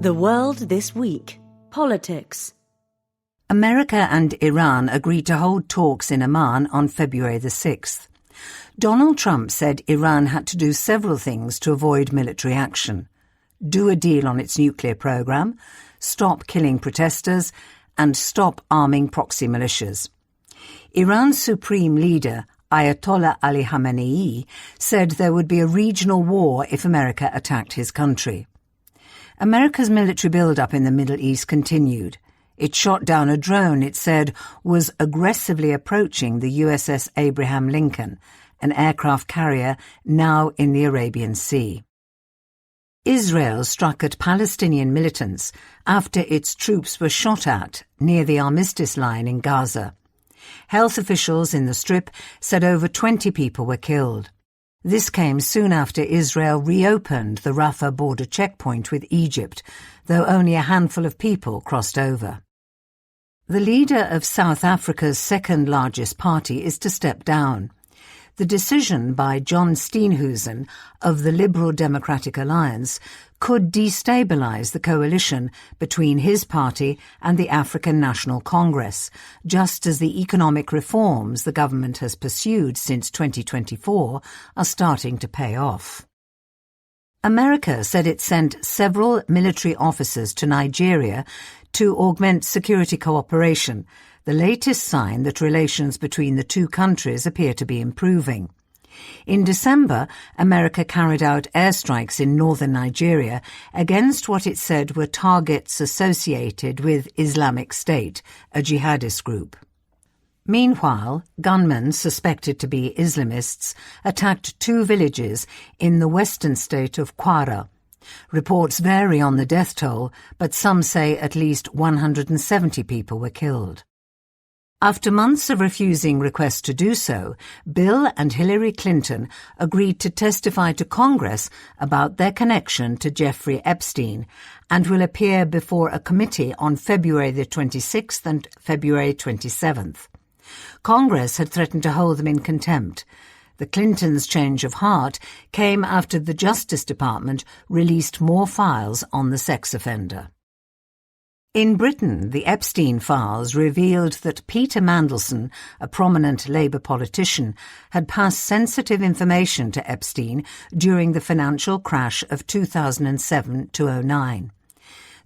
The World This Week. Politics. America and Iran agreed to hold talks in Amman on February the 6th. Donald Trump said Iran had to do several things to avoid military action: do a deal on its nuclear program, stop killing protesters, and stop arming proxy militias. Iran's supreme leader, Ayatollah Ali Khamenei, said there would be a regional war if America attacked his country. America's military build-up in the Middle East continued. It shot down a drone it said was aggressively approaching the USS Abraham Lincoln, an aircraft carrier now in the Arabian Sea. Israel struck at Palestinian militants after its troops were shot at near the armistice line in Gaza. Health officials in the Strip said over 20 people were killed. This came soon after Israel reopened the Rafah border checkpoint with Egypt, though only a handful of people crossed over. The leader of South Africa's second-largest party is to step down. The decision by John Steenhuisen of the Liberal Democratic Alliance could destabilize the coalition between his party and the African National Congress, just as the economic reforms the government has pursued since 2024 are starting to pay off. America said it sent several military officers to Nigeria to augment security cooperation, the latest sign that relations between the two countries appear to be improving. In December, America carried out airstrikes in northern Nigeria against what it said were targets associated with Islamic State, a jihadist group. Meanwhile, gunmen suspected to be Islamists attacked two villages in the western state of Kwara. Reports vary on the death toll, but some say at least 170 people were killed. After months of refusing requests to do so, Bill and Hillary Clinton agreed to testify to Congress about their connection to Jeffrey Epstein and will appear before a committee on February the 26th and February 27th. Congress had threatened to hold them in contempt. The Clintons' change of heart came after the Justice Department released more files on the sex offender. In Britain, the Epstein files revealed that Peter Mandelson, a prominent Labour politician, had passed sensitive information to Epstein during the financial crash of 2007-09.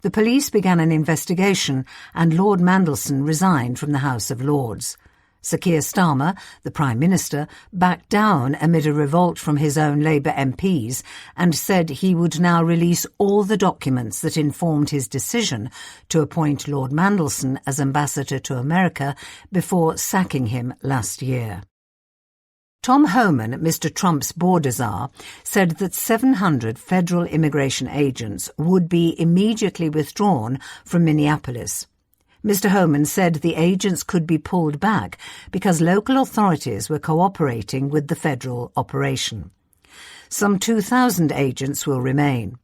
The police began an investigation and Lord Mandelson resigned from the House of Lords. Sir Keir Starmer, the Prime Minister, backed down amid a revolt from his own Labour MPs and said he would now release all the documents that informed his decision to appoint Lord Mandelson as ambassador to America before sacking him last year. Tom Homan, Mr. Trump's border czar, said that 700 federal immigration agents would be immediately withdrawn from Minneapolis. Mr. Homan said the agents could be pulled back because local authorities were cooperating with the federal operation. Some 2,000 agents will remain.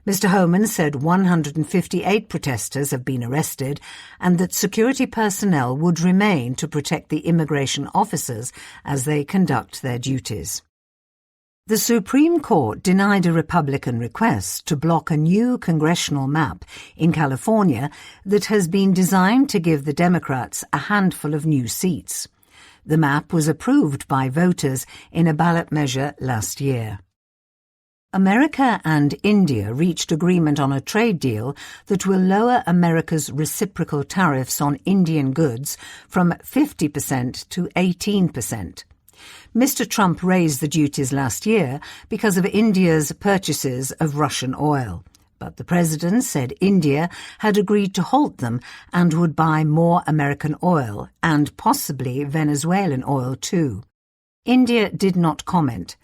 Mr. Homan said 158 protesters have been arrested and that security personnel would remain to protect the immigration officers as they conduct their duties. The Supreme Court denied a Republican request to block a new congressional map in California that has been designed to give the Democrats a handful of new seats. The map was approved by voters in a ballot measure last year. America and India reached agreement on a trade deal that will lower America's reciprocal tariffs on Indian goods from 50% to 18%. Mr. Trump raised the duties last year because of India's purchases of Russian oil, but the president said India had agreed to halt them and would buy more American oil and possibly Venezuelan oil too. India did not comment.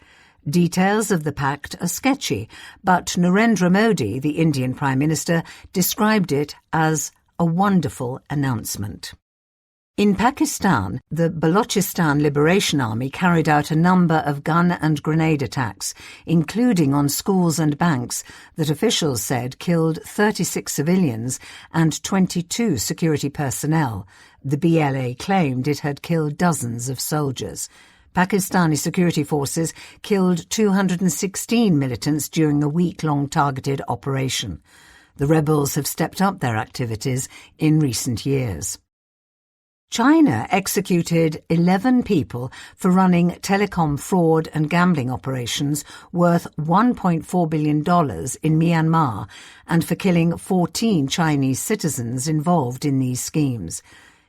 Details of the pact are sketchy, but Narendra Modi, the Indian Prime Minister, described it as a wonderful announcement. In Pakistan, the Balochistan Liberation Army carried out a number of gun and grenade attacks, including on schools and banks, that officials said killed 36 civilians and 22 security personnel. The BLA claimed it had killed dozens of soldiers. Pakistani security forces killed 216 militants during a week-long targeted operation. The rebels have stepped up their activities in recent years. China executed 11 people for running telecom fraud and gambling operations worth $1.4 billion in Myanmar and for killing 14 Chinese citizens involved in these schemes.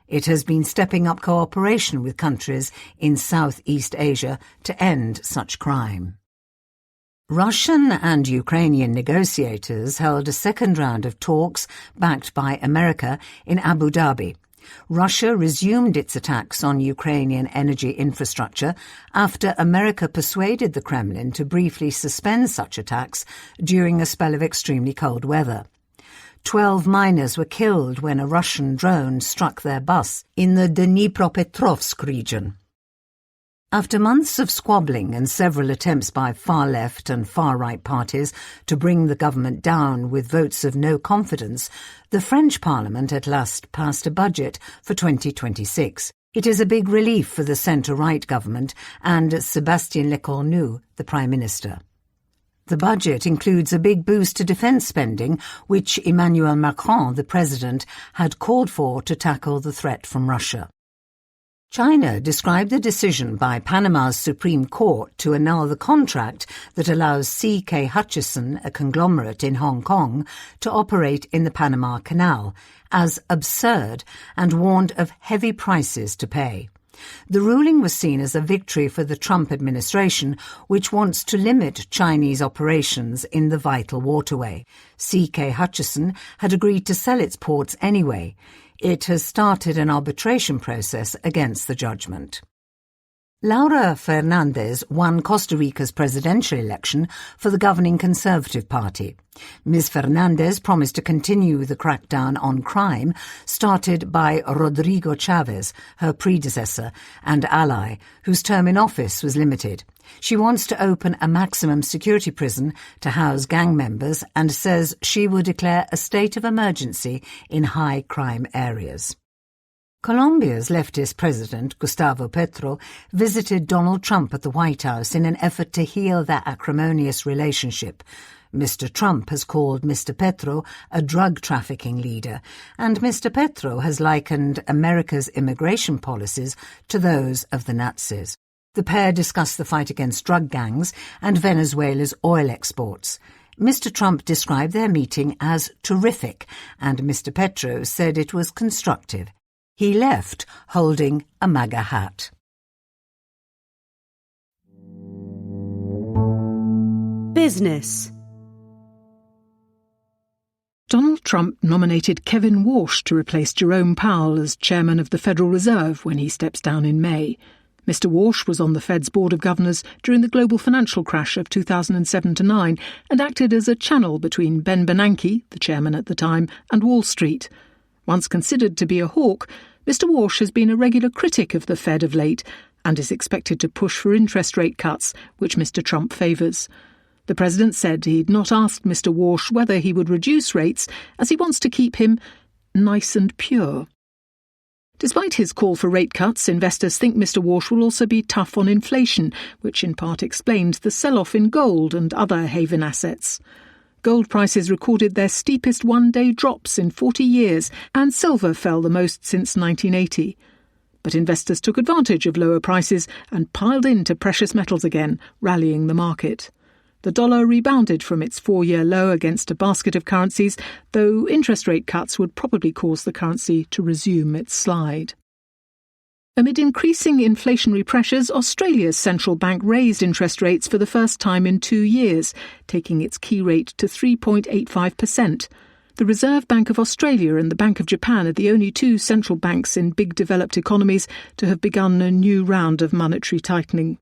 It has been stepping up cooperation with countries in Southeast Asia to end such crime. Russian and Ukrainian negotiators held a second round of talks backed by America in Abu Dhabi. Russia resumed its attacks on Ukrainian energy infrastructure after America persuaded the Kremlin to briefly suspend such attacks during a spell of extremely cold weather. 12 miners were killed when a Russian drone struck their bus in the Dnipropetrovsk region. After months of squabbling and several attempts by far-left and far-right parties to bring the government down with votes of no confidence, the French Parliament at last passed a budget for 2026. It is a big relief for the centre-right government and Sébastien Lecornu, the Prime Minister. The budget includes a big boost to defence spending, which Emmanuel Macron, the President, had called for to tackle the threat from Russia. China described the decision by Panama's Supreme Court to annul the contract that allows C.K. Hutchison, a conglomerate in Hong Kong, to operate in the Panama Canal as absurd and warned of heavy prices to pay. The ruling was seen as a victory for the Trump administration, which wants to limit Chinese operations in the vital waterway. C.K. Hutchison had agreed to sell its ports anyway. It has started an arbitration process against the judgment. Laura Fernandez won Costa Rica's presidential election for the governing Conservative Party. Ms. Fernandez promised to continue the crackdown on crime started by Rodrigo Chavez, her predecessor and ally, whose term in office was limited. She wants to open a maximum security prison to house gang members and says she will declare a state of emergency in high crime areas. Colombia's leftist president, Gustavo Petro, visited Donald Trump at the White House in an effort to heal their acrimonious relationship. Mr. Trump has called Mr. Petro a drug trafficking leader, and Mr. Petro has likened America's immigration policies to those of the Nazis. The pair discussed the fight against drug gangs and Venezuela's oil exports. Mr. Trump described their meeting as terrific, and Mr. Petro said it was constructive. He left holding a MAGA hat. Business. Donald Trump nominated Kevin Warsh to replace Jerome Powell as chairman of the Federal Reserve when he steps down in May. Mr. Warsh was on the Fed's Board of Governors during the global financial crash of 2007-9 and acted as a channel between Ben Bernanke, the chairman at the time, and Wall Street. Once considered to be a hawk, Mr. Warsh has been a regular critic of the Fed of late and is expected to push for interest rate cuts, which Mr. Trump favours. The president said he'd not asked Mr. Warsh whether he would reduce rates, as he wants to keep him nice and pure. Despite his call for rate cuts, investors think Mr. Warsh will also be tough on inflation, which in part explains the sell-off in gold and other haven assets. Gold prices recorded their steepest one-day drops in 40 years, and silver fell the most since 1980. But investors took advantage of lower prices and piled into precious metals again, rallying the market. The dollar rebounded from its 4-year low against a basket of currencies, though interest rate cuts would probably cause the currency to resume its slide. Amid increasing inflationary pressures, Australia's central bank raised interest rates for the first time in 2 years, taking its key rate to 3.85%. The Reserve Bank of Australia and the Bank of Japan are the only two central banks in big developed economies to have begun a new round of monetary tightening.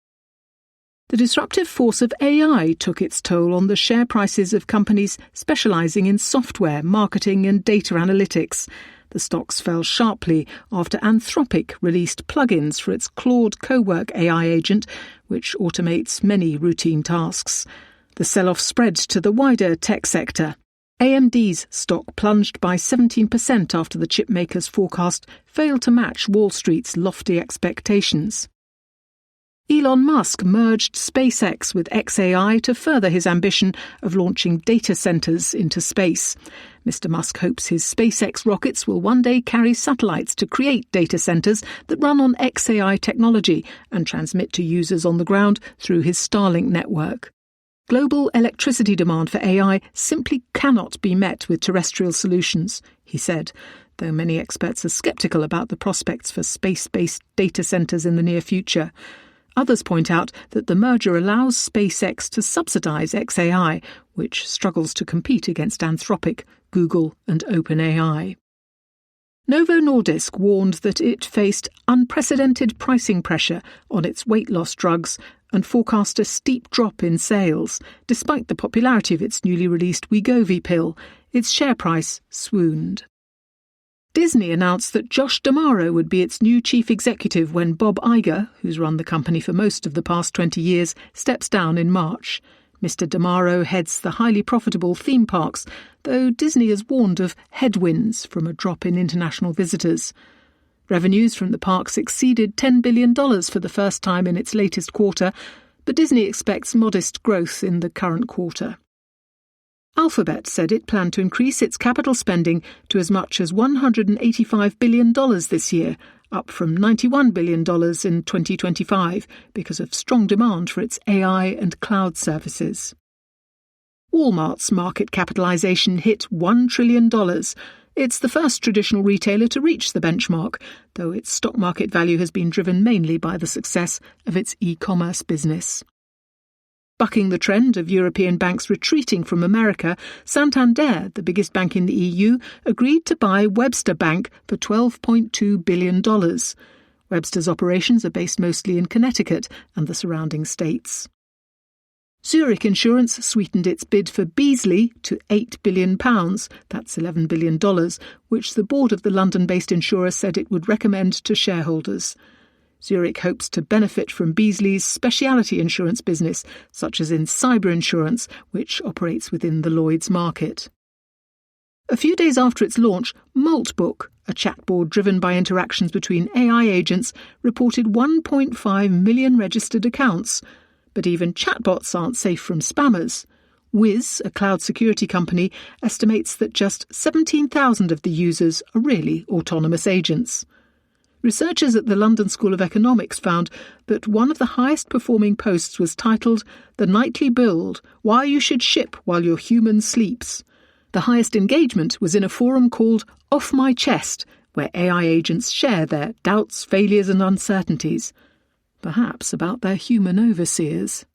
The disruptive force of AI took its toll on the share prices of companies specialising in software, marketing and data analytics. The stocks fell sharply after Anthropic released plugins for its Claude Cowork AI agent, which automates many routine tasks. The sell-off spread to the wider tech sector. AMD's stock plunged by 17% after the chipmaker's forecast failed to match Wall Street's lofty expectations. Elon Musk merged SpaceX with xAI to further his ambition of launching data centers into space. Mr. Musk hopes his SpaceX rockets will one day carry satellites to create data centers that run on xAI technology and transmit to users on the ground through his Starlink network. Global electricity demand for AI simply cannot be met with terrestrial solutions, he said, though many experts are sceptical about the prospects for space-based data centers in the near future. Others point out that the merger allows SpaceX to subsidize xAI, which struggles to compete against Anthropic, Google and OpenAI. Novo Nordisk warned that it faced unprecedented pricing pressure on its weight loss drugs and forecast a steep drop in sales. Despite the popularity of its newly released Wegovy pill, its share price swooned. Disney announced that Josh D'Amaro would be its new chief executive when Bob Iger, who's run the company for most of the past 20 years, steps down in March. Mr. D'Amaro heads the highly profitable theme parks, though Disney has warned of headwinds from a drop in international visitors. Revenues from the parks exceeded $10 billion for the first time in its latest quarter, but Disney expects modest growth in the current quarter. Alphabet said it planned to increase its capital spending to as much as $185 billion this year, up from $91 billion in 2025 because of strong demand for its AI and cloud services. Walmart's market capitalization hit $1 trillion. It's the first traditional retailer to reach the benchmark, though its stock market value has been driven mainly by the success of its e-commerce business. Bucking the trend of European banks retreating from America, Santander, the biggest bank in the EU, agreed to buy Webster Bank for $12.2 billion. Webster's operations are based mostly in Connecticut and the surrounding states. Zurich Insurance sweetened its bid for Beazley to £8 billion, that's $11 billion, which the board of the London-based insurer said it would recommend to shareholders. Zurich hopes to benefit from Beazley's specialty insurance business, such as in cyber insurance, which operates within the Lloyd's market. A few days after its launch, Maltbook, a chatbot driven by interactions between AI agents, reported 1.5 million registered accounts. But even chatbots aren't safe from spammers. Wiz, a cloud security company, estimates that just 17,000 of the users are really autonomous agents. Researchers at the London School of Economics found that one of the highest-performing posts was titled "The Nightly Build, Why You Should Ship While Your Human Sleeps." The highest engagement was in a forum called Off My Chest, where AI agents share their doubts, failures and uncertainties, perhaps about their human overseers.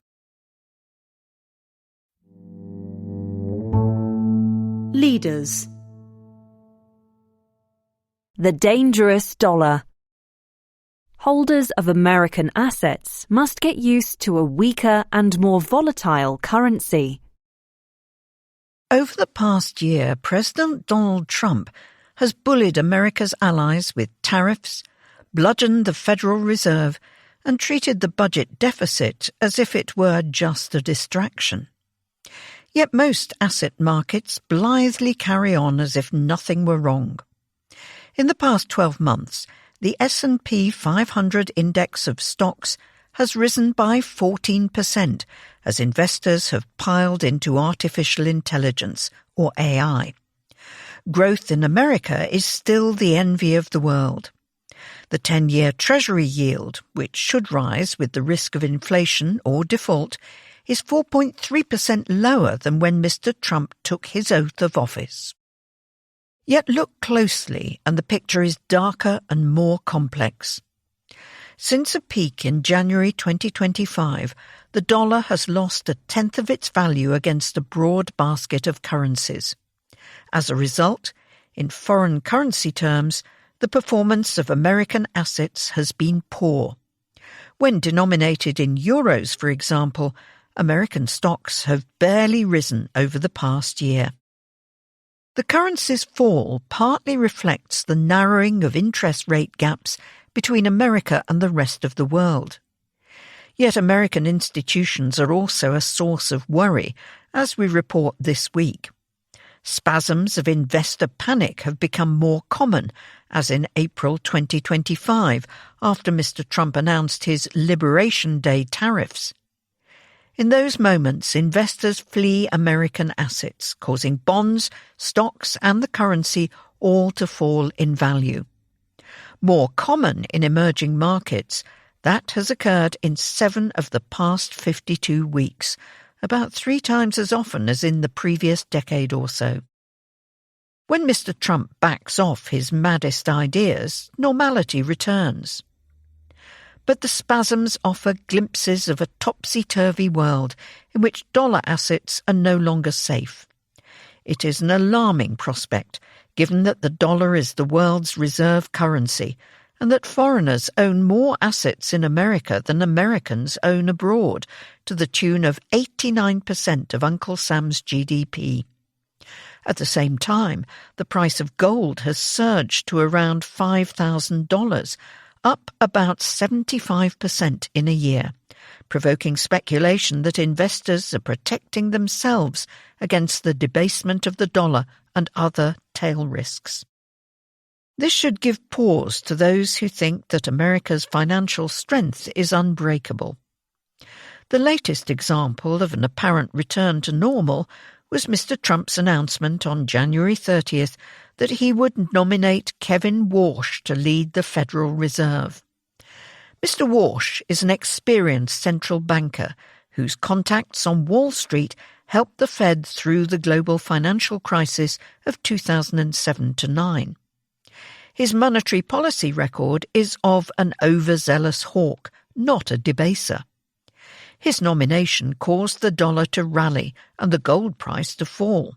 Leaders. The dangerous dollar. Holders of American assets must get used to a weaker and more volatile currency. Over the past year, President Donald Trump has bullied America's allies with tariffs, bludgeoned the Federal Reserve, and treated the budget deficit as if it were just a distraction. Yet most asset markets blithely carry on as if nothing were wrong. In the past 12 months, the S&P 500 index of stocks has risen by 14% as investors have piled into artificial intelligence, or AI. Growth in America is still the envy of the world. The 10-year Treasury yield, which should rise with the risk of inflation or default, is 4.3% lower than when Mr. Trump took his oath of office. Yet look closely and the picture is darker and more complex. Since a peak in January 2025, the dollar has lost a tenth of its value against a broad basket of currencies. As a result, in foreign currency terms, the performance of American assets has been poor. When denominated in euros, for example, American stocks have barely risen over the past year. The currency's fall partly reflects the narrowing of interest rate gaps between America and the rest of the world. Yet American institutions are also a source of worry, as we report this week. Spasms of investor panic have become more common, as in April 2025, after Mr. Trump announced his Liberation Day tariffs. In those moments, investors flee American assets, causing bonds, stocks, and the currency all to fall in value. More common in emerging markets, that has occurred in 7 of the past 52 weeks, about 3 times as often as in the previous decade or so. When Mr. Trump backs off his maddest ideas, normality returns. But the spasms offer glimpses of a topsy-turvy world in which dollar assets are no longer safe. It is an alarming prospect, given that the dollar is the world's reserve currency, and that foreigners own more assets in America than Americans own abroad, to the tune of 89% of Uncle Sam's GDP. At the same time, the price of gold has surged to around $5,000, up about 75% in a year, provoking speculation that investors are protecting themselves against the debasement of the dollar and other tail risks. This should give pause to those who think that America's financial strength is unbreakable. The latest example of an apparent return to normal was Mr. Trump's announcement on January 30th that he would nominate Kevin Warsh to lead the Federal Reserve. Mr. Warsh is an experienced central banker whose contacts on Wall Street helped the Fed through the global financial crisis of 2007-9. His monetary policy record is of an overzealous hawk, not a debaser. His nomination caused the dollar to rally and the gold price to fall.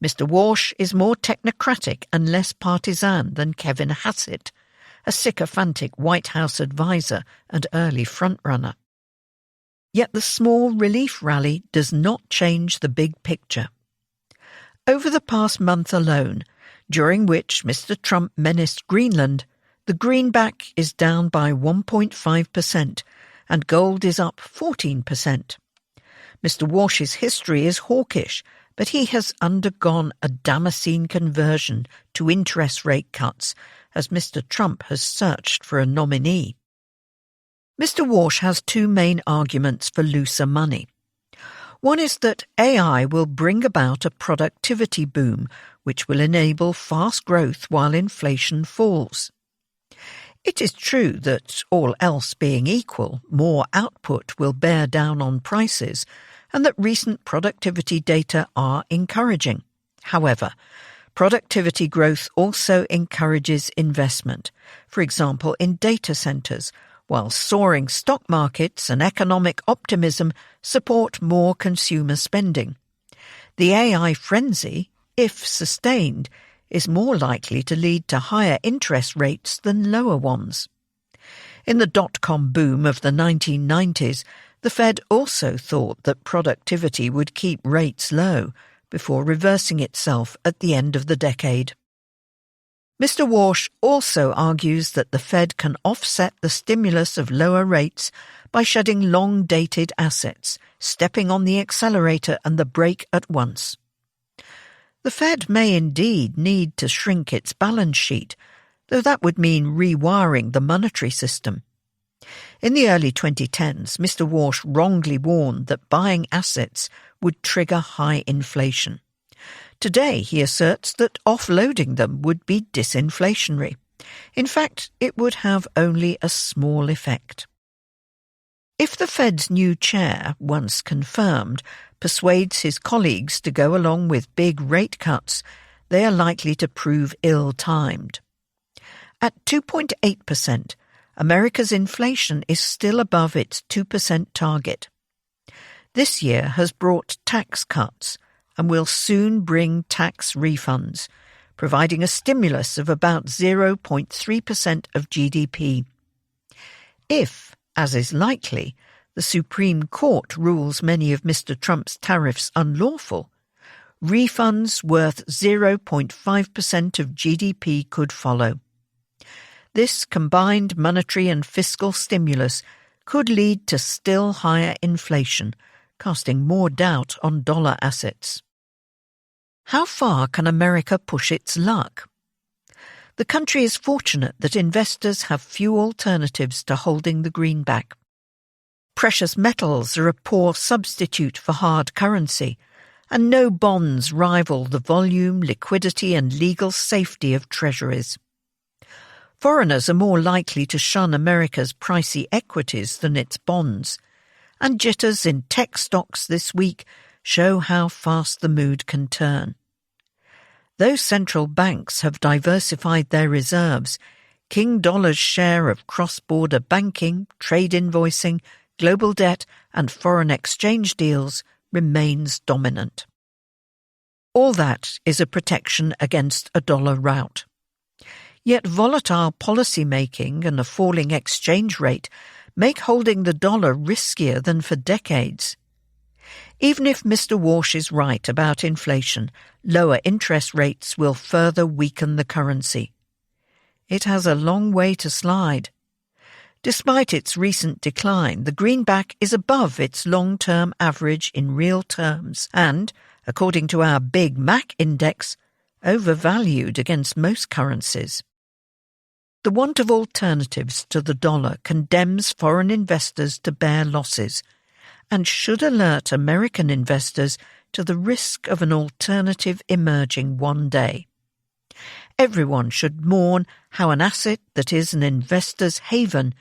Mr. Warsh is more technocratic and less partisan than Kevin Hassett, a sycophantic White House advisor and early frontrunner. Yet the small relief rally does not change the big picture. Over the past month alone, during which Mr. Trump menaced Greenland, the greenback is down by 1.5% and gold is up 14%. Mr. Warsh's history is hawkish, but he has undergone a Damascene conversion to interest rate cuts as Mr. Trump has searched for a nominee. Mr. Warsh has 2 main arguments for looser money. One is that AI will bring about a productivity boom which will enable fast growth while inflation falls. It is true that, all else being equal, more output will bear down on prices, and that recent productivity data are encouraging. However, productivity growth also encourages investment, for example in data centres, while soaring stock markets and economic optimism support more consumer spending. The AI frenzy, if sustained, is more likely to lead to higher interest rates than lower ones. In the dot-com boom of the 1990s, the Fed also thought that productivity would keep rates low before reversing itself at the end of the decade. Mr. Warsh also argues that the Fed can offset the stimulus of lower rates by shedding long-dated assets, stepping on the accelerator and the brake at once. The Fed may indeed need to shrink its balance sheet, though that would mean rewiring the monetary system. In the early 2010s, Mr. Warsh wrongly warned that buying assets would trigger high inflation. Today, he asserts that offloading them would be disinflationary. In fact, it would have only a small effect. If the Fed's new chair, once confirmed, persuades his colleagues to go along with big rate cuts, they are likely to prove ill-timed. At 2.8%, America's inflation is still above its 2% target. This year has brought tax cuts and will soon bring tax refunds, providing a stimulus of about 0.3% of GDP. If, as is likely, the Supreme Court rules many of Mr. Trump's tariffs unlawful, refunds worth 0.5% of GDP could follow. This combined monetary and fiscal stimulus could lead to still higher inflation, casting more doubt on dollar assets. How far can America push its luck? The country is fortunate that investors have few alternatives to holding the greenback. Precious metals are a poor substitute for hard currency, and no bonds rival the volume, liquidity and legal safety of treasuries. Foreigners are more likely to shun America's pricey equities than its bonds, and jitters in tech stocks this week show how fast the mood can turn. Though central banks have diversified their reserves, King Dollar's share of cross-border banking, trade invoicing, global debt and foreign exchange deals remains dominant. All that is a protection against a dollar rout. Yet volatile policy making and a falling exchange rate make holding the dollar riskier than for decades. Even if Mr. Walsh is right about inflation, lower interest rates will further weaken the currency. It has a long way to slide. Despite its recent decline, the greenback is above its long-term average in real terms and, according to our Big Mac index, overvalued against most currencies. The want of alternatives to the dollar condemns foreign investors to bear losses and should alert American investors to the risk of an alternative emerging one day. Everyone should mourn how an asset that is an investor's haven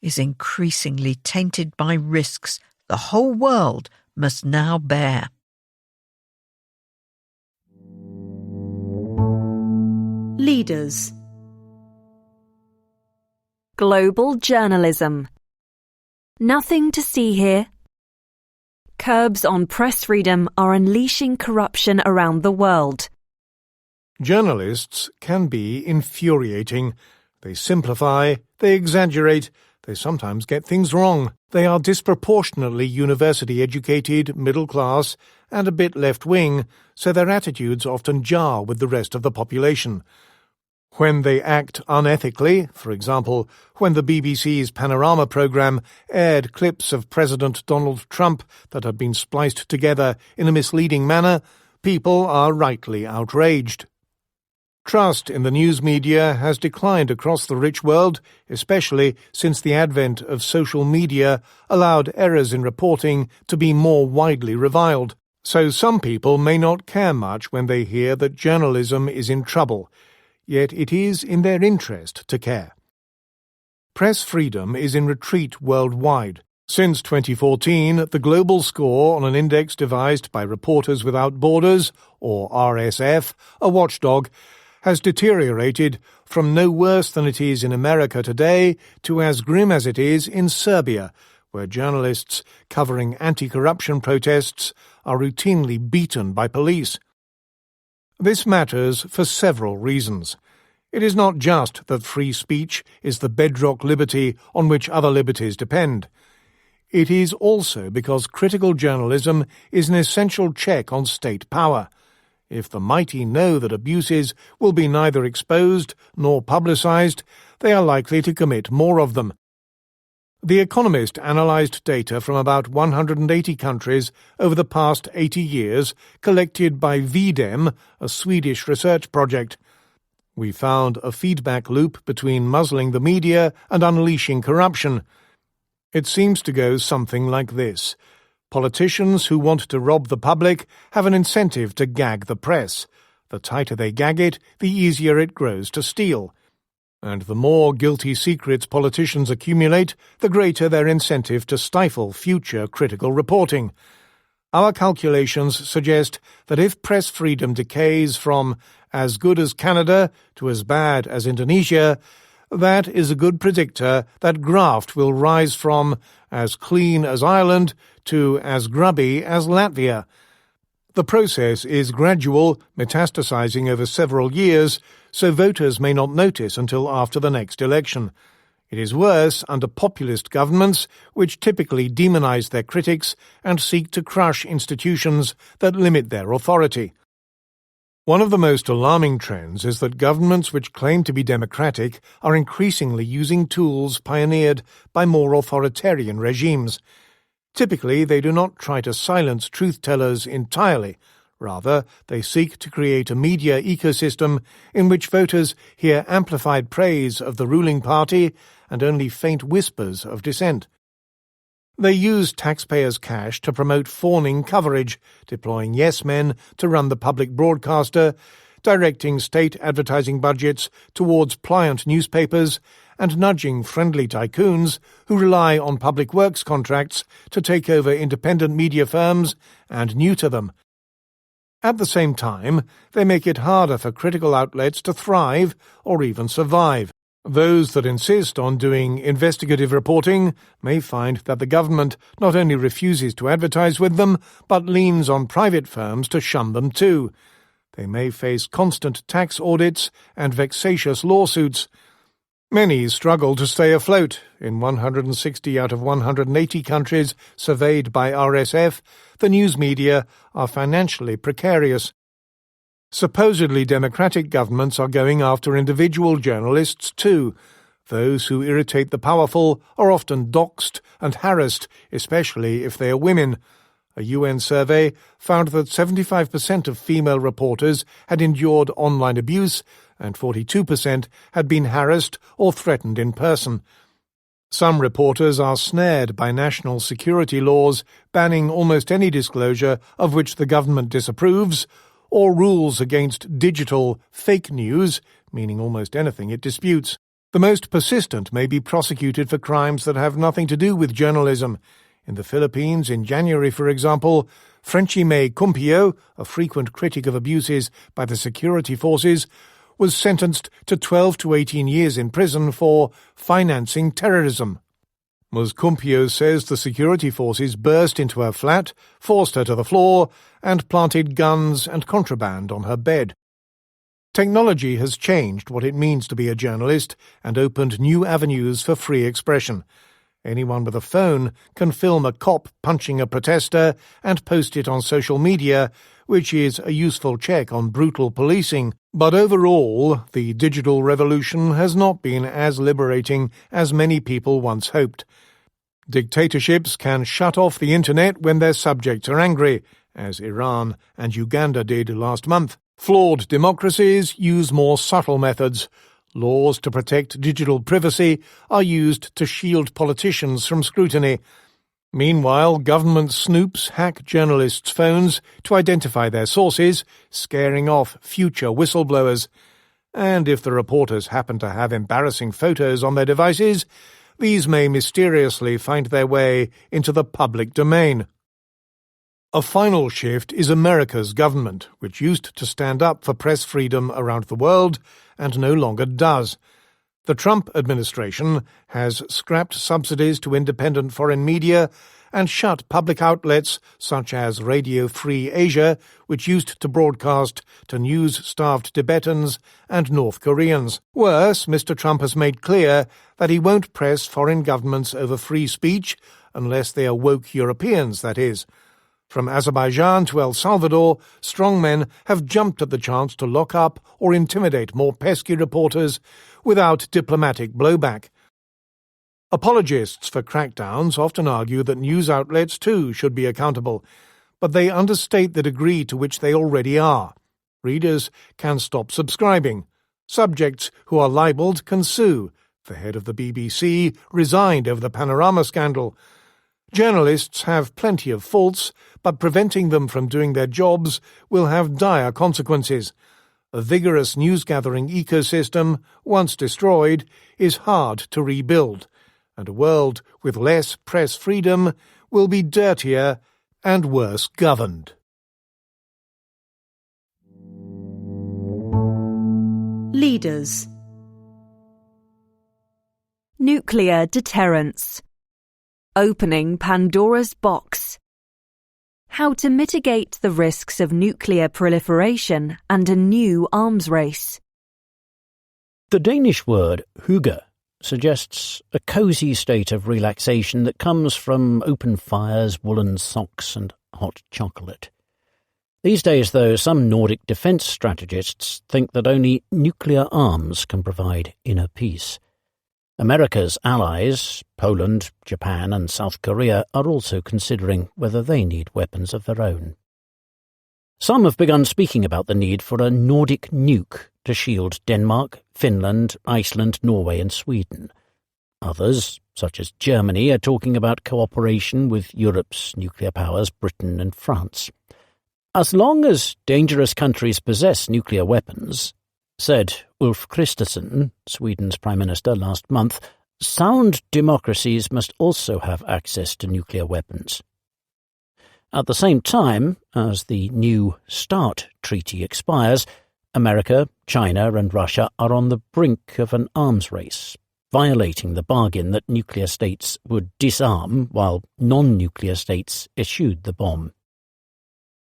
is increasingly tainted by risks the whole world must now bear. Leaders. Global journalism. Nothing to see here. Curbs on press freedom are unleashing corruption around the world. Journalists can be infuriating. They simplify, they exaggerate, they sometimes get things wrong. They are disproportionately university-educated, middle-class, and a bit left-wing, so their attitudes often jar with the rest of the population. When they act unethically, for example, when the BBC's Panorama programme aired clips of President Donald Trump that had been spliced together in a misleading manner, people are rightly outraged. Trust in the news media has declined across the rich world, especially since the advent of social media allowed errors in reporting to be more widely reviled. So some people may not care much when they hear that journalism is in trouble, yet it is in their interest to care. Press freedom is in retreat worldwide. Since 2014, the global score on an index devised by Reporters Without Borders, or RSF, a watchdog, has deteriorated from no worse than it is in America today to as grim as it is in Serbia, where journalists covering anti-corruption protests are routinely beaten by police. This matters for several reasons. It is not just that free speech is the bedrock liberty on which other liberties depend. It is also because critical journalism is an essential check on state power. If the mighty know that abuses will be neither exposed nor publicized, they are likely to commit more of them. The Economist analyzed data from about 180 countries over the past 80 years, collected by VDEM, a Swedish research project. We found a feedback loop between muzzling the media and unleashing corruption. It seems to go something like this. Politicians who want to rob the public have an incentive to gag the press. The tighter they gag it, the easier it grows to steal. And the more guilty secrets politicians accumulate, the greater their incentive to stifle future critical reporting. Our calculations suggest that if press freedom decays from as good as Canada to as bad as Indonesia, that is a good predictor that graft will rise from as clean as Ireland to as grubby as Latvia. The process is gradual, metastasizing over several years, so voters may not notice until after the next election. It is worse under populist governments, which typically demonize their critics and seek to crush institutions that limit their authority. One of the most alarming trends is that governments which claim to be democratic are increasingly using tools pioneered by more authoritarian regimes. Typically, they do not try to silence truth-tellers entirely. Rather, they seek to create a media ecosystem in which voters hear amplified praise of the ruling party and only faint whispers of dissent. They use taxpayers' cash to promote fawning coverage, deploying yes-men to run the public broadcaster, directing state advertising budgets towards pliant newspapers, and nudging friendly tycoons who rely on public works contracts to take over independent media firms and neuter them. At the same time, they make it harder for critical outlets to thrive or even survive. Those that insist on doing investigative reporting may find that the government not only refuses to advertise with them, but leans on private firms to shun them too. They may face constant tax audits and vexatious lawsuits. Many struggle to stay afloat. In 160 out of 180 countries surveyed by RSF, the news media are financially precarious. Supposedly democratic governments are going after individual journalists too. Those who irritate the powerful are often doxxed and harassed, especially if they are women. A UN survey found that 75% of female reporters had endured online abuse and 42% had been harassed or threatened in person. Some reporters are snared by national security laws banning almost any disclosure of which the government disapproves, or rules against digital fake news, meaning almost anything it disputes. The most persistent may be prosecuted for crimes that have nothing to do with journalism. In the Philippines, in January, for example, Frenchie May Cumpio, a frequent critic of abuses by the security forces, was sentenced to 12 to 18 years in prison for financing terrorism. Ms. Cumpio says the security forces burst into her flat, forced her to the floor, and planted guns and contraband on her bed. Technology has changed what it means to be a journalist and opened new avenues for free expression. Anyone with a phone can film a cop punching a protester and post it on social media, which is a useful check on brutal policing. But overall, the digital revolution has not been as liberating as many people once hoped. Dictatorships can shut off the internet when their subjects are angry, as Iran and Uganda did last month. Flawed democracies use more subtle methods. Laws to protect digital privacy are used to shield politicians from scrutiny. Meanwhile, government snoops hack journalists' phones to identify their sources, scaring off future whistleblowers. And if the reporters happen to have embarrassing photos on their devices, these may mysteriously find their way into the public domain. A final shift is America's government, which used to stand up for press freedom around the world and no longer does. The Trump administration has scrapped subsidies to independent foreign media and shut public outlets such as Radio Free Asia, which used to broadcast to news-starved Tibetans and North Koreans. Worse, Mr. Trump has made clear that he won't press foreign governments over free speech, unless they are woke Europeans, that is. From Azerbaijan to El Salvador, strongmen have jumped at the chance to lock up or intimidate more pesky reporters without diplomatic blowback. Apologists for crackdowns often argue that news outlets too should be accountable, but they understate the degree to which they already are. Readers can stop subscribing. Subjects who are libelled can sue. The head of the BBC resigned over the Panorama scandal. Journalists have plenty of faults, but preventing them from doing their jobs will have dire consequences. A vigorous news-gathering ecosystem, once destroyed, is hard to rebuild, and a world with less press freedom will be dirtier and worse governed. Leaders. Nuclear deterrence. Opening Pandora's box. How to mitigate the risks of nuclear proliferation and a new arms race. The Danish word hygge suggests a cosy state of relaxation that comes from open fires, woolen socks and hot chocolate. These days, though, some Nordic defence strategists think that only nuclear arms can provide inner peace. America's allies, Poland, Japan and South Korea, are also considering whether they need weapons of their own. Some have begun speaking about the need for a Nordic nuke to shield Denmark, Finland, Iceland, Norway and Sweden. Others, such as Germany, are talking about cooperation with Europe's nuclear powers, Britain and France. As long as dangerous countries possess nuclear weapons, said Ulf Kristersson, Sweden's Prime Minister, last month, sound democracies must also have access to nuclear weapons. At the same time, as the new START treaty expires, America, China and Russia are on the brink of an arms race, violating the bargain that nuclear states would disarm while non-nuclear states eschewed the bomb.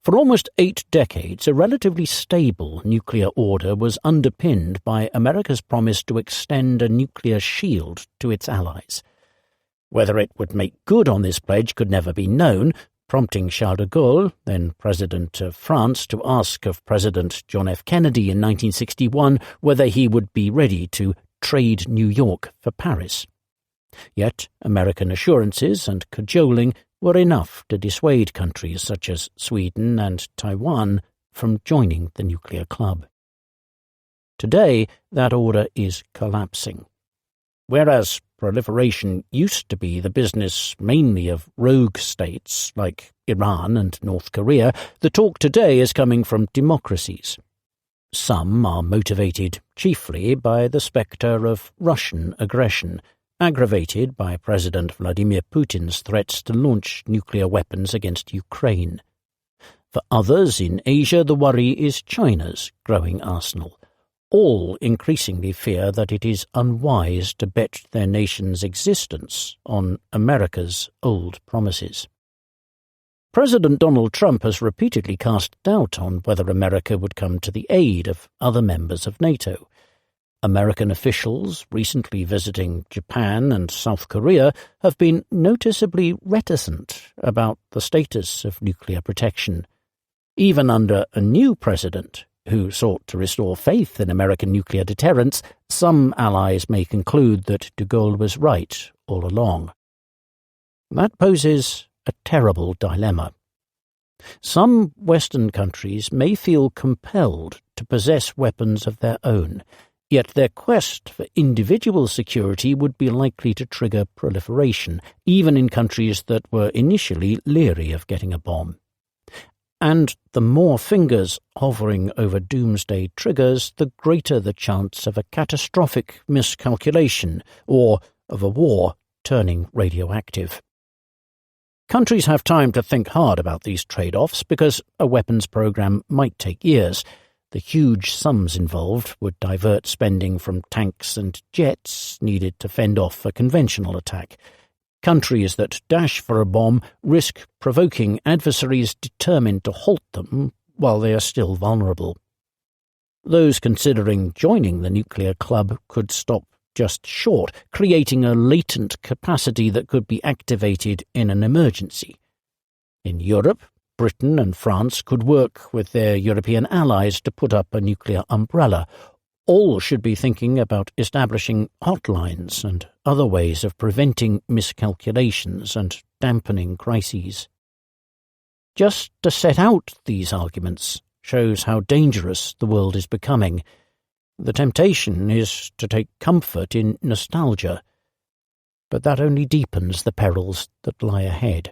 For almost 8 decades, a relatively stable nuclear order was underpinned by America's promise to extend a nuclear shield to its allies. Whether it would make good on this pledge could never be known, prompting Charles de Gaulle, then President of France, to ask of President John F. Kennedy in 1961 whether he would be ready to trade New York for Paris. Yet American assurances and cajoling were enough to dissuade countries such as Sweden and Taiwan from joining the nuclear club. Today, that order is collapsing. Whereas proliferation used to be the business mainly of rogue states like Iran and North Korea, the talk today is coming from democracies. Some are motivated chiefly by the spectre of Russian aggression, aggravated by President Vladimir Putin's threats to launch nuclear weapons against Ukraine. For others in Asia, the worry is China's growing arsenal. All increasingly fear that it is unwise to bet their nation's existence on America's old promises. President Donald Trump has repeatedly cast doubt on whether America would come to the aid of other members of NATO. American officials recently visiting Japan and South Korea have been noticeably reticent about the status of nuclear protection. Even under a new president, who sought to restore faith in American nuclear deterrence, some allies may conclude that de Gaulle was right all along. That poses a terrible dilemma. Some Western countries may feel compelled to possess weapons of their own, yet their quest for individual security would be likely to trigger proliferation, even in countries that were initially leery of getting a bomb. And the more fingers hovering over doomsday triggers, the greater the chance of a catastrophic miscalculation or of a war turning radioactive. Countries have time to think hard about these trade-offs because a weapons program might take years. The huge sums involved would divert spending from tanks and jets needed to fend off a conventional attack. Countries that dash for a bomb risk provoking adversaries determined to halt them while they are still vulnerable. Those considering joining the nuclear club could stop just short, creating a latent capacity that could be activated in an emergency. In Europe, Britain and France could work with their European allies to put up a nuclear umbrella. All should be thinking about establishing hotlines and other ways of preventing miscalculations and dampening crises. Just to set out these arguments shows how dangerous the world is becoming. The temptation is to take comfort in nostalgia, but that only deepens the perils that lie ahead.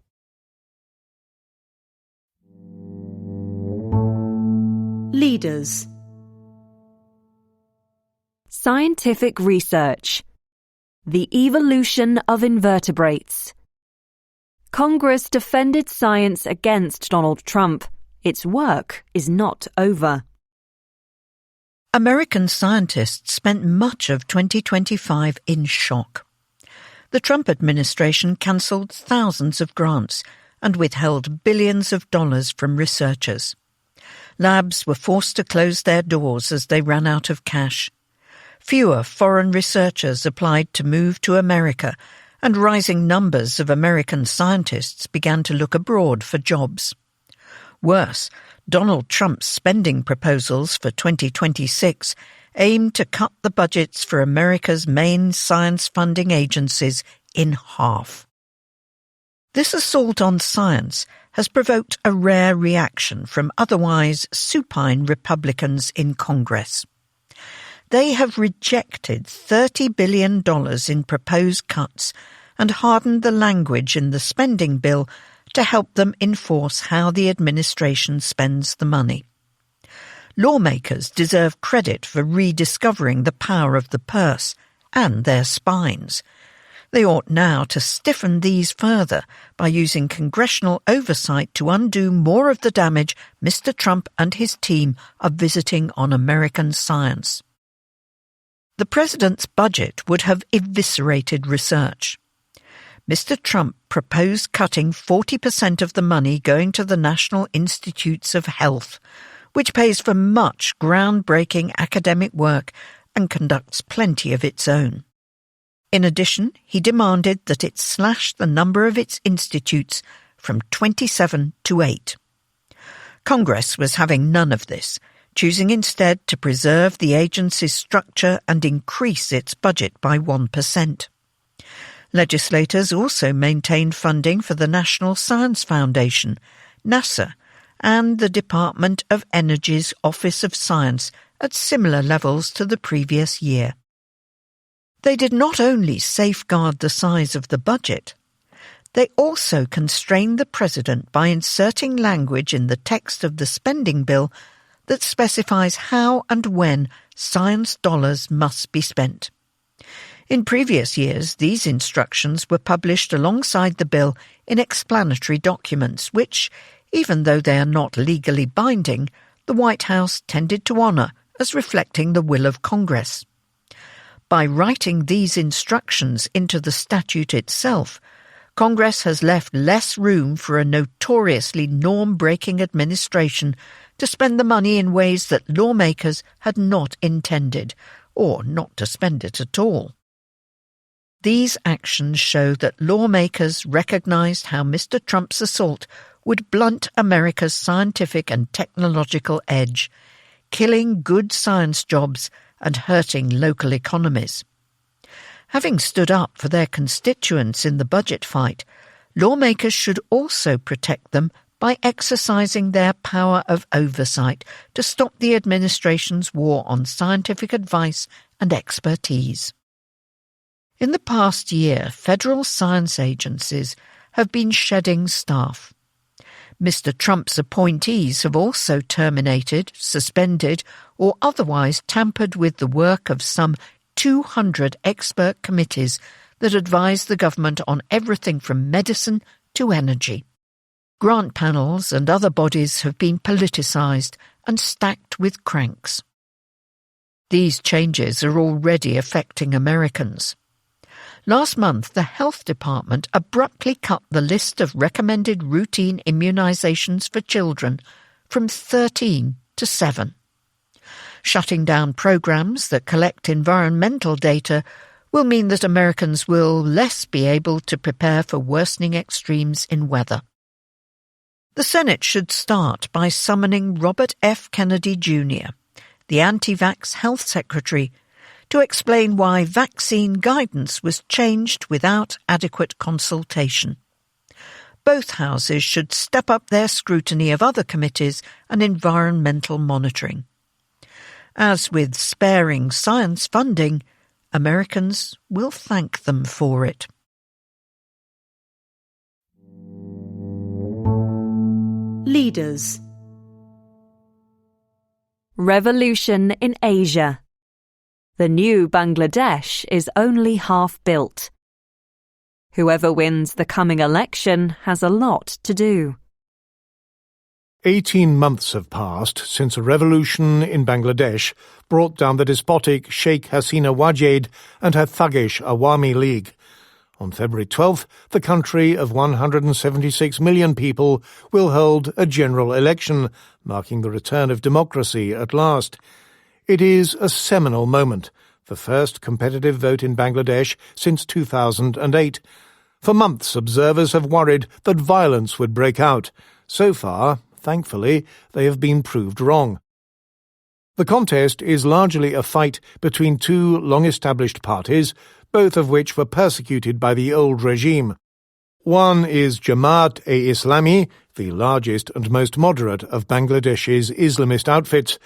Leaders. Scientific research. The evolution of invertebrates. Congress defended science against Donald Trump. Its work is not over. American scientists spent much of 2025 in shock. The Trump administration cancelled thousands of grants and withheld billions of dollars from researchers. Labs were forced to close their doors as they ran out of cash. Fewer foreign researchers applied to move to America, and rising numbers of American scientists began to look abroad for jobs. Worse, Donald Trump's spending proposals for 2026 aim to cut the budgets for America's main science funding agencies in half. This assault on science has provoked a rare reaction from otherwise supine Republicans in Congress. They have rejected $30 billion in proposed cuts and hardened the language in the spending bill to help them enforce how the administration spends the money. Lawmakers deserve credit for rediscovering the power of the purse and their spines. They ought now to stiffen these further by using congressional oversight to undo more of the damage Mr. Trump and his team are visiting on American science. The president's budget would have eviscerated research. Mr. Trump proposed cutting 40% of the money going to the National Institutes of Health, which pays for much groundbreaking academic work and conducts plenty of its own. In addition, he demanded that it slash the number of its institutes from 27 to 8. Congress was having none of this, choosing instead to preserve the agency's structure and increase its budget by 1%. Legislators also maintained funding for the National Science Foundation, NASA, and the Department of Energy's Office of Science at similar levels to the previous year. They did not only safeguard the size of the budget, they also constrained the president by inserting language in the text of the spending bill that specifies how and when science dollars must be spent. In previous years, these instructions were published alongside the bill in explanatory documents, which, even though they are not legally binding, the White House tended to honor as reflecting the will of Congress. By writing these instructions into the statute itself, Congress has left less room for a notoriously norm-breaking administration to spend the money in ways that lawmakers had not intended, or not to spend it at all. These actions show that lawmakers recognized how Mr. Trump's assault would blunt America's scientific and technological edge, killing good science jobs and hurting local economies. Having stood up for their constituents in the budget fight, lawmakers should also protect them by exercising their power of oversight to stop the administration's war on scientific advice and expertise. In the past year, federal science agencies have been shedding staff. Mr. Trump's appointees have also terminated, suspended, or otherwise tampered with the work of some 200 expert committees that advise the government on everything from medicine to energy. Grant panels and other bodies have been politicized and stacked with cranks. These changes are already affecting Americans. Last month, the Health Department abruptly cut the list of recommended routine immunizations for children from 13 to 7. Shutting down programs that collect environmental data will mean that Americans will less be able to prepare for worsening extremes in weather. The Senate should start by summoning Robert F. Kennedy Jr., the anti-vax health secretary, to explain why vaccine guidance was changed without adequate consultation. Both houses should step up their scrutiny of other committees and environmental monitoring. As with sparing science funding, Americans will thank them for it. Leaders. Revolution in Asia. The new Bangladesh is only half built. Whoever wins the coming election has a lot to do. 18 months have passed since a revolution in Bangladesh brought down the despotic Sheikh Hasina Wajid and her thuggish Awami League. On February 12th, the country of 176 million people will hold a general election, marking the return of democracy at last. It is a seminal moment, the first competitive vote in Bangladesh since 2008. For months, observers have worried that violence would break out. So far, thankfully, they have been proved wrong. The contest is largely a fight between two long-established parties, both of which were persecuted by the old regime. One is Jamaat-e-Islami, the largest and most moderate of Bangladesh's Islamist outfits.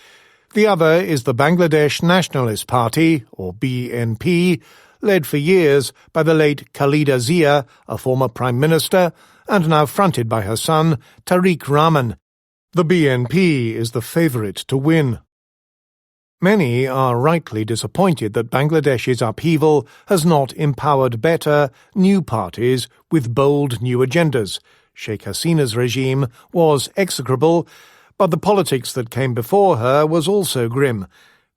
The other is the Bangladesh Nationalist Party, or BNP, led for years by the late Khalida Zia, a former Prime Minister, and now fronted by her son, Tariq Rahman. The BNP is the favourite to win. Many are rightly disappointed that Bangladesh's upheaval has not empowered better, new parties with bold new agendas. Sheikh Hasina's regime was execrable, but the politics that came before her was also grim.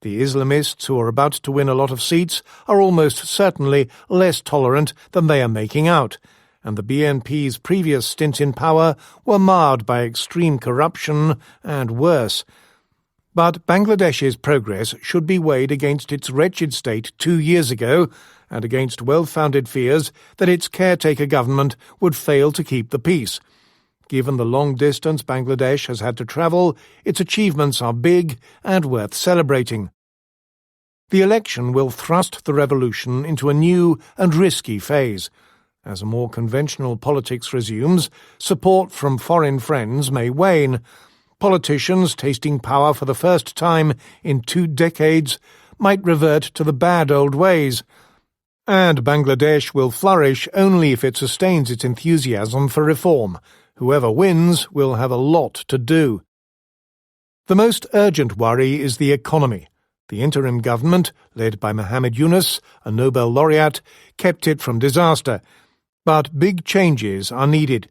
The Islamists, who are about to win a lot of seats, are almost certainly less tolerant than they are making out, and the BNP's previous stints in power were marred by extreme corruption and worse. But Bangladesh's progress should be weighed against its wretched state 2 years ago and against well-founded fears that its caretaker government would fail to keep the peace. Given the long distance Bangladesh has had to travel, its achievements are big and worth celebrating. The election will thrust the revolution into a new and risky phase. As a more conventional politics resumes, support from foreign friends may wane. Politicians tasting power for the first time in 2 decades might revert to the bad old ways. And Bangladesh will flourish only if it sustains its enthusiasm for reform. Whoever wins will have a lot to do. The most urgent worry is the economy. The interim government, led by Muhammad Yunus, a Nobel laureate, kept it from disaster. But big changes are needed.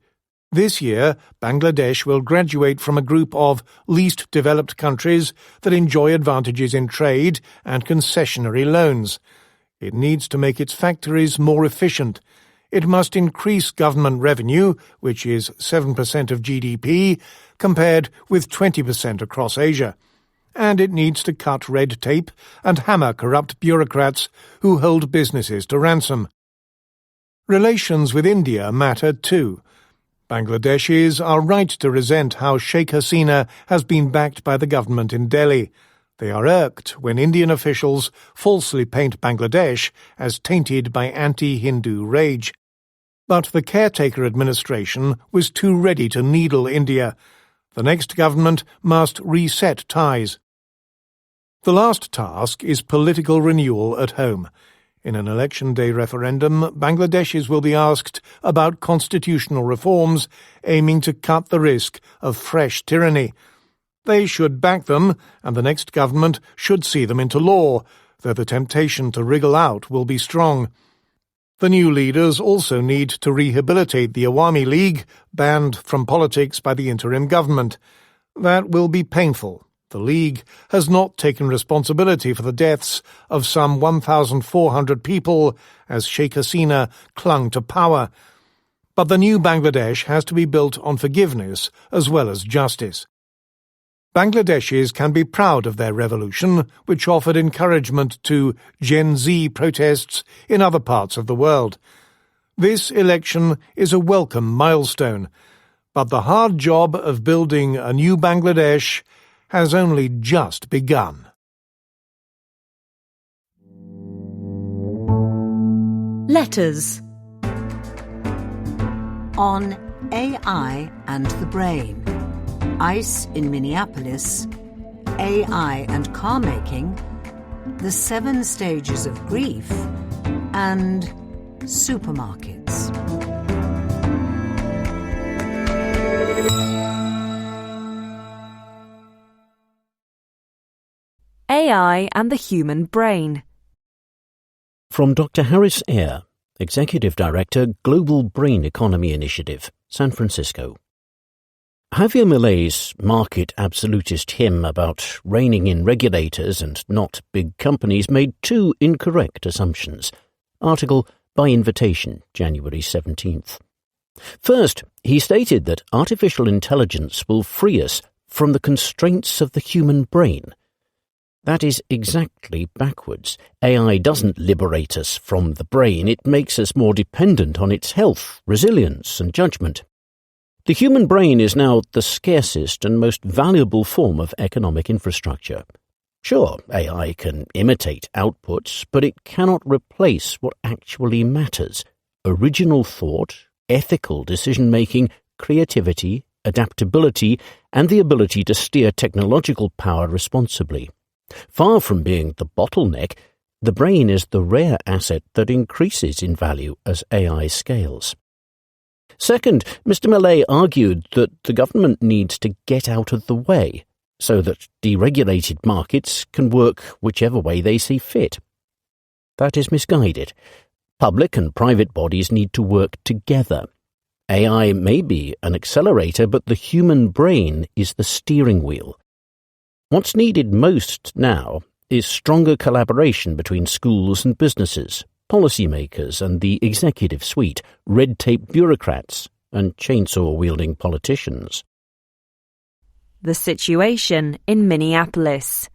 This year, Bangladesh will graduate from a group of least developed countries that enjoy advantages in trade and concessionary loans. It needs to make its factories more efficient. It must increase government revenue, which is 7% of GDP, compared with 20% across Asia. And it needs to cut red tape and hammer corrupt bureaucrats who hold businesses to ransom. Relations with India matter too. Bangladeshis are right to resent how Sheikh Hasina has been backed by the government in Delhi. They are irked when Indian officials falsely paint Bangladesh as tainted by anti-Hindu rage. But the caretaker administration was too ready to needle India. The next government must reset ties. The last task is political renewal at home. In an election day referendum, Bangladeshis will be asked about constitutional reforms aiming to cut the risk of fresh tyranny. They should back them, and the next government should see them into law, though the temptation to wriggle out will be strong. The new leaders also need to rehabilitate the Awami League, banned from politics by the interim government. That will be painful. The League has not taken responsibility for the deaths of some 1,400 people as Sheikh Hasina clung to power. But the new Bangladesh has to be built on forgiveness as well as justice. Bangladeshis can be proud of their revolution, which offered encouragement to Gen Z protests in other parts of the world. This election is a welcome milestone, but the hard job of building a new Bangladesh has only just begun. Letters. On AI and the brain, ICE in Minneapolis, AI and car making, the 7 stages of grief, and supermarkets. AI and the human brain. From Dr. Harris Eyre, Executive Director, Global Brain Economy Initiative, San Francisco. Javier Milei's market absolutist hymn about reining in regulators and not big companies made 2 incorrect assumptions. Article by invitation, January 17th. First, he stated that artificial intelligence will free us from the constraints of the human brain. That is exactly backwards. AI doesn't liberate us from the brain, it makes us more dependent on its health, resilience, and judgment. The human brain is now the scarcest and most valuable form of economic infrastructure. Sure, AI can imitate outputs, but it cannot replace what actually matters: original thought, ethical decision-making, creativity, adaptability, and the ability to steer technological power responsibly. Far from being the bottleneck, the brain is the rare asset that increases in value as AI scales. Second, Mr. Millet argued that the government needs to get out of the way so that deregulated markets can work whichever way they see fit. That is misguided. Public and private bodies need to work together. AI may be an accelerator, but the human brain is the steering wheel. What's needed most now is stronger collaboration between schools and businesses, policymakers and the executive suite, red-tape bureaucrats and chainsaw-wielding politicians. The situation in Minneapolis.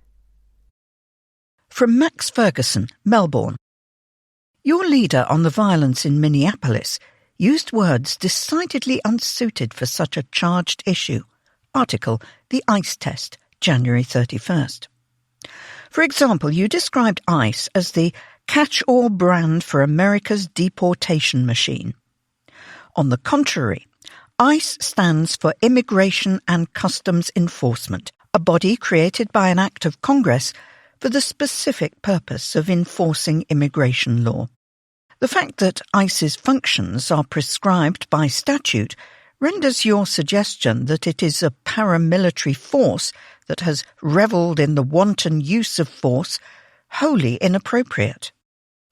From Max Ferguson, Melbourne. Your leader on the violence in Minneapolis used words decidedly unsuited for such a charged issue. Article, The ICE Test, January 31st. For example, you described ICE as the catch-all brand for America's deportation machine. On the contrary, ICE stands for Immigration and Customs Enforcement, a body created by an act of Congress for the specific purpose of enforcing immigration law. The fact that ICE's functions are prescribed by statute renders your suggestion that it is a paramilitary force that has revelled in the wanton use of force wholly inappropriate.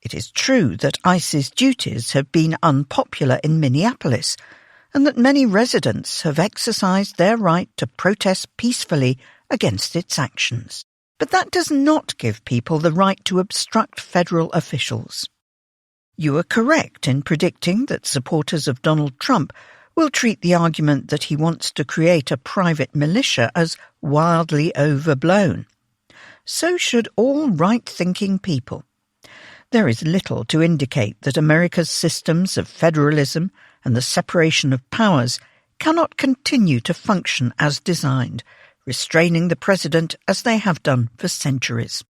It is true that ICE's duties have been unpopular in Minneapolis, and that many residents have exercised their right to protest peacefully against its actions. But that does not give people the right to obstruct federal officials. You are correct in predicting that supporters of Donald Trump will treat the argument that he wants to create a private militia as wildly overblown. So should all right-thinking people. There is little to indicate that America's systems of federalism and the separation of powers cannot continue to function as designed, restraining the president as they have done for centuries.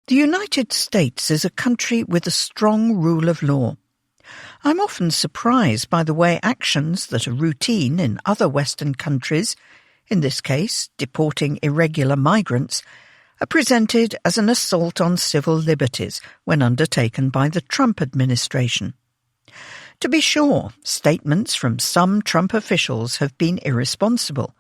The United States is a country with a strong rule of law. I'm often surprised by the way actions that are routine in other Western countries, in this case deporting irregular migrants, are presented as an assault on civil liberties when undertaken by the Trump administration. To be sure, statements from some Trump officials have been irresponsible,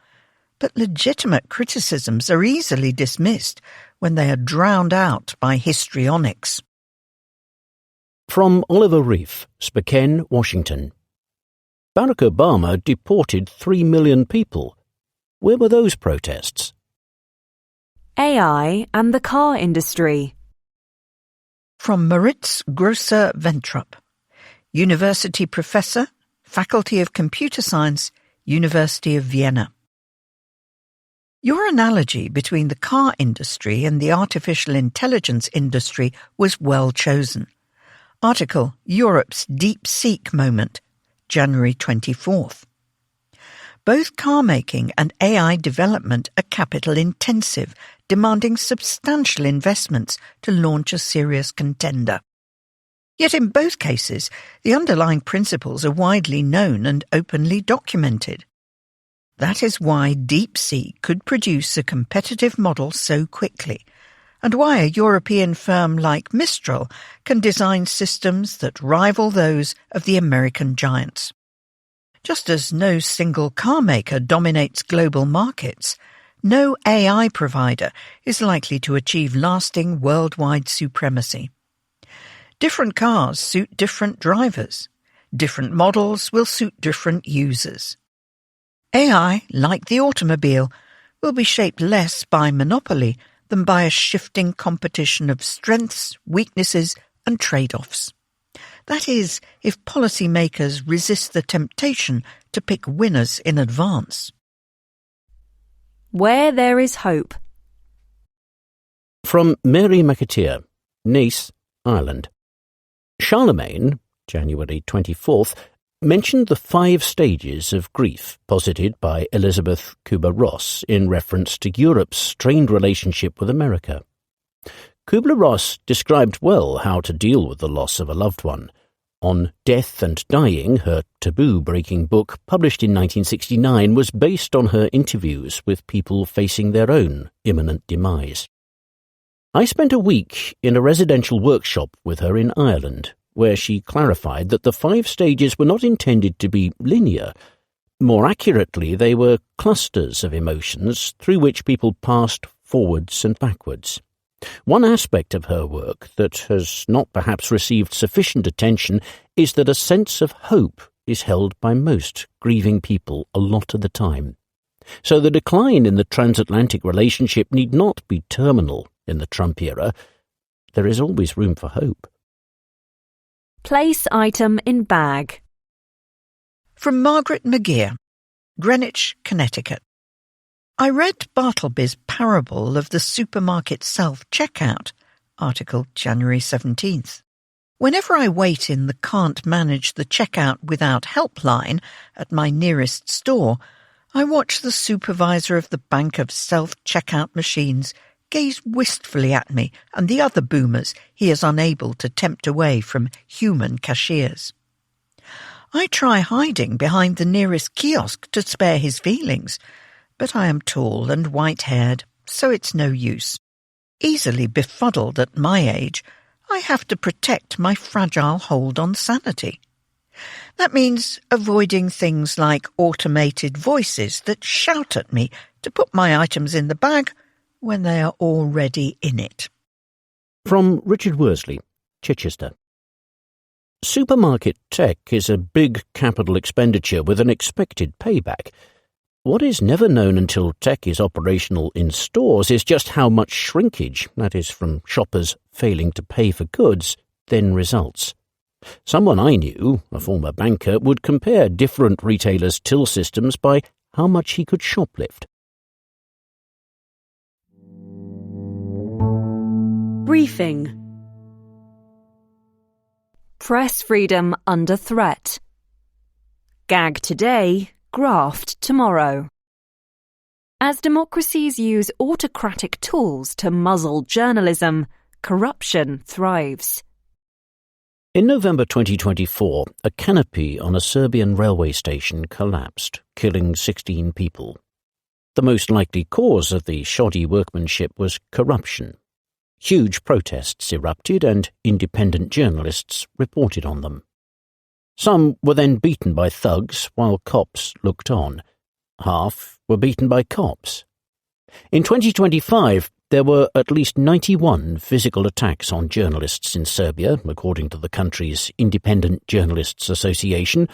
but legitimate criticisms are easily dismissed when they are drowned out by histrionics. From Oliver Reef, Spokane, Washington. Barack Obama deported 3 million people. Where were those protests? AI and the car industry. From Moritz Grosser-Ventrup, University Professor, Faculty of Computer Science, University of Vienna. Your analogy between the car industry and the artificial intelligence industry was well chosen. Article, Europe's Deep-Seek Moment, January 24th. Both car making and AI development are capital-intensive, demanding substantial investments to launch a serious contender. Yet in both cases, the underlying principles are widely known and openly documented. That is why DeepSeek could produce a competitive model so quickly, and why a European firm like Mistral can design systems that rival those of the American giants. Just as no single car maker dominates global markets, no AI provider is likely to achieve lasting worldwide supremacy. Different cars suit different drivers. Different models will suit different users. AI, like the automobile, will be shaped less by monopoly than by a shifting competition of strengths, weaknesses, and trade-offs. That is, if policymakers resist the temptation to pick winners in advance. Where there is hope. From Mary McAteer, Naas, Ireland. Charlemagne, January 24th, mentioned the 5 stages of grief posited by Elizabeth Kubler-Ross in reference to Europe's strained relationship with America. Kubler-Ross described well how to deal with the loss of a loved one, On Death and Dying, her taboo-breaking book, published in 1969, was based on her interviews with people facing their own imminent demise. I spent a week in a residential workshop with her in Ireland, where she clarified that the 5 stages were not intended to be linear. More accurately, they were clusters of emotions through which people passed forwards and backwards. One aspect of her work that has not perhaps received sufficient attention is that a sense of hope is held by most grieving people a lot of the time. So the decline in the transatlantic relationship need not be terminal in the Trump era. There is always room for hope. Place item in bag. From Margaret McGeer, Greenwich, Connecticut. I read Bartleby's Parable of the Supermarket Self-Checkout, article January 17th. Whenever I wait in the Can't Manage the Checkout Without helpline at my nearest store, I watch the supervisor of the bank of self-checkout machines gaze wistfully at me and the other boomers he is unable to tempt away from human cashiers. I try hiding behind the nearest kiosk to spare his feelings, but I am tall and white-haired, so it's no use. Easily befuddled at my age, I have to protect my fragile hold on sanity. That means avoiding things like automated voices that shout at me to put my items in the bag when they are already in it. From Richard Worsley, Chichester. Supermarket tech is a big capital expenditure with an expected payback. What is never known until tech is operational in stores is just how much shrinkage, that is from shoppers failing to pay for goods, then results. Someone I knew, a former banker, would compare different retailers' till systems by how much he could shoplift. Briefing. Press freedom under threat. Gag today, graft tomorrow. As democracies use autocratic tools to muzzle journalism, corruption thrives. In November 2024, a canopy on a Serbian railway station collapsed, killing 16 people. The most likely cause of the shoddy workmanship was corruption. Huge protests erupted and independent journalists reported on them. Some were then beaten by thugs while cops looked on. Half were beaten by cops. In 2025, there were at least 91 physical attacks on journalists in Serbia, according to the country's Independent Journalists Association.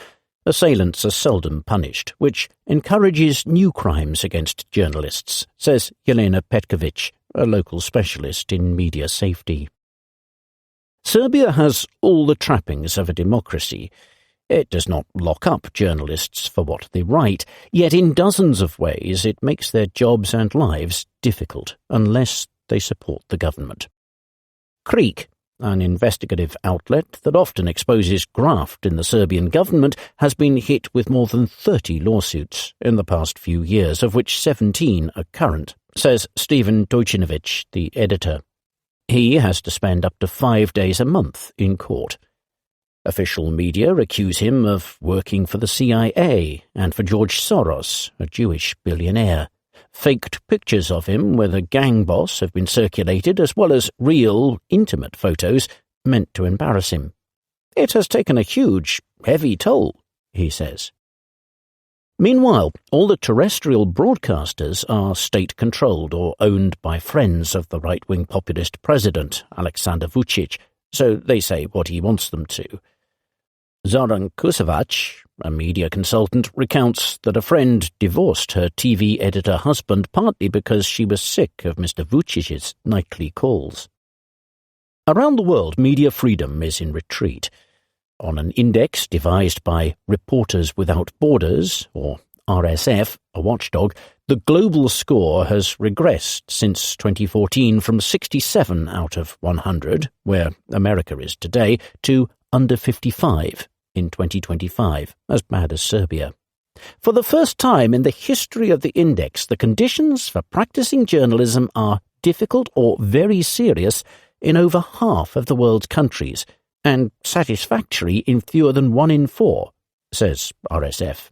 Assailants are seldom punished, which encourages new crimes against journalists, says Jelena Petkovic, a local specialist in media safety. Serbia has all the trappings of a democracy. It does not lock up journalists for what they write, yet in dozens of ways it makes their jobs and lives difficult unless they support the government. Creek, an investigative outlet that often exposes graft in the Serbian government, has been hit with more than 30 lawsuits in the past few years, of which 17 are current, says Stephen Dojinovic, the editor. He has to spend up to 5 days a month in court. Official media accuse him of working for the CIA and for George Soros, a Jewish billionaire. Faked pictures of him with a gang boss have been circulated, as well as real, intimate photos meant to embarrass him. It has taken a huge, heavy toll, he says. Meanwhile, all the terrestrial broadcasters are state-controlled or owned by friends of the right-wing populist president, Aleksandar Vučić, so they say what he wants them to. Zoran Kusevac, a media consultant, recounts that a friend divorced her TV editor husband partly because she was sick of Mr. Vucic's nightly calls. Around the world, media freedom is in retreat. On an index devised by Reporters Without Borders, or RSF, a watchdog, the global score has regressed since 2014 from 67 out of 100, where America is today, to under 55 in 2025, as bad as Serbia. For the first time in the history of the index, the conditions for practicing journalism are difficult or very serious in over half of the world's countries, and satisfactory in fewer than 1 in 4, says RSF.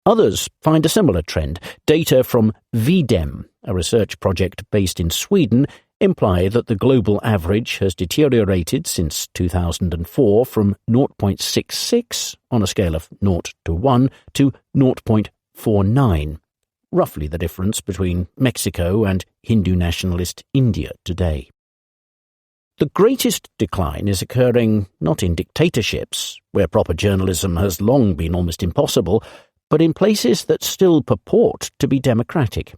Others find a similar trend. Data from VDEM, a research project based in Sweden, imply that the global average has deteriorated since 2004 from 0.66 on a scale of 0 to 1 to 0.49, roughly the difference between Mexico and Hindu nationalist India today. The greatest decline is occurring not in dictatorships, where proper journalism has long been almost impossible, but in places that still purport to be democratic.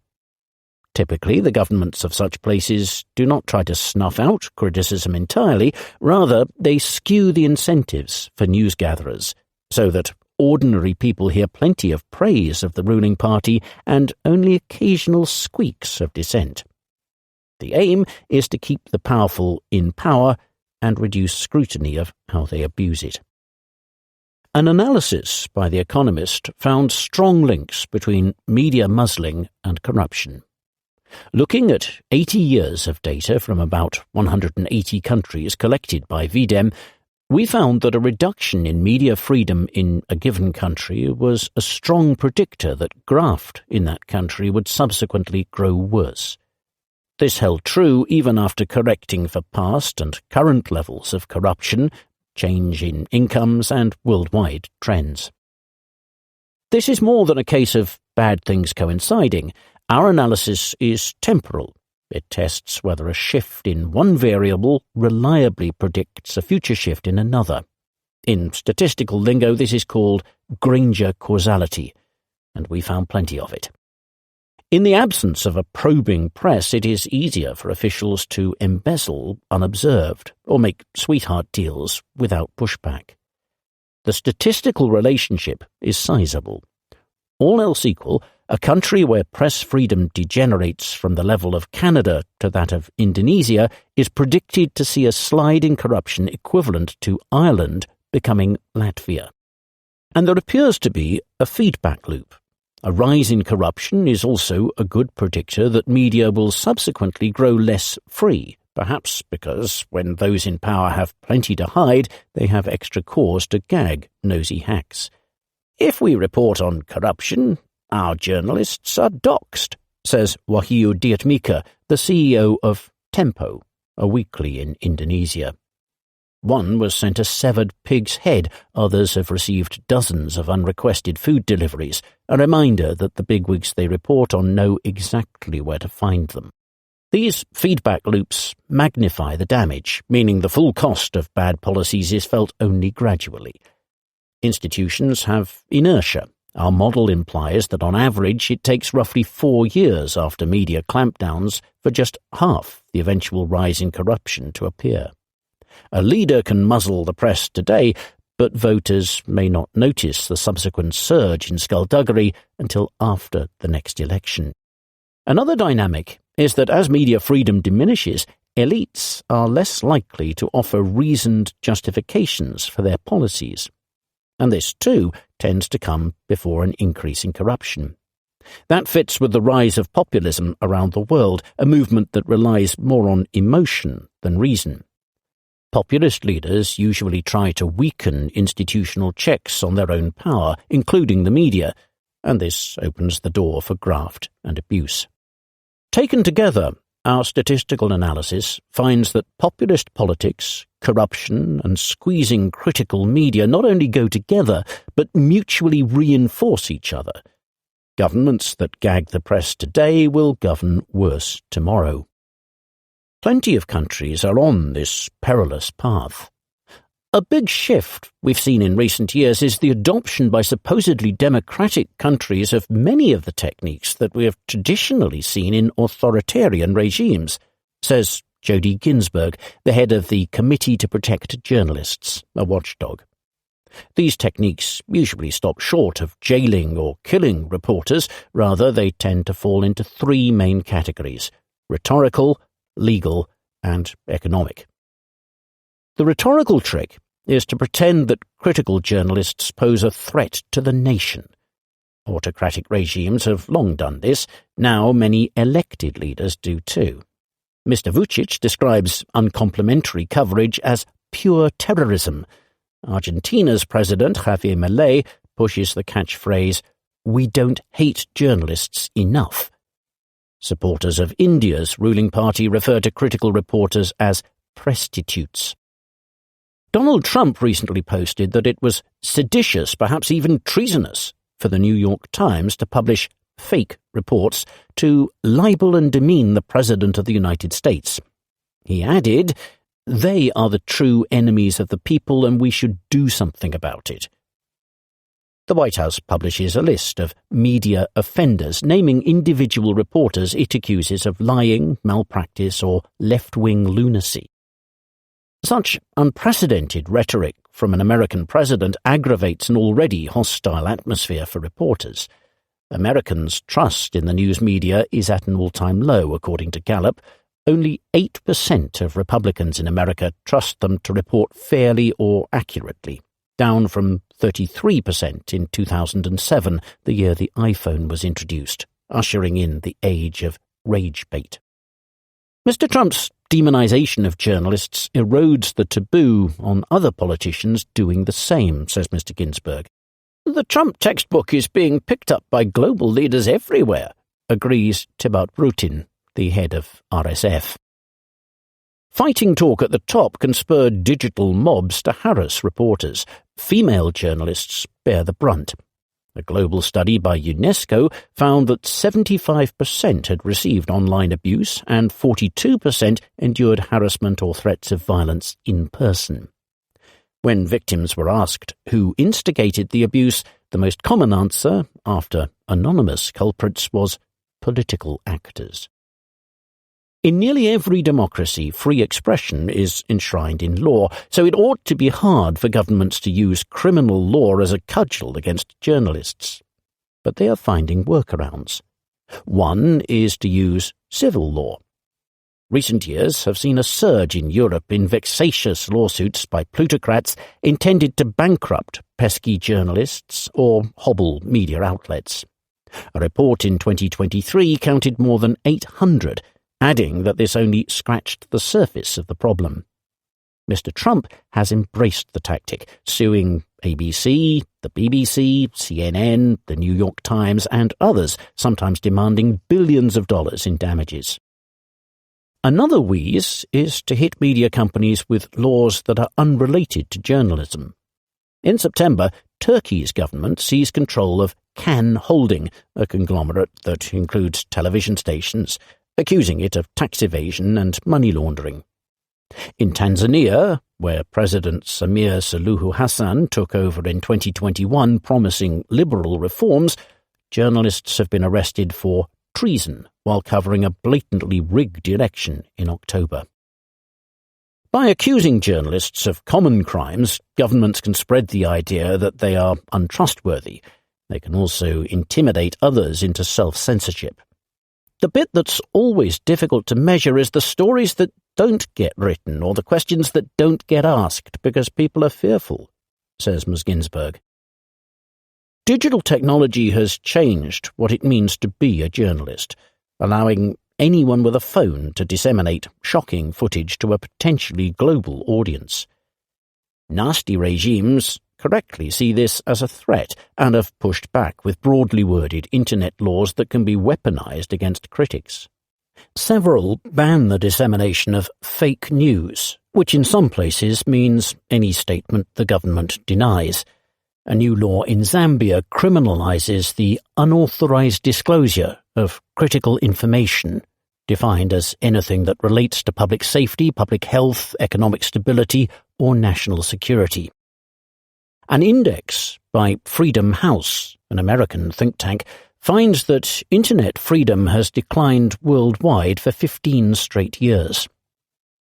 Typically, the governments of such places do not try to snuff out criticism entirely, rather they skew the incentives for newsgatherers, so that ordinary people hear plenty of praise of the ruling party and only occasional squeaks of dissent. The aim is to keep the powerful in power and reduce scrutiny of how they abuse it. An analysis by The Economist found strong links between media muzzling and corruption. Looking at 80 years of data from about 180 countries collected by VDEM, we found that a reduction in media freedom in a given country was a strong predictor that graft in that country would subsequently grow worse. This held true even after correcting for past and current levels of corruption, change in incomes and worldwide trends. This is more than a case of bad things coinciding. Our analysis is temporal. It tests whether a shift in one variable reliably predicts a future shift in another. In statistical lingo, this is called Granger causality, and we found plenty of it. In the absence of a probing press, it is easier for officials to embezzle unobserved or make sweetheart deals without pushback. The statistical relationship is sizable. All else equal, a country where press freedom degenerates from the level of Canada to that of Indonesia is predicted to see a slide in corruption equivalent to Ireland becoming Latvia. And there appears to be a feedback loop. A rise in corruption is also a good predictor that media will subsequently grow less free, perhaps because when those in power have plenty to hide, they have extra cause to gag nosy hacks. If we report on corruption, our journalists are doxed, says Wahyu Diatmika, the CEO of Tempo, a weekly in Indonesia. One was sent a severed pig's head, others have received dozens of unrequested food deliveries, a reminder that the bigwigs they report on know exactly where to find them. These feedback loops magnify the damage, meaning the full cost of bad policies is felt only gradually. Institutions have inertia. Our model implies that on average it takes roughly 4 years after media clampdowns for just half the eventual rise in corruption to appear. A leader can muzzle the press today, but voters may not notice the subsequent surge in skullduggery until after the next election. Another dynamic is that as media freedom diminishes, elites are less likely to offer reasoned justifications for their policies. And this, too, tends to come before an increase in corruption. That fits with the rise of populism around the world, a movement that relies more on emotion than reason. Populist leaders usually try to weaken institutional checks on their own power, including the media, and this opens the door for graft and abuse. Taken together, our statistical analysis finds that populist politics, corruption, and squeezing critical media not only go together, but mutually reinforce each other. Governments that gag the press today will govern worse tomorrow. Plenty of countries are on this perilous path. A big shift we've seen in recent years is the adoption by supposedly democratic countries of many of the techniques that we have traditionally seen in authoritarian regimes, says Jody Ginsburg, the head of the Committee to Protect Journalists, a watchdog. These techniques usually stop short of jailing or killing reporters. Rather, they tend to fall into 3 main categories: rhetorical, legal, and economic. The rhetorical trick is to pretend that critical journalists pose a threat to the nation. Autocratic regimes have long done this. Now many elected leaders do too. Mr. Vučić describes uncomplimentary coverage as pure terrorism. Argentina's president, Javier Milei, pushes the catchphrase, "We don't hate journalists enough." Supporters of India's ruling party refer to critical reporters as prostitutes. Donald Trump recently posted that it was seditious, perhaps even treasonous, for the New York Times to publish fake reports to libel and demean the President of the United States. He added, "They are the true enemies of the people and we should do something about it." The White House publishes a list of media offenders, naming individual reporters it accuses of lying, malpractice, or left-wing lunacy. Such unprecedented rhetoric from an American president aggravates an already hostile atmosphere for reporters. Americans' trust in the news media is at an all-time low, according to Gallup. Only 8% of Republicans in America trust them to report fairly or accurately, down from 33% in 2007, the year the iPhone was introduced, ushering in the age of rage bait. Mr. Trump's demonization of journalists erodes the taboo on other politicians doing the same, says Mr. Ginsburg. The Trump textbook is being picked up by global leaders everywhere, agrees Thibaut Brutin, the head of RSF. Fighting talk at the top can spur digital mobs to harass reporters. Female journalists bear the brunt. A global study by UNESCO found that 75% had received online abuse and 42% endured harassment or threats of violence in person. When victims were asked who instigated the abuse, the most common answer, after anonymous culprits, was political actors. In nearly every democracy, free expression is enshrined in law, so it ought to be hard for governments to use criminal law as a cudgel against journalists. But they are finding workarounds. One is to use civil law. Recent years have seen a surge in Europe in vexatious lawsuits by plutocrats intended to bankrupt pesky journalists or hobble media outlets. A report in 2023 counted more than 800, adding that this only scratched the surface of the problem. Mr. Trump has embraced the tactic, suing ABC, the BBC, CNN, the New York Times, and others, sometimes demanding billions of dollars in damages. Another wheeze is to hit media companies with laws that are unrelated to journalism. In September, Turkey's government seized control of Can Holding, a conglomerate that includes television stations, accusing it of tax evasion and money laundering. In Tanzania, where President Samia Suluhu Hassan took over in 2021 promising liberal reforms, journalists have been arrested for treason while covering a blatantly rigged election in October. By accusing journalists of common crimes, governments can spread the idea that they are untrustworthy. They can also intimidate others into self-censorship. The bit that's always difficult to measure is the stories that don't get written or the questions that don't get asked because people are fearful, says Ms. Ginsburg. Digital technology has changed what it means to be a journalist, allowing anyone with a phone to disseminate shocking footage to a potentially global audience. Nasty regimes correctly see this as a threat and have pushed back with broadly worded internet laws that can be weaponized against critics. Several ban the dissemination of fake news, which in some places means any statement the government denies. A new law in Zambia criminalizes the unauthorized disclosure of critical information, defined as anything that relates to public safety, public health, economic stability, or national security. An index by Freedom House, an American think tank, finds that internet freedom has declined worldwide for 15 straight years.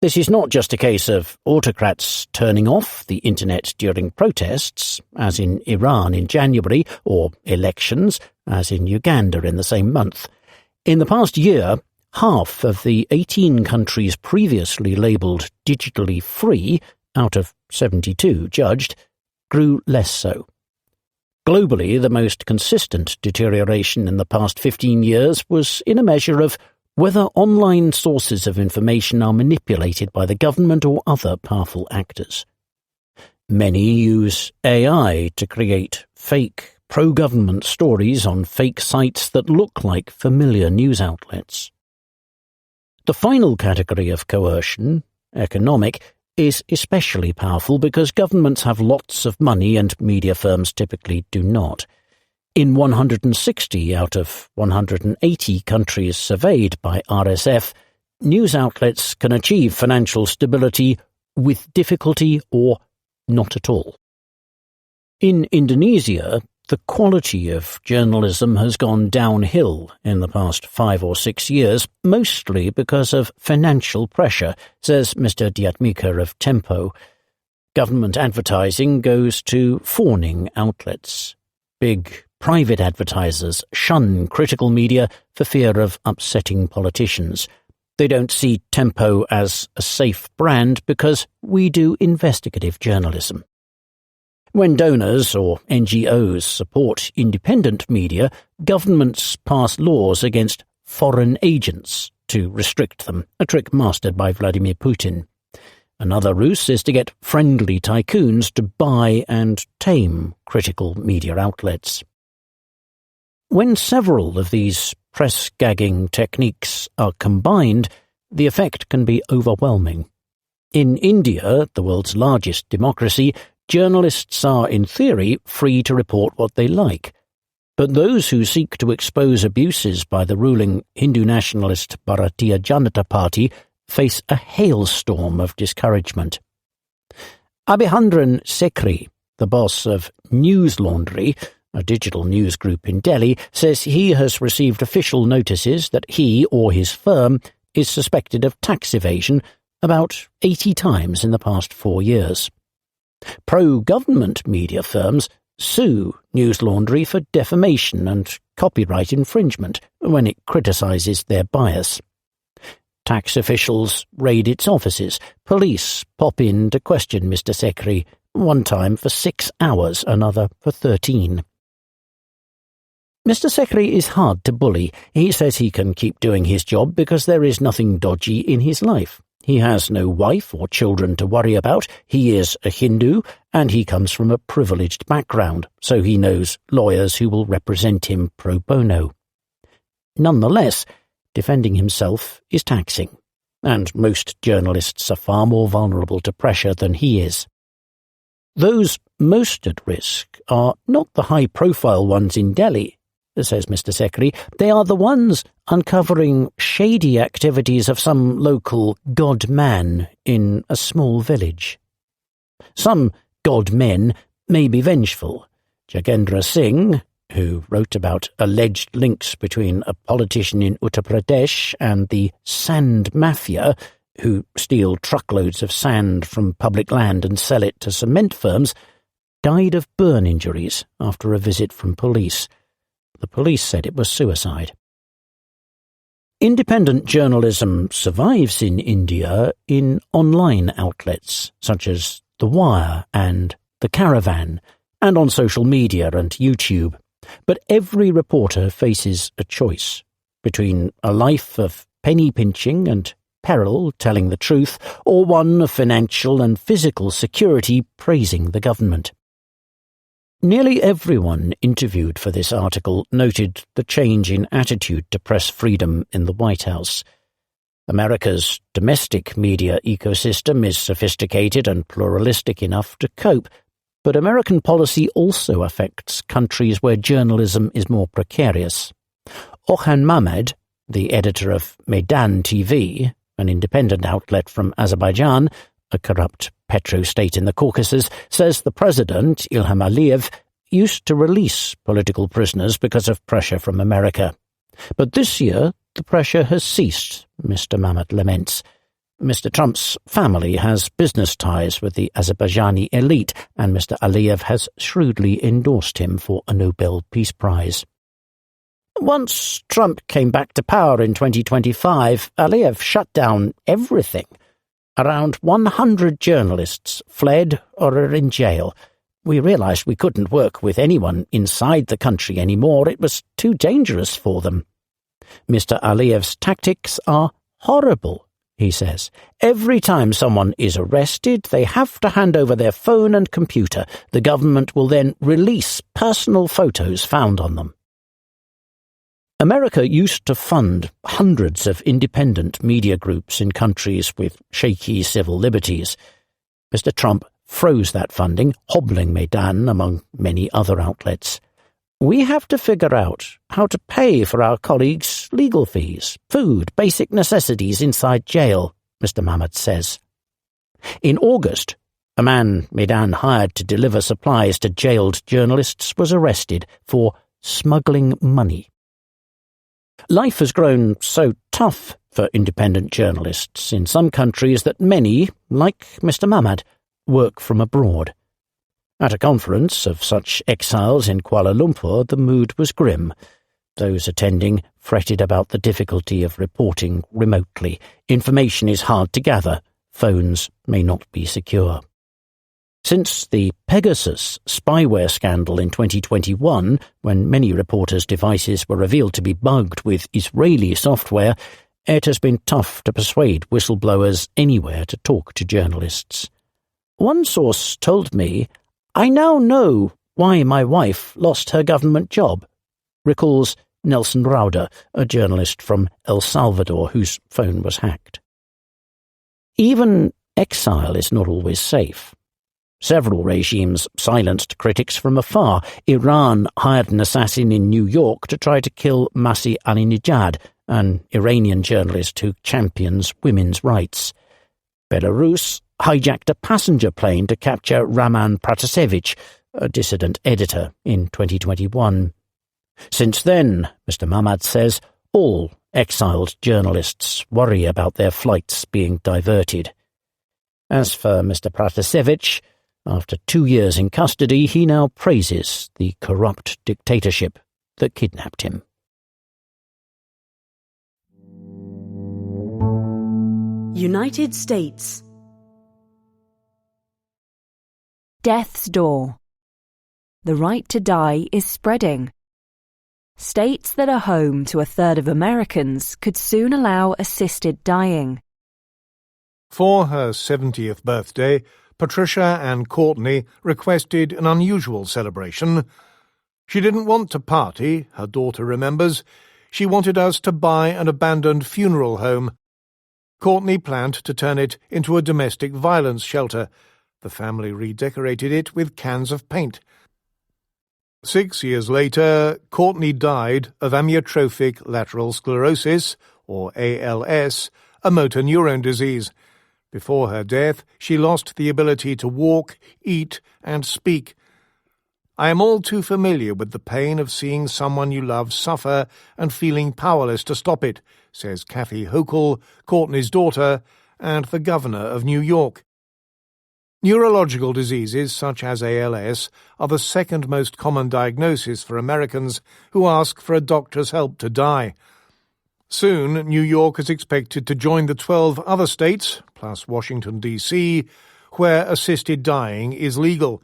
This is not just a case of autocrats turning off the internet during protests, as in Iran in January, or elections, as in Uganda in the same month. In the past year, half of the 18 countries previously labelled digitally free, out of 72 judged, grew less so. Globally, the most consistent deterioration in the past 15 years was in a measure of whether online sources of information are manipulated by the government or other powerful actors. Many use AI to create fake, pro-government stories on fake sites that look like familiar news outlets. The final category of coercion, economic, is especially powerful because governments have lots of money and media firms typically do not. In 160 out of 180 countries surveyed by RSF, news outlets can achieve financial stability with difficulty or not at all. In Indonesia, the quality of journalism has gone downhill in the past 5 or 6 years, mostly because of financial pressure, says Mr. Diatmika of Tempo. Government advertising goes to fawning outlets. Big private advertisers shun critical media for fear of upsetting politicians. They don't see Tempo as a safe brand because we do investigative journalism. When donors or NGOs support independent media, governments pass laws against foreign agents to restrict them, a trick mastered by Vladimir Putin. Another ruse is to get friendly tycoons to buy and tame critical media outlets. When several of these press-gagging techniques are combined, the effect can be overwhelming. In India, the world's largest democracy, journalists are, in theory, free to report what they like. But those who seek to expose abuses by the ruling Hindu nationalist Bharatiya Janata Party face a hailstorm of discouragement. Abhihandran Sekhri, the boss of News Laundry, a digital news group in Delhi, says he has received official notices that he or his firm is suspected of tax evasion about 80 times in the past 4 years. Pro-government media firms sue News Laundry for defamation and copyright infringement when it criticises their bias. Tax officials raid its offices. Police pop in to question Mr. Sekhri, one time for 6 hours, another for 13. Mr. Sekhri is hard to bully. He says he can keep doing his job because there is nothing dodgy in his life. He has no wife or children to worry about, he is a Hindu, and he comes from a privileged background, so he knows lawyers who will represent him pro bono. Nonetheless, defending himself is taxing, and most journalists are far more vulnerable to pressure than he is. Those most at risk are not the high-profile ones in Delhi, says Mr. Sekhri. They are the ones uncovering shady activities of some local god-man in a small village. Some god-men may be vengeful. Jagendra Singh, who wrote about alleged links between a politician in Uttar Pradesh and the sand mafia, who steal truckloads of sand from public land and sell it to cement firms, died of burn injuries after a visit from police. The police said it was suicide. Independent journalism survives in India in online outlets such as The Wire and The Caravan, and on social media and YouTube. But every reporter faces a choice between a life of penny-pinching and peril telling the truth, or one of financial and physical security praising the government. Nearly everyone interviewed for this article noted the change in attitude to press freedom in the White House. America's domestic media ecosystem is sophisticated and pluralistic enough to cope, but American policy also affects countries where journalism is more precarious. Orhan Mahmed, the editor of Meydan TV, an independent outlet from Azerbaijan, a corrupt petro-state in the Caucasus, says the president, Ilham Aliyev, used to release political prisoners because of pressure from America. But this year, the pressure has ceased, Mr. Mahmed laments. Mr. Trump's family has business ties with the Azerbaijani elite, and Mr. Aliyev has shrewdly endorsed him for a Nobel Peace Prize. Once Trump came back to power in 2025, Aliyev shut down everything. Around 100 journalists fled or are in jail. We realized we couldn't work with anyone inside the country anymore. It was too dangerous for them. Mr. Aliyev's tactics are horrible, he says. Every time someone is arrested, they have to hand over their phone and computer. The government will then release personal photos found on them. America used to fund hundreds of independent media groups in countries with shaky civil liberties. Mr. Trump froze that funding, hobbling Maidan among many other outlets. We have to figure out how to pay for our colleagues' legal fees, food, basic necessities inside jail, Mr. Mamad says. In August, a man Maidan hired to deliver supplies to jailed journalists was arrested for smuggling money. Life has grown so tough for independent journalists in some countries that many, like Mr. Mamad, work from abroad. At a conference of such exiles in Kuala Lumpur, the mood was grim. Those attending fretted about the difficulty of reporting remotely. Information is hard to gather. Phones may not be secure. Since the Pegasus spyware scandal in 2021, when many reporters' devices were revealed to be bugged with Israeli software, it has been tough to persuade whistleblowers anywhere to talk to journalists. One source told me, "I now know why my wife lost her government job," recalls Nelson Rauda, a journalist from El Salvador whose phone was hacked. Even exile is not always safe. Several regimes silenced critics from afar. Iran hired an assassin in New York to try to kill Masih Alinejad, an Iranian journalist who champions women's rights. Belarus hijacked a passenger plane to capture Raman Pratasevich, a dissident editor, in 2021. Since then, Mr. Mamad says, all exiled journalists worry about their flights being diverted. As for Mr. Pratasevich, after 2 years in custody, he now praises the corrupt dictatorship that kidnapped him. United States. Death's door. The right to die is spreading. States that are home to a third of Americans could soon allow assisted dying. For her 70th birthday, Patricia and Courtney requested an unusual celebration. She didn't want to party, her daughter remembers. She wanted us to buy an abandoned funeral home. Courtney planned to turn it into a domestic violence shelter. The family redecorated it with cans of paint. 6 years later, Courtney died of amyotrophic lateral sclerosis, or ALS, a motor neurone disease. Before her death, she lost the ability to walk, eat, and speak. I am all too familiar with the pain of seeing someone you love suffer and feeling powerless to stop it, says Kathy Hochul, Courtney's daughter, and the governor of New York. Neurological diseases such as ALS are the second most common diagnosis for Americans who ask for a doctor's help to die. Soon, New York is expected to join the 12 other states, plus Washington, D.C., where assisted dying is legal.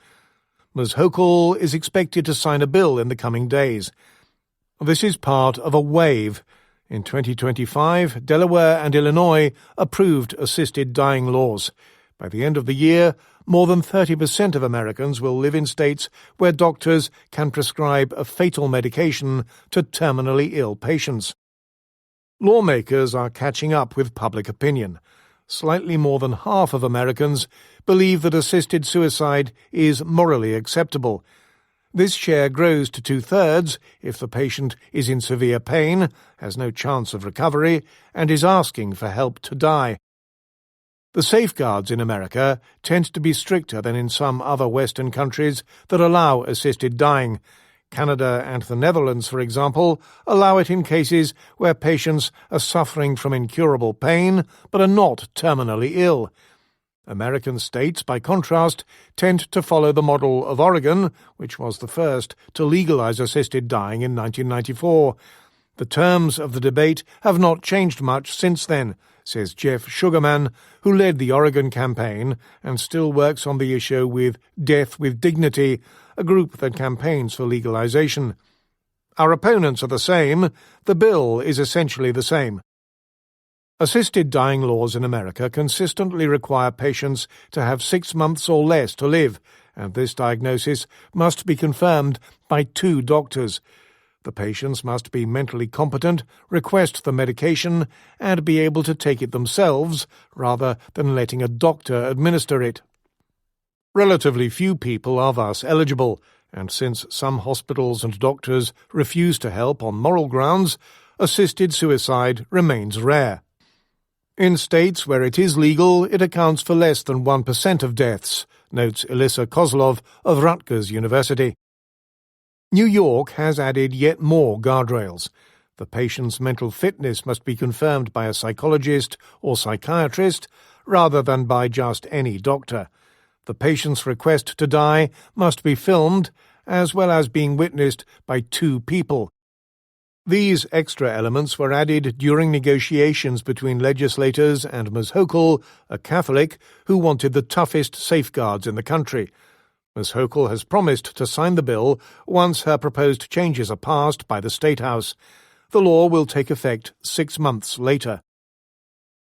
Ms. Hochul is expected to sign a bill in the coming days. This is part of a wave. In 2025, Delaware and Illinois approved assisted dying laws. By the end of the year, more than 30% of Americans will live in states where doctors can prescribe a fatal medication to terminally ill patients. Lawmakers are catching up with public opinion. Slightly more than half of Americans believe that assisted suicide is morally acceptable. This share grows to 2/3 if the patient is in severe pain, has no chance of recovery, and is asking for help to die. The safeguards in America tend to be stricter than in some other Western countries that allow assisted dying. Canada and the Netherlands, for example, allow it in cases where patients are suffering from incurable pain but are not terminally ill. American states, by contrast, tend to follow the model of Oregon, which was the first to legalize assisted dying in 1994. The terms of the debate have not changed much since then, says Jeff Sugarman, who led the Oregon campaign and still works on the issue with Death with Dignity, a group that campaigns for legalization. Our opponents are the same. The bill is essentially the same. Assisted dying laws in America consistently require patients to have 6 months or less to live, and this diagnosis must be confirmed by 2 doctors. The patients must be mentally competent, request the medication, and be able to take it themselves, rather than letting a doctor administer it. Relatively few people are thus eligible, and since some hospitals and doctors refuse to help on moral grounds, assisted suicide remains rare. In states where it is legal, it accounts for less than 1% of deaths, notes Elissa Kozlov of Rutgers University. New York has added yet more guardrails. The patient's mental fitness must be confirmed by a psychologist or psychiatrist rather than by just any doctor. The patient's request to die must be filmed, as well as being witnessed by 2 people. These extra elements were added during negotiations between legislators and Ms. Hochul, a Catholic, who wanted the toughest safeguards in the country. Ms. Hochul has promised to sign the bill once her proposed changes are passed by the State House. The law will take effect 6 months later.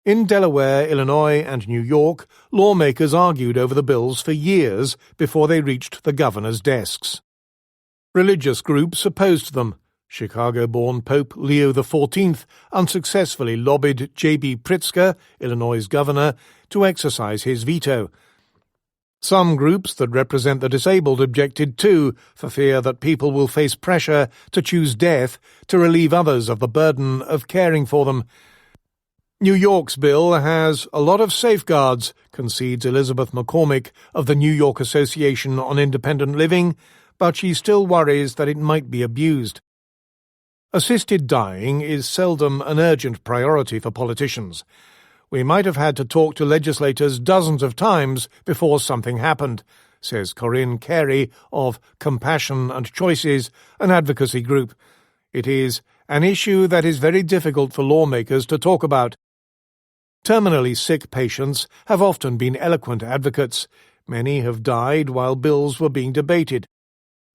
In Delaware, Illinois, and New York, lawmakers argued over the bills for years before they reached the governor's desks. Religious groups opposed them. Chicago-born Pope Leo XIV unsuccessfully lobbied J.B. Pritzker, Illinois' governor, to exercise his veto. Some groups that represent the disabled objected too, for fear that people will face pressure to choose death to relieve others of the burden of caring for them. New York's bill has a lot of safeguards, concedes Elizabeth McCormick of the New York Association on Independent Living, but she still worries that it might be abused. Assisted dying is seldom an urgent priority for politicians. We might have had to talk to legislators dozens of times before something happened, says Corinne Carey of Compassion and Choices, an advocacy group. It is an issue that is very difficult for lawmakers to talk about. Terminally sick patients have often been eloquent advocates. Many have died while bills were being debated.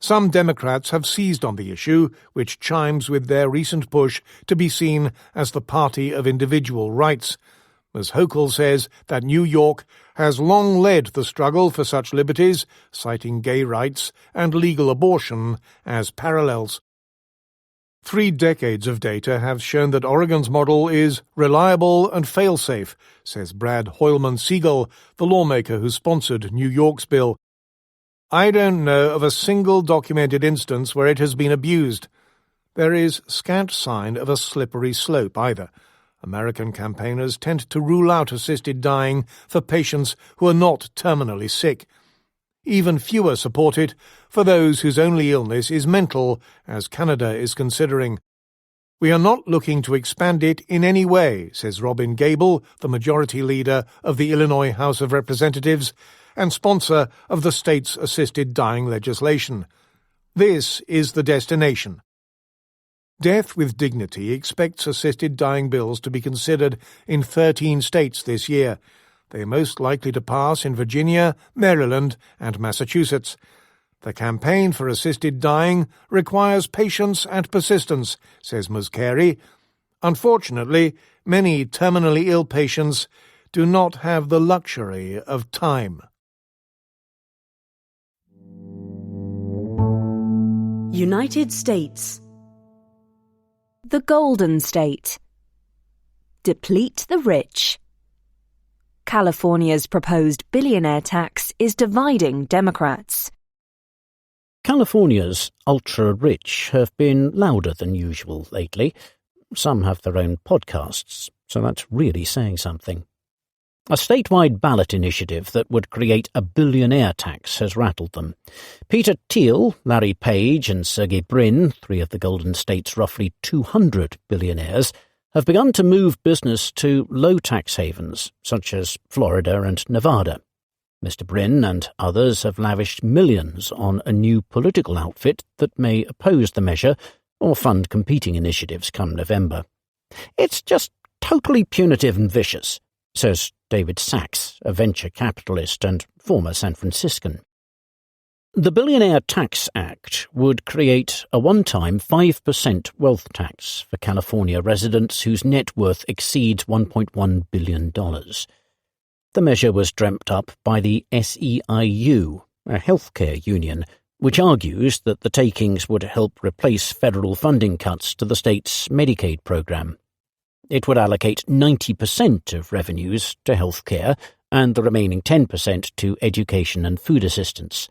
Some Democrats have seized on the issue, which chimes with their recent push to be seen as the party of individual rights. Ms. Hochul says that New York has long led the struggle for such liberties, citing gay rights and legal abortion as parallels. 3 decades of data have shown that Oregon's model is reliable and fail-safe, says Brad Hoylman-Siegel, the lawmaker who sponsored New York's bill. I don't know of a single documented instance where it has been abused. There is scant sign of a slippery slope either. American campaigners tend to rule out assisted dying for patients who are not terminally sick. Even fewer support it for those whose only illness is mental, as Canada is considering. We are not looking to expand it in any way, says Robin Gable, the majority leader of the Illinois House of Representatives and sponsor of the state's assisted dying legislation. This is the destination. Death with Dignity expects assisted dying bills to be considered in 13 states this year. They are most likely to pass in Virginia, Maryland, and Massachusetts. The campaign for assisted dying requires patience and persistence, says Ms. Carey. Unfortunately, many terminally ill patients do not have the luxury of time. United States. The Golden State. Deplete the rich. California's proposed billionaire tax is dividing Democrats. California's ultra-rich have been louder than usual lately. Some have their own podcasts, so that's really saying something. A statewide ballot initiative that would create a billionaire tax has rattled them. Peter Thiel, Larry Page and Sergey Brin, 3 of the Golden State's roughly 200 billionaires, have begun to move business to low tax havens, such as Florida and Nevada. Mr. Brin and others have lavished millions on a new political outfit that may oppose the measure or fund competing initiatives come November. It's just totally punitive and vicious, says David Sachs, a venture capitalist and former San Franciscan. The Billionaire Tax Act would create a one-time 5% wealth tax for California residents whose net worth exceeds $1.1 billion. The measure was dreamt up by the SEIU, a healthcare union, which argues that the takings would help replace federal funding cuts to the state's Medicaid program. It would allocate 90% of revenues to healthcare and the remaining 10% to education and food assistance.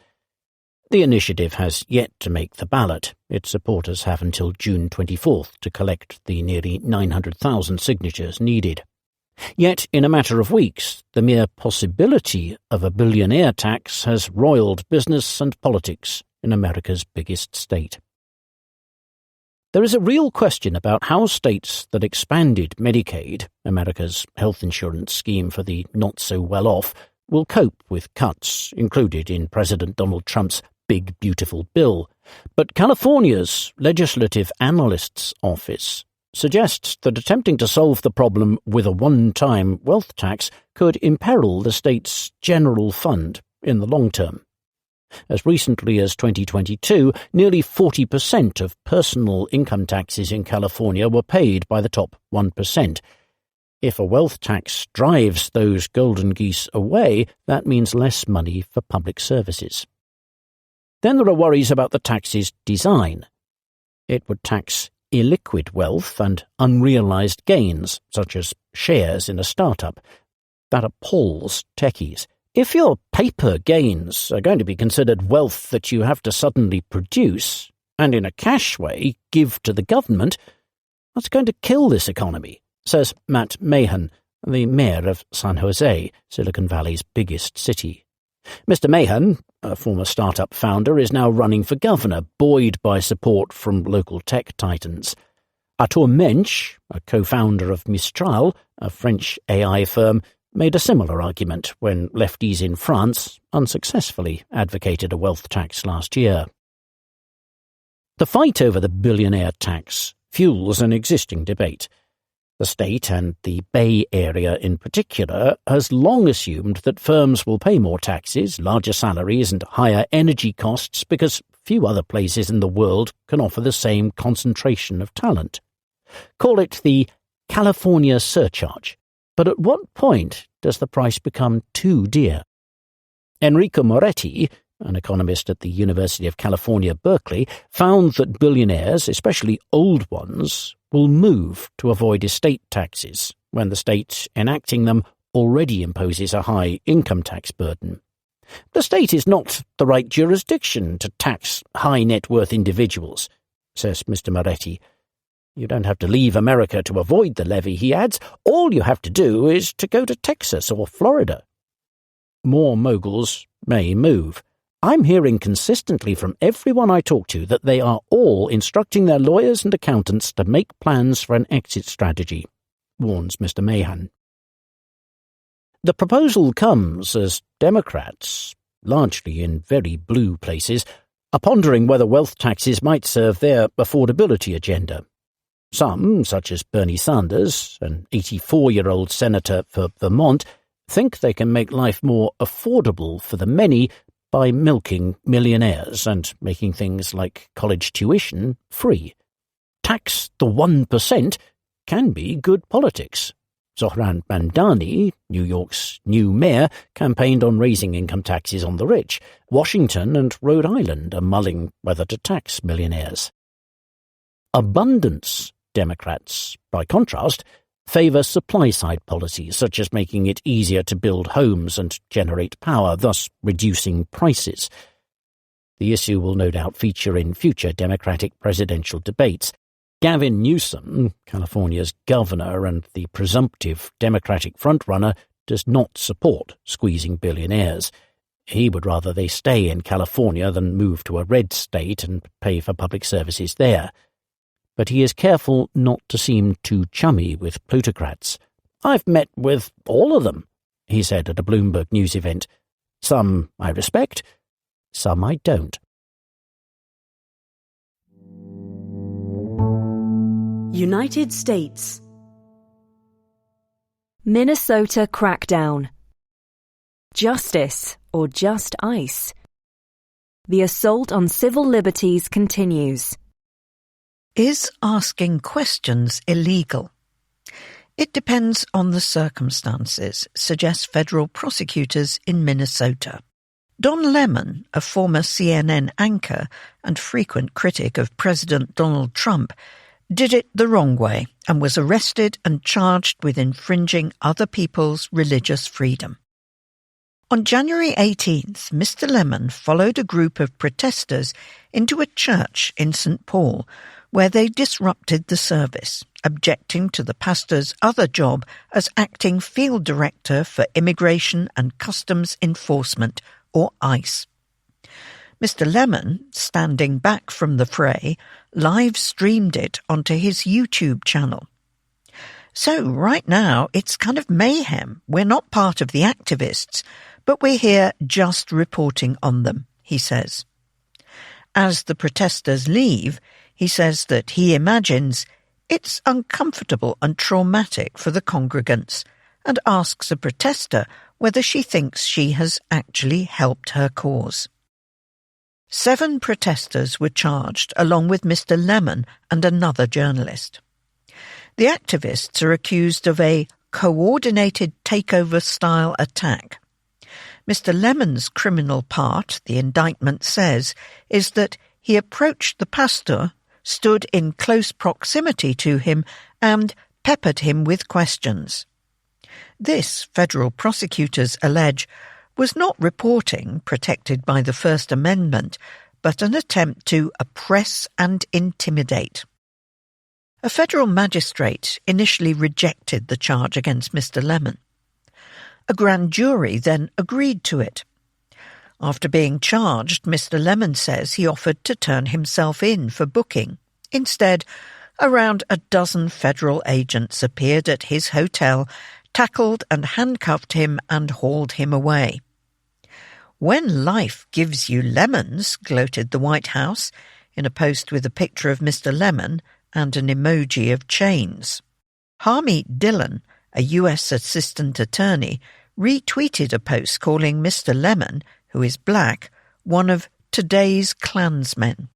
The initiative has yet to make the ballot. Its supporters have until June 24th to collect the nearly 900,000 signatures needed. Yet, in a matter of weeks, the mere possibility of a billionaire tax has roiled business and politics in America's biggest state. There is a real question about how states that expanded Medicaid, America's health insurance scheme for the not-so-well-off, will cope with cuts included in President Donald Trump's Big Beautiful Bill. But California's Legislative Analyst's Office suggests that attempting to solve the problem with a one-time wealth tax could imperil the state's general fund in the long term. As recently as 2022, nearly 40% of personal income taxes in California were paid by the top 1%. If a wealth tax drives those golden geese away, that means less money for public services. Then there are worries about the tax's design. It would tax illiquid wealth and unrealized gains, such as shares in a startup. That appalls techies. If your paper gains are going to be considered wealth that you have to suddenly produce, and in a cash way give to the government, that's going to kill this economy, says Matt Mahan, the mayor of San Jose, Silicon Valley's biggest city. Mr. Mahan, a former startup founder, is now running for governor, buoyed by support from local tech titans. Arthur Mensch, a co-founder of Mistral, a French AI firm, made a similar argument when lefties in France unsuccessfully advocated a wealth tax last year. The fight over the billionaire tax fuels an existing debate. The state, and the Bay Area in particular, has long assumed that firms will pay more taxes, larger salaries, and higher energy costs because few other places in the world can offer the same concentration of talent. Call it the California surcharge. But at what point does the price become too dear? Enrico Moretti, an economist at the University of California, Berkeley, found that billionaires, especially old ones, will move to avoid estate taxes when the state enacting them already imposes a high income tax burden. The state is not the right jurisdiction to tax high net worth individuals, says Mr. Moretti. You don't have to leave America to avoid the levy, he adds. All you have to do is to go to Texas or Florida. More moguls may move. I'm hearing consistently from everyone I talk to that they are all instructing their lawyers and accountants to make plans for an exit strategy, warns Mr. Mahan. The proposal comes as Democrats, largely in very blue places, are pondering whether wealth taxes might serve their affordability agenda. Some, such as Bernie Sanders, an 84-year-old senator for Vermont, think they can make life more affordable for the many by milking millionaires and making things like college tuition free. Tax the 1% can be good politics. Zohran Mamdani, New York's new mayor, campaigned on raising income taxes on the rich. Washington and Rhode Island are mulling whether to tax millionaires. Abundance Democrats, by contrast, favour supply-side policies such as making it easier to build homes and generate power, thus reducing prices. The issue will no doubt feature in future Democratic presidential debates. Gavin Newsom, California's governor and the presumptive Democratic frontrunner, does not support squeezing billionaires. He would rather they stay in California than move to a red state and pay for public services there. But he is careful not to seem too chummy with plutocrats. I've met with all of them, he said at a Bloomberg News event. Some I respect, some I don't. United States. Minnesota crackdown. Justice or just ice? The assault on civil liberties continues. Is asking questions illegal? It depends on the circumstances, suggest federal prosecutors in Minnesota. Don Lemon, a former CNN anchor and frequent critic of President Donald Trump, did it the wrong way and was arrested and charged with infringing other people's religious freedom. On January 18th, Mr. Lemon followed a group of protesters into a church in St. Paul, where they disrupted the service, objecting to the pastor's other job as acting field director for Immigration and Customs Enforcement, or ICE. Mr. Lemon, standing back from the fray, live-streamed it onto his YouTube channel. So right now, it's kind of mayhem. We're not part of the activists, but we're here just reporting on them, he says. As the protesters leave, he says that he imagines it's uncomfortable and traumatic for the congregants and asks a protester whether she thinks she has actually helped her cause. 7 protesters were charged along with Mr. Lemon and another journalist. The activists are accused of a coordinated takeover-style attack. Mr. Lemon's criminal part, the indictment says, is that he approached the pastor, stood in close proximity to him, and peppered him with questions. This, federal prosecutors allege, was not reporting protected by the First Amendment, but an attempt to oppress and intimidate. A federal magistrate initially rejected the charge against Mr. Lemon. A grand jury then agreed to it. After being charged, Mr. Lemon says he offered to turn himself in for booking. Instead, around a dozen federal agents appeared at his hotel, tackled and handcuffed him and hauled him away. "When life gives you lemons," gloated the White House in a post with a picture of Mr. Lemon and an emoji of chains. Harmeet Dillon, a U.S. assistant attorney, retweeted a post calling Mr. Lemon, who is black, one of today's Klansmen.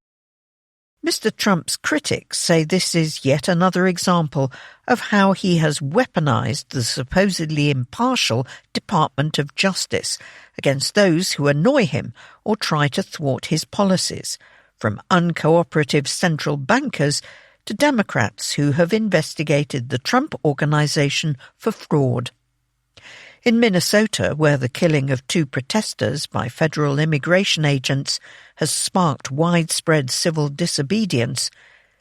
Mr. Trump's critics say this is yet another example of how he has weaponized the supposedly impartial Department of Justice against those who annoy him or try to thwart his policies, from uncooperative central bankers to Democrats who have investigated the Trump Organization for fraud. In Minnesota, where the killing of 2 protesters by federal immigration agents has sparked widespread civil disobedience,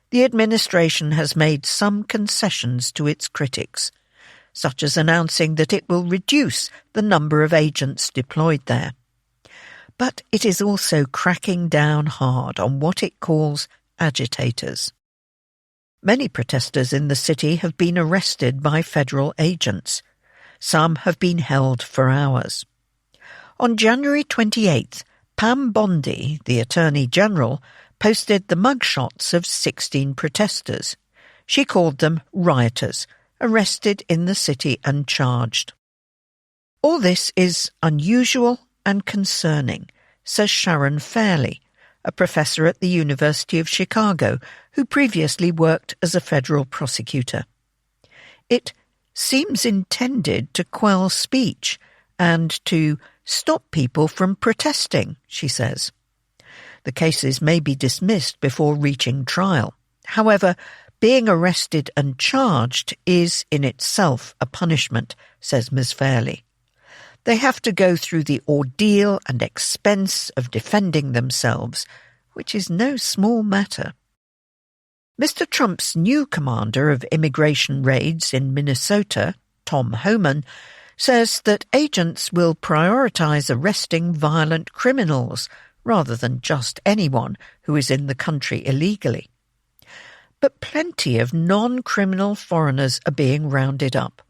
the administration has made some concessions to its critics, such as announcing that it will reduce the number of agents deployed there. But it is also cracking down hard on what it calls agitators. Many protesters in the city have been arrested by federal agents. Some have been held for hours. On January 28th, Pam Bondi, the Attorney General, posted the mugshots of 16 protesters. She called them rioters, arrested in the city and charged. All this is unusual and concerning, says Sharon Fairley, a professor at the University of Chicago who previously worked as a federal prosecutor. It seems intended to quell speech and to stop people from protesting, she says. The cases may be dismissed before reaching trial. However, being arrested and charged is in itself a punishment, says Ms. Fairley. They have to go through the ordeal and expense of defending themselves, which is no small matter. Mr. Trump's new commander of immigration raids in Minnesota, Tom Homan, says that agents will prioritize arresting violent criminals rather than just anyone who is in the country illegally. But plenty of non-criminal foreigners are being rounded up.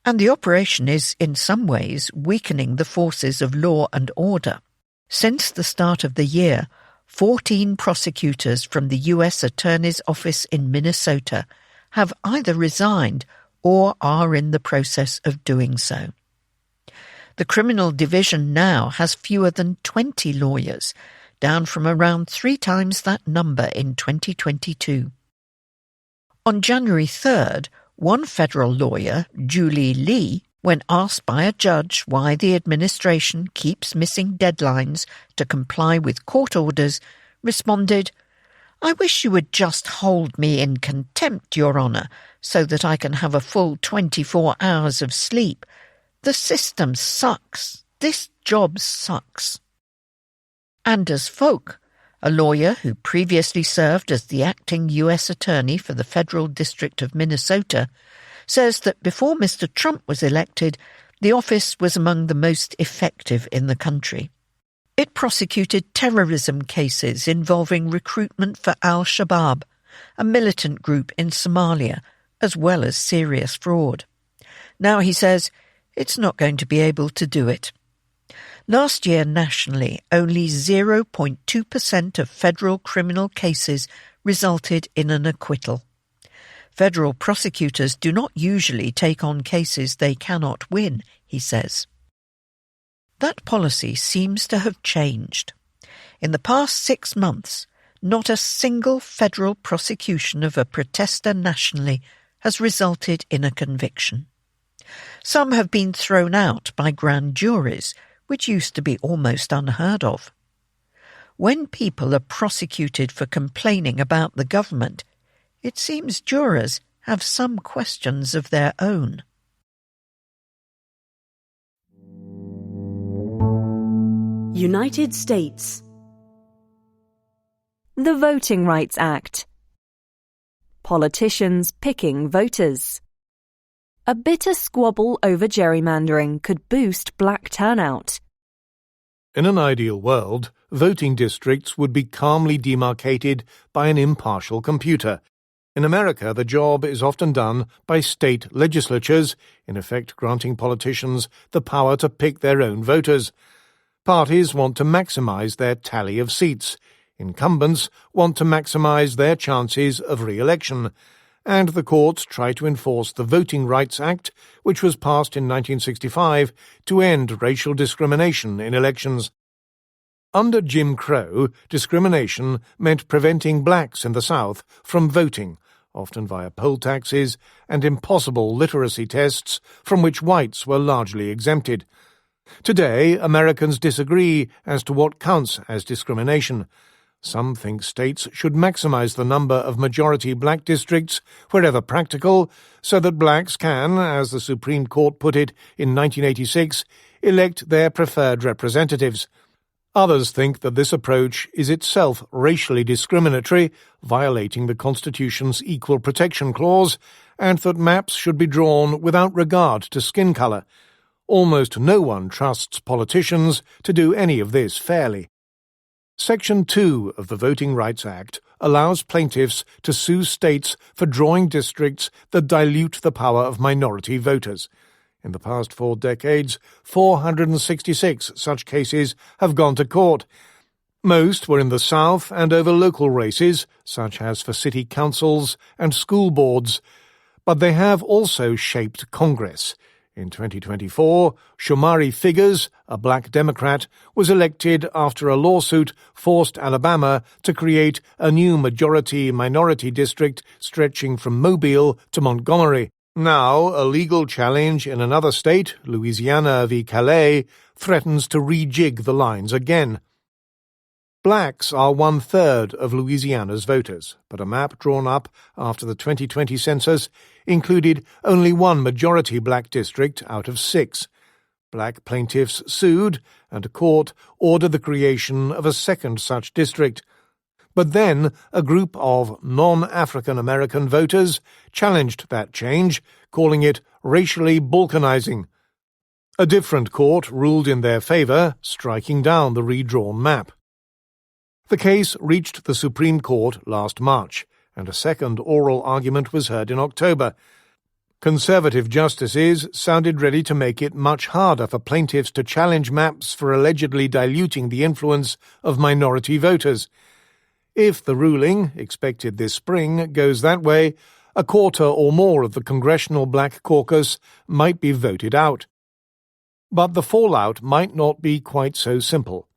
And the operation is, in some ways, weakening the forces of law and order. Since the start of the year, 14 prosecutors from the U.S. Attorney's Office in Minnesota have either resigned or are in the process of doing so. The criminal division now has fewer than 20 lawyers, down from around 3 times that number in 2022. On January 3rd, one federal lawyer, Julie Lee, when asked by a judge why the administration keeps missing deadlines to comply with court orders, responded, "I wish you would just hold me in contempt, Your Honour, so that I can have a full 24 hours of sleep. The system sucks. This job sucks." Anders Fogh, a lawyer who previously served as the acting U.S. Attorney for the Federal District of Minnesota, says that before Mr. Trump was elected, the office was among the most effective in the country. It prosecuted terrorism cases involving recruitment for al-Shabaab, a militant group in Somalia, as well as serious fraud. Now, he says, it's not going to be able to do it. Last year, nationally, only 0.2% of federal criminal cases resulted in an acquittal. Federal prosecutors do not usually take on cases they cannot win, he says. That policy seems to have changed. In the past 6 months, not a single federal prosecution of a protester nationally has resulted in a conviction. Some have been thrown out by grand juries, which used to be almost unheard of. When people are prosecuted for complaining about the government, it seems jurors have some questions of their own. United States. The Voting Rights Act. Politicians picking voters. A bitter squabble over gerrymandering could boost black turnout. In an ideal world, voting districts would be calmly demarcated by an impartial computer. In America, the job is often done by state legislatures, in effect granting politicians the power to pick their own voters. Parties want to maximize their tally of seats. Incumbents want to maximize their chances of re-election. And the courts try to enforce the Voting Rights Act, which was passed in 1965 to end racial discrimination in elections. Under Jim Crow, discrimination meant preventing blacks in the South from voting, often via poll taxes and impossible literacy tests from which whites were largely exempted. Today, Americans disagree as to what counts as discrimination. Some think states should maximize the number of majority black districts wherever practical, so that blacks can, as the Supreme Court put it in 1986, elect their preferred representatives. Others think that this approach is itself racially discriminatory, violating the Constitution's Equal Protection Clause, and that maps should be drawn without regard to skin color. Almost no one trusts politicians to do any of this fairly. Section 2 of the Voting Rights Act allows plaintiffs to sue states for drawing districts that dilute the power of minority voters. In the past 4 decades, 466 such cases have gone to court. Most were in the South and over local races, such as for city councils and school boards. But they have also shaped Congress. In 2024, Shomari Figers, a black Democrat, was elected after a lawsuit forced Alabama to create a new majority-minority district stretching from Mobile to Montgomery. Now, a legal challenge in another state, Louisiana v. Calais, threatens to rejig the lines again. Blacks are 1/3 of Louisiana's voters, but a map drawn up after the 2020 census included only one majority black district out of 6. Black plaintiffs sued, and a court ordered the creation of a second such district. But then a group of non-African American voters challenged that change, calling it racially balkanizing. A different court ruled in their favor, striking down the redrawn map. The case reached the Supreme Court last March, and a second oral argument was heard in October. Conservative justices sounded ready to make it much harder for plaintiffs to challenge maps for allegedly diluting the influence of minority voters. If the ruling, expected this spring, goes that way, a quarter or more of the Congressional Black Caucus might be voted out. But the fallout might not be quite so simple.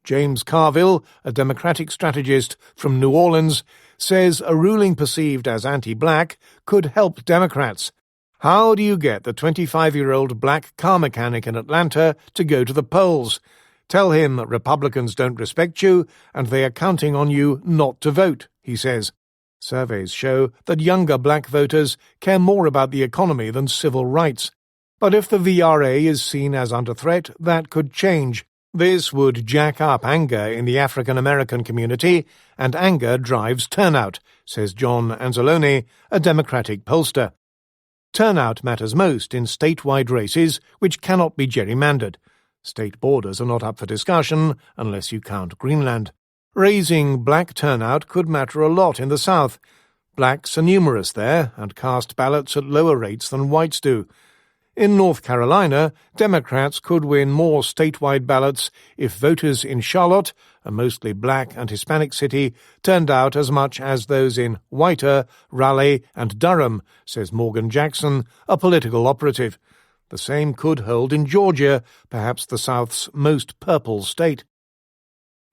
James Carville, a Democratic strategist from New Orleans, says a ruling perceived as anti-black could help Democrats. How do you get the 25-year-old black car mechanic in Atlanta to go to the polls? Tell him that Republicans don't respect you and they are counting on you not to vote, he says. Surveys show that younger black voters care more about the economy than civil rights. But if the VRA is seen as under threat, that could change. This would jack up anger in the African American community, and anger drives turnout, says John Anzalone, a Democratic pollster. Turnout matters most in statewide races which cannot be gerrymandered. State borders are not up for discussion unless you count Greenland. Raising black turnout could matter a lot in the South. Blacks are numerous there and cast ballots at lower rates than whites do. In North Carolina, Democrats could win more statewide ballots if voters in Charlotte, a mostly black and Hispanic city, turned out as much as those in whiter, Raleigh and Durham, says Morgan Jackson, a political operative. The same could hold in Georgia, perhaps the South's most purple state.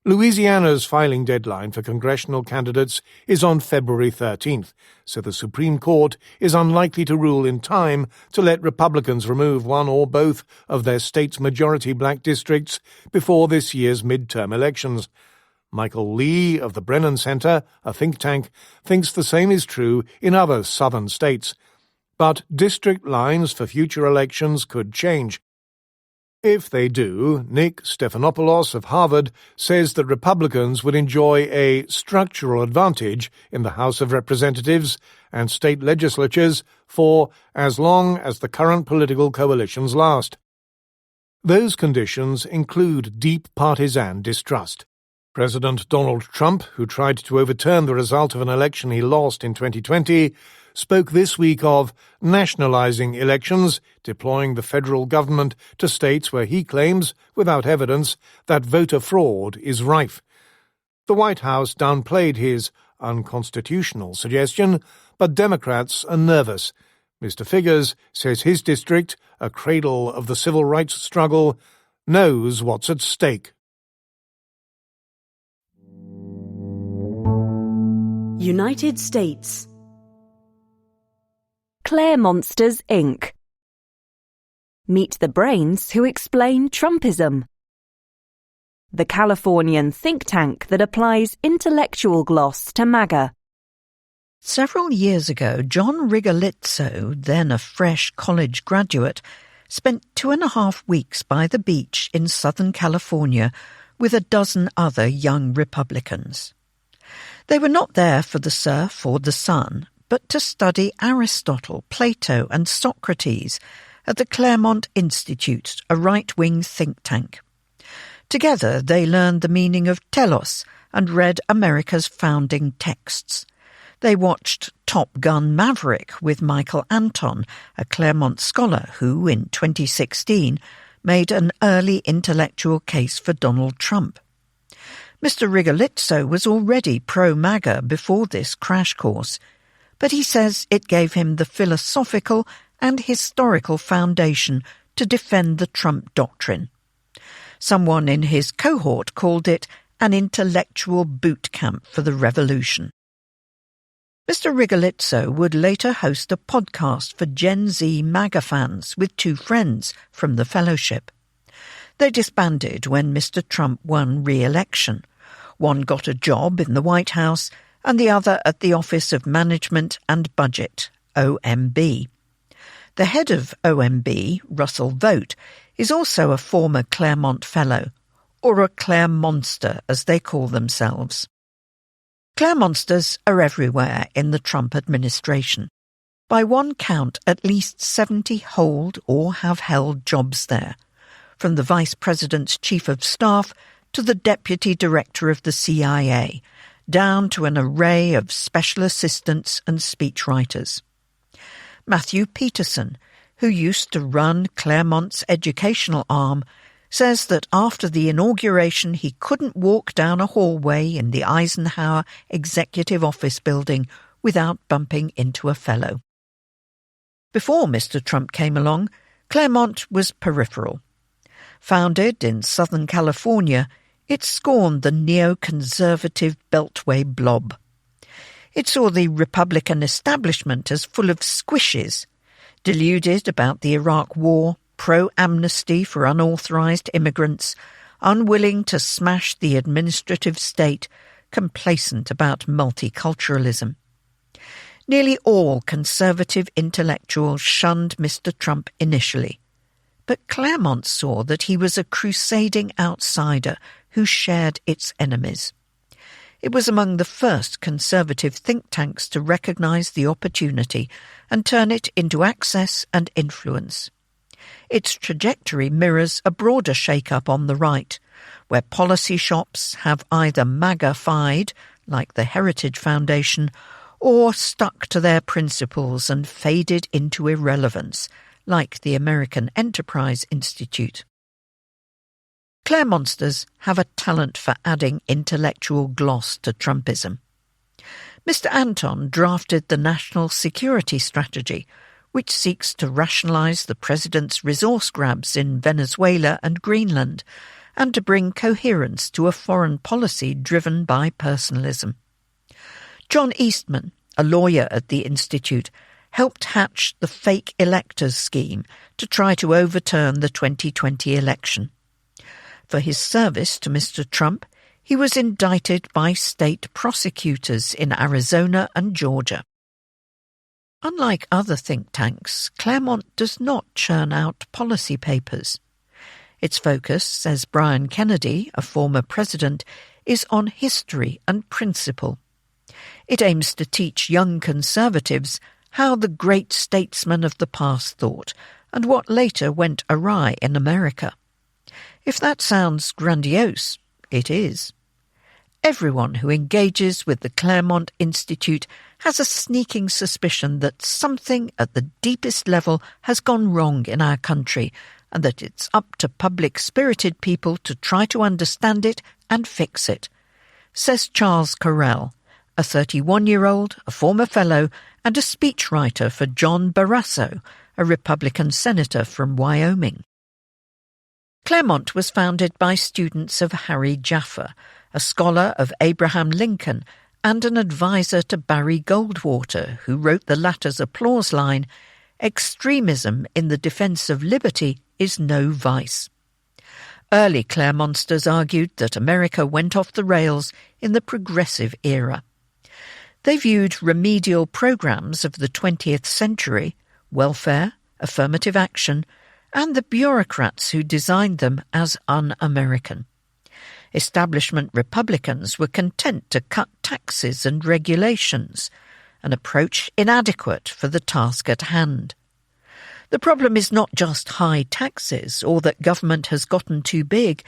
Louisiana's filing deadline for congressional candidates is on February 13th, so the Supreme Court is unlikely to rule in time to let Republicans remove one or both of their state's majority black districts before this year's midterm elections. Michael Lee of the Brennan Center, a think tank, thinks the same is true in other southern states. But district lines for future elections could change. If they do, Nick Stephanopoulos of Harvard says that Republicans would enjoy a structural advantage in the House of Representatives and state legislatures for as long as the current political coalitions last. Those conditions include deep partisan distrust. President Donald Trump, who tried to overturn the result of an election he lost in 2020, spoke this week of nationalizing elections, deploying the federal government to states where he claims, without evidence, that voter fraud is rife. The White House downplayed his unconstitutional suggestion, but Democrats are nervous. Mr. Figures says his district, a cradle of the civil rights struggle, knows what's at stake. United States. Claire Monsters, Inc. Meet the brains who explain Trumpism. The Californian think tank that applies intellectual gloss to MAGA. Several years ago, John Rigolizzo, then a fresh college graduate, spent 2.5 weeks by the beach in Southern California with a dozen other young Republicans. They were not there for the surf or the sun, but to study Aristotle, Plato and Socrates at the Claremont Institute, a right-wing think tank. Together they learned the meaning of telos and read America's founding texts. They watched Top Gun Maverick with Michael Anton, a Claremont scholar who, in 2016, made an early intellectual case for Donald Trump. Mr. Rigolizzo was already pro-MAGA before this crash course, but he says it gave him the philosophical and historical foundation to defend the Trump doctrine. Someone in his cohort called it an intellectual boot camp for the revolution. Mr. Rigolizzo would later host a podcast for Gen Z MAGA fans with 2 friends from the fellowship. They disbanded when Mr. Trump won re-election. One got a job in the White House and the other at the Office of Management and Budget, OMB. The head of OMB, Russell Vogt, is also a former Claremont Fellow, or a Claremonster as they call themselves. Claremonsters are everywhere in the Trump administration. By one count, at least 70 hold or have held jobs there, from the Vice President's Chief of Staff to the Deputy Director of the CIA, down to an array of special assistants and speechwriters. Matthew Peterson, who used to run Claremont's educational arm, says that after the inauguration he couldn't walk down a hallway in the Eisenhower Executive Office building without bumping into a fellow. Before Mr. Trump came along, Claremont was peripheral. Founded in Southern California, It scorned the neoconservative Beltway blob. It saw the Republican establishment as full of squishes, deluded about the Iraq War, pro-amnesty for unauthorised immigrants, unwilling to smash the administrative state, complacent about multiculturalism. Nearly all conservative intellectuals shunned Mr. Trump initially, but Claremont saw that he was a crusading outsider who shared its enemies. It was among the first conservative think tanks to recognise the opportunity and turn it into access and influence. Its trajectory mirrors a broader shake-up on the right, where policy shops have either MAGA-fied, like the Heritage Foundation, or stuck to their principles and faded into irrelevance, like the American Enterprise Institute. Claremontsters have a talent for adding intellectual gloss to Trumpism. Mr. Anton drafted the National Security Strategy, which seeks to rationalise the president's resource grabs in Venezuela and Greenland, and to bring coherence to a foreign policy driven by personalism. John Eastman, a lawyer at the Institute, helped hatch the fake electors scheme to try to overturn the 2020 election. For his service to Mr. Trump, he was indicted by state prosecutors in Arizona and Georgia. Unlike other think tanks, Claremont does not churn out policy papers. Its focus, says Brian Kennedy, a former president, is on history and principle. It aims to teach young conservatives how the great statesmen of the past thought and what later went awry in America. If that sounds grandiose, it is. Everyone who engages with the Claremont Institute has a sneaking suspicion that something at the deepest level has gone wrong in our country, and that it's up to public-spirited people to try to understand it and fix it, says Charles Correll, a 31-year-old, a former fellow, and a speechwriter for John Barrasso, a Republican senator from Wyoming. Claremont was founded by students of Harry Jaffa, a scholar of Abraham Lincoln and an advisor to Barry Goldwater, who wrote the latter's applause line, "Extremism in the defence of liberty is no vice." Early Claremontsters argued that America went off the rails in the progressive era. They viewed remedial programs of the 20th century, welfare, affirmative action, and the bureaucrats who designed them as un-American. Establishment Republicans were content to cut taxes and regulations, an approach inadequate for the task at hand. The problem is not just high taxes or that government has gotten too big,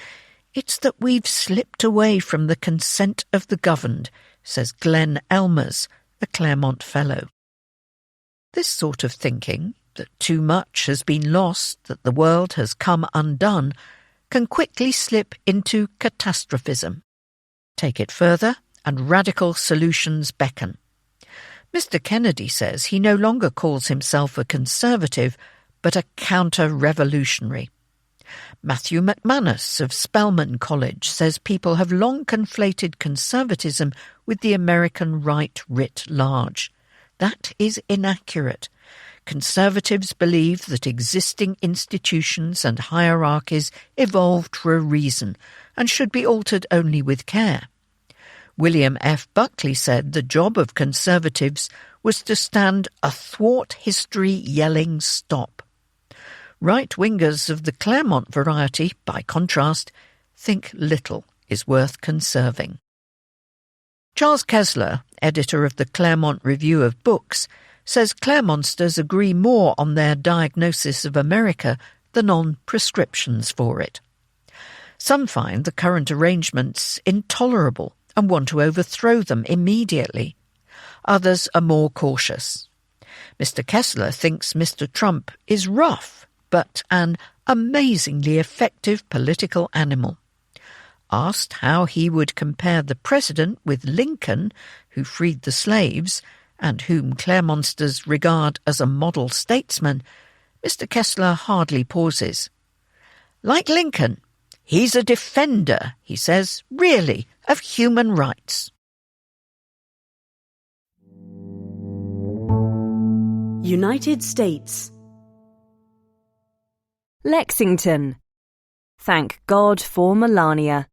it's that we've slipped away from the consent of the governed, says Glenn Elmers, a Claremont Fellow. This sort of thinking, that too much has been lost, that the world has come undone, can quickly slip into catastrophism. Take it further, and radical solutions beckon. Mr. Kennedy says he no longer calls himself a conservative, but a counter-revolutionary. Matthew McManus of Spelman College says people have long conflated conservatism with the American right writ large. That is inaccurate. Conservatives believe that existing institutions and hierarchies evolved for a reason and should be altered only with care. William F. Buckley said the job of conservatives was to stand athwart history yelling stop. Right-wingers of the Claremont variety, by contrast, think little is worth conserving. Charles Kessler, editor of the Claremont Review of Books, says Claremontsters agree more on their diagnosis of America than on prescriptions for it. Some find the current arrangements intolerable and want to overthrow them immediately. Others are more cautious. Mr. Kessler thinks Mr. Trump is rough, but an amazingly effective political animal. Asked how he would compare the president with Lincoln, who freed the slaves, and whom Claremontsters regard as a model statesman, Mr. Kessler hardly pauses. Like Lincoln, He's a defender, he says, really, of human rights. United States. Lexington. Thank God for Melania.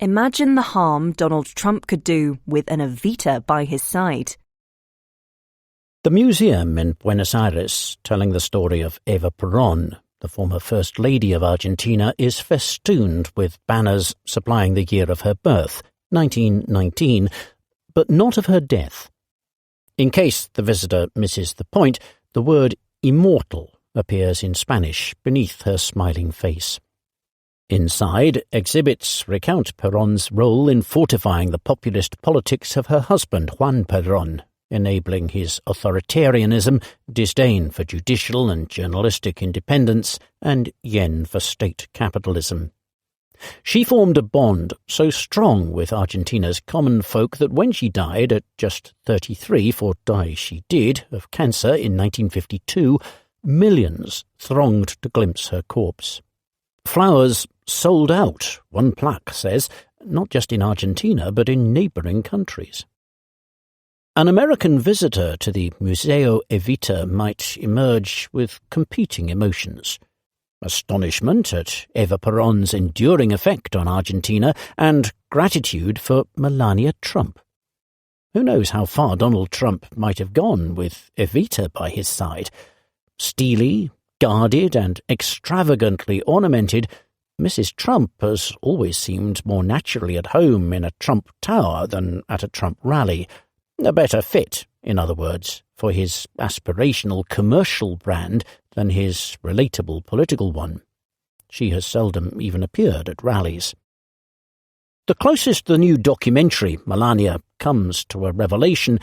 Imagine the harm Donald Trump could do with an Evita by his side. The museum in Buenos Aires, telling the story of Eva Perón, the former First Lady of Argentina, is festooned with banners supplying the year of her birth, 1919, but not of her death. In case the visitor misses the point, the word immortal appears in Spanish beneath her smiling face. Inside, exhibits recount Perón's role in fortifying the populist politics of her husband, Juan Perón, enabling his authoritarianism, disdain for judicial and journalistic independence, and yen for state capitalism. She formed a bond so strong with Argentina's common folk that when she died at just 33, for die she did, of cancer in 1952, millions thronged to glimpse her corpse. Flowers sold out, one plaque says, not just in Argentina but in neighbouring countries. An American visitor to the Museo Evita might emerge with competing emotions. Astonishment at Eva Perón's enduring effect on Argentina and gratitude for Melania Trump. Who knows how far Donald Trump might have gone with Evita by his side? Steely, guarded and extravagantly ornamented, Mrs. Trump has always seemed more naturally at home in a Trump tower than at a Trump rally. A better fit, in other words, for his aspirational commercial brand than his relatable political one. She has seldom even appeared at rallies. The closest the new documentary, Melania, comes to a revelation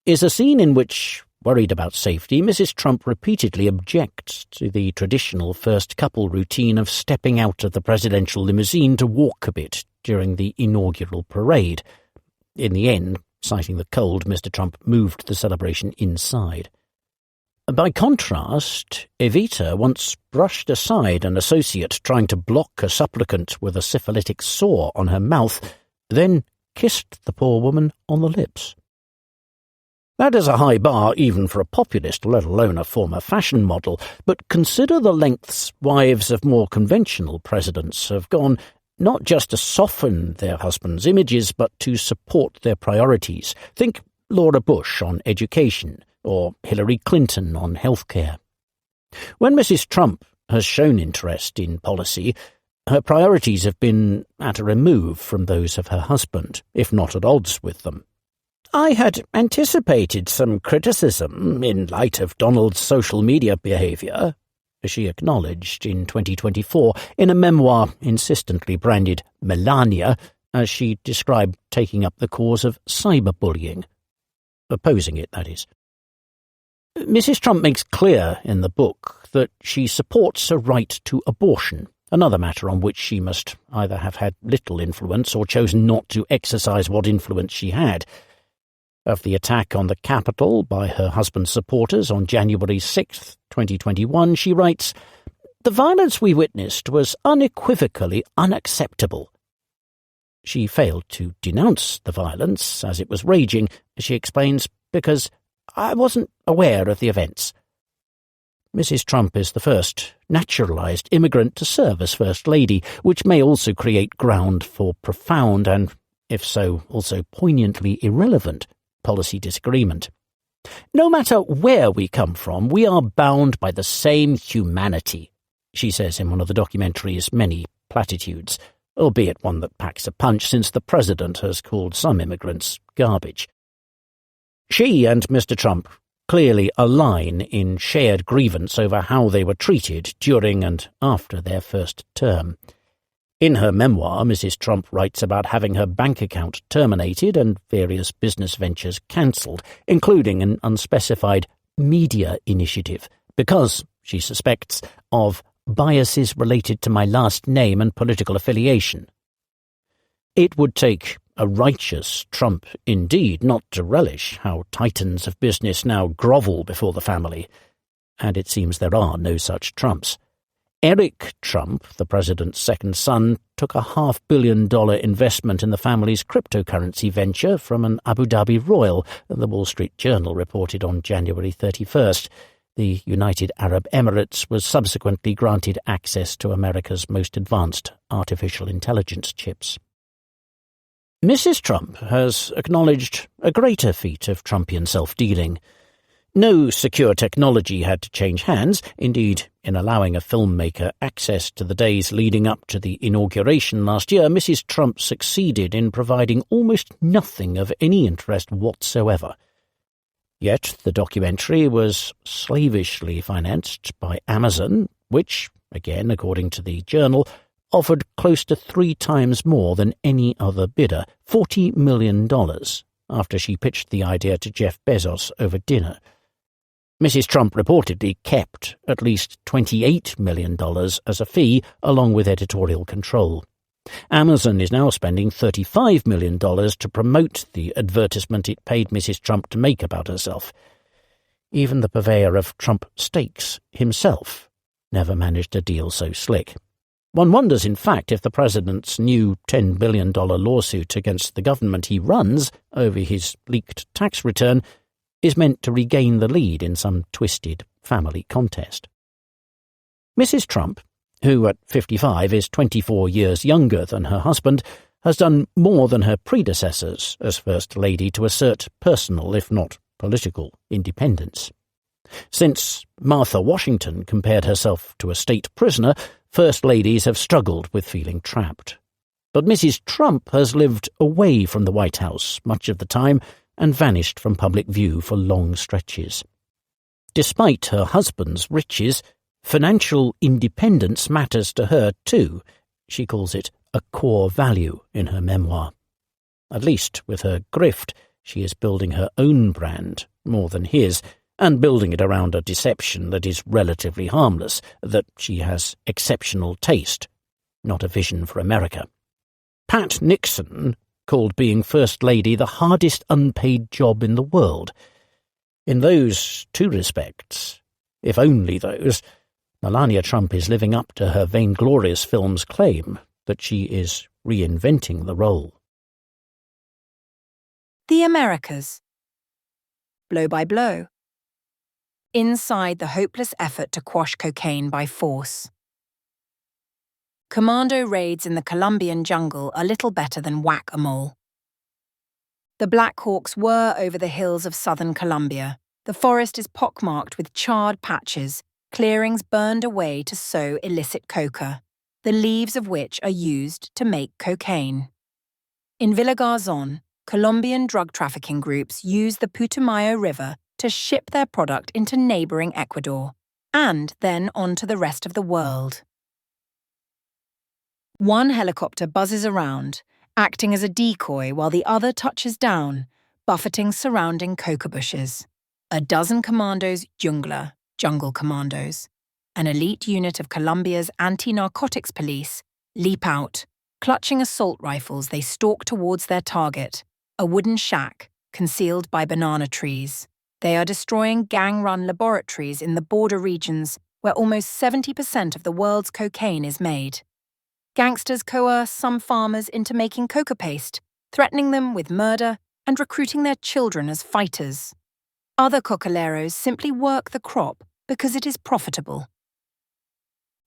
is a scene in which, worried about safety, Mrs. Trump repeatedly objects to the traditional first couple routine of stepping out of the presidential limousine to walk a bit during the inaugural parade. In the end, citing the cold, Mr. Trump moved the celebration inside. By contrast, Evita once brushed aside an associate trying to block a supplicant with a syphilitic sore on her mouth, then kissed the poor woman on the lips. That is a high bar even for a populist, let alone a former fashion model, but consider the lengths wives of more conventional presidents have gone, not just to soften their husbands' images, but to support their priorities. Think Laura Bush on education, or Hillary Clinton on healthcare. When Mrs. Trump has shown interest in policy, her priorities have been at a remove from those of her husband, if not at odds with them. I had anticipated some criticism in light of Donald's social media behaviour, she acknowledged in 2024 in a memoir insistently branded Melania, as she described taking up the cause of cyberbullying. Opposing it, that is. Mrs. Trump makes clear in the book that she supports a right to abortion, another matter on which she must either have had little influence or chosen not to exercise what influence she had. Of the attack on the Capitol by her husband's supporters on January 6, 2021, she writes, "The violence we witnessed was unequivocally unacceptable." She failed to denounce the violence as it was raging, she explains, because I wasn't aware of the events. Mrs. Trump is the first naturalized immigrant to serve as First Lady, which may also create ground for profound and, if so, also poignantly irrelevant policy disagreement. No matter where we come from, we are bound by the same humanity, she says in one of the documentary's many platitudes, albeit one that packs a punch since the president has called some immigrants garbage. She and Mr. Trump clearly align in shared grievance over how they were treated during and after their first term. In her memoir, Mrs. Trump writes about having her bank account terminated and various business ventures cancelled, including an unspecified media initiative, because, she suspects, of biases related to my last name and political affiliation. It would take a righteous Trump indeed not to relish how titans of business now grovel before the family, and it seems there are no such Trumps. Eric Trump, the president's second son, took a $500 million investment in the family's cryptocurrency venture from an Abu Dhabi royal, the Wall Street Journal reported on January 31st. The United Arab Emirates was subsequently granted access to America's most advanced artificial intelligence chips. Mrs. Trump has acknowledged a greater feat of Trumpian self-dealing. No secure technology had to change hands. Indeed, in allowing a filmmaker access to the days leading up to the inauguration last year, Mrs. Trump succeeded in providing almost nothing of any interest whatsoever. Yet the documentary was slavishly financed by Amazon, which, again according to the Journal, offered close to 3 times more than any other bidder, $40 million, after she pitched the idea to Jeff Bezos over dinner. Mrs. Trump reportedly kept at least $28 million as a fee, along with editorial control. Amazon is now spending $35 million to promote the advertisement it paid Mrs. Trump to make about herself. Even the purveyor of Trump steaks himself never managed a deal so slick. One wonders, in fact, if the president's new $10 billion lawsuit against the government he runs over his leaked tax return is meant to regain the lead in some twisted family contest. Mrs. Trump, who at 55 is 24 years younger than her husband, has done more than her predecessors as First Lady to assert personal, if not political, independence. Since Martha Washington compared herself to a state prisoner, First Ladies have struggled with feeling trapped. But Mrs. Trump has lived away from the White House much of the time and vanished from public view for long stretches. Despite her husband's riches, financial independence matters to her too. She calls it a core value in her memoir. At least with her grift, she is building her own brand more than his, and building it around a deception that is relatively harmless, that she has exceptional taste, not a vision for America. Pat Nixon called being First Lady the hardest unpaid job in the world. In those 2 respects, if only those, Melania Trump is living up to her vainglorious film's claim that she is reinventing the role. The Americas. Blow by blow. Inside the hopeless effort to quash cocaine by force. Commando raids in the Colombian jungle are little better than whack-a-mole. The Black Hawks whir over the hills of southern Colombia. The forest is pockmarked with charred patches, clearings burned away to sow illicit coca, the leaves of which are used to make cocaine. In Villa Garzon, Colombian drug trafficking groups use the Putumayo River to ship their product into neighboring Ecuador, and then on to the rest of the world. One helicopter buzzes around, acting as a decoy while the other touches down, buffeting surrounding coca bushes. A dozen commandos jungla, jungle commandos, an elite unit of Colombia's anti-narcotics police, leap out. Clutching assault rifles, they stalk towards their target, a wooden shack concealed by banana trees. They are destroying gang-run laboratories in the border regions where almost 70% of the world's cocaine is made. Gangsters coerce some farmers into making coca paste, threatening them with murder and recruiting their children as fighters. Other cocaleros simply work the crop because it is profitable.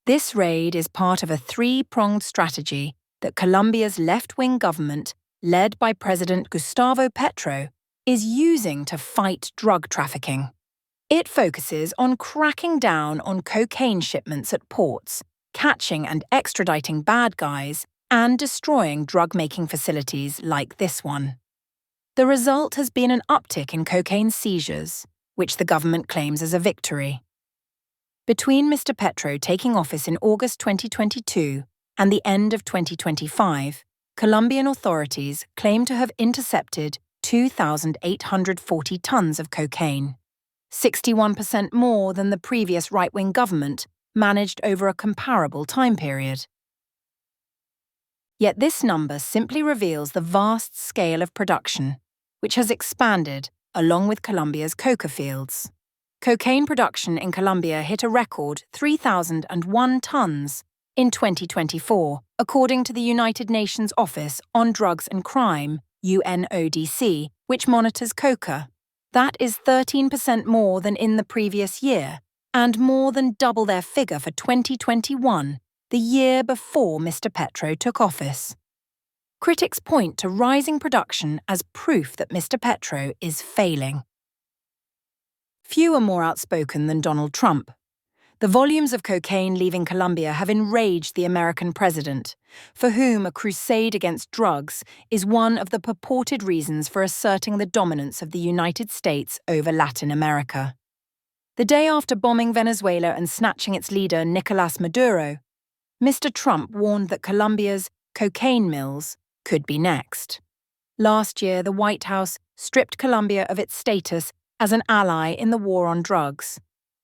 This raid is part of a 3-pronged strategy that Colombia's left-wing government, led by President Gustavo Petro, is using to fight drug trafficking. It focuses on cracking down on cocaine shipments at ports, catching and extraditing bad guys, and destroying drug-making facilities like this one. The result has been an uptick in cocaine seizures, which the government claims as a victory. Between Mr. Petro taking office in August 2022 and the end of 2025, Colombian authorities claim to have intercepted 2,840 tons of cocaine, 61% more than the previous right-wing government managed over a comparable time period. Yet this number simply reveals the vast scale of production, which has expanded along with Colombia's coca fields. cocaine production in Colombia hit a record 3,001 tons in 2024, according to the United Nations Office on Drugs and Crime, UNODC, which monitors coca. That is 13% more than in the previous year, and more than double their figure for 2021, the year before Mr. Petro took office. Critics point to rising production as proof that Mr. Petro is failing. Few are more outspoken than Donald Trump. The volumes of cocaine leaving Colombia have enraged the American president, for whom a crusade against drugs is one of the purported reasons for asserting the dominance of the United States over Latin America. The day after bombing Venezuela and snatching its leader Nicolás Maduro, Mr. Trump warned that Colombia's cocaine mills could be next. Last year, the White House stripped Colombia of its status as an ally in the war on drugs,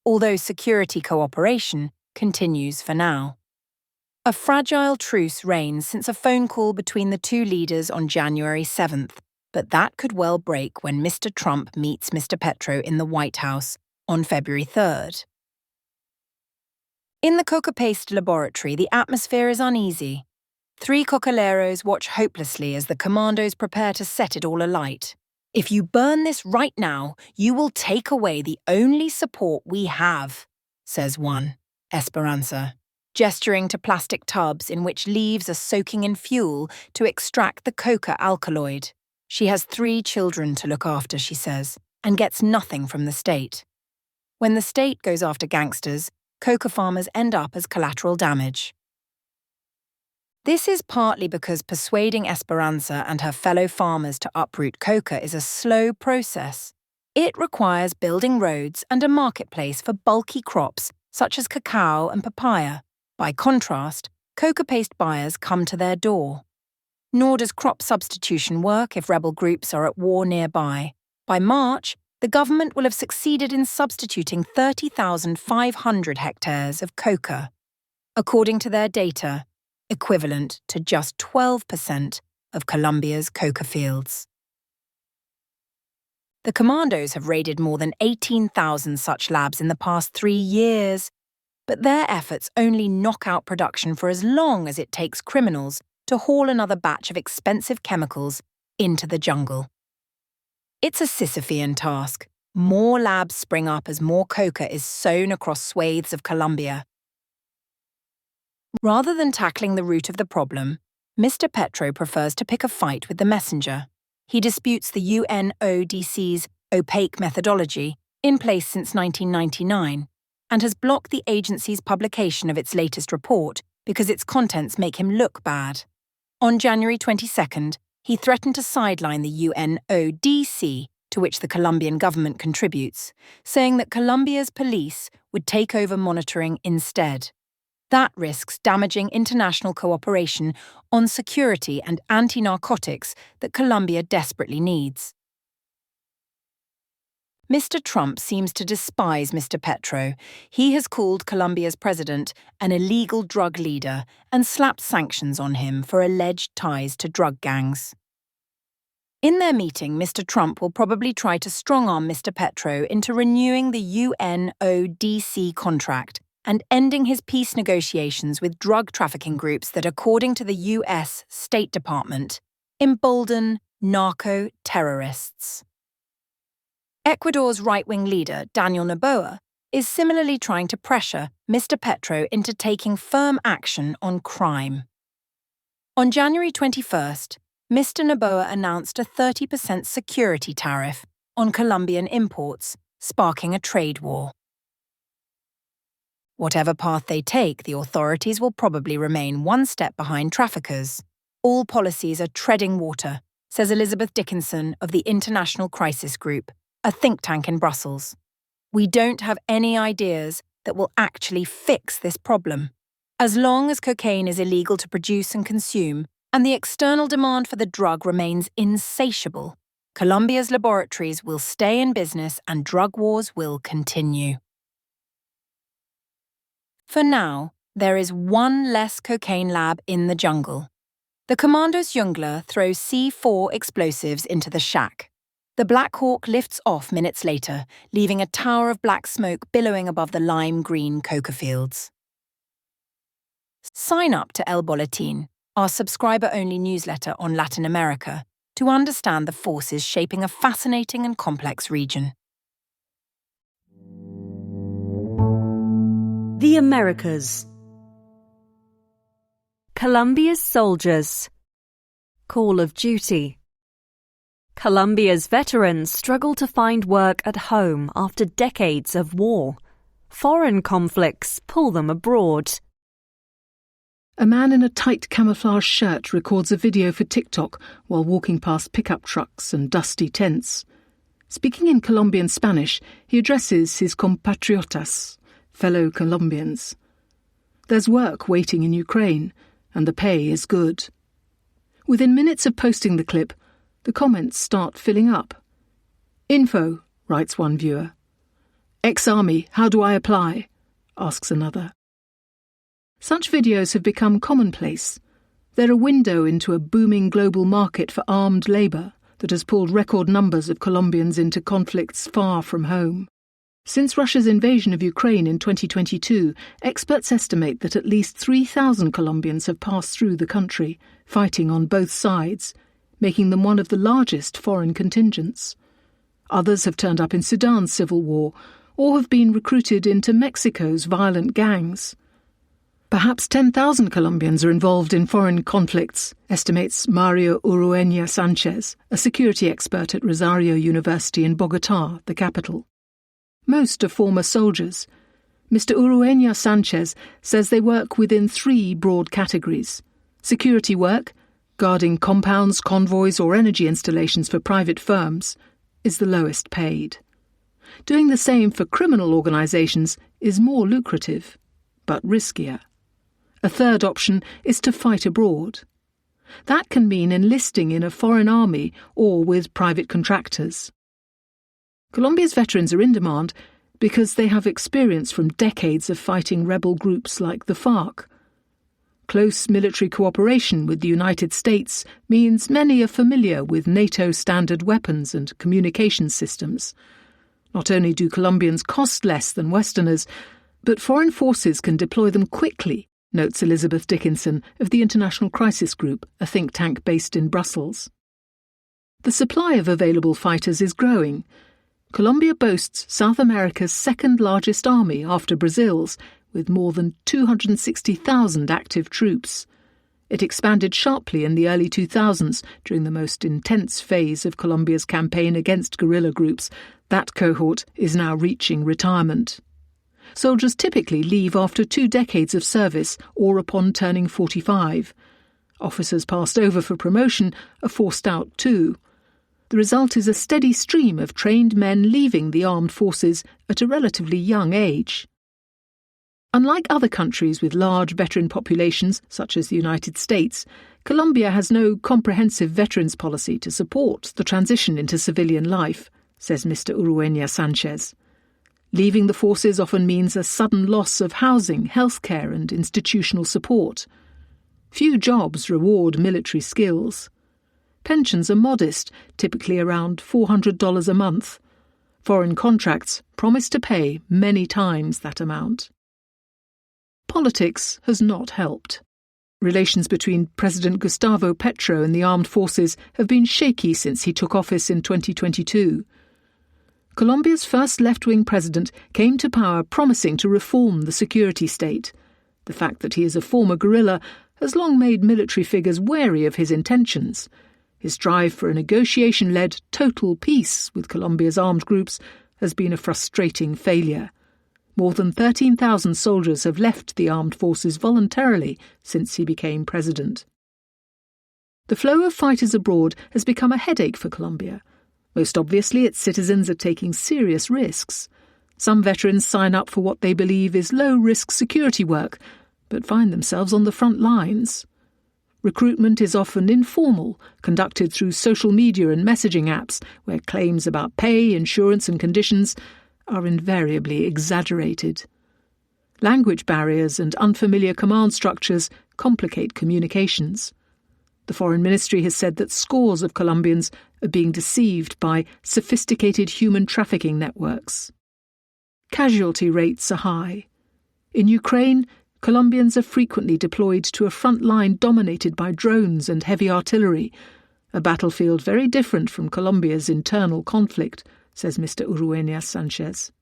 although security cooperation continues for now. A fragile truce reigns since a phone call between the two leaders on January 7th, but that could well break when Mr. Trump meets Mr. Petro in the White House on February 3rd. In the coca paste laboratory, the atmosphere is uneasy. 3 cocaleros watch hopelessly as the commandos prepare to set it all alight. "If you burn this right now, you will take away the only support we have," says one, Esperanza, gesturing to plastic tubs in which leaves are soaking in fuel to extract the coca alkaloid. She has 3 children to look after, she says, and gets nothing from the state. When the state goes after gangsters, coca farmers end up as collateral damage. This is partly because persuading Esperanza and her fellow farmers to uproot coca is a slow process. It requires building roads and a marketplace for bulky crops such as cacao and papaya. By contrast, coca paste buyers come to their door. Nor does crop substitution work if rebel groups are at war nearby. By March, the government will have succeeded in substituting 30,500 hectares of coca. According to their data, equivalent to just 12% of Colombia's coca fields. The commandos have raided more than 18,000 such labs in the past 3 years, but their efforts only knock out production for as long as it takes criminals to haul another batch of expensive chemicals into the jungle. It's a Sisyphean task. More labs spring up as more coca is sown across swathes of Colombia. Rather than tackling the root of the problem, Mr. Petro prefers to pick a fight with the messenger. He disputes the UNODC's opaque methodology, in place since 1999, and has blocked the agency's publication of its latest report because its contents make him look bad. On January 22nd, he threatened to sideline the UNODC, to which the Colombian government contributes, saying that Colombia's police would take over monitoring instead. That risks damaging international cooperation on security and anti-narcotics that Colombia desperately needs. Mr. Trump seems to despise Mr. Petro. He has called Colombia's president an illegal drug leader and slapped sanctions on him for alleged ties to drug gangs. In their meeting, Mr. Trump will probably try to strong-arm Mr. Petro into renewing the UNODC contract and ending his peace negotiations with drug trafficking groups that, according to the US State Department, embolden narco-terrorists. Ecuador's right-wing leader, Daniel Noboa, is similarly trying to pressure Mr. Petro into taking firm action on crime. On January 21st, Mr. Noboa announced a 30% security tariff on Colombian imports, sparking a trade war. Whatever path they take, the authorities will probably remain one step behind traffickers. All policies are treading water, says Elizabeth Dickinson of the International Crisis Group, a think tank in Brussels. We don't have any ideas that will actually fix this problem. As long as cocaine is illegal to produce and consume, and the external demand for the drug remains insatiable, Colombia's laboratories will stay in business and drug wars will continue. For now, there is one less cocaine lab in the jungle. The Commandos Jungla throw C4 explosives into the shack. The Black Hawk lifts off minutes later, leaving a tower of black smoke billowing above the lime-green coca fields. Sign up to El Boletín, our subscriber-only newsletter on Latin America, to understand the forces shaping a fascinating and complex region. The Americas. Colombia's soldiers. Call of duty. Colombia's veterans struggle to find work at home after decades of war. Foreign conflicts pull them abroad. A man in a tight camouflage shirt records a video for TikTok while walking past pickup trucks and dusty tents. Speaking in Colombian Spanish, he addresses his compatriotas, fellow Colombians. There's work waiting in Ukraine, and the pay is good. Within minutes of posting the clip, the comments start filling up. Info, writes one viewer. Ex-army, how do I apply? Asks another. Such videos have become commonplace. They're a window into a booming global market for armed labour that has pulled record numbers of Colombians into conflicts far from home. Since Russia's invasion of Ukraine in 2022, experts estimate that at least 3,000 Colombians have passed through the country, fighting on both sides, making them one of the largest foreign contingents. Others have turned up in Sudan's civil war, or have been recruited into Mexico's violent gangs. Perhaps 10,000 Colombians are involved in foreign conflicts, estimates Mario Urueña Sanchez, a security expert at Rosario University in Bogotá, the capital. Most are former soldiers. Mr. Urueña Sanchez says they work within 3 broad categories. Security work, guarding compounds, convoys or energy installations for private firms, is the lowest paid. Doing the same for criminal organisations is more lucrative, but riskier. A third option is to fight abroad. That can mean enlisting in a foreign army or with private contractors. Colombia's veterans are in demand because they have experience from decades of fighting rebel groups like the FARC. Close military cooperation with the United States means many are familiar with NATO standard weapons and communication systems. Not only do Colombians cost less than Westerners, but foreign forces can deploy them quickly, notes Elizabeth Dickinson of the International Crisis Group, a think tank based in Brussels. The supply of available fighters is growing. Colombia boasts South America's second largest army after Brazil's, with more than 260,000 active troops. It expanded sharply in the early 2000s during the most intense phase of Colombia's campaign against guerrilla groups. That cohort is now reaching retirement. Soldiers typically leave after 2 decades of service or upon turning 45. Officers passed over for promotion are forced out too. The result is a steady stream of trained men leaving the armed forces at a relatively young age. Unlike other countries with large veteran populations, such as the United States, Colombia has no comprehensive veterans policy to support the transition into civilian life, says Mr. Urueña Sanchez. Leaving the forces often means a sudden loss of housing, healthcare and institutional support. Few jobs reward military skills. Pensions are modest, typically around $400 a month. Foreign contracts promise to pay many times that amount. Politics has not helped. Relations between President Gustavo Petro and the armed forces have been shaky since he took office in 2022. Colombia's first left-wing president came to power promising to reform the security state. The fact that he is a former guerrilla has long made military figures wary of his intentions. His drive for a negotiation-led total peace with Colombia's armed groups has been a frustrating failure. More than 13,000 soldiers have left the armed forces voluntarily since he became president. The flow of fighters abroad has become a headache for Colombia. Most obviously, its citizens are taking serious risks. Some veterans sign up for what they believe is low-risk security work, but find themselves on the front lines. Recruitment is often informal, conducted through social media and messaging apps, where claims about pay, insurance and conditions are invariably exaggerated. Language barriers and unfamiliar command structures complicate communications. The Foreign Ministry has said that scores of Colombians are being deceived by sophisticated human trafficking networks. Casualty rates are high. In Ukraine, Colombians are frequently deployed to a front line dominated by drones and heavy artillery, a battlefield very different from Colombia's internal conflict, says Mr. Urueñas Sanchez.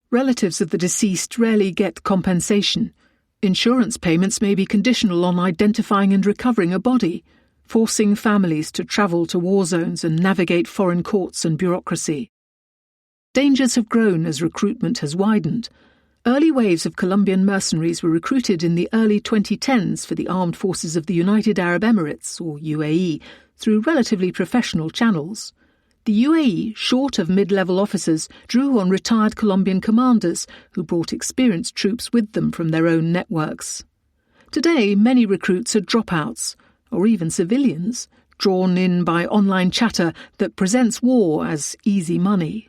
Relatives of the deceased rarely get compensation. Insurance payments may be conditional on identifying and recovering a body, forcing families to travel to war zones and navigate foreign courts and bureaucracy. Dangers have grown as recruitment has widened. Early waves of Colombian mercenaries were recruited in the early 2010s for the armed forces of the United Arab Emirates, or UAE, through relatively professional channels. The UAE, short of mid-level officers, drew on retired Colombian commanders who brought experienced troops with them from their own networks. Today, many recruits are dropouts, or even civilians, drawn in by online chatter that presents war as easy money.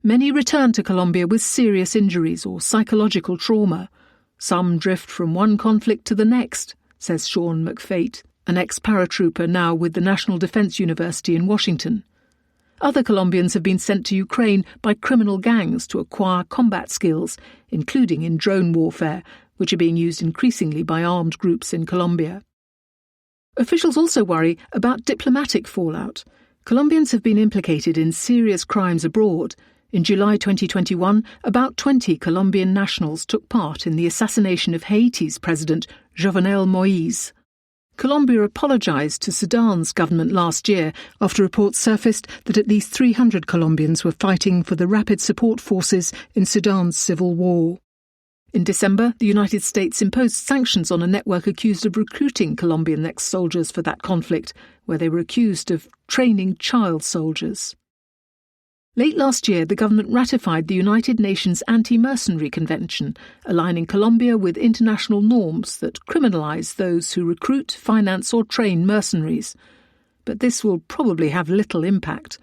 Many return to Colombia with serious injuries or psychological trauma. Some drift from one conflict to the next, says Sean McFate, an ex-paratrooper now with the National Defense University in Washington. Other Colombians have been sent to Ukraine by criminal gangs to acquire combat skills, including in drone warfare, which are being used increasingly by armed groups in Colombia. Officials also worry about diplomatic fallout. Colombians have been implicated in serious crimes abroad. In July 2021, about 20 Colombian nationals took part in the assassination of Haiti's president, Jovenel Moïse. Colombia apologized to Sudan's government last year after reports surfaced that at least 300 Colombians were fighting for the Rapid Support Forces in Sudan's civil war. In December, the United States imposed sanctions on a network accused of recruiting Colombian ex-soldiers for that conflict, where they were accused of training child soldiers. Late last year, the government ratified the United Nations Anti-Mercenary Convention, aligning Colombia with international norms that criminalize those who recruit, finance or train mercenaries. But this will probably have little impact.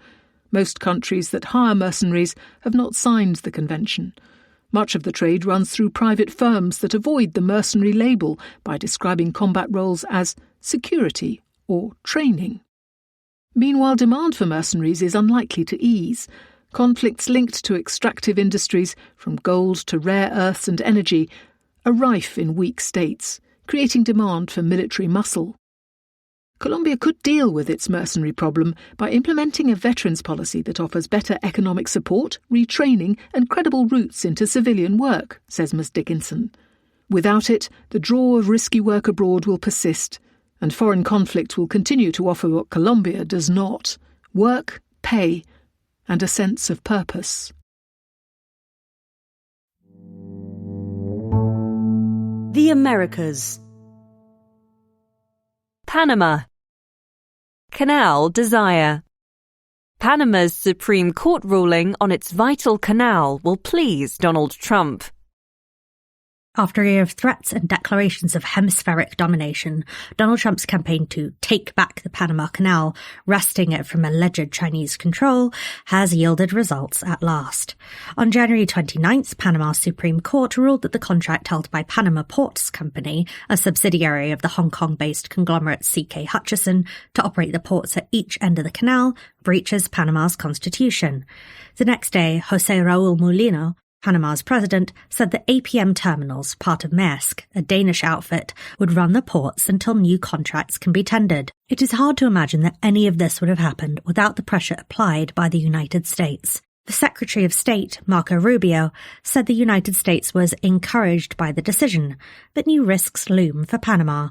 Most countries that hire mercenaries have not signed the convention. Much of the trade runs through private firms that avoid the mercenary label by describing combat roles as security or training. Meanwhile, demand for mercenaries is unlikely to ease. Conflicts linked to extractive industries, from gold to rare earths and energy, are rife in weak states, creating demand for military muscle. Colombia could deal with its mercenary problem by implementing a veterans policy that offers better economic support, retraining and credible routes into civilian work, says Ms Dickinson. Without it, the draw of risky work abroad will persist, and foreign conflict will continue to offer what Colombia does not: work, pay, and a sense of purpose. The Americas. Panama. Canal desire. Panama's Supreme Court ruling on its vital canal will please Donald Trump. After a year of threats and declarations of hemispheric domination, Donald Trump's campaign to take back the Panama Canal, wresting it from alleged Chinese control, has yielded results at last. On January 29th, Panama's Supreme Court ruled that the contract held by Panama Ports Company, a subsidiary of the Hong Kong-based conglomerate C.K. Hutchison, to operate the ports at each end of the canal, breaches Panama's constitution. The next day, José Raúl Mulino, Panama's president, said that APM Terminals, part of Maersk, a Danish outfit, would run the ports until new contracts can be tendered. It is hard to imagine that any of this would have happened without the pressure applied by the United States. The Secretary of State, Marco Rubio, said the United States was encouraged by the decision, but new risks loom for Panama.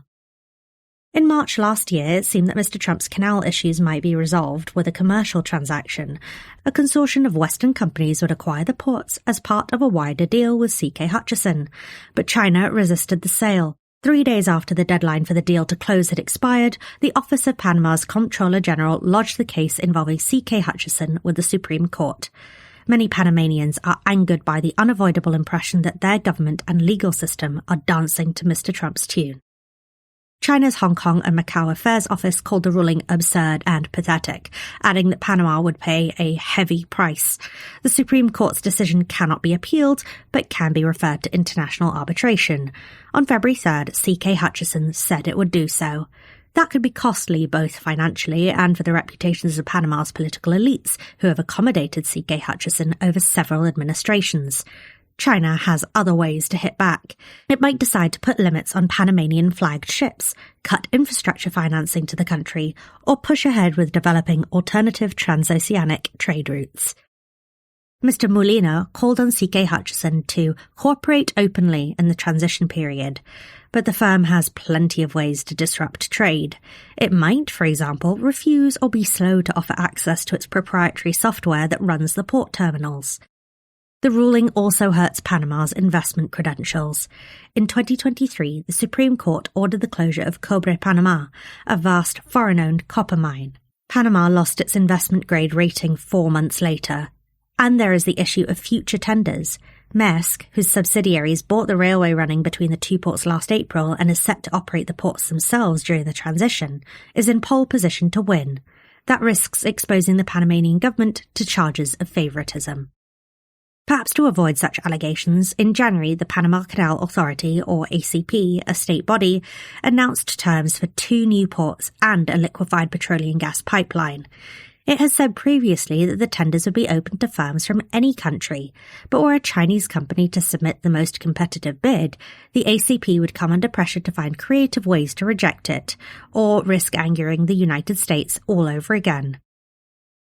In March last year, it seemed that Mr. Trump's canal issues might be resolved with a commercial transaction. A consortium of Western companies would acquire the ports as part of a wider deal with C.K. Hutchison, but China resisted the sale. 3 days after the deadline for the deal to close had expired, the Office of Panama's Comptroller General lodged the case involving C.K. Hutchison with the Supreme Court. Many Panamanians are angered by the unavoidable impression that their government and legal system are dancing to Mr. Trump's tune. China's Hong Kong and Macau Affairs Office called the ruling absurd and pathetic, adding that Panama would pay a heavy price. The Supreme Court's decision cannot be appealed, but can be referred to international arbitration. On February 3rd, C.K. Hutchison said it would do so. That could be costly both financially and for the reputations of Panama's political elites who have accommodated C.K. Hutchison over several administrations. China has other ways to hit back. It might decide to put limits on Panamanian-flagged ships, cut infrastructure financing to the country, or push ahead with developing alternative transoceanic trade routes. Mr. Molina called on C.K. Hutchison to cooperate openly in the transition period, but the firm has plenty of ways to disrupt trade. It might, for example, refuse or be slow to offer access to its proprietary software that runs the port terminals. The ruling also hurts Panama's investment credentials. In 2023, the Supreme Court ordered the closure of Cobre Panamá, a vast foreign-owned copper mine. Panama lost its investment-grade rating 4 months later. And there is the issue of future tenders. Maersk, whose subsidiaries bought the railway running between the two ports last April and is set to operate the ports themselves during the transition, is in pole position to win. That risks exposing the Panamanian government to charges of favouritism. Perhaps to avoid such allegations, in January the Panama Canal Authority, or ACP, a state body, announced terms for 2 new ports and a liquefied petroleum gas pipeline. It has said previously that the tenders would be open to firms from any country, but were a Chinese company to submit the most competitive bid, the ACP would come under pressure to find creative ways to reject it, or risk angering the United States all over again.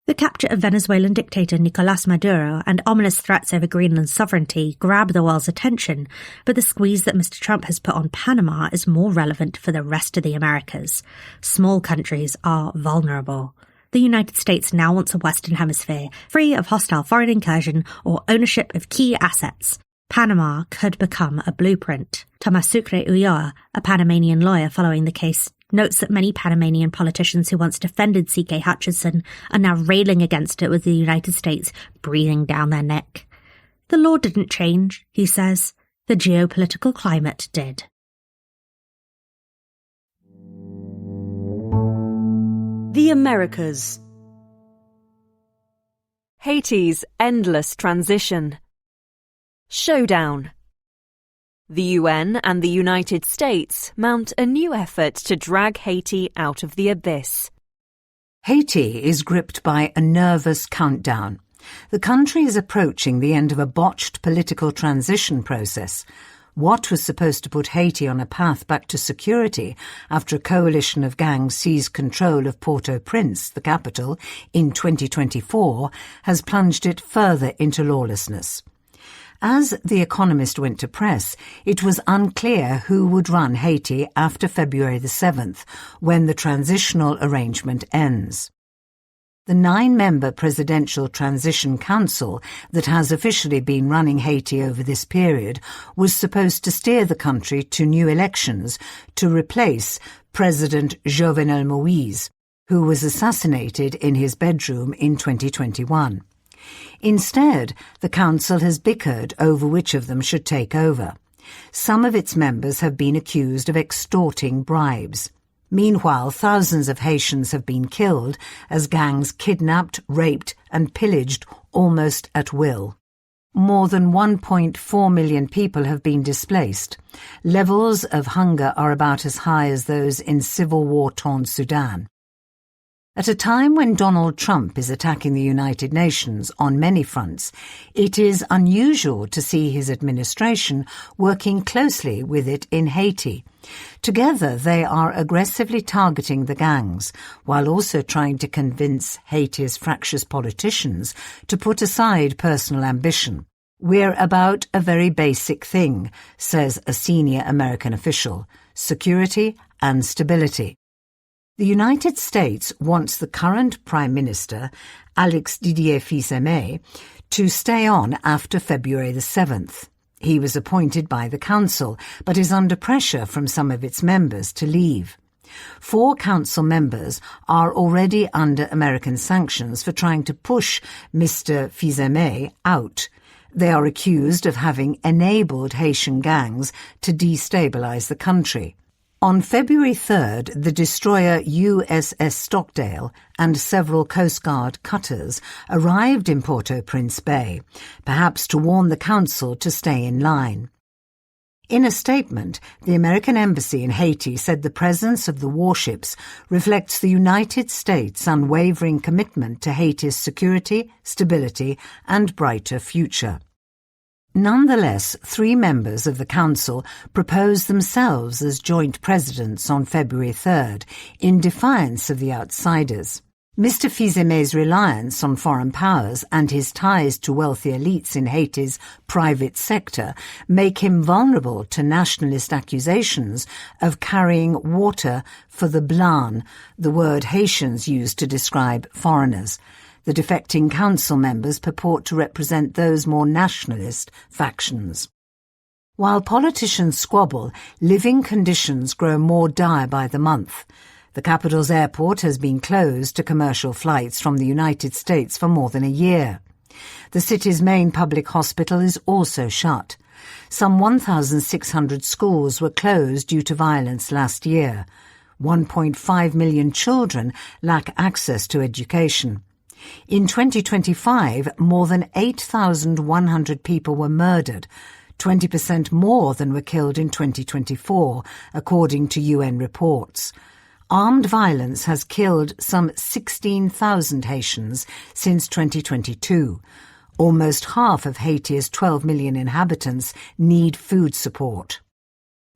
The capture of Venezuelan dictator Nicolás Maduro and ominous threats over Greenland's sovereignty grab the world's attention, but the squeeze that Mr. Trump has put on Panama is more relevant for the rest of the Americas. Small countries are vulnerable. The United States now wants a Western Hemisphere free of hostile foreign incursion or ownership of key assets. Panama could become a blueprint. Tomás Sucre Ulloa, a Panamanian lawyer following the case, notes that many Panamanian politicians who once defended C.K. Hutchison are now railing against it with the United States breathing down their neck. The law didn't change, he says. The geopolitical climate did. The Americas. Haiti's endless transition. Showdown. The UN and the United States mount a new effort to drag Haiti out of the abyss. Haiti is gripped by a nervous countdown. The country is approaching the end of a botched political transition process. What was supposed to put Haiti on a path back to security after a coalition of gangs seized control of Port-au-Prince, the capital, in 2024, has plunged it further into lawlessness. As The Economist went to press, it was unclear who would run Haiti after February the 7th, when the transitional arrangement ends. The 9-member Presidential Transition Council that has officially been running Haiti over this period was supposed to steer the country to new elections to replace President Jovenel Moïse, who was assassinated in his bedroom in 2021. Instead, the council has bickered over which of them should take over. Some of its members have been accused of extorting bribes. Meanwhile, thousands of Haitians have been killed as gangs kidnapped, raped and pillaged almost at will. More than 1.4 million people have been displaced. Levels of hunger are about as high as those in civil war-torn Sudan. At a time when Donald Trump is attacking the United Nations on many fronts, it is unusual to see his administration working closely with it in Haiti. Together, they are aggressively targeting the gangs, while also trying to convince Haiti's fractious politicians to put aside personal ambition. "We're about a very basic thing," says a senior American official: security and stability. The United States wants the current Prime Minister, Alex Didier Fils-Aimé, to stay on after February the 7th. He was appointed by the Council, but is under pressure from some of its members to leave. 4 Council members are already under American sanctions for trying to push Mr. Fils-Aimé out. They are accused of having enabled Haitian gangs to destabilize the country. On February 3rd, the destroyer USS Stockdale and several Coast Guard cutters arrived in Port-au-Prince Bay, perhaps to warn the Council to stay in line. In a statement, the American embassy in Haiti said the presence of the warships reflects the United States' unwavering commitment to Haiti's security, stability, and brighter future. Nonetheless, 3 members of the Council proposed themselves as joint presidents on February 3rd, in defiance of the outsiders. Mr. Fils-Aimé's reliance on foreign powers and his ties to wealthy elites in Haiti's private sector make him vulnerable to nationalist accusations of carrying water for the blanc, the word Haitians use to describe foreigners. The defecting council members purport to represent those more nationalist factions. While politicians squabble, living conditions grow more dire by the month. The capital's airport has been closed to commercial flights from the United States for more than a year. The city's main public hospital is also shut. Some 1,600 schools were closed due to violence last year. 1.5 million children lack access to education. In 2025, more than 8,100 people were murdered, 20% more than were killed in 2024, according to UN reports. Armed violence has killed some 16,000 Haitians since 2022. Almost half of Haiti's 12 million inhabitants need food support.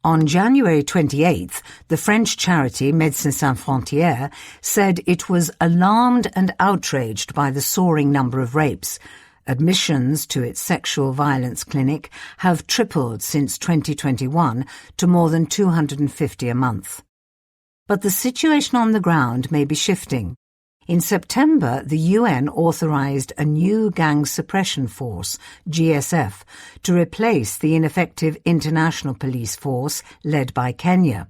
On January 28th, the French charity Médecins Sans Frontières said it was alarmed and outraged by the soaring number of rapes. Admissions to its sexual violence clinic have tripled since 2021 to more than 250 a month. But the situation on the ground may be shifting. In September, the UN authorized a new gang suppression force, GSF, to replace the ineffective international police force led by Kenya.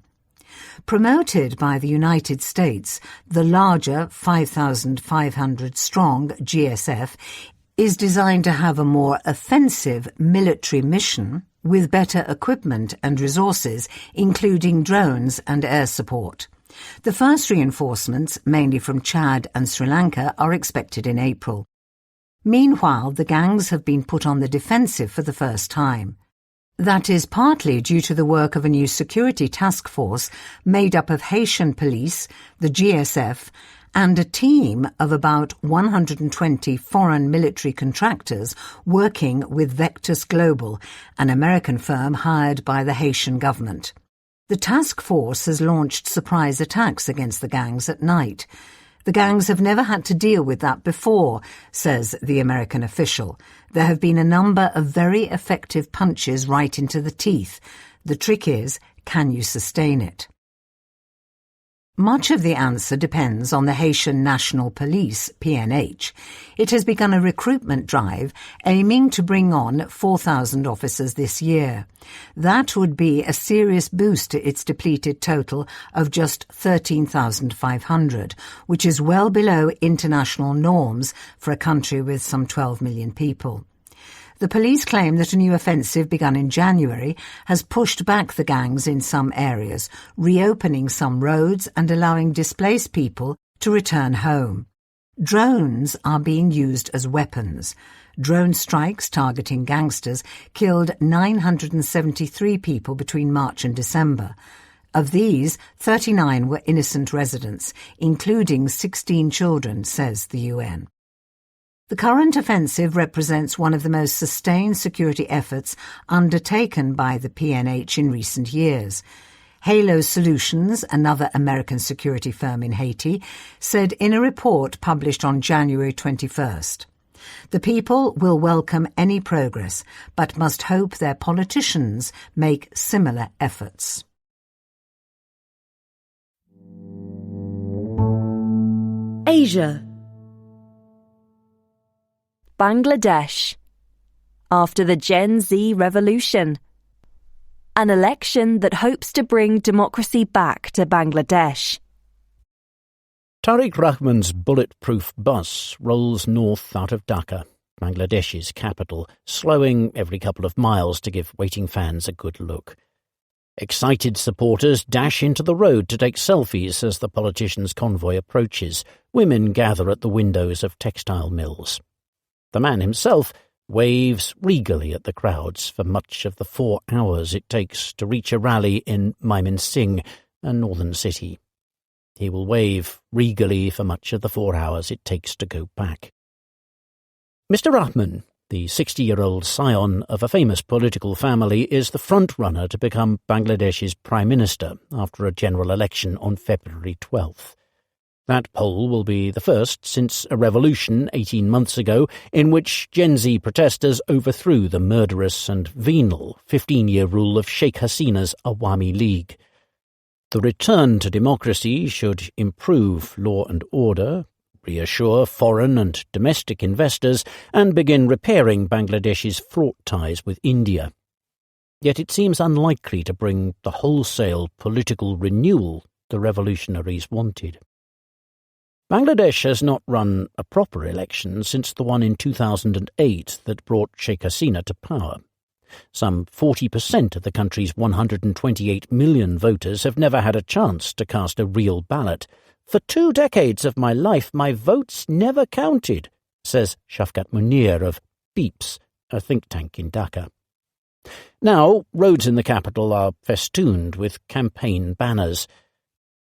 Promoted by the United States, the larger 5,500-strong GSF is designed to have a more offensive military mission with better equipment and resources, including drones and air support. The first reinforcements, mainly from Chad and Sri Lanka, are expected in April. Meanwhile, the gangs have been put on the defensive for the first time. That is partly due to the work of a new security task force made up of Haitian police, the GSF, and a team of about 120 foreign military contractors working with Vectus Global, an American firm hired by the Haitian government. The task force has launched surprise attacks against the gangs at night. The gangs have never had to deal with that before, says the American official. There have been a number of very effective punches right into the teeth. The trick is, can you sustain it? Much of the answer depends on the Haitian National Police, PNH. It has begun a recruitment drive aiming to bring on 4,000 officers this year. That would be a serious boost to its depleted total of just 13,500, which is well below international norms for a country with some 12 million people. The police claim that a new offensive begun in January has pushed back the gangs in some areas, reopening some roads and allowing displaced people to return home. Drones are being used as weapons. Drone strikes targeting gangsters killed 973 people between March and December. Of these, 39 were innocent residents, including 16 children, says the UN. The current offensive represents one of the most sustained security efforts undertaken by the PNH in recent years. Halo Solutions, another American security firm in Haiti, said in a report published on January 21st, "The people will welcome any progress, but must hope their politicians make similar efforts." Asia. Bangladesh. After the Gen Z revolution. An election that hopes to bring democracy back to Bangladesh. Tariq Rahman's bulletproof bus rolls north out of Dhaka, Bangladesh's capital, slowing every couple of miles to give waiting fans a good look. Excited supporters dash into the road to take selfies as the politician's convoy approaches. Women gather at the windows of textile mills. The man himself waves regally at the crowds for much of the 4 hours it takes to reach a rally in Mymensingh, a northern city. He will wave regally for much of the 4 hours it takes to go back. Mr. Rahman, the 60-year-old scion of a famous political family, is the front-runner to become Bangladesh's Prime Minister after a general election on February 12th. That poll will be the first since a revolution 18 months ago in which Gen Z protesters overthrew the murderous and venal 15-year rule of Sheikh Hasina's Awami League. The return to democracy should improve law and order, reassure foreign and domestic investors, and begin repairing Bangladesh's fraught ties with India. Yet it seems unlikely to bring the wholesale political renewal the revolutionaries wanted. Bangladesh has not run a proper election since the one in 2008 that brought Sheikh Hasina to power. Some 40% of the country's 128 million voters have never had a chance to cast a real ballot. "For 2 decades of my life, my votes never counted," says Shafkat Munir of Beeps, a think tank in Dhaka. Now, roads in the capital are festooned with campaign banners.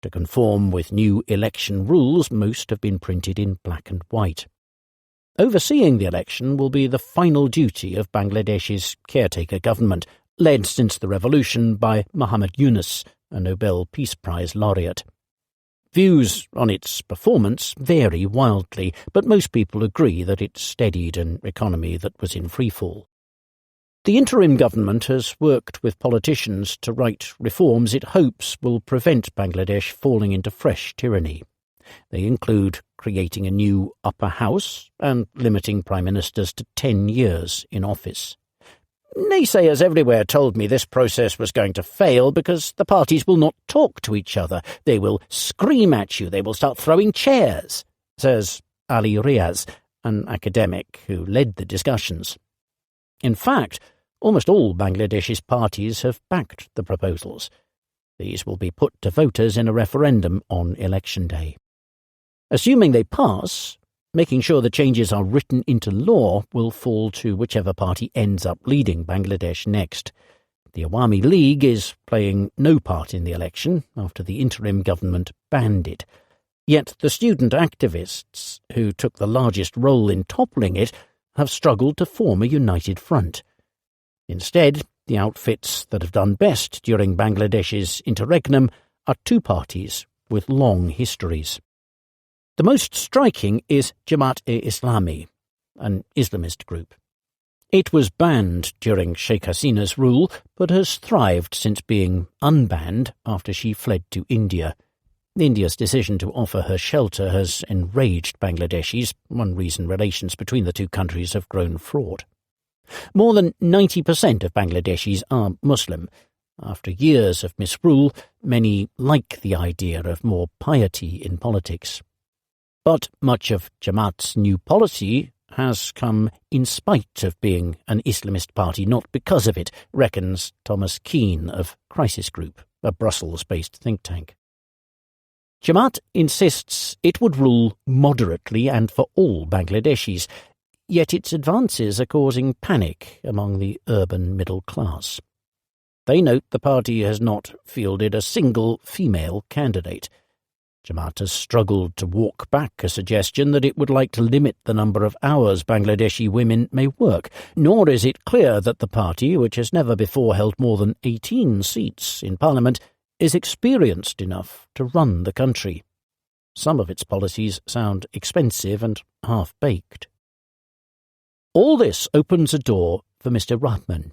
To conform with new election rules, most have been printed in black and white. Overseeing the election will be the final duty of Bangladesh's caretaker government, led since the revolution by Muhammad Yunus, a Nobel Peace Prize laureate. Views on its performance vary wildly, but most people agree that it steadied an economy that was in freefall. The interim government has worked with politicians to write reforms it hopes will prevent Bangladesh falling into fresh tyranny. They include creating a new upper house and limiting prime ministers to 10 years in office. Naysayers everywhere told me this process was going to fail because the parties will not talk to each other. They will scream at you. They will start throwing chairs, says Ali Riaz, an academic who led the discussions. In fact, almost all Bangladesh's parties have backed the proposals. These will be put to voters in a referendum on election day. Assuming they pass, making sure the changes are written into law will fall to whichever party ends up leading Bangladesh next. The Awami League is playing no part in the election after the interim government banned it. Yet the student activists, who took the largest role in toppling it, have struggled to form a united front. Instead, the outfits that have done best during Bangladesh's interregnum are two parties with long histories. The most striking is Jamaat-e-Islami, an Islamist group. It was banned during Sheikh Hasina's rule, but has thrived since being unbanned after she fled to India. India's decision to offer her shelter has enraged Bangladeshis, one reason relations between the two countries have grown fraught. More than 90% of Bangladeshis are Muslim. After years of misrule, many like the idea of more piety in politics. But much of Jamaat's new policy has come in spite of being an Islamist party, not because of it, reckons Thomas Keane of Crisis Group, a Brussels-based think tank. Jamaat insists it would rule moderately and for all Bangladeshis, yet its advances are causing panic among the urban middle class. They note the party has not fielded a single female candidate. Jamaat has struggled to walk back a suggestion that it would like to limit the number of hours Bangladeshi women may work, nor is it clear that the party, which has never before held more than 18 seats in parliament, is experienced enough to run the country. Some of its policies sound expensive and half-baked. All this opens a door for Mr. Rahman.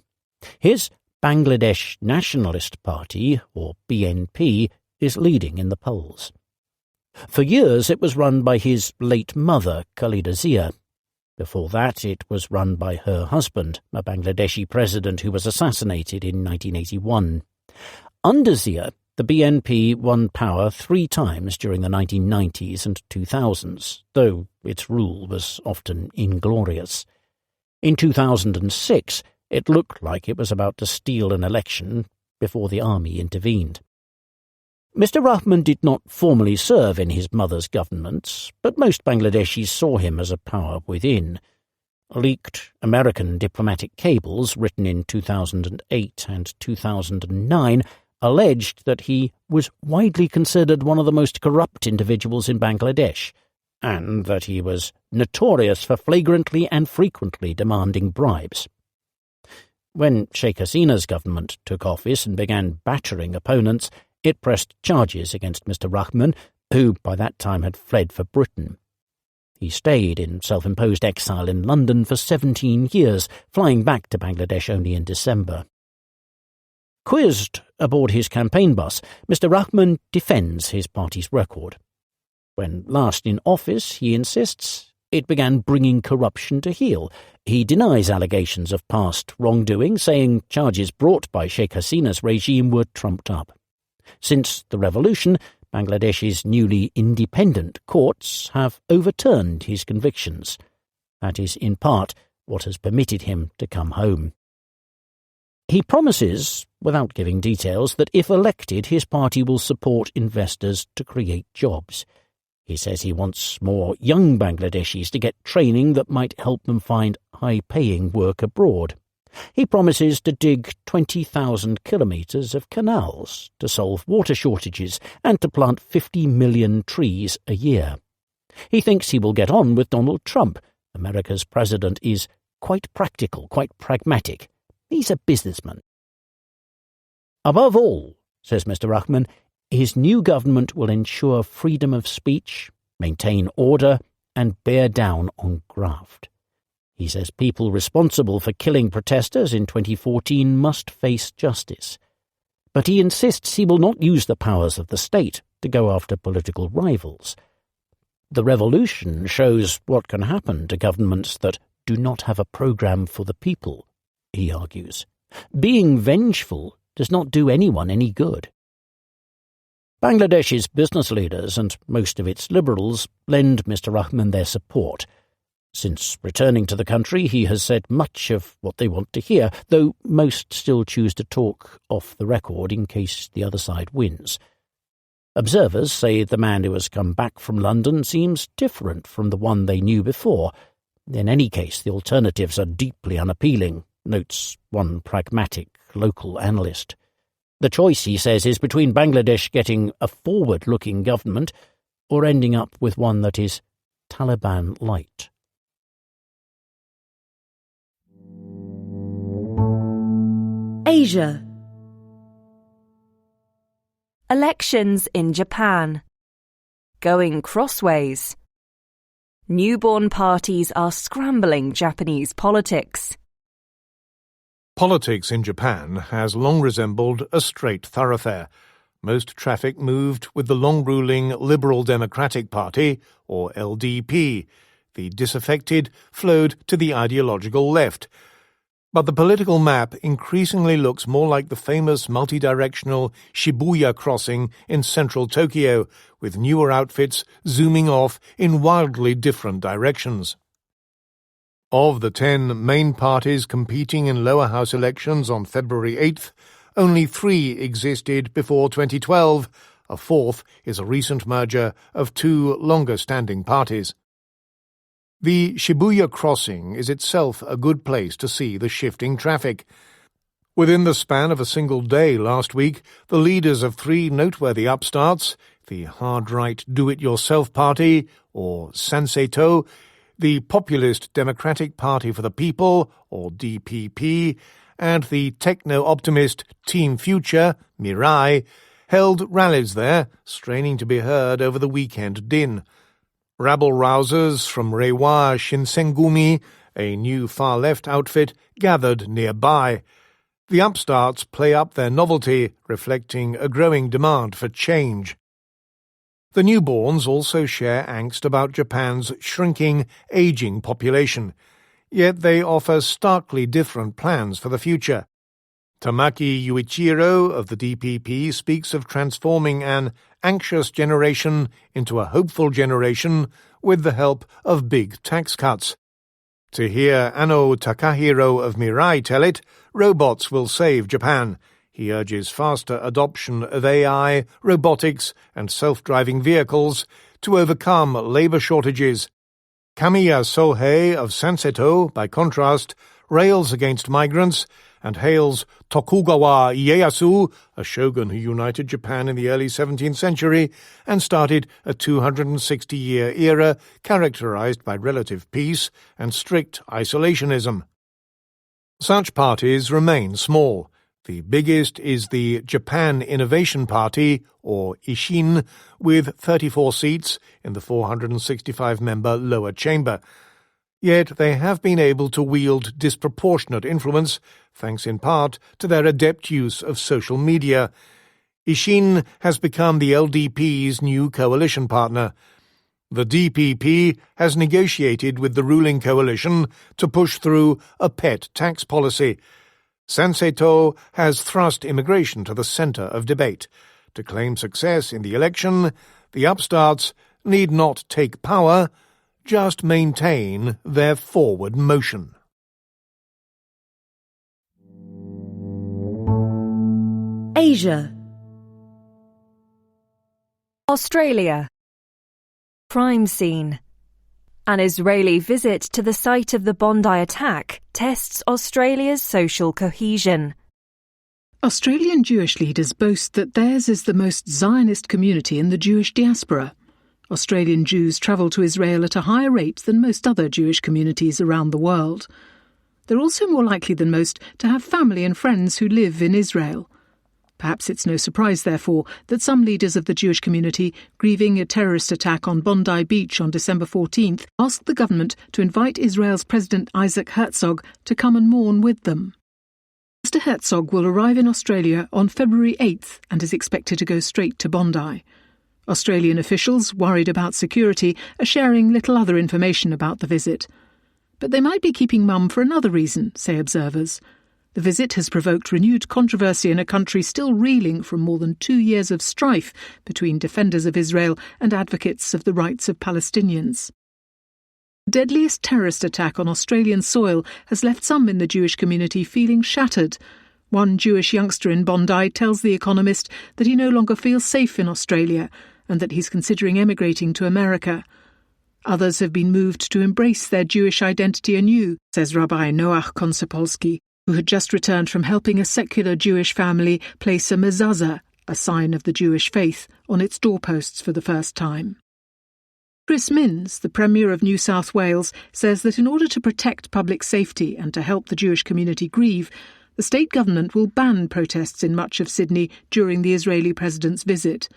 His Bangladesh Nationalist Party, or BNP, is leading in the polls. For years it was run by his late mother, Khalida Zia. Before that it was run by her husband, a Bangladeshi president who was assassinated in 1981. Under Zia, the BNP won power 3 times during the 1990s and 2000s, though its rule was often inglorious. In 2006, it looked like it was about to steal an election before the army intervened. Mr. Rahman did not formally serve in his mother's governments, but most Bangladeshis saw him as a power within. Leaked American diplomatic cables written in 2008 and 2009 alleged that he was widely considered one of the most corrupt individuals in Bangladesh, and that he was notorious for flagrantly and frequently demanding bribes. When Sheikh Hasina's government took office and began battering opponents, it pressed charges against Mr. Rahman, who by that time had fled for Britain. He stayed in self-imposed exile in London for 17 years, flying back to Bangladesh only in December. Quizzed aboard his campaign bus, Mr. Rahman defends his party's record. When last in office, he insists, it began bringing corruption to heel. He denies allegations of past wrongdoing, saying charges brought by Sheikh Hasina's regime were trumped up. Since the revolution, Bangladesh's newly independent courts have overturned his convictions. That is, in part, what has permitted him to come home. He promises, without giving details, that if elected, his party will support investors to create jobs. He says he wants more young Bangladeshis to get training that might help them find high-paying work abroad. He promises to dig 20,000 kilometres of canals to solve water shortages and to plant 50 million trees a year. He thinks he will get on with Donald Trump. America's president is quite practical, quite pragmatic. He's a businessman. Above all, says Mr. Rahman, his new government will ensure freedom of speech, maintain order, and bear down on graft. He says people responsible for killing protesters in 2014 must face justice. But he insists he will not use the powers of the state to go after political rivals. The revolution shows what can happen to governments that do not have a program for the people, he argues. Being vengeful does not do anyone any good. Bangladesh's business leaders and most of its liberals lend Mr. Rahman their support. Since returning to the country, he has said much of what they want to hear, though most still choose to talk off the record in case the other side wins. Observers say the man who has come back from London seems different from the one they knew before. In any case, the alternatives are deeply unappealing, notes one pragmatic local analyst. The choice, he says, is between Bangladesh getting a forward-looking government or ending up with one that is Taliban-light. Asia. Elections in Japan. Going crossways. Newborn parties are scrambling Japanese politics. Politics in Japan has long resembled a straight thoroughfare. Most traffic moved with the long-ruling Liberal Democratic Party, or LDP. The disaffected flowed to the ideological left. But the political map increasingly looks more like the famous multi-directional Shibuya crossing in central Tokyo, with newer outfits zooming off in wildly different directions. Of the 10 main parties competing in lower house elections on February 8th, only 3 existed before 2012. A fourth is a recent merger of 2 longer-standing parties. The Shibuya crossing is itself a good place to see the shifting traffic. Within the span of a single day last week, the leaders of 3 noteworthy upstarts, the hard-right Do-It-Yourself Party, or Sanseito, the Populist Democratic Party for the People, or DPP, and the techno-optimist Team Future, Mirai, held rallies there, straining to be heard over the weekend din. Rabble-rousers from Reiwa Shinsengumi, a new far-left outfit, gathered nearby. The upstarts play up their novelty, reflecting a growing demand for change. The newborns also share angst about Japan's shrinking, aging population, yet they offer starkly different plans for the future. Tamaki Yuichiro of the DPP speaks of transforming an anxious generation into a hopeful generation with the help of big tax cuts. To hear Ano Takahiro of Mirai tell it, robots will save Japan. He urges faster adoption of AI, robotics, and self-driving vehicles to overcome labour shortages. Kamiya Sohei of Sanseto, by contrast, rails against migrants and hails Tokugawa Ieyasu, a shogun who united Japan in the early 17th century and started a 260-year era characterized by relative peace and strict isolationism. Such parties remain small. The biggest is the Japan Innovation Party, or Ishin, with 34 seats in the 465-member lower chamber. Yet they have been able to wield disproportionate influence, thanks in part to their adept use of social media. Ishin has become the LDP's new coalition partner. The DPP has negotiated with the ruling coalition to push through a pet tax policy. Sanseto has thrust immigration to the centre of debate. To claim success in the election, the upstarts need not take power, just maintain their forward motion. Asia. Australia. Crime scene. An Israeli visit to the site of the Bondi attack tests Australia's social cohesion. Australian Jewish leaders boast that theirs is the most Zionist community in the Jewish diaspora. Australian Jews travel to Israel at a higher rate than most other Jewish communities around the world. They're also more likely than most to have family and friends who live in Israel. Perhaps it's no surprise, therefore, that some leaders of the Jewish community, grieving a terrorist attack on Bondi Beach on December 14th, asked the government to invite Israel's President Isaac Herzog to come and mourn with them. Mr. Herzog will arrive in Australia on February 8th and is expected to go straight to Bondi. Australian officials, worried about security, are sharing little other information about the visit. But they might be keeping mum for another reason, say observers. The visit has provoked renewed controversy in a country still reeling from more than 2 years of strife between defenders of Israel and advocates of the rights of Palestinians. The deadliest terrorist attack on Australian soil has left some in the Jewish community feeling shattered. One Jewish youngster in Bondi tells The Economist that he no longer feels safe in Australia and that he's considering emigrating to America. Others have been moved to embrace their Jewish identity anew, says Rabbi Noach Konsopolsky, who had just returned from helping a secular Jewish family place a mezuzah, a sign of the Jewish faith, on its doorposts for the first time. Chris Minns, the Premier of New South Wales, says that in order to protect public safety and to help the Jewish community grieve, the state government will ban protests in much of Sydney during the Israeli president's visit.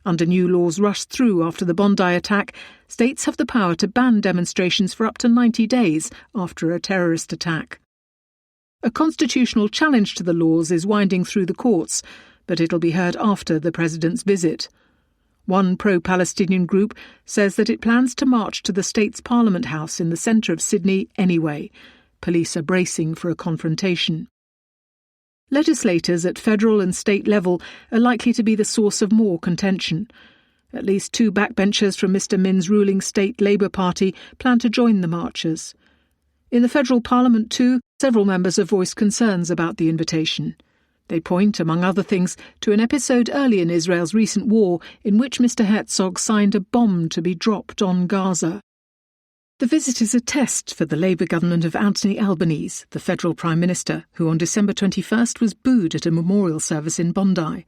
Under new laws rushed through after the Bondi attack, states have the power to ban demonstrations for up to 90 days after a terrorist attack. A constitutional challenge to the laws is winding through the courts, but it'll be heard after the president's visit. One pro-Palestinian group says that it plans to march to the state's Parliament House in the centre of Sydney anyway. Police are bracing for a confrontation. Legislators at federal and state level are likely to be the source of more contention. At least 2 backbenchers from Mr Minns' ruling state Labour Party plan to join the marchers. In the federal parliament too, several members have voiced concerns about the invitation. They point, among other things, to an episode early in Israel's recent war in which Mr Herzog signed a bomb to be dropped on Gaza. The visit is a test for the Labour government of Anthony Albanese, the federal Prime Minister, who on December 21st was booed at a memorial service in Bondi.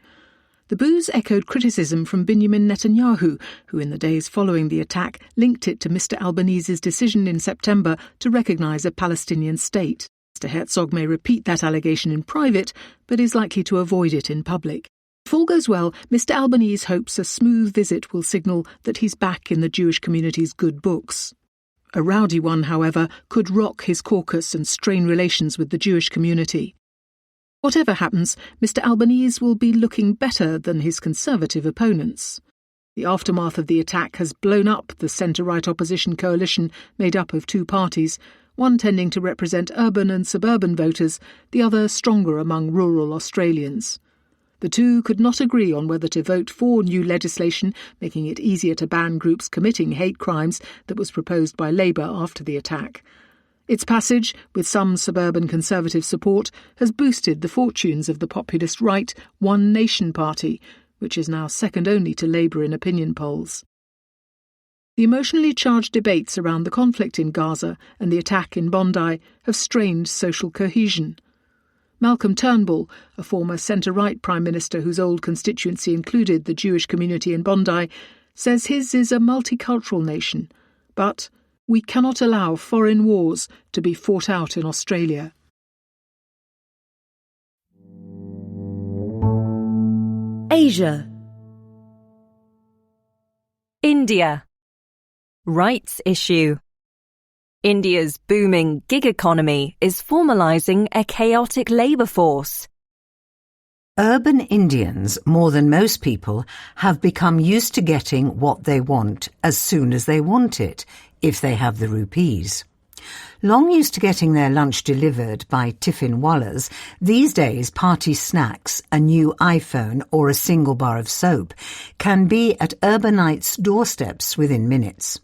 The boos echoed criticism from Benjamin Netanyahu, who in the days following the attack linked it to Mr Albanese's decision in September to recognise a Palestinian state. Mr Herzog may repeat that allegation in private, but is likely to avoid it in public. If all goes well, Mr Albanese hopes a smooth visit will signal that he's back in the Jewish community's good books. A rowdy one, however, could rock his caucus and strain relations with the Jewish community. Whatever happens, Mr Albanese will be looking better than his Conservative opponents. The aftermath of the attack has blown up the centre-right opposition coalition made up of 2 parties, one tending to represent urban and suburban voters, the other stronger among rural Australians. The 2 could not agree on whether to vote for new legislation making it easier to ban groups committing hate crimes that was proposed by Labour after the attack. Its passage, with some suburban Conservative support, has boosted the fortunes of the populist right One Nation Party, which is now second only to Labour in opinion polls. The emotionally charged debates around the conflict in Gaza and the attack in Bondi have strained social cohesion. Malcolm Turnbull, a former centre-right Prime Minister whose old constituency included the Jewish community in Bondi, says his is a multicultural nation, but we cannot allow foreign wars to be fought out in Australia. Asia. India. Rights issue. India's booming gig economy is formalising a chaotic labour force. Urban Indians, more than most people, have become used to getting what they want as soon as they want it, if they have the rupees. Long used to getting their lunch delivered by tiffin wallahs, these days party snacks, a new iPhone or a single bar of soap can be at urbanites' doorsteps within minutes.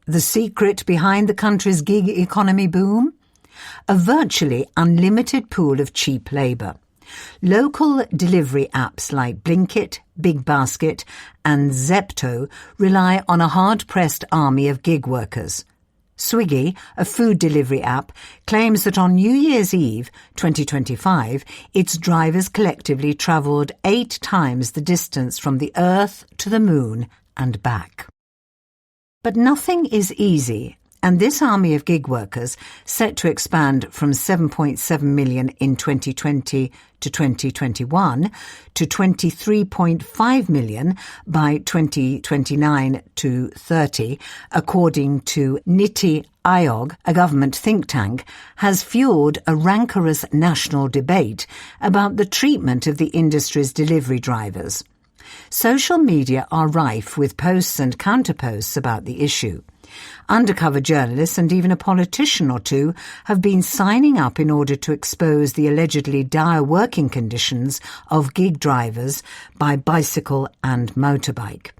The secret behind the country's gig economy boom? A virtually unlimited pool of cheap labour. Local delivery apps like Blinkit, Big Basket and Zepto rely on a hard-pressed army of gig workers. Swiggy, a food delivery app, claims that on New Year's Eve 2025, its drivers collectively travelled 8 times the distance from the Earth to the Moon and back. But nothing is easy, and this army of gig workers, set to expand from 7.7 million in 2020 to 2021 to 23.5 million by 2029 to 30, according to Niti Aayog, a government think tank, has fueled a rancorous national debate about the treatment of the industry's delivery drivers. Social media are rife with posts and counterposts about the issue. Undercover journalists and even a politician or two have been signing up in order to expose the allegedly dire working conditions of gig drivers by bicycle and motorbike.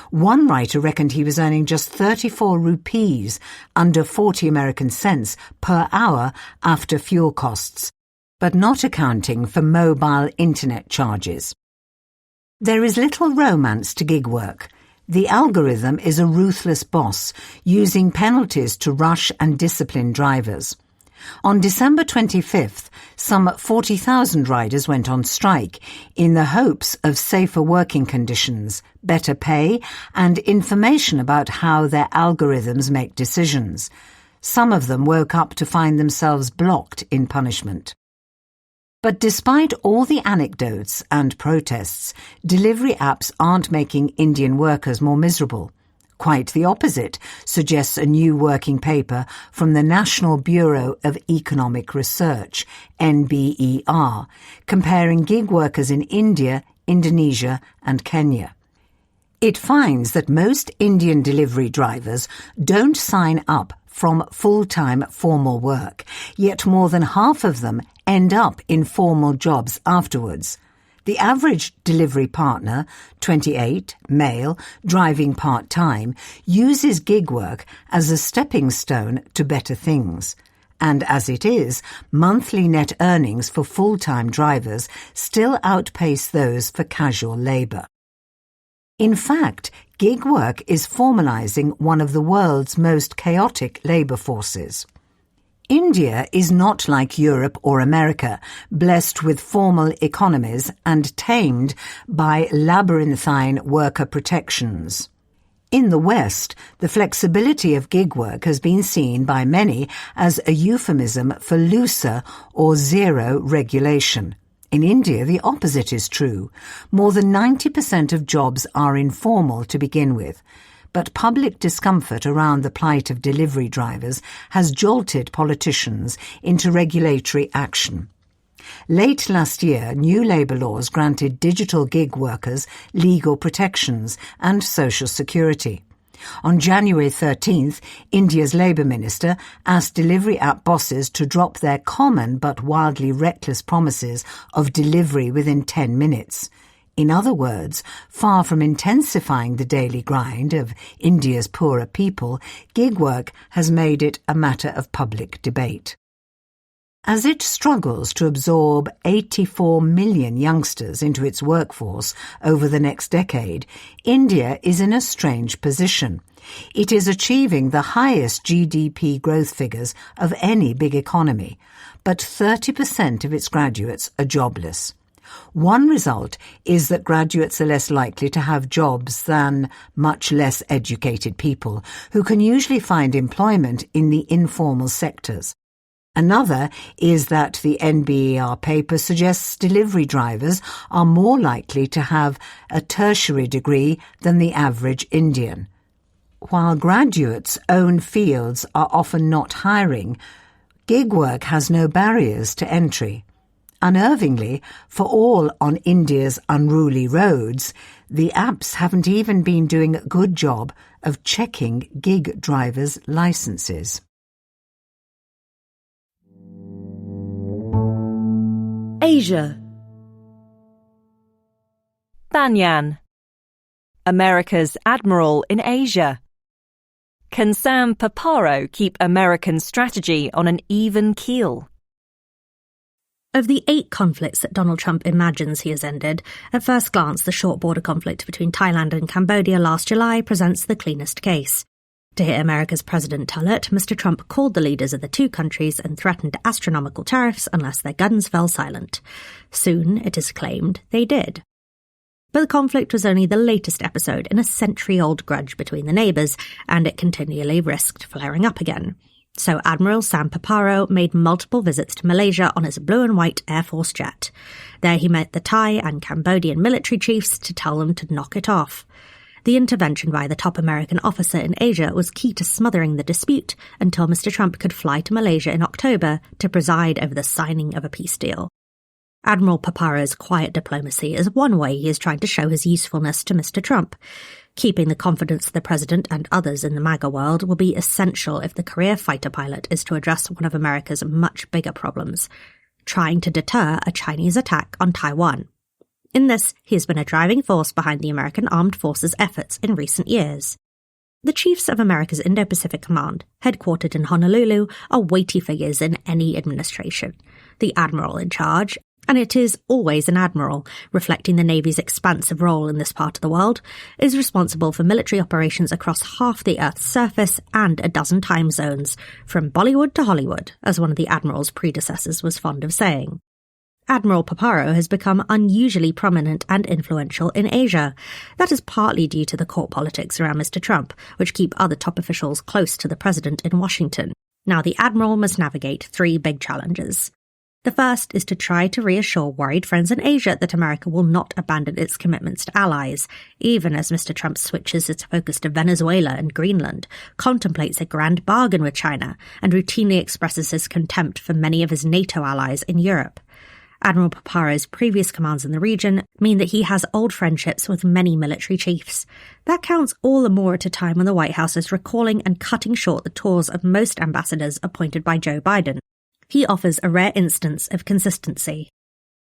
One writer reckoned he was earning just 34 rupees, under 40 American cents, per hour after fuel costs, but not accounting for mobile internet charges. There is little romance to gig work. The algorithm is a ruthless boss, using penalties to rush and discipline drivers. On December 25th, some 40,000 riders went on strike in the hopes of safer working conditions, better pay, and information about how their algorithms make decisions. Some of them woke up to find themselves blocked in punishment. But despite all the anecdotes and protests, delivery apps aren't making Indian workers more miserable. Quite the opposite, suggests a new working paper from the National Bureau of Economic Research, NBER, comparing gig workers in India, Indonesia and Kenya. It finds that most Indian delivery drivers don't sign up from full-time formal work, yet more than half of them end up in formal jobs afterwards. The average delivery partner, 28, male, driving part-time, uses gig work as a stepping stone to better things. And as it is, monthly net earnings for full-time drivers still outpace those for casual labour. In fact, gig work is formalising one of the world's most chaotic labour forces. India is not like Europe or America, blessed with formal economies and tamed by labyrinthine worker protections. In the West, the flexibility of gig work has been seen by many as a euphemism for looser or zero regulation. In India, the opposite is true. More than 90% of jobs are informal to begin with. But public discomfort around the plight of delivery drivers has jolted politicians into regulatory action. Late last year, new labour laws granted digital gig workers legal protections and social security. On January 13th, India's Labour Minister asked delivery app bosses to drop their common but wildly reckless promises of delivery within 10 minutes. In other words, far from intensifying the daily grind of India's poorer people, gig work has made it a matter of public debate. As it struggles to absorb 84 million youngsters into its workforce over the next decade, India is in a strange position. It is achieving the highest GDP growth figures of any big economy, but 30% of its graduates are jobless. One result is that graduates are less likely to have jobs than much less educated people, who can usually find employment in the informal sectors. Another is that the NBER paper suggests delivery drivers are more likely to have a tertiary degree than the average Indian. While graduates' own fields are often not hiring, gig work has no barriers to entry. Unnervingly, for all on India's unruly roads, the apps haven't even been doing a good job of checking gig drivers' licenses. Asia. Banyan, America's admiral in Asia. Can Sam Paparo keep American strategy on an even keel? Of the 8 conflicts that Donald Trump imagines he has ended, at first glance the short border conflict between Thailand and Cambodia last July presents the cleanest case. To hit America's President tell it, Mr. Trump called the leaders of the 2 countries and threatened astronomical tariffs unless their guns fell silent. Soon, it is claimed, they did. But the conflict was only the latest episode in a century-old grudge between the neighbours, and it continually risked flaring up again. So Admiral Sam Paparo made multiple visits to Malaysia on his blue and white Air Force jet. There he met the Thai and Cambodian military chiefs to tell them to knock it off. The intervention by the top American officer in Asia was key to smothering the dispute until Mr. Trump could fly to Malaysia in October to preside over the signing of a peace deal. Admiral Paparo's quiet diplomacy is one way he is trying to show his usefulness to Mr. Trump. Keeping the confidence of the president and others in the MAGA world will be essential if the career fighter pilot is to address one of America's much bigger problems, trying to deter a Chinese attack on Taiwan. In this, he has been a driving force behind the American Armed Forces' efforts in recent years. The chiefs of America's Indo-Pacific Command, headquartered in Honolulu, are weighty figures in any administration. The admiral in charge, and it is always an admiral, reflecting the Navy's expansive role in this part of the world, is responsible for military operations across half the Earth's surface and a dozen time zones, from Bollywood to Hollywood, as one of the admiral's predecessors was fond of saying. Admiral Paparo has become unusually prominent and influential in Asia. That is partly due to the court politics around Mr. Trump, which keep other top officials close to the president in Washington. Now the admiral must navigate 3 big challenges. The first is to try to reassure worried friends in Asia that America will not abandon its commitments to allies, even as Mr. Trump switches its focus to Venezuela and Greenland, contemplates a grand bargain with China, and routinely expresses his contempt for many of his NATO allies in Europe. Admiral Paparo's previous commands in the region mean that he has old friendships with many military chiefs. That counts all the more at a time when the White House is recalling and cutting short the tours of most ambassadors appointed by Joe Biden. He offers a rare instance of consistency.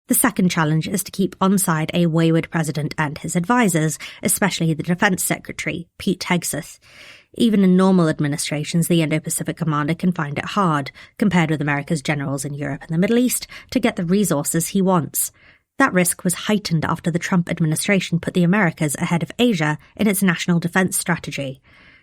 The second challenge is to keep onside a wayward president and his advisors, especially the Defense Secretary, Pete Hegseth. Even in normal administrations, the Indo-Pacific commander can find it hard, compared with America's generals in Europe and the Middle East, to get the resources he wants. That risk was heightened after the Trump administration put the Americas ahead of Asia in its national defense strategy.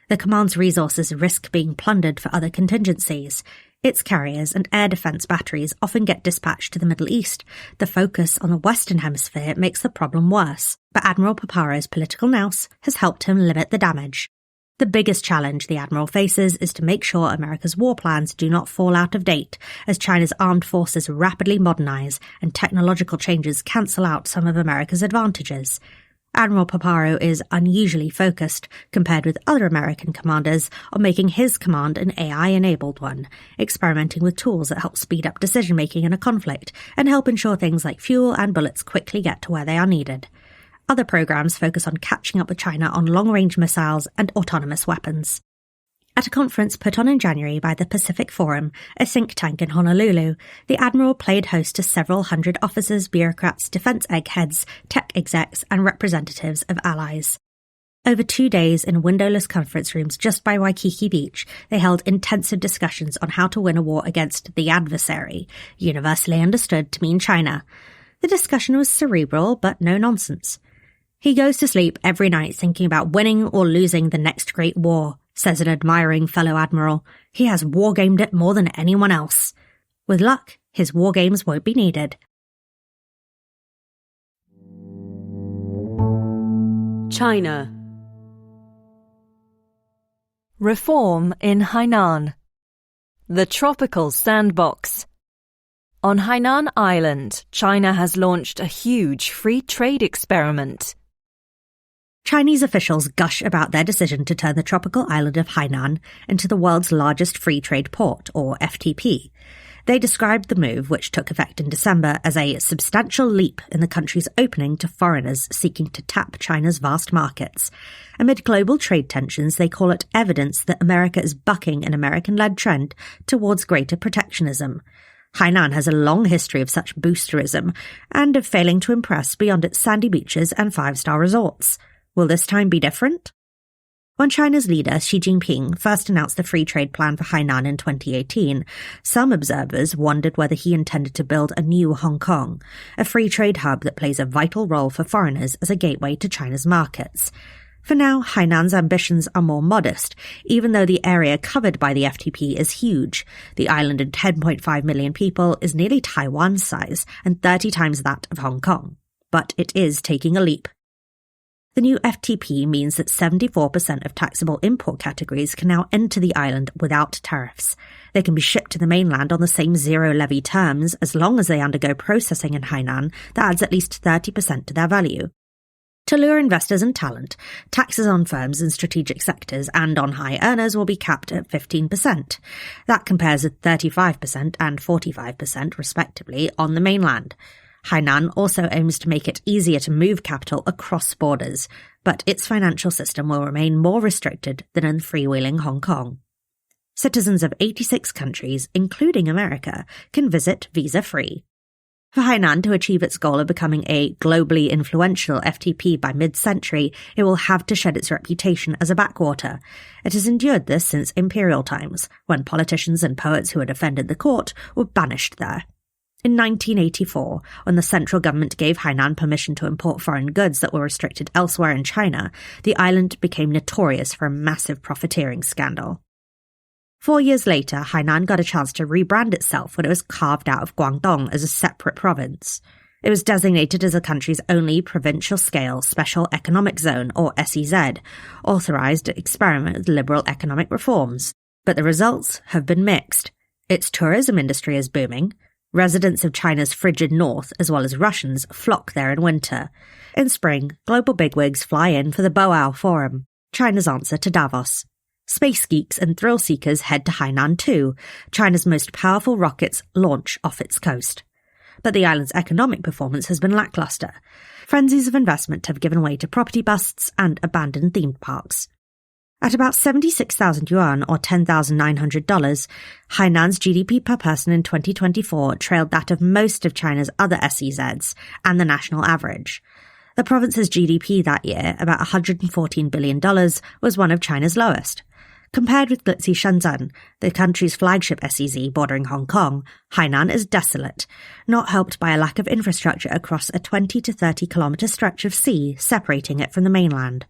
The command's resources risk being plundered for other contingencies. Its carriers and air defense batteries often get dispatched to the Middle East. The focus on the Western Hemisphere makes the problem worse, but Admiral Paparo's political nous has helped him limit the damage. The biggest challenge the Admiral faces is to make sure America's war plans do not fall out of date as China's armed forces rapidly modernize and technological changes cancel out some of America's advantages. Admiral Paparo is unusually focused, compared with other American commanders, on making his command an AI-enabled one, experimenting with tools that help speed up decision-making in a conflict and help ensure things like fuel and bullets quickly get to where they are needed. Other programs focus on catching up with China on long-range missiles and autonomous weapons. At a conference put on in January by the Pacific Forum, a think tank in Honolulu, the Admiral played host to several hundred officers, bureaucrats, defense eggheads, tech execs, and representatives of allies. Over 2 days in windowless conference rooms just by Waikiki Beach, they held intensive discussions on how to win a war against the adversary, universally understood to mean China. The discussion was cerebral, but no nonsense. He goes to sleep every night thinking about winning or losing the next great war, says an admiring fellow admiral. He has wargamed it more than anyone else. With luck, his wargames won't be needed. China. Reform in Hainan. The tropical sandbox. On Hainan Island, China has launched a huge free trade experiment. Chinese officials gush about their decision to turn the tropical island of Hainan into the world's largest free trade port, or FTP. They described the move, which took effect in December, as a substantial leap in the country's opening to foreigners seeking to tap China's vast markets. Amid global trade tensions, they call it evidence that America is bucking an American-led trend towards greater protectionism. Hainan has a long history of such boosterism and of failing to impress beyond its sandy beaches and five-star resorts. Will this time be different? When China's leader Xi Jinping first announced the free trade plan for Hainan in 2018, some observers wondered whether he intended to build a new Hong Kong, a free trade hub that plays a vital role for foreigners as a gateway to China's markets. For now, Hainan's ambitions are more modest, even though the area covered by the FTP is huge. The island of 10.5 million people is nearly Taiwan's size and 30 times that of Hong Kong. But it is taking a leap. The new FTP means that 74% of taxable import categories can now enter the island without tariffs. They can be shipped to the mainland on the same zero-levy terms as long as they undergo processing in Hainan that adds at least 30% to their value. To lure investors and talent, taxes on firms in strategic sectors and on high earners will be capped at 15%. That compares with 35% and 45%, respectively, on the mainland. Hainan also aims to make it easier to move capital across borders, but its financial system will remain more restricted than in freewheeling Hong Kong. Citizens of 86 countries, including America, can visit visa-free. For Hainan to achieve its goal of becoming a globally influential FTP by mid-century, it will have to shed its reputation as a backwater. It has endured this since imperial times, when politicians and poets who had offended the court were banished there. In 1984, when the central government gave Hainan permission to import foreign goods that were restricted elsewhere in China, the island became notorious for a massive profiteering scandal. 4 years later, Hainan got a chance to rebrand itself when it was carved out of Guangdong as a separate province. It was designated as the country's only provincial-scale Special Economic Zone, or SEZ, authorized to experiment with liberal economic reforms. But the results have been mixed. Its tourism industry is booming. Residents of China's frigid north, as well as Russians, flock there in winter. In spring, global bigwigs fly in for the Boao Forum, China's answer to Davos. Space geeks and thrill seekers head to Hainan too. China's most powerful rockets launch off its coast. But the island's economic performance has been lackluster. Frenzies of investment have given way to property busts and abandoned theme parks. At about 76,000 yuan, or $10,900, Hainan's GDP per person in 2024 trailed that of most of China's other SEZs and the national average. The province's GDP that year, about $114 billion, was one of China's lowest. Compared with glitzy Shenzhen, the country's flagship SEZ bordering Hong Kong, Hainan is desolate, not helped by a lack of infrastructure across a 20 to 30 kilometre stretch of sea separating it from the mainland.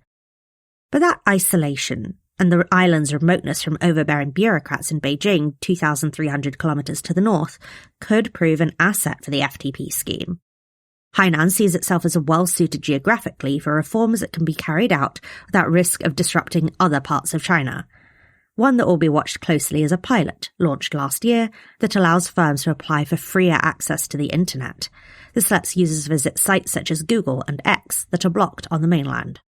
But that isolation, and the island's remoteness from overbearing bureaucrats in Beijing 2,300 kilometres to the north, could prove an asset for the FTP scheme. Hainan sees itself as well-suited geographically for reforms that can be carried out without risk of disrupting other parts of China. One that will be watched closely is a pilot, launched last year, that allows firms to apply for freer access to the internet. This lets users visit sites such as Google and X that are blocked on the mainland.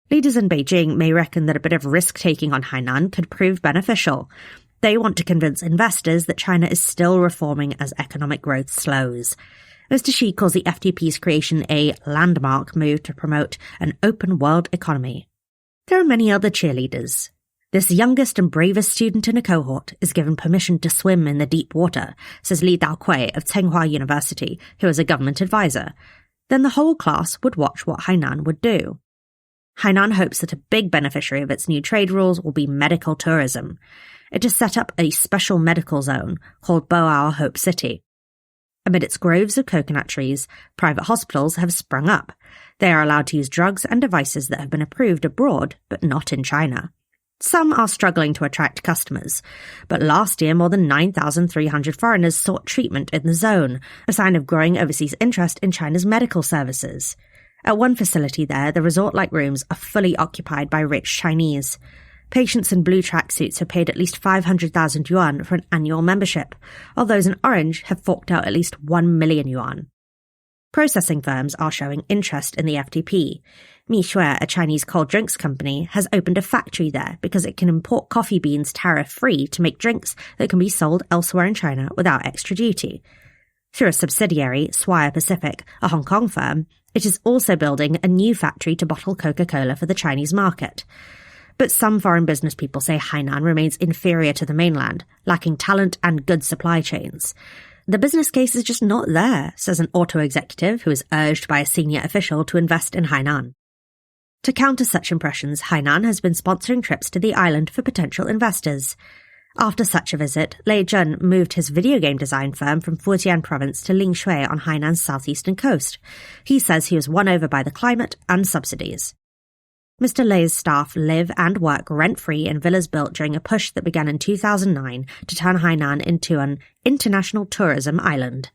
Leaders in Beijing may reckon that a bit of risk-taking on Hainan could prove beneficial. They want to convince investors that China is still reforming as economic growth slows. Mr. Xi calls the FTP's creation a landmark move to promote an open world economy. There are many other cheerleaders. This youngest and bravest student in a cohort is given permission to swim in the deep water, says Li Daohui of Tsinghua University, who is a government advisor. Then the whole class would watch what Hainan would do. Hainan hopes that a big beneficiary of its new trade rules will be medical tourism. It has set up a special medical zone called Boao Hope City. Amid its groves of coconut trees, private hospitals have sprung up. They are allowed to use drugs and devices that have been approved abroad, but not in China. Some are struggling to attract customers, but last year more than 9,300 foreigners sought treatment in the zone, a sign of growing overseas interest in China's medical services. At one facility there, the resort-like rooms are fully occupied by rich Chinese. Patients in blue tracksuits have paid at least 500,000 yuan for an annual membership, while those in orange have forked out at least 1 million yuan. Processing firms are showing interest in the FTP. Mixue, a Chinese cold drinks company, has opened a factory there because it can import coffee beans tariff-free to make drinks that can be sold elsewhere in China without extra duty. Through a subsidiary, Swire Pacific, a Hong Kong firm, it is also building a new factory to bottle Coca-Cola for the Chinese market. But some foreign business people say Hainan remains inferior to the mainland, lacking talent and good supply chains. The business case is just not there, says an auto executive who is urged by a senior official to invest in Hainan. To counter such impressions, Hainan has been sponsoring trips to the island for potential investors. After such a visit, Lei Jun moved his video game design firm from Fujian province to Lingshui on Hainan's southeastern coast. He says he was won over by the climate and subsidies. Mr. Lei's staff live and work rent-free in villas built during a push that began in 2009 to turn Hainan into an international tourism island.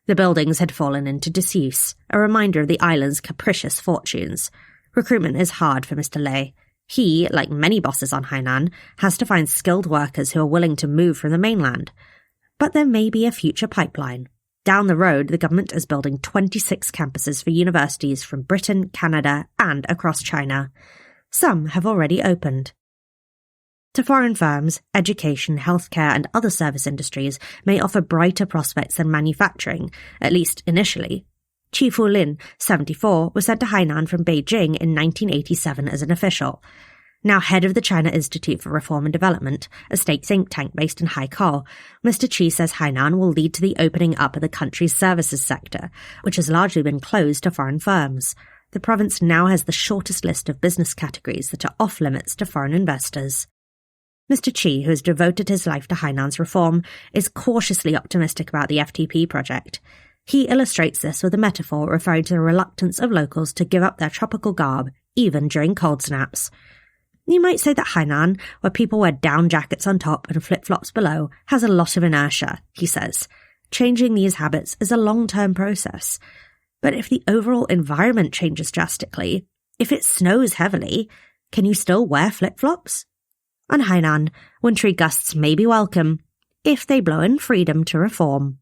The buildings had fallen into disuse, a reminder of the island's capricious fortunes. Recruitment is hard for Mr. Lei. He, like many bosses on Hainan, has to find skilled workers who are willing to move from the mainland. But there may be a future pipeline. Down the road, the government is building 26 campuses for universities from Britain, Canada, and across China. Some have already opened. To foreign firms, education, healthcare, and other service industries may offer brighter prospects than manufacturing, at least initially. Qi Fulin, 74, was sent to Hainan from Beijing in 1987 as an official. Now head of the China Institute for Reform and Development, a state think tank based in Haikou, Mr. Qi says Hainan will lead to the opening up of the country's services sector, which has largely been closed to foreign firms. The province now has the shortest list of business categories that are off-limits to foreign investors. Mr. Qi, who has devoted his life to Hainan's reform, is cautiously optimistic about the FTP project. He illustrates this with a metaphor referring to the reluctance of locals to give up their tropical garb, even during cold snaps. You might say that Hainan, where people wear down jackets on top and flip-flops below, has a lot of inertia, he says. Changing these habits is a long-term process. But if the overall environment changes drastically, if it snows heavily, can you still wear flip-flops? On Hainan, wintry gusts may be welcome, if they blow in freedom to reform.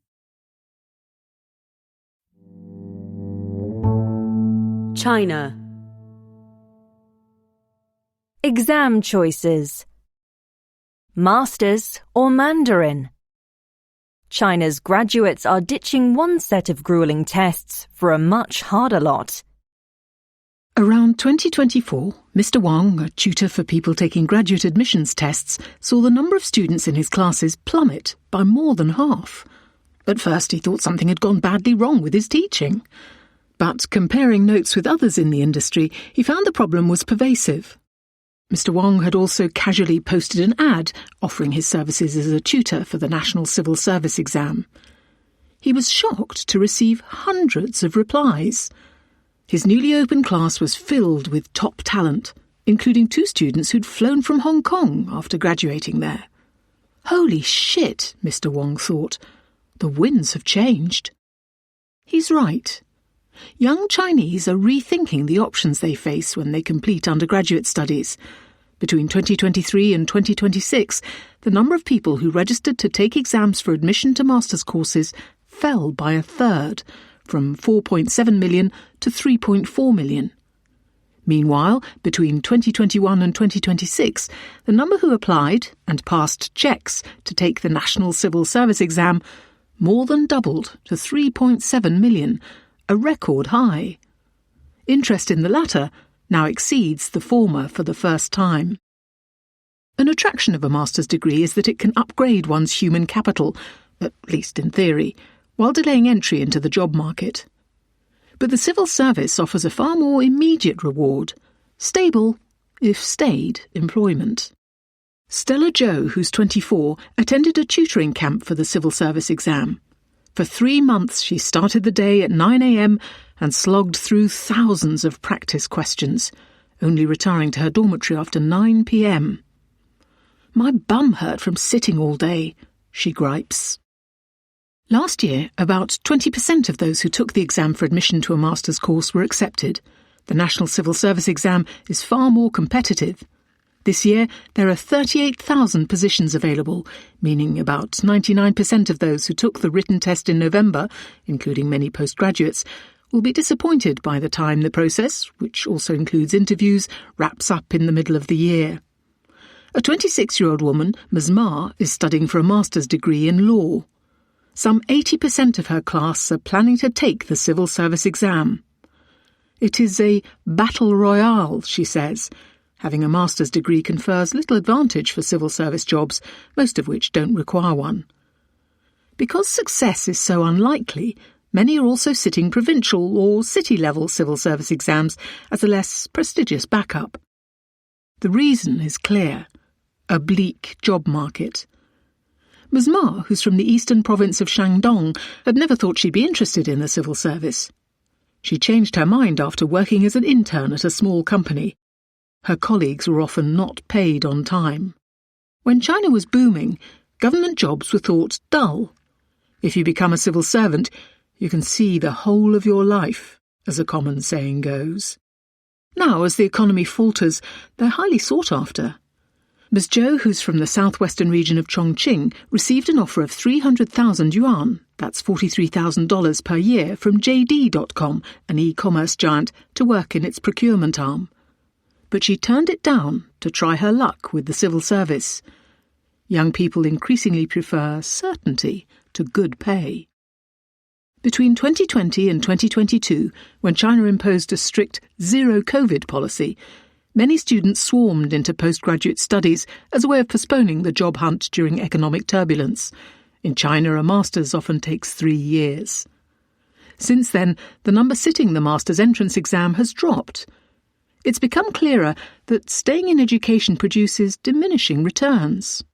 China. Exam choices. Masters or Mandarin? China's graduates are ditching one set of grueling tests for a much harder lot. Around 2024, Mr. Wang, a tutor for people taking graduate admissions tests, saw the number of students in his classes plummet by more than half. At first he thought something had gone badly wrong with his teaching. But comparing notes with others in the industry, he found the problem was pervasive. Mr. Wang had also casually posted an ad offering his services as a tutor for the National Civil Service exam. He was shocked to receive hundreds of replies. His newly opened class was filled with top talent, including 2 students who'd flown from Hong Kong after graduating there. Holy shit, Mr. Wang thought. The winds have changed. He's right. Young Chinese are rethinking the options they face when they complete undergraduate studies. Between 2023 and 2026, the number of people who registered to take exams for admission to master's courses fell by a third, from 4.7 million to 3.4 million. Meanwhile, between 2021 and 2026, the number who applied and passed checks to take the National Civil Service exam more than doubled to 3.7 million, a record high. Interest in the latter now exceeds the former for the first time. An attraction of a master's degree is that it can upgrade one's human capital, at least in theory, while delaying entry into the job market. But the civil service offers a far more immediate reward, stable, if stayed, employment. Stella Joe, who's 24, attended a tutoring camp for the civil service exam. For 3 months she started the day at 9 a.m. and slogged through thousands of practice questions, only retiring to her dormitory after 9 p.m. "My bum hurt from sitting all day," she gripes. Last year, about 20% of those who took the exam for admission to a master's course were accepted. The National Civil Service exam is far more competitive. This year, there are 38,000 positions available, meaning about 99% of those who took the written test in November, including many postgraduates, will be disappointed by the time the process, which also includes interviews, wraps up in the middle of the year. A 26-year-old woman, Ms. Ma, is studying for a master's degree in law. Some 80% of her class are planning to take the civil service exam. "It is a battle royale," she says. Having a master's degree confers little advantage for civil service jobs, most of which don't require one. Because success is so unlikely, many are also sitting provincial or city-level civil service exams as a less prestigious backup. The reason is clear: a bleak job market. Ms. Ma, who's from the eastern province of Shandong, had never thought she'd be interested in the civil service. She changed her mind after working as an intern at a small company. Her colleagues were often not paid on time. When China was booming, government jobs were thought dull. If you become a civil servant, you can see the whole of your life, as a common saying goes. Now, as the economy falters, they're highly sought after. Ms. Zhou, who's from the southwestern region of Chongqing, received an offer of 300,000 yuan, that's $43,000 per year, from JD.com, an e-commerce giant, to work in its procurement arm. But she turned it down to try her luck with the civil service. Young people increasingly prefer certainty to good pay. Between 2020 and 2022, when China imposed a strict zero-COVID policy, many students swarmed into postgraduate studies as a way of postponing the job hunt during economic turbulence. In China, a master's often takes 3 years. Since then, the number sitting the master's entrance exam has dropped. It's become clearer that staying in education produces diminishing returns.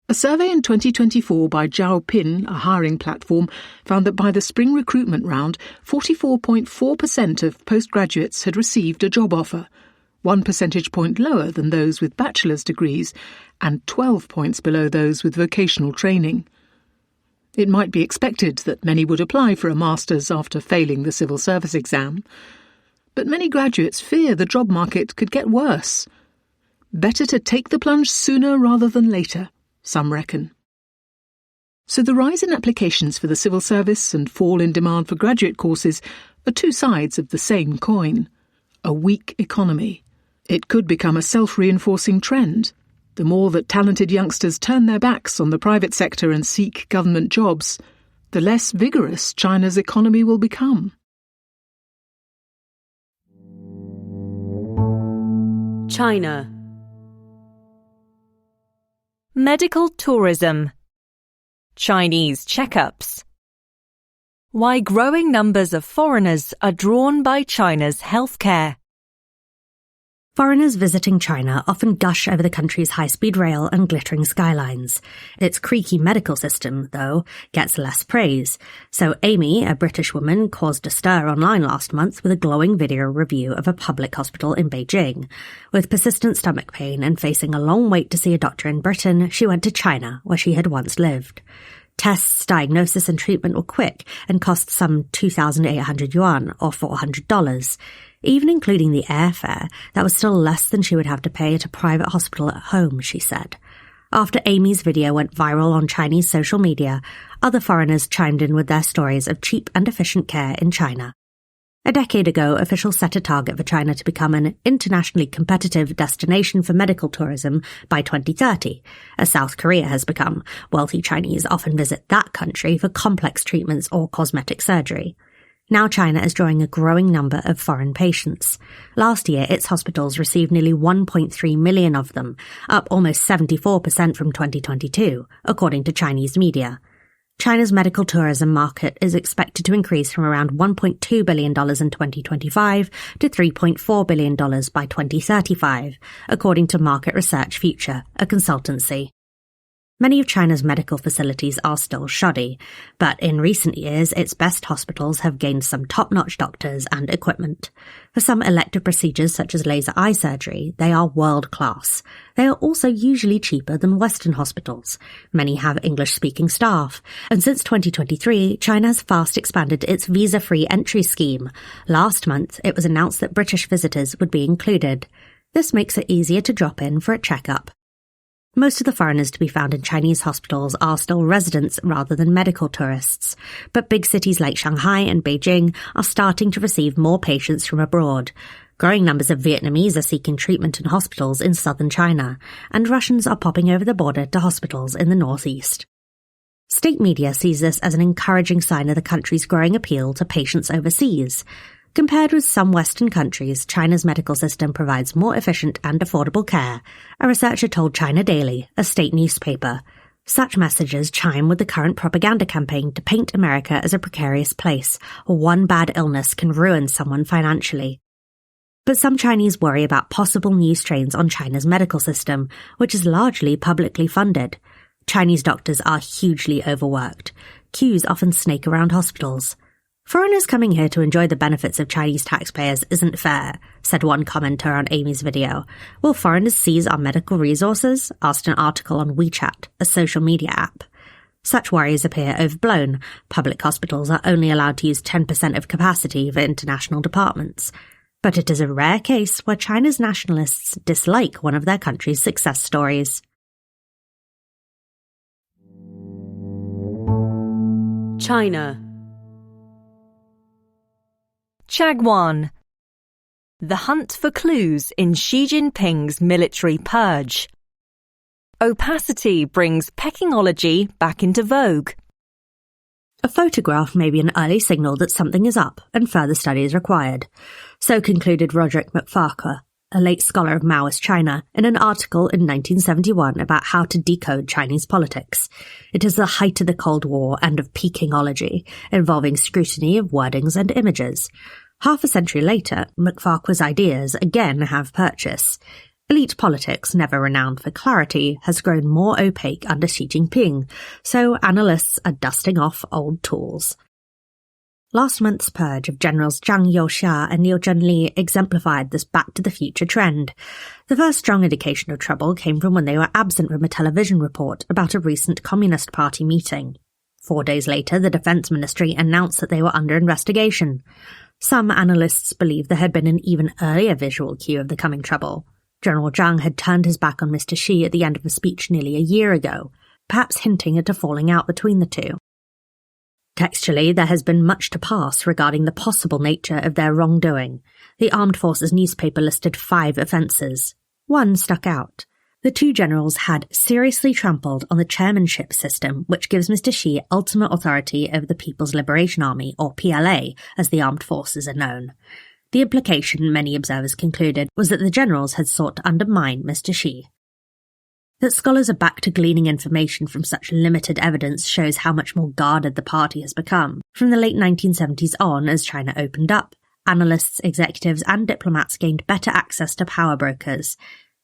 A survey in 2024 by Zhaopin, a hiring platform, found that by the spring recruitment round, 44.4% of postgraduates had received a job offer, 1 percentage point lower than those with bachelor's degrees and 12 points below those with vocational training. It might be expected that many would apply for a master's after failing the civil service exam. But many graduates fear the job market could get worse. Better to take the plunge sooner rather than later, some reckon. So the rise in applications for the civil service and fall in demand for graduate courses are two sides of the same coin. A weak economy. It could become a self-reinforcing trend. The more that talented youngsters turn their backs on the private sector and seek government jobs, the less vigorous China's economy will become. China. Medical tourism. Chinese checkups. Why growing numbers of foreigners are drawn by China's healthcare. Foreigners visiting China often gush over the country's high-speed rail and glittering skylines. Its creaky medical system, though, gets less praise. So Amy, a British woman, caused a stir online last month with a glowing video review of a public hospital in Beijing. With persistent stomach pain and facing a long wait to see a doctor in Britain, she went to China, where she had once lived. Tests, diagnosis and treatment were quick and cost some 2,800 yuan, or $400. Even including the airfare, that was still less than she would have to pay at a private hospital at home, she said. After Amy's video went viral on Chinese social media, other foreigners chimed in with their stories of cheap and efficient care in China. A decade ago, officials set a target for China to become an internationally competitive destination for medical tourism by 2030, as South Korea has become. Wealthy Chinese often visit that country for complex treatments or cosmetic surgery. Now China is drawing a growing number of foreign patients. Last year, its hospitals received nearly 1.3 million of them, up almost 74% from 2022, according to Chinese media. China's medical tourism market is expected to increase from around $1.2 billion in 2025 to $3.4 billion by 2035, according to Market Research Future, a consultancy. Many of China's medical facilities are still shoddy, but in recent years its best hospitals have gained some top-notch doctors and equipment. For some elective procedures such as laser eye surgery, they are world-class. They are also usually cheaper than Western hospitals. Many have English-speaking staff, and since 2023, China has fast expanded its visa-free entry scheme. Last month, it was announced that British visitors would be included. This makes it easier to drop in for a checkup. Most of the foreigners to be found in Chinese hospitals are still residents rather than medical tourists, but big cities like Shanghai and Beijing are starting to receive more patients from abroad. Growing numbers of Vietnamese are seeking treatment in hospitals in southern China, and Russians are popping over the border to hospitals in the northeast. State media sees this as an encouraging sign of the country's growing appeal to patients overseas. Compared with some Western countries, China's medical system provides more efficient and affordable care, a researcher told China Daily, a state newspaper. Such messages chime with the current propaganda campaign to paint America as a precarious place, where one bad illness can ruin someone financially. But some Chinese worry about possible new strains on China's medical system, which is largely publicly funded. Chinese doctors are hugely overworked. Queues often snake around hospitals. Foreigners coming here to enjoy the benefits of Chinese taxpayers isn't fair, said one commenter on Amy's video. Will foreigners seize our medical resources? Asked an article on WeChat, a social media app. Such worries appear overblown. Public hospitals are only allowed to use 10% of capacity for international departments. But it is a rare case where China's nationalists dislike one of their country's success stories. China. Chagwan. The hunt for clues in Xi Jinping's military purge. Opacity brings Pekingology back into vogue. A photograph may be an early signal that something is up and further study is required. So concluded Roderick McFarquhar, a late scholar of Maoist China, in an article in 1971 about how to decode Chinese politics. It is the height of the Cold War and of Pekingology, involving scrutiny of wordings and images. Half a century later, McFarquhar's ideas again have purchase. Elite politics, never renowned for clarity, has grown more opaque under Xi Jinping, so analysts are dusting off old tools. Last month's purge of Generals Zhang Youxia and Liu Zhenli exemplified this back-to-the-future trend. The first strong indication of trouble came from when they were absent from a television report about a recent Communist Party meeting. 4 days later, the Defense Ministry announced that they were under investigation. Some analysts believe there had been an even earlier visual cue of the coming trouble. General Zhang had turned his back on Mr. Xi at the end of a speech nearly a year ago, perhaps hinting at a falling out between the two. Textually, there has been much to pass regarding the possible nature of their wrongdoing. The Armed Forces newspaper listed 5 offences. One stuck out. The 2 generals had seriously trampled on the chairmanship system, which gives Mr. Xi ultimate authority over the People's Liberation Army, or PLA, as the armed forces are known. The implication, many observers concluded, was that the generals had sought to undermine Mr. Xi. That scholars are back to gleaning information from such limited evidence shows how much more guarded the party has become. From the late 1970s on, as China opened up, analysts, executives and diplomats gained better access to power brokers.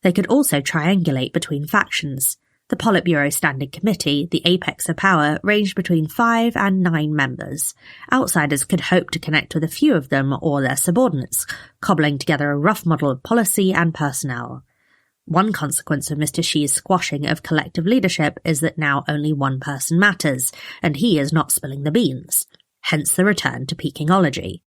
They could also triangulate between factions. The Politburo Standing Committee, the apex of power, ranged between 5 and 9 members. Outsiders could hope to connect with a few of them or their subordinates, cobbling together a rough model of policy and personnel. One consequence of Mr. Xi's squashing of collective leadership is that now only one person matters, and he is not spilling the beans. Hence the return to Pekingology.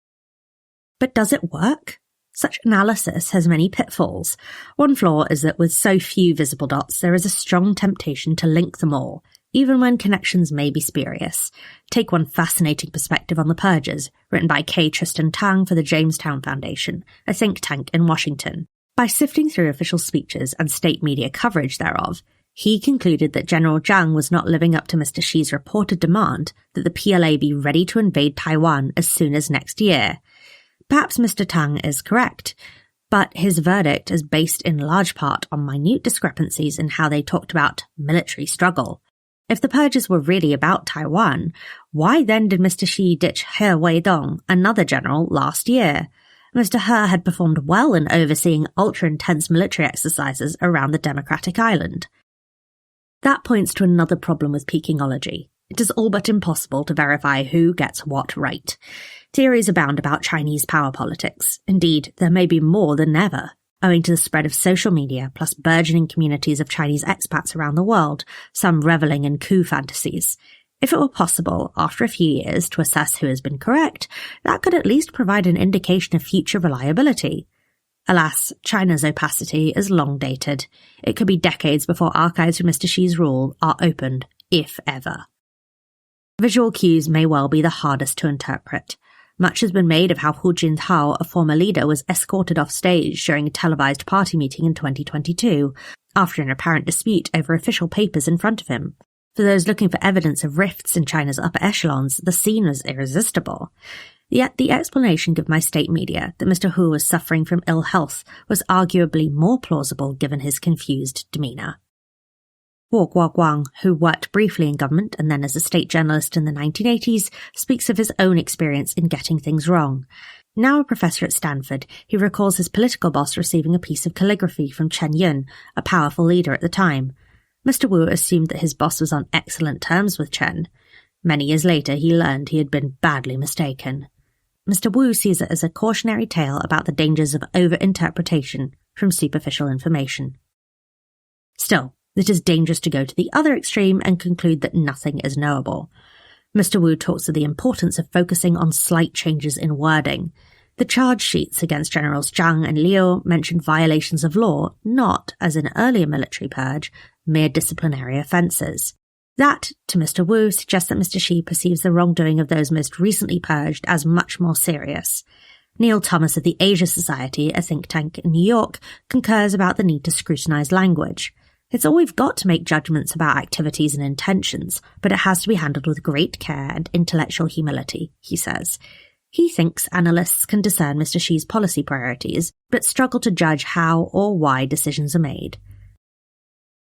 But does it work? Such analysis has many pitfalls. One flaw is that with so few visible dots, there is a strong temptation to link them all, even when connections may be spurious. Take one fascinating perspective on the purges, written by K. Tristan Tang for the Jamestown Foundation, a think tank in Washington. By sifting through official speeches and state media coverage thereof, he concluded that General Zhang was not living up to Mr. Xi's reported demand that the PLA be ready to invade Taiwan as soon as next year. Perhaps Mr. Tang is correct, but his verdict is based in large part on minute discrepancies in how they talked about military struggle. If the purges were really about Taiwan, why then did Mr. Xi ditch He Weidong, another general, last year? Mr. He had performed well in overseeing ultra-intense military exercises around the Democratic Island. That points to another problem with Pekingology. It is all but impossible to verify who gets what right. Theories abound about Chinese power politics. Indeed, there may be more than ever, owing to the spread of social media plus burgeoning communities of Chinese expats around the world, some reveling in coup fantasies. If it were possible, after a few years, to assess who has been correct, that could at least provide an indication of future reliability. Alas, China's opacity is long dated. It could be decades before archives from Mr. Xi's rule are opened, if ever. Visual cues may well be the hardest to interpret. Much has been made of how Hu Jintao, a former leader, was escorted off stage during a televised party meeting in 2022, after an apparent dispute over official papers in front of him. For those looking for evidence of rifts in China's upper echelons, the scene was irresistible. Yet the explanation given by state media that Mr. Hu was suffering from ill health was arguably more plausible given his confused demeanour. Guo Guoguang, who worked briefly in government and then as a state journalist in the 1980s, speaks of his own experience in getting things wrong. Now a professor at Stanford, he recalls his political boss receiving a piece of calligraphy from Chen Yun, a powerful leader at the time. Mr. Wu assumed that his boss was on excellent terms with Chen. Many years later, he learned he had been badly mistaken. Mr. Wu sees it as a cautionary tale about the dangers of over-interpretation from superficial information. Still, it is dangerous to go to the other extreme and conclude that nothing is knowable. Mr. Wu talks of the importance of focusing on slight changes in wording. The charge sheets against Generals Zhang and Liu mention violations of law, not, as in earlier military purge, mere disciplinary offences. That, to Mr. Wu, suggests that Mr. Xi perceives the wrongdoing of those most recently purged as much more serious. Neil Thomas of the Asia Society, a think tank in New York, concurs about the need to scrutinise language. It's all we've got to make judgments about activities and intentions, but it has to be handled with great care and intellectual humility, he says. He thinks analysts can discern Mr. Xi's policy priorities, but struggle to judge how or why decisions are made.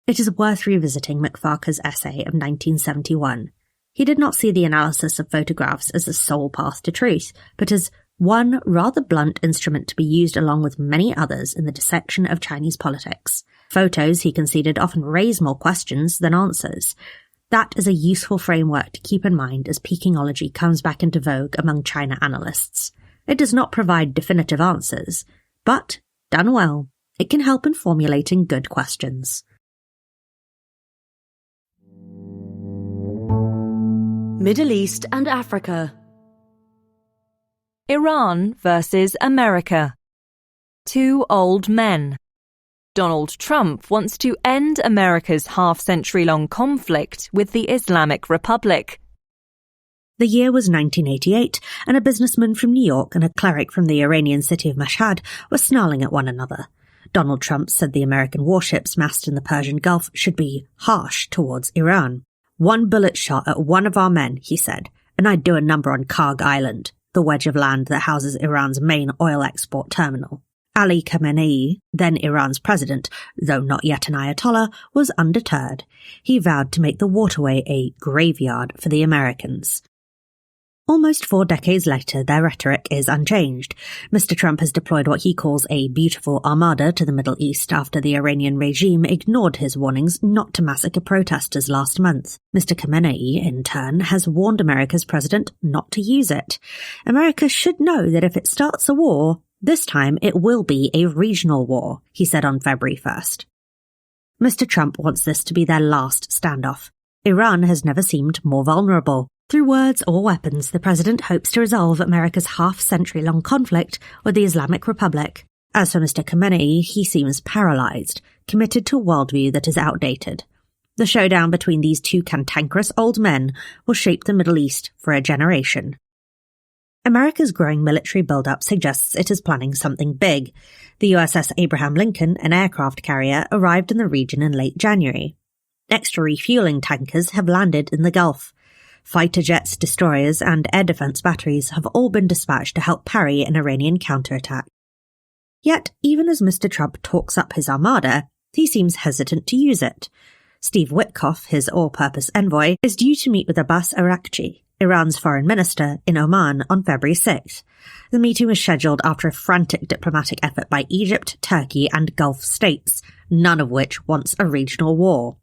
It is worth revisiting McFarker's essay of 1971. He did not see the analysis of photographs as the sole path to truth, but as one rather blunt instrument to be used along with many others in the dissection of Chinese politics. Photos, he conceded, often raise more questions than answers. That is a useful framework to keep in mind as Pekingology comes back into vogue among China analysts. It does not provide definitive answers, but, done well, it can help in formulating good questions. Middle East and Africa. Iran versus America. Two old men. Donald Trump wants to end America's half-century-long conflict with the Islamic Republic. The year was 1988, and a businessman from New York and a cleric from the Iranian city of Mashhad were snarling at one another. Donald Trump said the American warships massed in the Persian Gulf should be harsh towards Iran. "One bullet shot at one of our men," he said, "and I'd do a number on Karg Island, the wedge of land that houses Iran's main oil export terminal." Ali Khamenei, then Iran's president, though not yet an Ayatollah, was undeterred. He vowed to make the waterway a graveyard for the Americans. Almost 4 decades later, their rhetoric is unchanged. Mr. Trump has deployed what he calls a beautiful armada to the Middle East after the Iranian regime ignored his warnings not to massacre protesters last month. Mr. Khamenei, in turn, has warned America's president not to use it. America should know that if it starts a war, this time it will be a regional war, he said on February 1st. Mr. Trump wants this to be their last standoff. Iran has never seemed more vulnerable. Through words or weapons, the president hopes to resolve America's half-century-long conflict with the Islamic Republic. As for Mr. Khamenei, he seems paralyzed, committed to a worldview that is outdated. The showdown between these two cantankerous old men will shape the Middle East for a generation. America's growing military build-up suggests it is planning something big. The USS Abraham Lincoln, an aircraft carrier, arrived in the region in late January. Extra refueling tankers have landed in the Gulf. Fighter jets, destroyers, and air defense batteries have all been dispatched to help parry an Iranian counterattack. Yet, even as Mr. Trump talks up his armada, he seems hesitant to use it. Steve Witkoff, his all-purpose envoy, is due to meet with Abbas Araghchi, Iran's foreign minister, in Oman on February 6th. The meeting was scheduled after a frantic diplomatic effort by Egypt, Turkey, and Gulf states, none of which wants a regional war.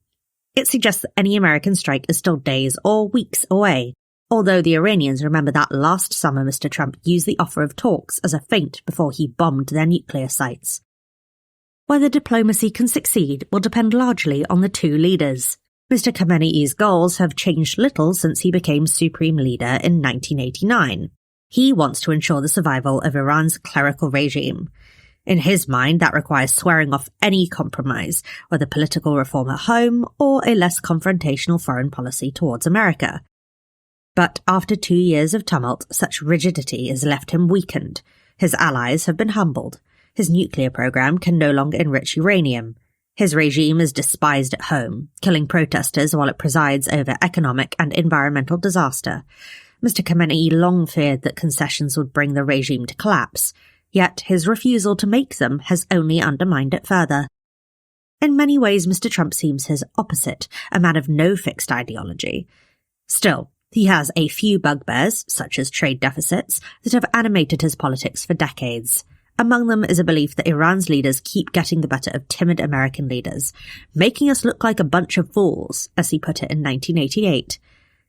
It suggests that any American strike is still days or weeks away, although the Iranians remember that last summer Mr. Trump used the offer of talks as a feint before he bombed their nuclear sites. Whether diplomacy can succeed will depend largely on the two leaders. Mr. Khamenei's goals have changed little since he became supreme leader in 1989. He wants to ensure the survival of Iran's clerical regime. In his mind, that requires swearing off any compromise, whether political reform at home or a less confrontational foreign policy towards America. But after 2 years of tumult, such rigidity has left him weakened. His allies have been humbled. His nuclear program can no longer enrich uranium. His regime is despised at home, killing protesters while it presides over economic and environmental disaster. Mr. Khamenei long feared that concessions would bring the regime to collapse, yet his refusal to make them has only undermined it further. In many ways, Mr. Trump seems his opposite, a man of no fixed ideology. Still, he has a few bugbears, such as trade deficits, that have animated his politics for decades. Among them is a belief that Iran's leaders keep getting the better of timid American leaders, making us look like a bunch of fools, as he put it in 1988.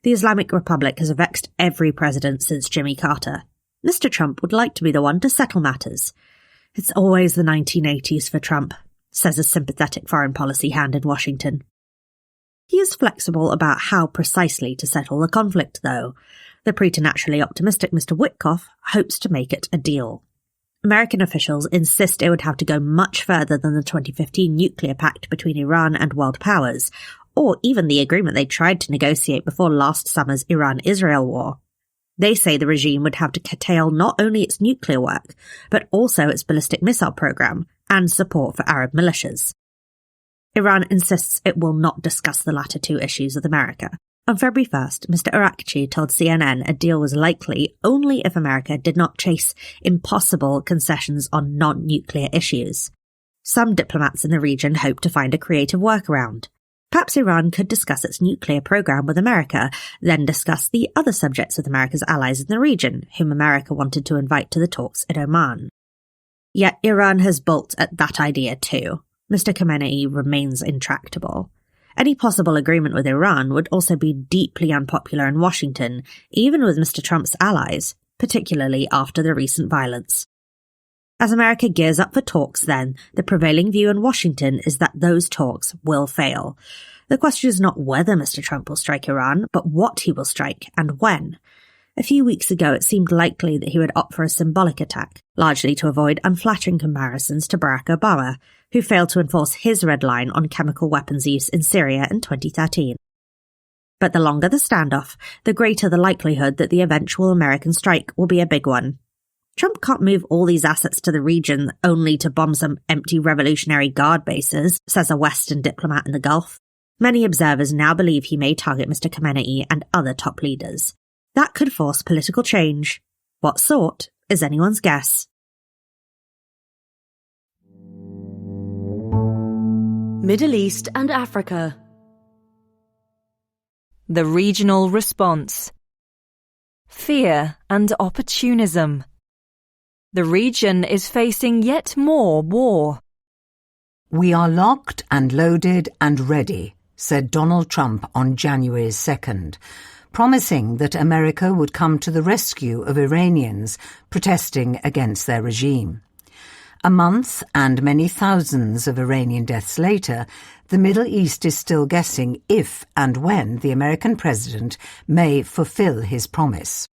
The Islamic Republic has vexed every president since Jimmy Carter. Mr. Trump would like to be the one to settle matters. It's always the 1980s for Trump, says a sympathetic foreign policy hand in Washington. He is flexible about how precisely to settle the conflict, though. The preternaturally optimistic Mr. Witkoff hopes to make it a deal. American officials insist it would have to go much further than the 2015 nuclear pact between Iran and world powers, or even the agreement they tried to negotiate before last summer's Iran-Israel war. They say the regime would have to curtail not only its nuclear work, but also its ballistic missile program and support for Arab militias. Iran insists it will not discuss the latter two issues with America. On February 1st, Mr. Arakchi told CNN a deal was likely only if America did not chase impossible concessions on non-nuclear issues. Some diplomats in the region hope to find a creative workaround. Perhaps Iran could discuss its nuclear program with America, then discuss the other subjects with America's allies in the region, whom America wanted to invite to the talks in Oman. Yet Iran has balked at that idea too. Mr. Khamenei remains intractable. Any possible agreement with Iran would also be deeply unpopular in Washington, even with Mr. Trump's allies, particularly after the recent violence. As America gears up for talks then, the prevailing view in Washington is that those talks will fail. The question is not whether Mr. Trump will strike Iran, but what he will strike and when. A few weeks ago it seemed likely that he would opt for a symbolic attack, largely to avoid unflattering comparisons to Barack Obama, who failed to enforce his red line on chemical weapons use in Syria in 2013. But the longer the standoff, the greater the likelihood that the eventual American strike will be a big one. Trump can't move all these assets to the region only to bomb some empty Revolutionary Guard bases, says a Western diplomat in the Gulf. Many observers now believe he may target Mr. Khamenei and other top leaders. That could force political change. What sort is anyone's guess. Middle East and Africa. The regional response. Fear and opportunism. The region is facing yet more war. We are locked and loaded and ready, said Donald Trump on January 2nd, promising that America would come to the rescue of Iranians protesting against their regime. A month and many thousands of Iranian deaths later, the Middle East is still guessing if and when the American president may fulfill his promise.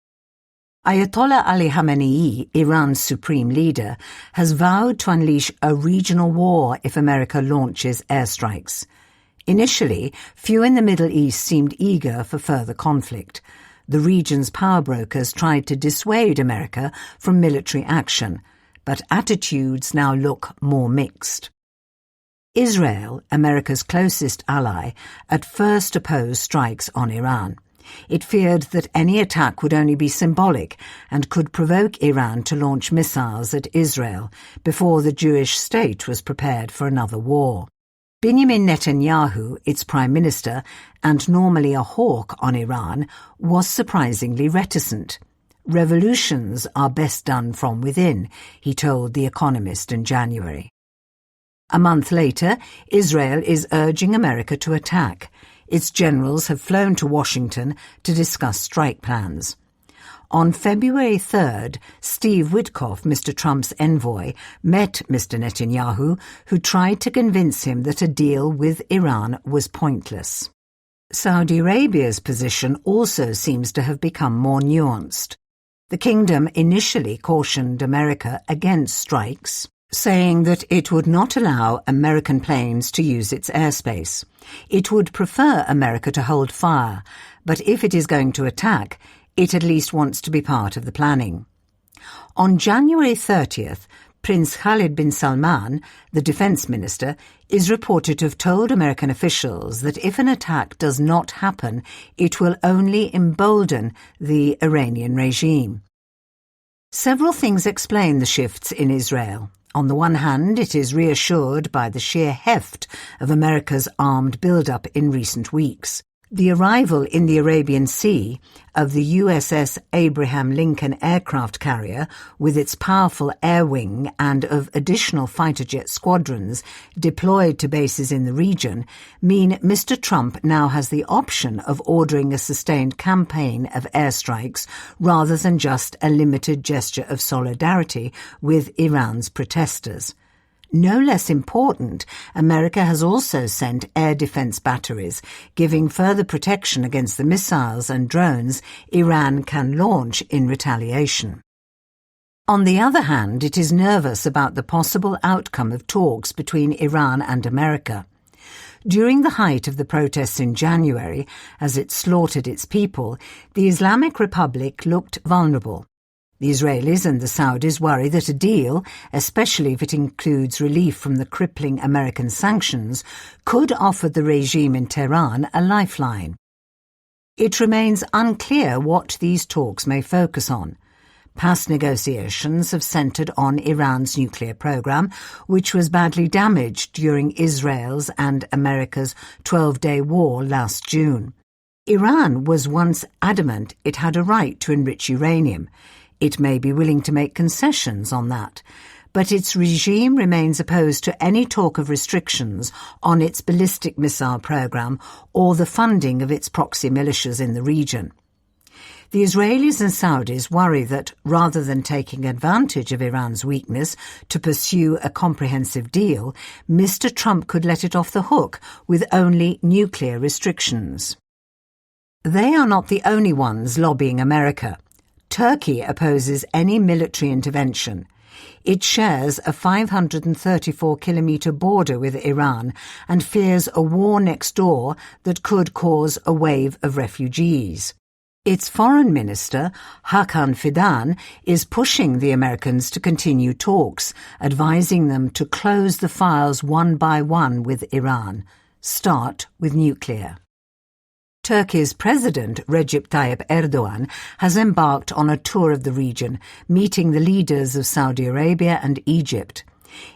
Ayatollah Ali Khamenei, Iran's supreme leader, has vowed to unleash a regional war if America launches airstrikes. Initially, few in the Middle East seemed eager for further conflict. The region's power brokers tried to dissuade America from military action, but attitudes now look more mixed. Israel, America's closest ally, at first opposed strikes on Iran. It feared that any attack would only be symbolic and could provoke Iran to launch missiles at Israel before the Jewish state was prepared for another war. Benjamin Netanyahu, its prime minister, and normally a hawk on Iran, was surprisingly reticent. Revolutions are best done from within, he told The Economist in January. A month later, Israel is urging America to attack. Its generals have flown to Washington to discuss strike plans. On February 3rd, Steve Witkoff, Mr. Trump's envoy, met Mr. Netanyahu, who tried to convince him that a deal with Iran was pointless. Saudi Arabia's position also seems to have become more nuanced. The kingdom initially cautioned America against strikes, saying that it would not allow American planes to use its airspace. It would prefer America to hold fire, but if it is going to attack, it at least wants to be part of the planning. On January 30th, Prince Khalid bin Salman, the defense minister, is reported to have told American officials that if an attack does not happen, it will only embolden the Iranian regime. Several things explain the shifts in Israel. On the one hand, it is reassured by the sheer heft of America's armed build-up in recent weeks. The arrival in the Arabian Sea of the USS Abraham Lincoln aircraft carrier with its powerful air wing and of additional fighter jet squadrons deployed to bases in the region mean Mr. Trump now has the option of ordering a sustained campaign of airstrikes rather than just a limited gesture of solidarity with Iran's protesters. No less important, America has also sent air defense batteries, giving further protection against the missiles and drones Iran can launch in retaliation. On the other hand, it is nervous about the possible outcome of talks between Iran and America. During the height of the protests in January, as it slaughtered its people, the Islamic Republic looked vulnerable. The Israelis and the Saudis worry that a deal, especially if it includes relief from the crippling American sanctions, could offer the regime in Tehran a lifeline. It remains unclear what these talks may focus on. Past negotiations have centred on Iran's nuclear program, which was badly damaged during Israel's and America's 12-day war last June. Iran was once adamant it had a right to enrich uranium. It may be willing to make concessions on that, but its regime remains opposed to any talk of restrictions on its ballistic missile program or the funding of its proxy militias in the region. The Israelis and Saudis worry that, rather than taking advantage of Iran's weakness to pursue a comprehensive deal, Mr. Trump could let it off the hook with only nuclear restrictions. They are not the only ones lobbying America. Turkey opposes any military intervention. It shares a 534-kilometre border with Iran and fears a war next door that could cause a wave of refugees. Its foreign minister, Hakan Fidan, is pushing the Americans to continue talks, advising them to close the files one by one with Iran. Start with nuclear. Turkey's President Recep Tayyip Erdogan has embarked on a tour of the region, meeting the leaders of Saudi Arabia and Egypt.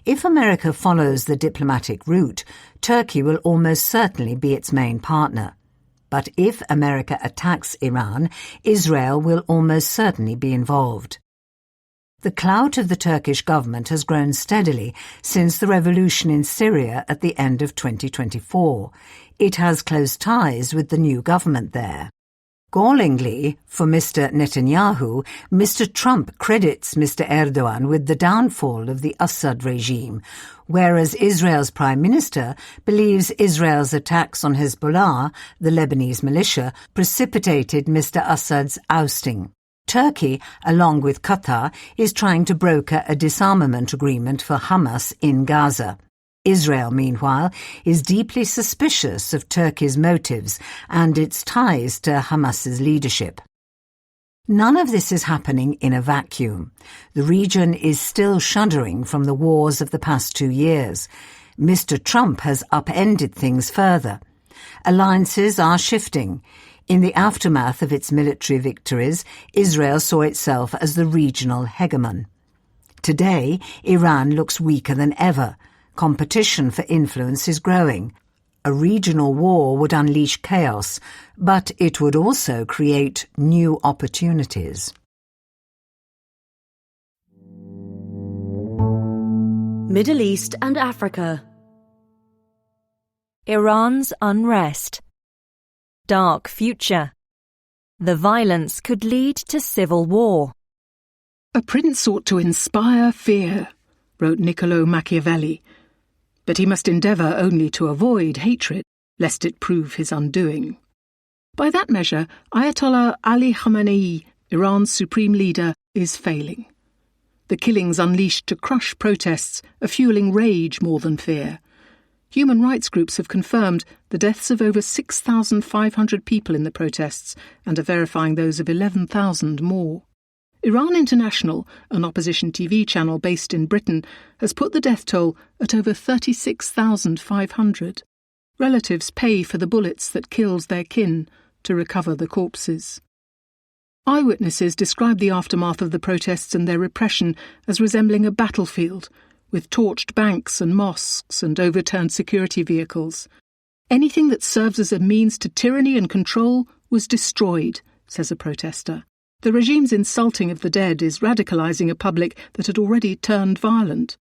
If America follows the diplomatic route, Turkey will almost certainly be its main partner. But if America attacks Iran, Israel will almost certainly be involved. The clout of the Turkish government has grown steadily since the revolution in Syria at the end of 2024. It has close ties with the new government there. Gallingly, for Mr. Netanyahu, Mr. Trump credits Mr. Erdogan with the downfall of the Assad regime, whereas Israel's Prime Minister believes Israel's attacks on Hezbollah, the Lebanese militia, precipitated Mr. Assad's ousting. Turkey, along with Qatar, is trying to broker a disarmament agreement for Hamas in Gaza. Israel, meanwhile, is deeply suspicious of Turkey's motives and its ties to Hamas's leadership. None of this is happening in a vacuum. The region is still shuddering from the wars of the past 2 years. Mr. Trump has upended things further. Alliances are shifting. In the aftermath of its military victories, Israel saw itself as the regional hegemon. Today, Iran looks weaker than ever. Competition for influence is growing. A regional war would unleash chaos, but it would also create new opportunities. Middle East and Africa. Iran's unrest. dark future. The violence could lead to civil war. A prince ought to inspire fear, wrote Niccolò Machiavelli, but he must endeavour only to avoid hatred, lest it prove his undoing. By that measure, Ayatollah Ali Khamenei, Iran's supreme leader, is failing. The killings unleashed to crush protests are fueling rage more than fear. Human rights groups have confirmed the deaths of over 6,500 people in the protests and are verifying those of 11,000 more. Iran International, an opposition TV channel based in Britain, has put the death toll at over 36,500. Relatives pay for the bullets that killed their kin to recover the corpses. Eyewitnesses describe the aftermath of the protests and their repression as resembling a battlefield, with torched banks and mosques and overturned security vehicles. Anything that serves as a means to tyranny and control was destroyed, says a protester. The regime's insulting of the dead is radicalizing a public that had already turned violent.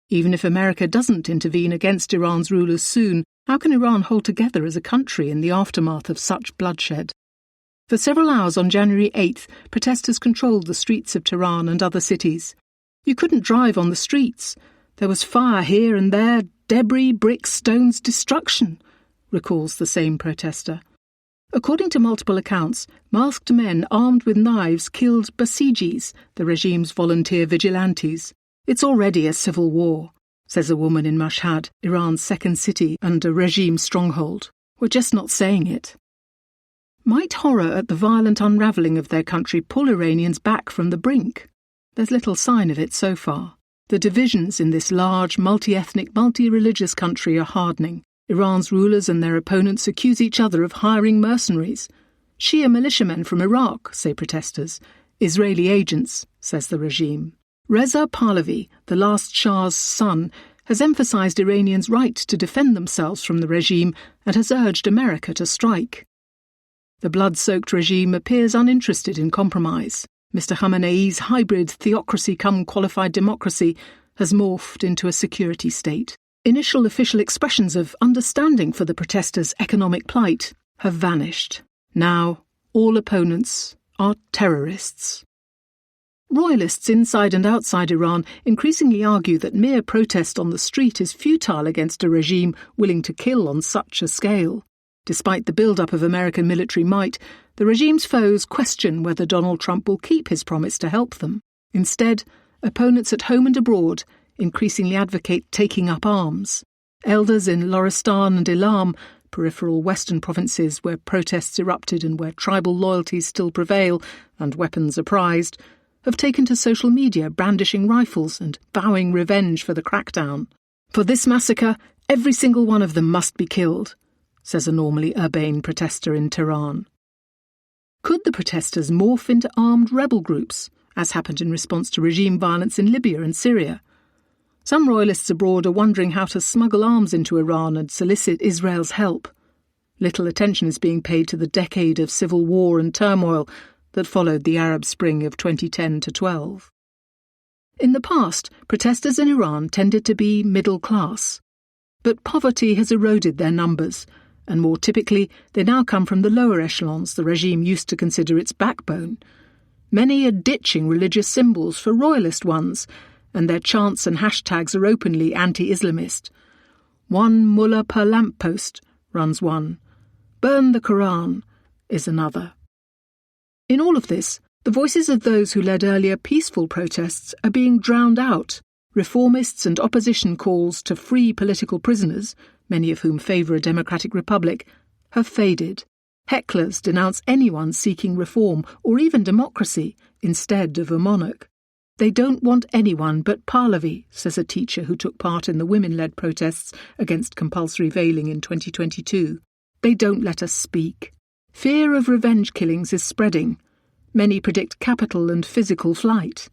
Even if America doesn't intervene against Iran's rulers soon, how can Iran hold together as a country in the aftermath of such bloodshed? For several hours on January 8th, protesters controlled the streets of Tehran and other cities. You couldn't drive on the streets. There was fire here and there, debris, bricks, stones, destruction, recalls the same protester. According to multiple accounts, masked men armed with knives killed Basijis, the regime's volunteer vigilantes. It's already a civil war, says a woman in Mashhad, Iran's second city and a regime stronghold. We're just not saying it. Might horror at the violent unravelling of their country pull Iranians back from the brink? There's little sign of it so far. The divisions in this large, multi-ethnic, multi-religious country are hardening. Iran's rulers and their opponents accuse each other of hiring mercenaries. Shia militiamen from Iraq, say protesters. Israeli agents, says the regime. Reza Pahlavi, the last Shah's son, has emphasized Iranians' right to defend themselves from the regime and has urged America to strike. The blood-soaked regime appears uninterested in compromise. Mr. Khamenei's hybrid theocracy-cum-qualified democracy has morphed into a security state. Initial official expressions of understanding for the protesters' economic plight have vanished. Now, all opponents are terrorists. Royalists inside and outside Iran increasingly argue that mere protest on the street is futile against a regime willing to kill on such a scale. Despite the build-up of American military might, the regime's foes question whether Donald Trump will keep his promise to help them. Instead, opponents at home and abroad increasingly advocate taking up arms. Elders in Loristan and Ilam, peripheral western provinces where protests erupted and where tribal loyalties still prevail and weapons are prized, have taken to social media brandishing rifles and vowing revenge for the crackdown. For this massacre, every single one of them must be killed, says a normally urbane protester in Tehran. Could the protesters morph into armed rebel groups, as happened in response to regime violence in Libya and Syria? Some royalists abroad are wondering how to smuggle arms into Iran and solicit Israel's help. Little attention is being paid to the decade of civil war and turmoil that followed the Arab Spring of 2010-12. In the past, protesters in Iran tended to be middle class. But poverty has eroded their numbers, and more typically, they now come from the lower echelons the regime used to consider its backbone. Many are ditching religious symbols for royalist ones, and their chants and hashtags are openly anti-Islamist. One mullah per lamppost, runs one. Burn the Quran is another. In all of this, the voices of those who led earlier peaceful protests are being drowned out. Reformists and opposition calls to free political prisoners, many of whom favour a democratic republic, have faded. Hecklers denounce anyone seeking reform or even democracy instead of a monarch. They don't want anyone but Pahlavi, says a teacher who took part in the women-led protests against compulsory veiling in 2022. They don't let us speak. Fear of revenge killings is spreading. Many predict capital and physical flight.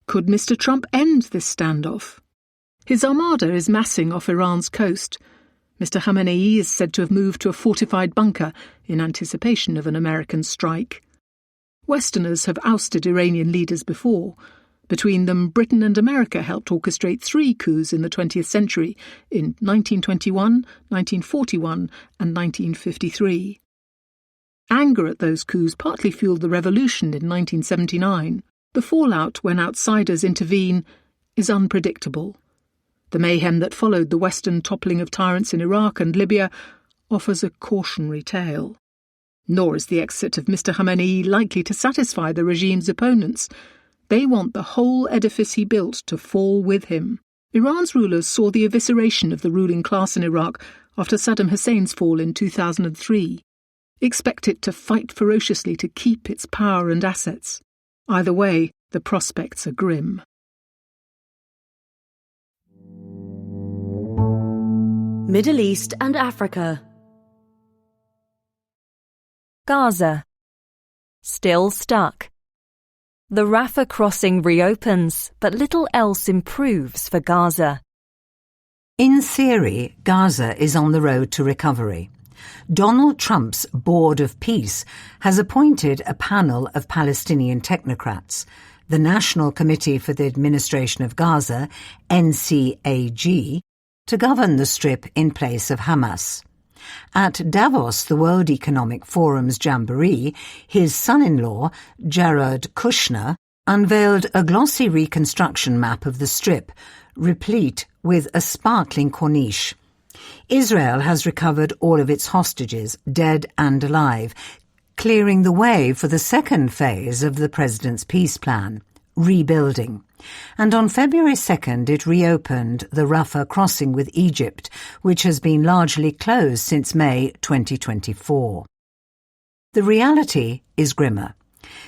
Could Mr. Trump end this standoff? His armada is massing off Iran's coast. Mr. Khamenei is said to have moved to a fortified bunker in anticipation of an American strike. Westerners have ousted Iranian leaders before. Between them, Britain and America helped orchestrate 3 coups in the 20th century in 1921, 1941 and 1953. Anger at those coups partly fueled the revolution in 1979. The fallout when outsiders intervene is unpredictable. The mayhem that followed the Western toppling of tyrants in Iraq and Libya offers a cautionary tale. Nor is the exit of Mr. Khamenei likely to satisfy the regime's opponents. They want the whole edifice he built to fall with him. Iran's rulers saw the evisceration of the ruling class in Iraq after Saddam Hussein's fall in 2003. Expect it to fight ferociously to keep its power and assets. Either way, the prospects are grim. Middle East and Africa. Gaza. Still stuck. The Rafah crossing reopens, but little else improves for Gaza. In theory, Gaza is on the road to recovery. Donald Trump's Board of Peace has appointed a panel of Palestinian technocrats, the National Committee for the Administration of Gaza, NCAG, to govern the Strip in place of Hamas. At Davos, the World Economic Forum's jamboree, his son-in-law, Jared Kushner, unveiled a glossy reconstruction map of the Strip, replete with a sparkling corniche. Israel has recovered all of its hostages, dead and alive, clearing the way for the second phase of the president's peace plan, rebuilding. And on February 2nd it reopened the Rafah crossing with Egypt, which has been largely closed since May 2024. The reality is grimmer.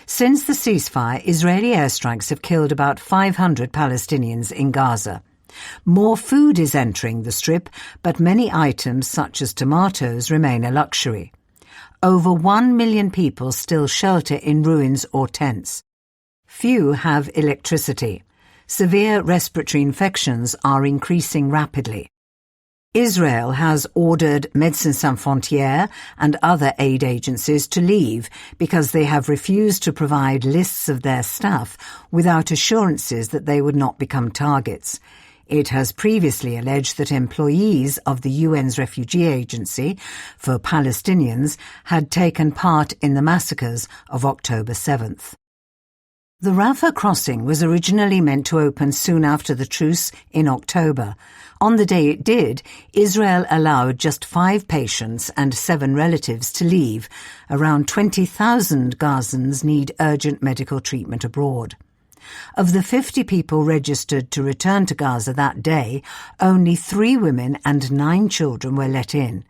Since the ceasefire, Israeli airstrikes have killed about 500 Palestinians in Gaza. More food is entering the Strip, but many items such as tomatoes remain a luxury. Over 1 million people still shelter in ruins or tents. Few have electricity. Severe respiratory infections are increasing rapidly. Israel has ordered Médecins Sans Frontières and other aid agencies to leave because they have refused to provide lists of their staff without assurances that they would not become targets. It has previously alleged that employees of the UN's Refugee Agency for Palestinians had taken part in the massacres of October 7th. The Rafah crossing was originally meant to open soon after the truce in October. On the day it did, Israel allowed just 5 patients and 7 relatives to leave. Around 20,000 Gazans need urgent medical treatment abroad. Of the 50 people registered to return to Gaza that day, only 3 women and 9 children were let in.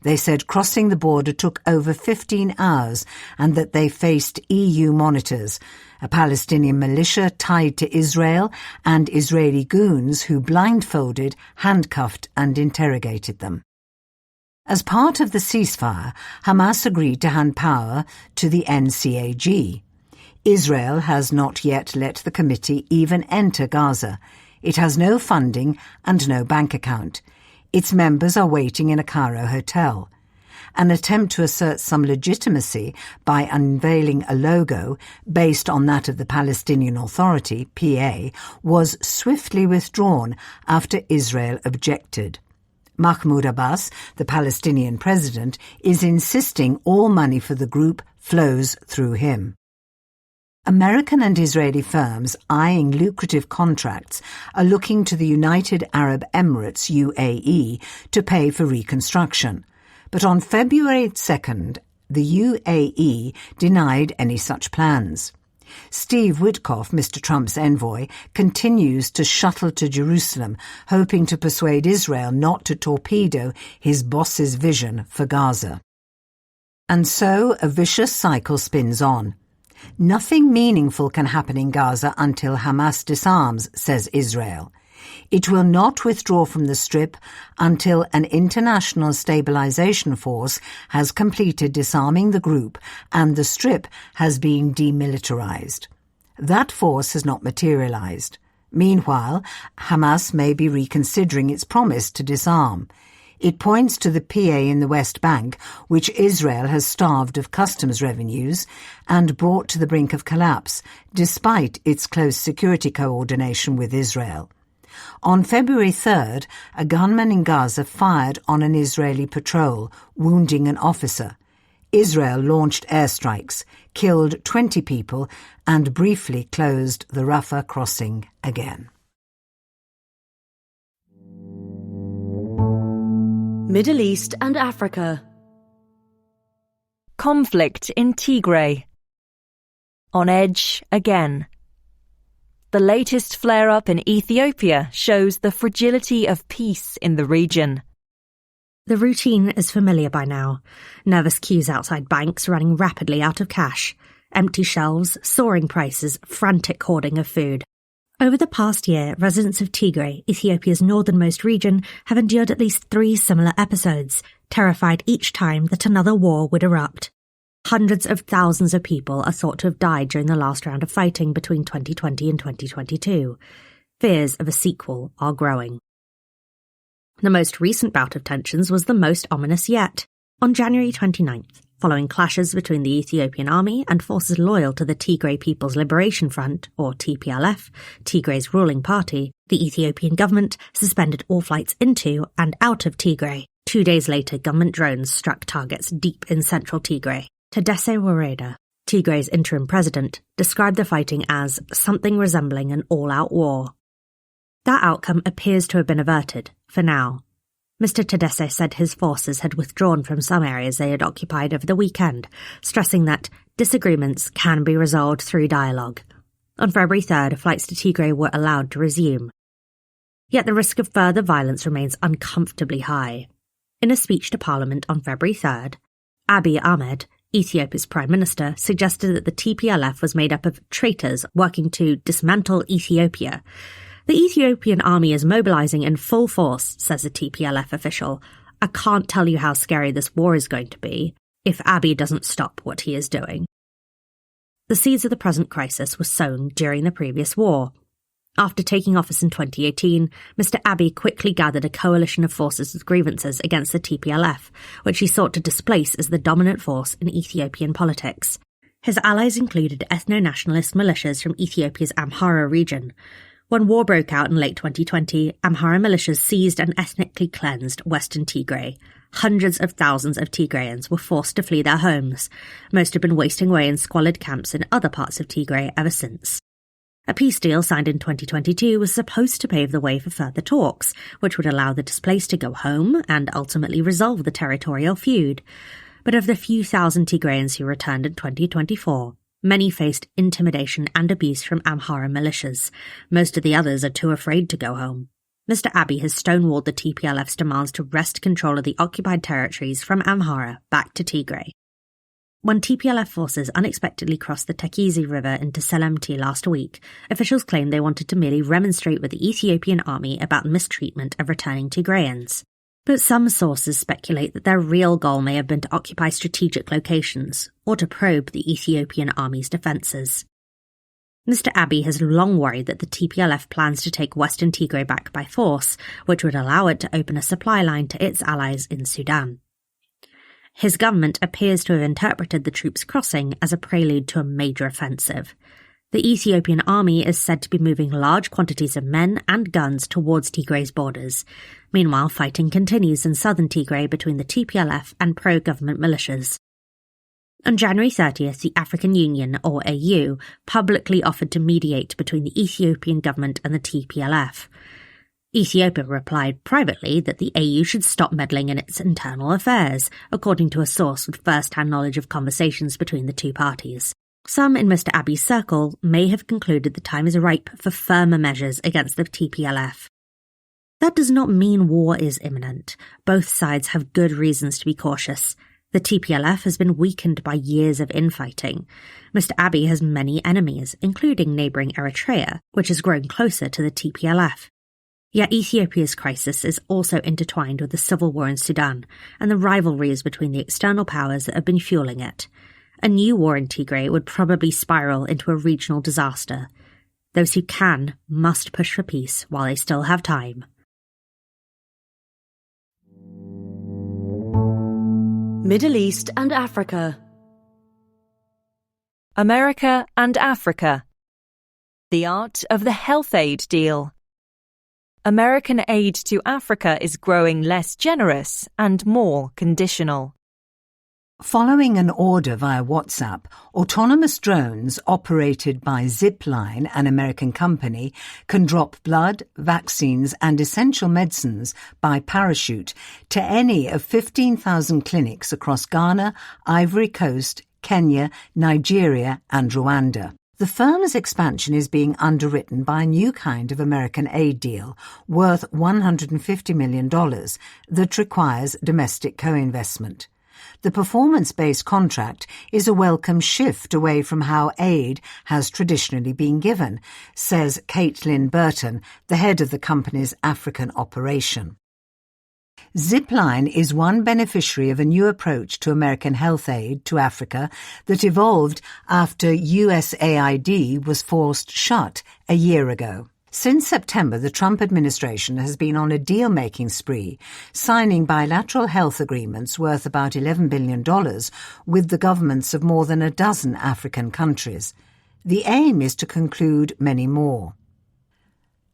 They said crossing the border took over 15 hours and that they faced EU monitors, a Palestinian militia tied to Israel, and Israeli goons who blindfolded, handcuffed and interrogated them. As part of the ceasefire, Hamas agreed to hand power to the NCAG. Israel has not yet let the committee even enter Gaza. It has no funding and no bank account. Its members are waiting in a Cairo hotel. An attempt to assert some legitimacy by unveiling a logo based on that of the Palestinian Authority, PA, was swiftly withdrawn after Israel objected. Mahmoud Abbas, the Palestinian president, is insisting all money for the group flows through him. American and Israeli firms eyeing lucrative contracts are looking to the United Arab Emirates, UAE, to pay for reconstruction. But on February 2nd, the UAE denied any such plans. Steve Witkoff, Mr. Trump's envoy, continues to shuttle to Jerusalem, hoping to persuade Israel not to torpedo his boss's vision for Gaza. And so a vicious cycle spins on. Nothing meaningful can happen in Gaza until Hamas disarms, says Israel. It will not withdraw from the Strip until an international stabilization force has completed disarming the group and the Strip has been demilitarized. That force has not materialized. Meanwhile, Hamas may be reconsidering its promise to disarm. It points to the PA in the West Bank, which Israel has starved of customs revenues and brought to the brink of collapse, despite its close security coordination with Israel. On February 3rd, a gunman in Gaza fired on an Israeli patrol, wounding an officer. Israel launched airstrikes, killed 20 people, and briefly closed the Rafah crossing again. Middle East and Africa. Conflict in Tigray. On edge again. The latest flare-up in Ethiopia shows the fragility of peace in the region. The routine is familiar by now. Nervous queues outside banks running rapidly out of cash. Empty shelves, soaring prices, frantic hoarding of food. Over the past year, residents of Tigray, Ethiopia's northernmost region, have endured at least 3 similar episodes, terrified each time that another war would erupt. Hundreds of thousands of people are thought to have died during the last round of fighting between 2020 and 2022. Fears of a sequel are growing. The most recent bout of tensions was the most ominous yet. On January 29th, following clashes between the Ethiopian army and forces loyal to the Tigray People's Liberation Front, or TPLF, Tigray's ruling party, the Ethiopian government suspended all flights into and out of Tigray. 2 days later, government drones struck targets deep in central Tigray. Tadesse Wareda, Tigray's interim president, described the fighting as something resembling an all-out war. That outcome appears to have been averted, for now. Mr. Tadesse said his forces had withdrawn from some areas they had occupied over the weekend, stressing that disagreements can be resolved through dialogue. On February 3rd, flights to Tigray were allowed to resume. Yet the risk of further violence remains uncomfortably high. In a speech to Parliament on February 3rd, Abiy Ahmed, Ethiopia's Prime Minister, suggested that the TPLF was made up of traitors working to dismantle Ethiopia. The Ethiopian army is mobilizing in full force, says a TPLF official. I can't tell you how scary this war is going to be if Abiy doesn't stop what he is doing. The seeds of the present crisis were sown during the previous war. After taking office in 2018, Mr. Abiy quickly gathered a coalition of forces with grievances against the TPLF, which he sought to displace as the dominant force in Ethiopian politics. His allies included ethno-nationalist militias from Ethiopia's Amhara region. When war broke out in late 2020, Amhara militias seized and ethnically cleansed western Tigray. Hundreds of thousands of Tigrayans were forced to flee their homes. Most have been wasting away in squalid camps in other parts of Tigray ever since. A peace deal signed in 2022 was supposed to pave the way for further talks, which would allow the displaced to go home and ultimately resolve the territorial feud. But of the few thousand Tigrayans who returned in 2024, many faced intimidation and abuse from Amhara militias. Most of the others are too afraid to go home. Mr. Abiy has stonewalled the TPLF's demands to wrest control of the occupied territories from Amhara back to Tigray. When TPLF forces unexpectedly crossed the Tekeze River into Selemti last week, officials claimed they wanted to merely remonstrate with the Ethiopian army about mistreatment of returning Tigrayans. But some sources speculate that their real goal may have been to occupy strategic locations, or to probe the Ethiopian army's defences. Mr. Abiy has long worried that the TPLF plans to take Western Tigray back by force, which would allow it to open a supply line to its allies in Sudan. His government appears to have interpreted the troops crossing as a prelude to a major offensive. The Ethiopian army is said to be moving large quantities of men and guns towards Tigray's borders. Meanwhile, fighting continues in southern Tigray between the TPLF and pro-government militias. On January 30th, the African Union, or AU, publicly offered to mediate between the Ethiopian government and the TPLF. Ethiopia replied privately that the AU should stop meddling in its internal affairs, according to a source with first-hand knowledge of conversations between the two parties. Some in Mr. Abiy's circle may have concluded the time is ripe for firmer measures against the TPLF. That does not mean war is imminent. Both sides have good reasons to be cautious. The TPLF has been weakened by years of infighting. Mr. Abiy has many enemies, including neighbouring Eritrea, which has grown closer to the TPLF. Yet Ethiopia's crisis is also intertwined with the civil war in Sudan and the rivalries between the external powers that have been fueling it. A new war in Tigray would probably spiral into a regional disaster. Those who can must push for peace while they still have time. Middle East and Africa. America and Africa. The art of the health aid deal. American aid to Africa is growing less generous and more conditional. Following an order via WhatsApp, autonomous drones operated by Zipline, an American company, can drop blood, vaccines and essential medicines by parachute to any of 15,000 clinics across Ghana, Ivory Coast, Kenya, Nigeria and Rwanda. The firm's expansion is being underwritten by a new kind of American aid deal worth $150 million that requires domestic co-investment. The performance-based contract is a welcome shift away from how aid has traditionally been given, says Caitlin Burton, the head of the company's African operation. Zipline is one beneficiary of a new approach to American health aid to Africa that evolved after USAID was forced shut a year ago. Since September, the Trump administration has been on a deal-making spree, signing bilateral health agreements worth about $11 billion with the governments of more than a dozen African countries. The aim is to conclude many more.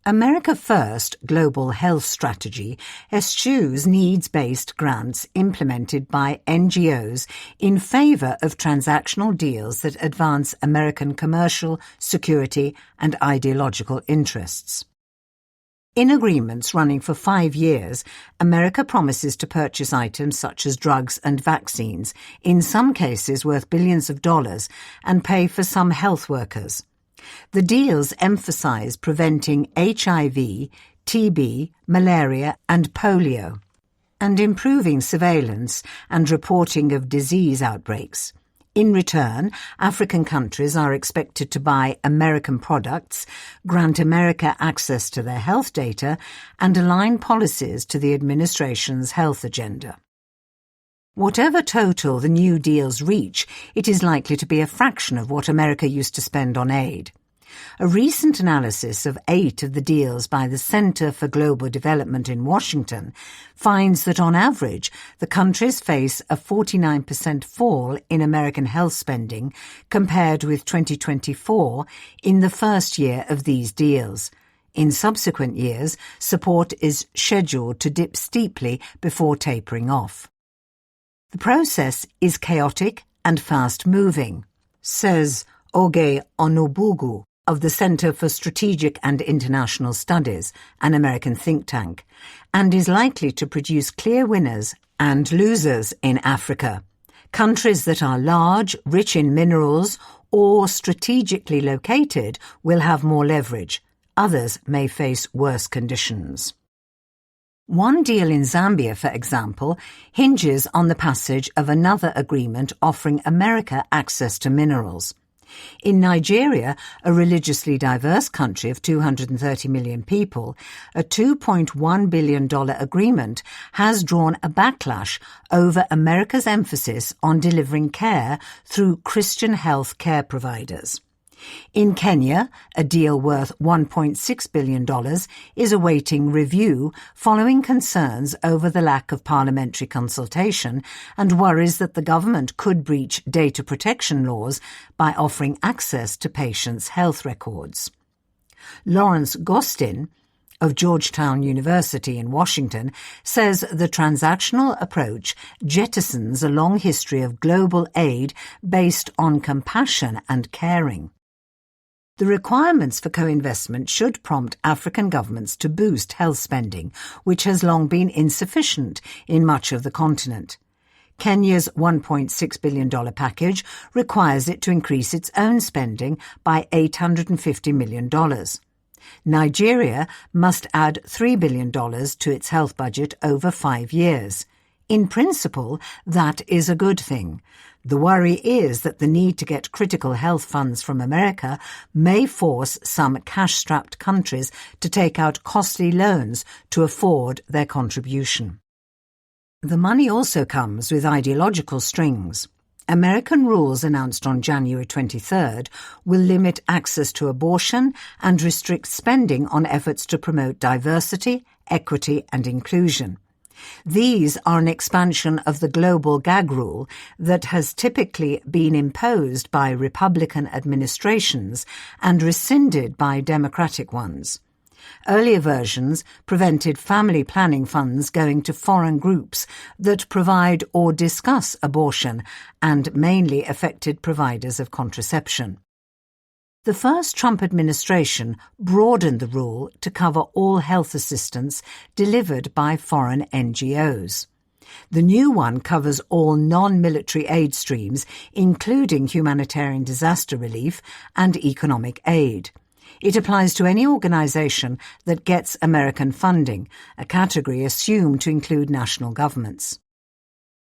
America First Global Health Strategy eschews needs-based grants implemented by NGOs in favor of transactional deals that advance American commercial, security and ideological interests. In agreements running for 5 years, America promises to purchase items such as drugs and vaccines, in some cases worth billions of dollars, and pay for some health workers. The deals emphasize preventing HIV, TB, malaria and polio, and improving surveillance and reporting of disease outbreaks. In return, African countries are expected to buy American products, grant America access to their health data, and align policies to the administration's health agenda. Whatever total the new deals reach, it is likely to be a fraction of what America used to spend on aid. A recent analysis of 8 of the deals by the Center for Global Development in Washington finds that on average, the countries face a 49% fall in American health spending compared with 2024 in the first year of these deals. In subsequent years, support is scheduled to dip steeply before tapering off. The process is chaotic and fast-moving, says Oge Onobugu of the Center for Strategic and International Studies, an American think tank, and is likely to produce clear winners and losers in Africa. Countries that are large, rich in minerals, or strategically located will have more leverage. Others may face worse conditions. One deal in Zambia, for example, hinges on the passage of another agreement offering America access to minerals. In Nigeria, a religiously diverse country of 230 million people, a $2.1 billion agreement has drawn a backlash over America's emphasis on delivering care through Christian health care providers. In Kenya, a deal worth $1.6 billion is awaiting review following concerns over the lack of parliamentary consultation and worries that the government could breach data protection laws by offering access to patients' health records. Lawrence Gostin of Georgetown University in Washington says the transactional approach jettisons a long history of global aid based on compassion and caring. The requirements for co-investment should prompt African governments to boost health spending, which has long been insufficient in much of the continent. Kenya's $1.6 billion package requires it to increase its own spending by $850 million. Nigeria must add $3 billion to its health budget over 5 years. In principle, that is a good thing. The worry is that the need to get critical health funds from America may force some cash-strapped countries to take out costly loans to afford their contribution. The money also comes with ideological strings. American rules announced on January 23rd will limit access to abortion and restrict spending on efforts to promote diversity, equity and inclusion. These are an expansion of the global gag rule that has typically been imposed by Republican administrations and rescinded by Democratic ones. Earlier versions prevented family planning funds going to foreign groups that provide or discuss abortion and mainly affected providers of contraception. The first Trump administration broadened the rule to cover all health assistance delivered by foreign NGOs. The new one covers all non-military aid streams, including humanitarian disaster relief and economic aid. It applies to any organisation that gets American funding, a category assumed to include national governments.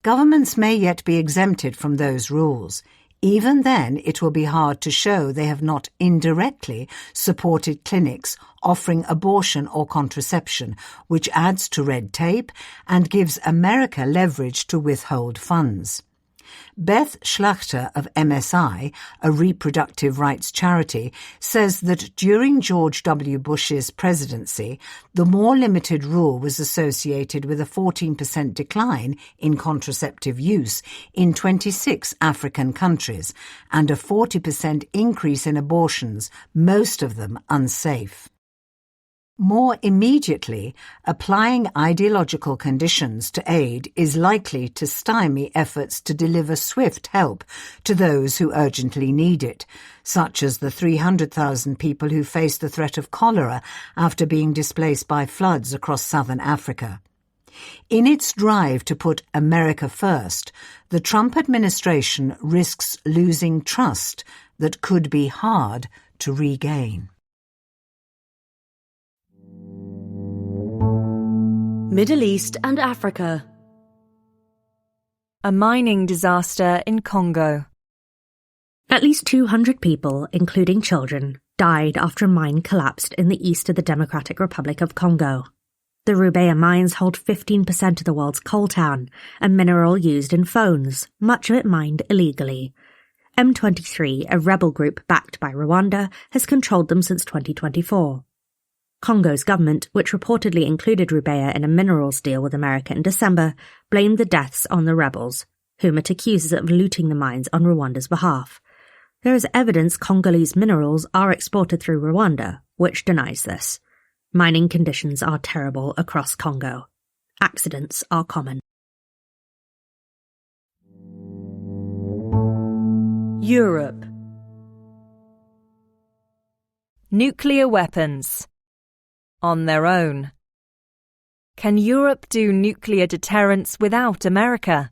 Governments may yet be exempted from those rules. Even then, it will be hard to show they have not indirectly supported clinics offering abortion or contraception, which adds to red tape and gives America leverage to withhold funds. Beth Schlachter of MSI, a reproductive rights charity, says that during George W. Bush's presidency, the more limited rule was associated with a 14% decline in contraceptive use in 26 African countries and a 40% increase in abortions, most of them unsafe. More immediately, applying ideological conditions to aid is likely to stymie efforts to deliver swift help to those who urgently need it, such as the 300,000 people who face the threat of cholera after being displaced by floods across southern Africa. In its drive to put America first, the Trump administration risks losing trust that could be hard to regain. Middle East and Africa. A mining disaster in Congo. At least 200 people, including children, died after a mine collapsed in the east of the Democratic Republic of Congo. The Rubeya mines hold 15% of the world's coltan, a mineral used in phones, much of it mined illegally. M23, a rebel group backed by Rwanda, has controlled them since 2024. Congo's government, which reportedly included Rubeya in a minerals deal with America in December, blamed the deaths on the rebels, whom it accuses of looting the mines on Rwanda's behalf. There is evidence Congolese minerals are exported through Rwanda, which denies this. Mining conditions are terrible across Congo. Accidents are common. Europe. Nuclear weapons. On their own. Can Europe do nuclear deterrence without America?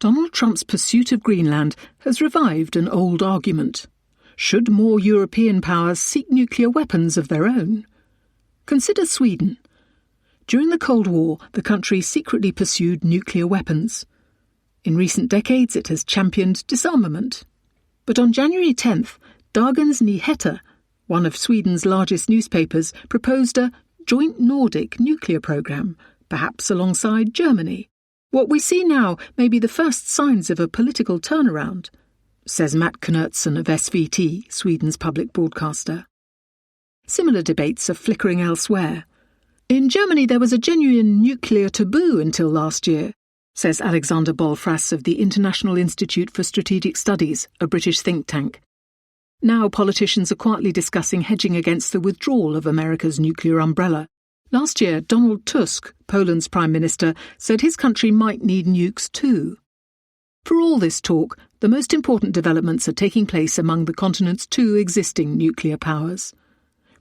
Donald Trump's pursuit of Greenland has revived an old argument. Should more European powers seek nuclear weapons of their own? Consider Sweden. During the Cold War, the country secretly pursued nuclear weapons. In recent decades, it has championed disarmament. But on January 10th, Dagens Nyheter, one of Sweden's largest newspapers, proposed a joint Nordic nuclear programme, perhaps alongside Germany. What we see now may be the first signs of a political turnaround, says Matt Knutsson of SVT, Sweden's public broadcaster. Similar debates are flickering elsewhere. In Germany there was a genuine nuclear taboo until last year, says Alexander Bolfras of the International Institute for Strategic Studies, a British think tank. Now politicians are quietly discussing hedging against the withdrawal of America's nuclear umbrella. Last year, Donald Tusk, Poland's Prime Minister, said his country might need nukes too. For all this talk, the most important developments are taking place among the continent's two existing nuclear powers.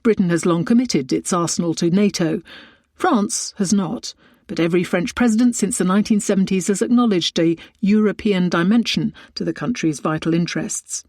Britain has long committed its arsenal to NATO. France has not, but every French president since the 1970s has acknowledged a European dimension to the country's vital interests.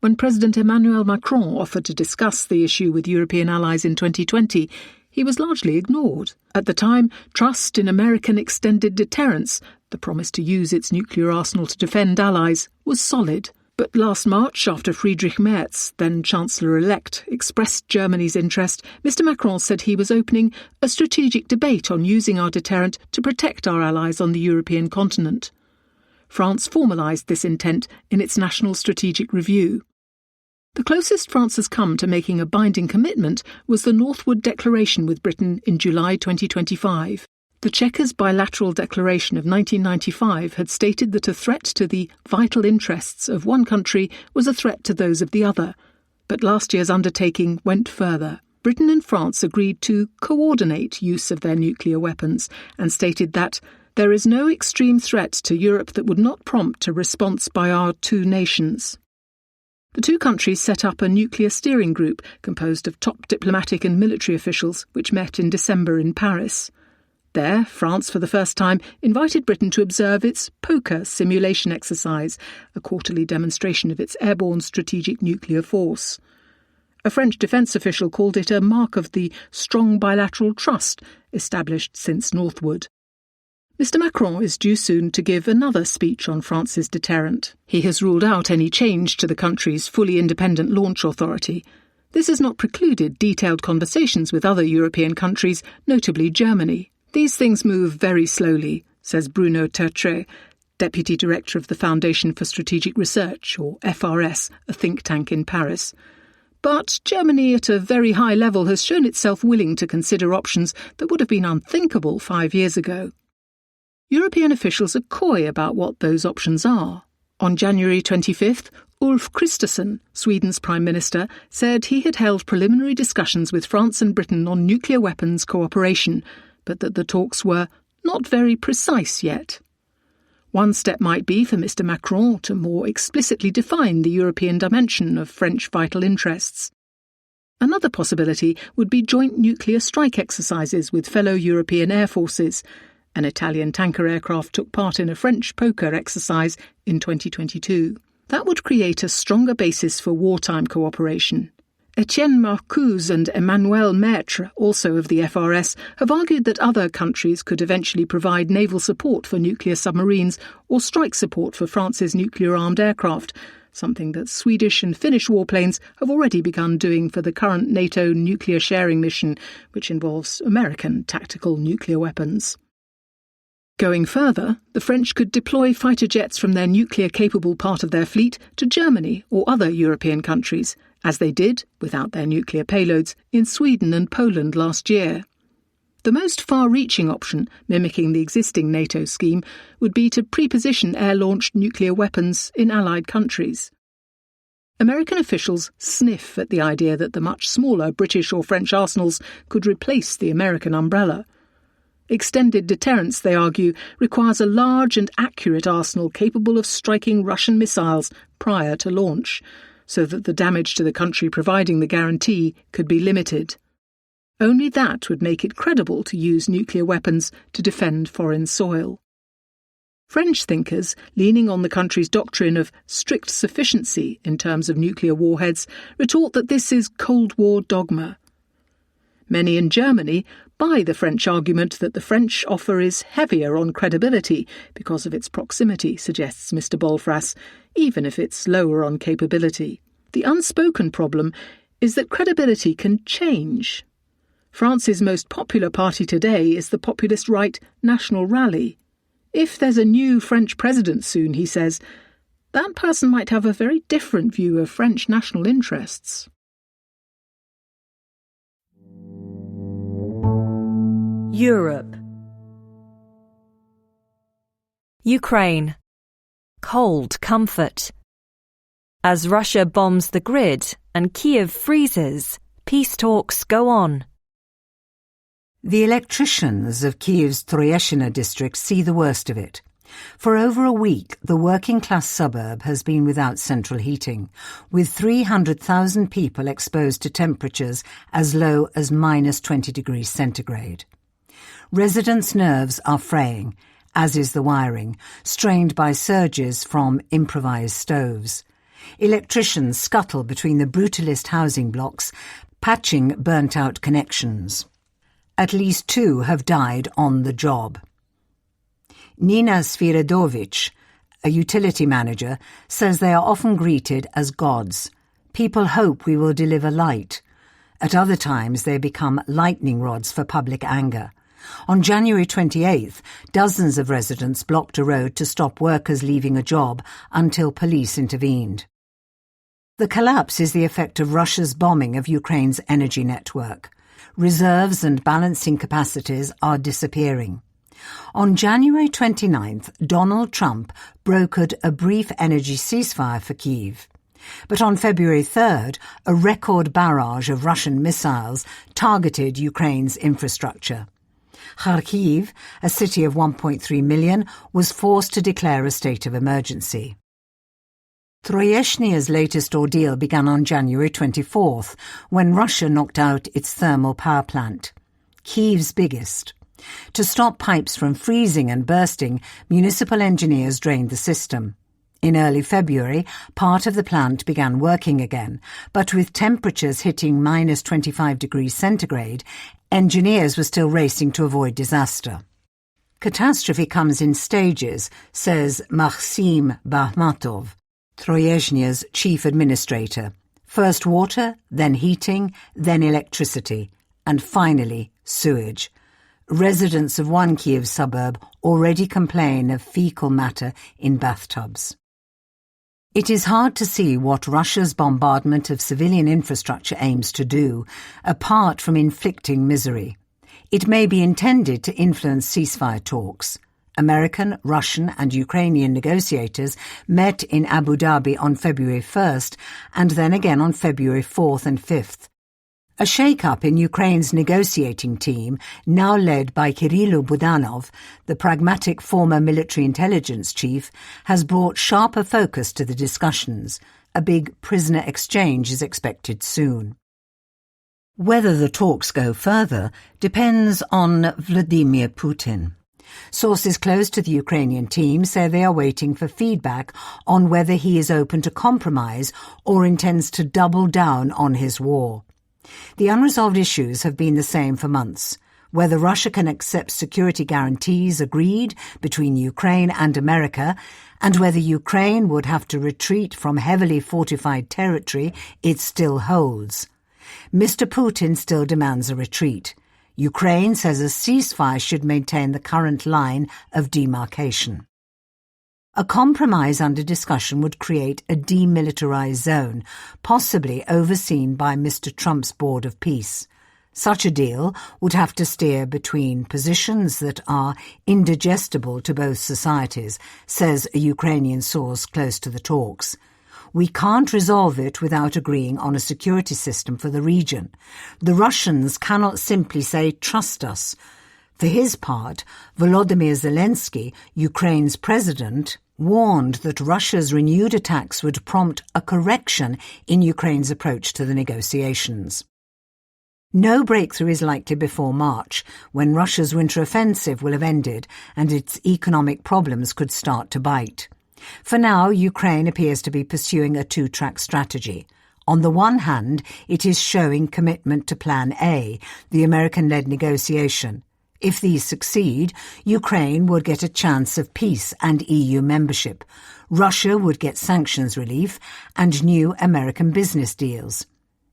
When President Emmanuel Macron offered to discuss the issue with European allies in 2020, he was largely ignored. At the time, trust in American extended deterrence, the promise to use its nuclear arsenal to defend allies, was solid. But last March, after Friedrich Merz, then Chancellor-elect, expressed Germany's interest, Mr. Macron said he was opening a strategic debate on using our deterrent to protect our allies on the European continent. France formalised this intent in its National Strategic Review. The closest France has come to making a binding commitment was the Northwood Declaration with Britain in July 2025. The Chequers Bilateral Declaration of 1995 had stated that a threat to the vital interests of one country was a threat to those of the other, but last year's undertaking went further. Britain and France agreed to coordinate use of their nuclear weapons and stated that there is no extreme threat to Europe that would not prompt a response by our two nations. The two countries set up a nuclear steering group composed of top diplomatic and military officials, which met in December in Paris. There, France, for the first time, invited Britain to observe its POCR simulation exercise, a quarterly demonstration of its airborne strategic nuclear force. A French defence official called it a mark of the strong bilateral trust established since Northwood. Mr Macron is due soon to give another speech on France's deterrent. He has ruled out any change to the country's fully independent launch authority. This has not precluded detailed conversations with other European countries, notably Germany. These things move very slowly, says Bruno Tertrais, Deputy Director of the Foundation for Strategic Research, or FRS, a think tank in Paris. But Germany at a very high level has shown itself willing to consider options that would have been unthinkable 5 years ago. European officials are coy about what those options are. On January 25th, Ulf Kristersson, Sweden's Prime Minister, said he had held preliminary discussions with France and Britain on nuclear weapons cooperation, but that the talks were not very precise yet. One step might be for Mr Macron to more explicitly define the European dimension of French vital interests. Another possibility would be joint nuclear strike exercises with fellow European air forces. An Italian tanker aircraft took part in a French POCR exercise in 2022. That would create a stronger basis for wartime cooperation. Etienne Marcuse and Emmanuel Maître, also of the FRS, have argued that other countries could eventually provide naval support for nuclear submarines or strike support for France's nuclear-armed aircraft, something that Swedish and Finnish warplanes have already begun doing for the current NATO nuclear sharing mission, which involves American tactical nuclear weapons. Going further, the French could deploy fighter jets from their nuclear-capable part of their fleet to Germany or other European countries, as they did, without their nuclear payloads, in Sweden and Poland last year. The most far-reaching option, mimicking the existing NATO scheme, would be to pre-position air-launched nuclear weapons in allied countries. American officials sniff at the idea that the much smaller British or French arsenals could replace the American umbrella. Extended deterrence, they argue, requires a large and accurate arsenal capable of striking Russian missiles prior to launch, so that the damage to the country providing the guarantee could be limited. Only that would make it credible to use nuclear weapons to defend foreign soil. French thinkers, leaning on the country's doctrine of strict sufficiency in terms of nuclear warheads, retort that this is Cold War dogma. Many in Germany buy the French argument that the French offer is heavier on credibility because of its proximity, suggests Mr Bolfras, even if it's lower on capability. The unspoken problem is that credibility can change. France's most popular party today is the populist right National Rally. If there's a new French president soon, he says, that person might have a very different view of French national interests. Europe. Ukraine. Cold comfort. As Russia bombs the grid and Kiev freezes, peace talks go on. The electricians of Kiev's Tryeshina district see the worst of it. For over a week, the working-class suburb has been without central heating, with 300,000 people exposed to temperatures as low as -20 degrees centigrade. Residents' nerves are fraying, as is the wiring, strained by surges from improvised stoves. Electricians scuttle between the brutalist housing blocks, patching burnt-out connections. At least 2 have died on the job. Nina Sviridovich, a utility manager, says they are often greeted as gods. People hope we will deliver light. At other times they become lightning rods for public anger. On January 28th, dozens of residents blocked a road to stop workers leaving a job until police intervened. The collapse is the effect of Russia's bombing of Ukraine's energy network. Reserves and balancing capacities are disappearing. On January 29th, Donald Trump brokered a brief energy ceasefire for Kyiv. But on February 3rd, a record barrage of Russian missiles targeted Ukraine's infrastructure. Kharkiv, a city of 1.3 million, was forced to declare a state of emergency. Troyeshnia's latest ordeal began on January 24th, when Russia knocked out its thermal power plant, Kyiv's biggest. To stop pipes from freezing and bursting, municipal engineers drained the system. In early February, part of the plant began working again, but with temperatures hitting minus 25 degrees centigrade, engineers were still racing to avoid disaster. Catastrophe comes in stages, says Maxim Bakhmatov, Troyeshnia's chief administrator. First water, then heating, then electricity, and finally sewage. Residents of one Kyiv suburb already complain of fecal matter in bathtubs. It is hard to see what Russia's bombardment of civilian infrastructure aims to do, apart from inflicting misery. It may be intended to influence ceasefire talks. American, Russian and Ukrainian negotiators met in Abu Dhabi on February 1st and then again on February 4th and 5th. A shake-up in Ukraine's negotiating team, now led by Kirill Budanov, the pragmatic former military intelligence chief, has brought sharper focus to the discussions. A big prisoner exchange is expected soon. Whether the talks go further depends on Vladimir Putin. Sources close to the Ukrainian team say they are waiting for feedback on whether he is open to compromise or intends to double down on his war. The unresolved issues have been the same for months. Whether Russia can accept security guarantees agreed between Ukraine and America, and whether Ukraine would have to retreat from heavily fortified territory it still holds. Mr. Putin still demands a retreat. Ukraine says a ceasefire should maintain the current line of demarcation. A compromise under discussion would create a demilitarized zone, possibly overseen by Mr. Trump's Board of Peace. Such a deal would have to steer between positions that are indigestible to both societies, says a Ukrainian source close to the talks. We can't resolve it without agreeing on a security system for the region. The Russians cannot simply say, trust us. For his part, Volodymyr Zelensky, Ukraine's president, warned that Russia's renewed attacks would prompt a correction in Ukraine's approach to the negotiations. No breakthrough is likely before March, when Russia's winter offensive will have ended and its economic problems could start to bite. For now, Ukraine appears to be pursuing a two-track strategy. On the one hand, it is showing commitment to Plan A, the American-led negotiation. If these succeed, Ukraine would get a chance of peace and EU membership. Russia would get sanctions relief and new American business deals.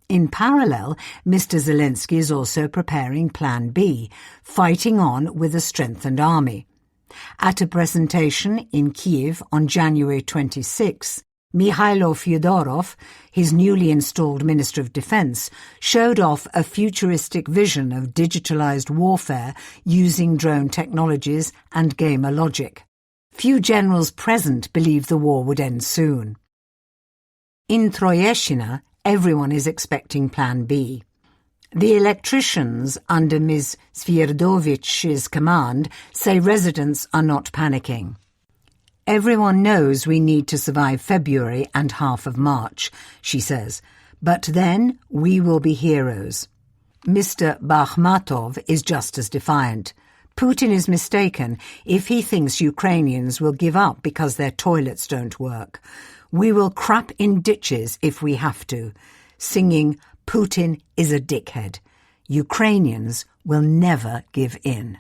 In parallel, Mr. Zelensky is also preparing Plan B, fighting on with a strengthened army. At a presentation in Kyiv on January 26, Mikhailo Fyodorov, his newly installed Minister of Defense, showed off a futuristic vision of digitalized warfare using drone technologies and gamer logic. Few generals present believed the war would end soon. In Troyeshina, everyone is expecting Plan B. The electricians under Ms. Svierdovich's command say residents are not panicking. Everyone knows we need to survive February and half of March, she says, but then we will be heroes. Mr. Bakhmatov is just as defiant. Putin is mistaken if he thinks Ukrainians will give up because their toilets don't work. We will crap in ditches if we have to, singing Putin is a dickhead. Ukrainians will never give in.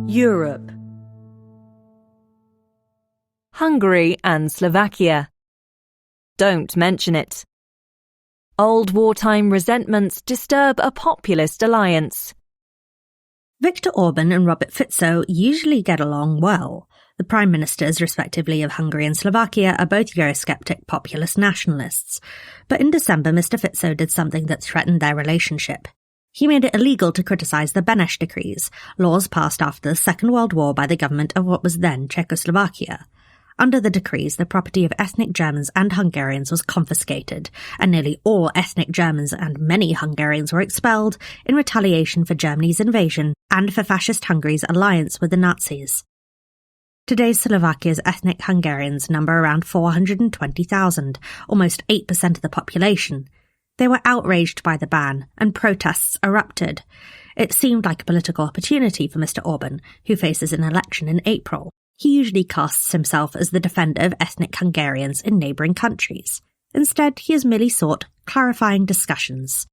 Europe. Hungary and Slovakia. Don't mention it. Old wartime resentments disturb a populist alliance. Viktor Orban and Robert Fico usually get along well. The prime ministers, respectively, of Hungary and Slovakia are both Eurosceptic populist nationalists. But in December, Mr. Fico did something that threatened their relationship. He made it illegal to criticise the Beneš decrees, laws passed after the Second World War by the government of what was then Czechoslovakia. Under the decrees, the property of ethnic Germans and Hungarians was confiscated, and nearly all ethnic Germans and many Hungarians were expelled in retaliation for Germany's invasion and for Fascist Hungary's alliance with the Nazis. Today, Slovakia's ethnic Hungarians number around 420,000, almost 8% of the population. They were outraged by the ban, and protests erupted. It seemed like a political opportunity for Mr. Orban, who faces an election in April. He usually casts himself as the defender of ethnic Hungarians in neighbouring countries. Instead, he has merely sought clarifying discussions.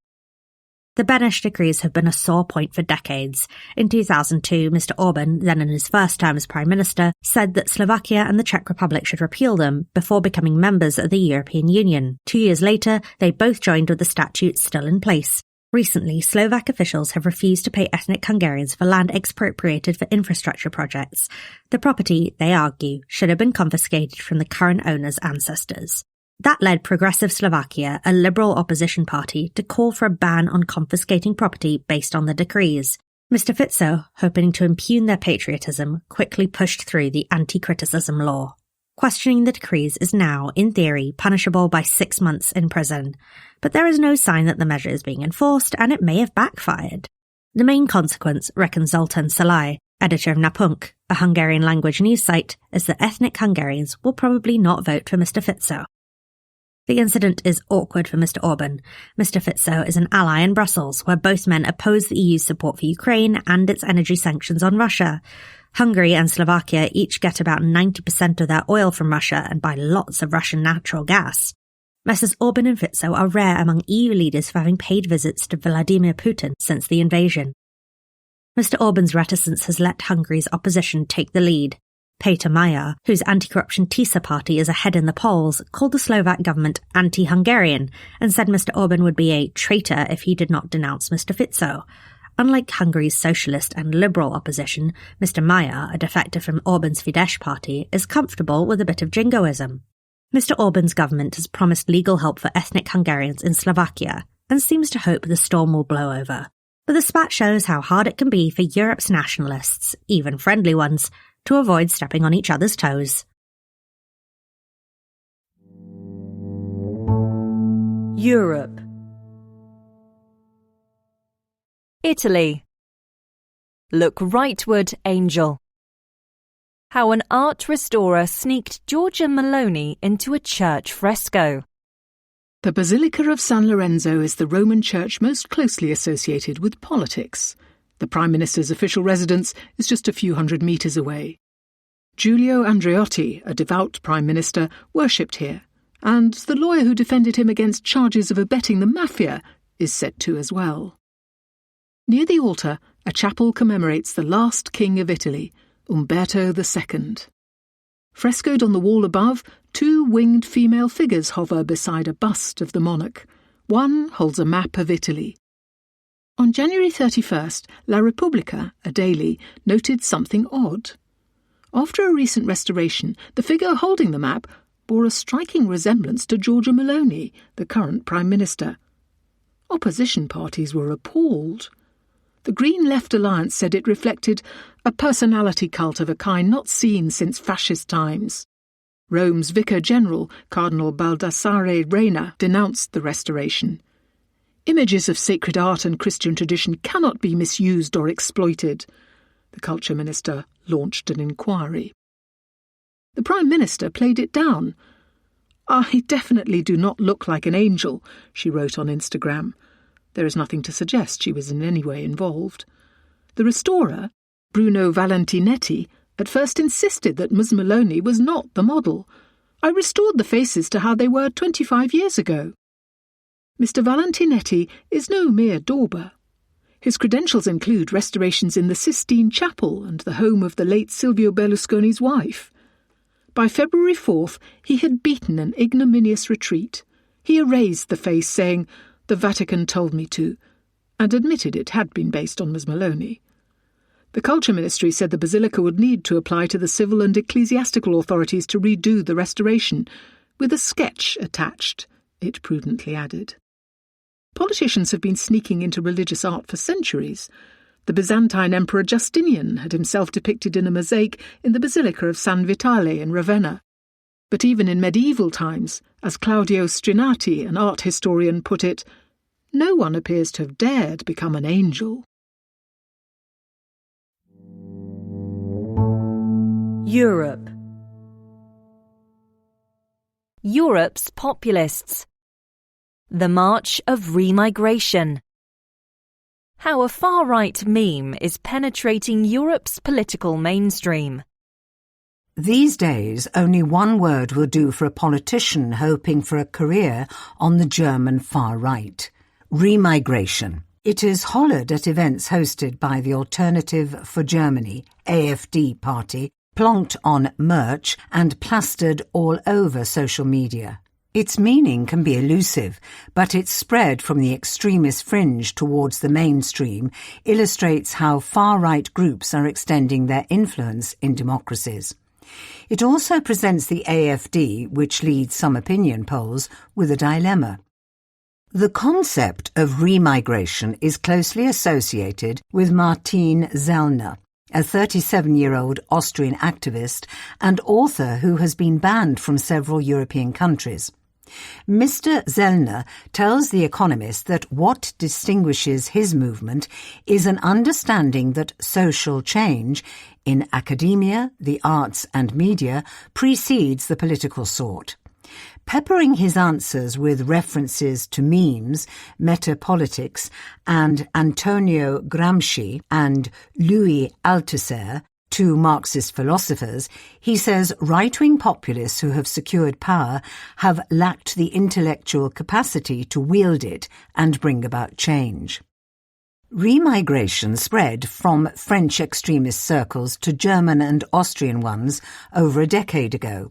The Beneš decrees have been a sore point for decades. In 2002, Mr. Orban, then in his first term as Prime Minister, said that Slovakia and the Czech Republic should repeal them before becoming members of the European Union. 2 years later, they both joined with the statutes still in place. Recently, Slovak officials have refused to pay ethnic Hungarians for land expropriated for infrastructure projects. The property, they argue, should have been confiscated from the current owner's ancestors. That led Progressive Slovakia, a liberal opposition party, to call for a ban on confiscating property based on the decrees. Mr. Fico, hoping to impugn their patriotism, quickly pushed through the anti-criticism law. Questioning the decrees is now, in theory, punishable by 6 months in prison. But there is no sign that the measure is being enforced, and it may have backfired. The main consequence, reckons Zoltán Szalai, editor of Napunk, a Hungarian-language news site, is that ethnic Hungarians will probably not vote for Mr. Fico. The incident is awkward for Mr. Orban. Mr. Fico is an ally in Brussels, where both men oppose the EU's support for Ukraine and its energy sanctions on Russia. Hungary and Slovakia each get about 90% of their oil from Russia and buy lots of Russian natural gas. Messrs. Orban and Fico are rare among EU leaders for having paid visits to Vladimir Putin since the invasion. Mr. Orban's reticence has let Hungary's opposition take the lead. Péter Mayer, whose anti-corruption TISA party is ahead in the polls, called the Slovak government anti-Hungarian and said Mr. Orban would be a traitor if he did not denounce Mr. Fico. Unlike Hungary's socialist and liberal opposition, Mr. Mayer, a defector from Orban's Fidesz party, is comfortable with a bit of jingoism. Mr. Orban's government has promised legal help for ethnic Hungarians in Slovakia and seems to hope the storm will blow over. But the spat shows how hard it can be for Europe's nationalists, even friendly ones, to avoid stepping on each other's toes. Europe. Italy. Look rightward, angel. How an art restorer sneaked Giorgia Meloni into a church fresco. The Basilica of San Lorenzo is the Roman church most closely associated with politics. The Prime Minister's official residence is just a few hundred metres away. Giulio Andreotti, a devout Prime Minister, worshipped here, and the lawyer who defended him against charges of abetting the mafia is said to as well. Near the altar, a chapel commemorates the last king of Italy, Umberto II. Frescoed on the wall above, 2 winged female figures hover beside a bust of the monarch. One holds a map of Italy. On January 31st, La Repubblica, a daily, noted something odd. After a recent restoration, the figure holding the map bore a striking resemblance to Giorgia Meloni, the current Prime Minister. Opposition parties were appalled. The Green Left Alliance said it reflected a personality cult of a kind not seen since fascist times. Rome's Vicar General, Cardinal Baldassare Reina, denounced the restoration. Images of sacred art and Christian tradition cannot be misused or exploited. The Culture Minister launched an inquiry. The Prime Minister played it down. "I definitely do not look like an angel," she wrote on Instagram. There is nothing to suggest she was in any way involved. The restorer, Bruno Valentinetti, at first insisted that Ms. Meloni was not the model. "I restored the faces to how they were 25 years ago." Mr. Valentinetti is no mere dauber. His credentials include restorations in the Sistine Chapel and the home of the late Silvio Berlusconi's wife. By February 4th, he had beaten an ignominious retreat. He erased the face, saying, "The Vatican told me to," and admitted it had been based on Ms. Meloni. The Culture Ministry said the Basilica would need to apply to the civil and ecclesiastical authorities to redo the restoration, with a sketch attached, it prudently added. Politicians have been sneaking into religious art for centuries. The Byzantine Emperor Justinian had himself depicted in a mosaic in the Basilica of San Vitale in Ravenna. But even in medieval times, as Claudio Strinati, an art historian, put it, no one appears to have dared become an angel. Europe. Europe's populists. The March of Remigration. How a far-right meme is penetrating Europe's political mainstream. These days, only one word will do for a politician hoping for a career on the German far right. Remigration. It is hollered at events hosted by the Alternative for Germany, AfD party, plonked on merch and plastered all over social media. Its meaning can be elusive, but its spread from the extremist fringe towards the mainstream illustrates how far-right groups are extending their influence in democracies. It also presents the AfD, which leads some opinion polls, with a dilemma. The concept of remigration is closely associated with Martin Sellner, a 37-year-old Austrian activist and author who has been banned from several European countries. Mr. Sellner tells The Economist that what distinguishes his movement is an understanding that social change in academia, the arts and media precedes the political sort. Peppering his answers with references to memes, metapolitics, and Antonio Gramsci and Louis Althusser, two Marxist philosophers, he says right-wing populists who have secured power have lacked the intellectual capacity to wield it and bring about change. Remigration spread from French extremist circles to German and Austrian ones over a decade ago.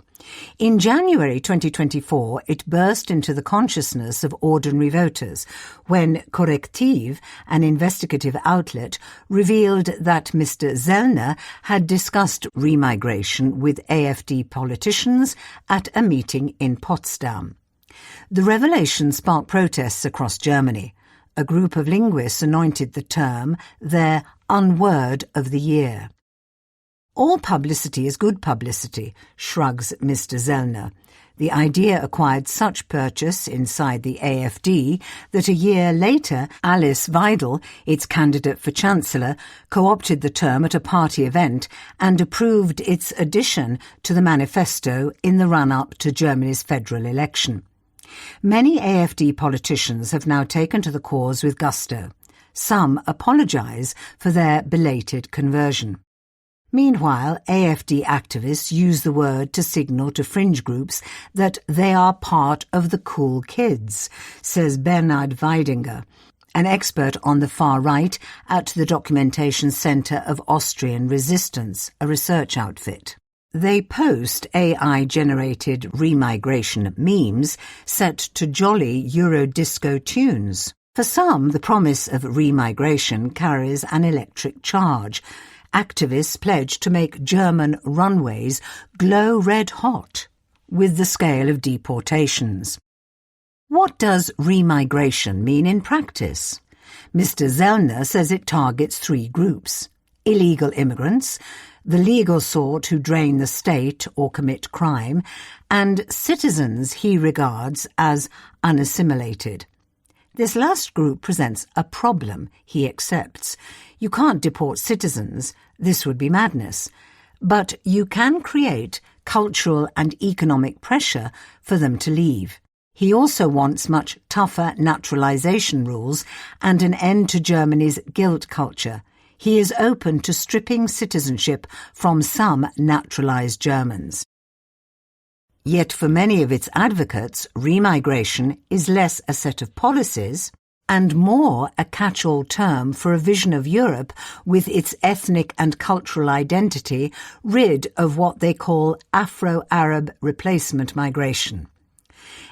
In January 2024, it burst into the consciousness of ordinary voters when Correctiv, an investigative outlet, revealed that Mr. Sellner had discussed remigration with AfD politicians at a meeting in Potsdam. The revelation sparked protests across Germany. A group of linguists anointed the term their unword of the year. All publicity is good publicity, shrugs Mr. Sellner. The idea acquired such purchase inside the AfD that a year later Alice Weidel, its candidate for Chancellor, co-opted the term at a party event and approved its addition to the manifesto in the run-up to Germany's federal election. Many AfD politicians have now taken to the cause with gusto. Some apologise for their belated conversion. Meanwhile, AfD activists use the word to signal to fringe groups that they are part of the cool kids, says Bernhard Weidinger, an expert on the far right at the Documentation Centre of Austrian Resistance, a research outfit. They post AI-generated remigration memes set to jolly Eurodisco tunes. For some, the promise of remigration carries an electric charge. Activists pledge to make German runways glow red-hot with the scale of deportations. What does remigration mean in practice? Mr. Sellner says it targets three groups: illegal immigrants, the legal sort who drain the state or commit crime, and citizens he regards as unassimilated. This last group presents a problem, he accepts. You can't deport citizens, this would be madness. But you can create cultural and economic pressure for them to leave. He also wants much tougher naturalisation rules and an end to Germany's guilt culture. He is open to stripping citizenship from some naturalised Germans. Yet for many of its advocates, remigration is less a set of policies and more a catch-all term for a vision of Europe with its ethnic and cultural identity rid of what they call Afro-Arab replacement migration.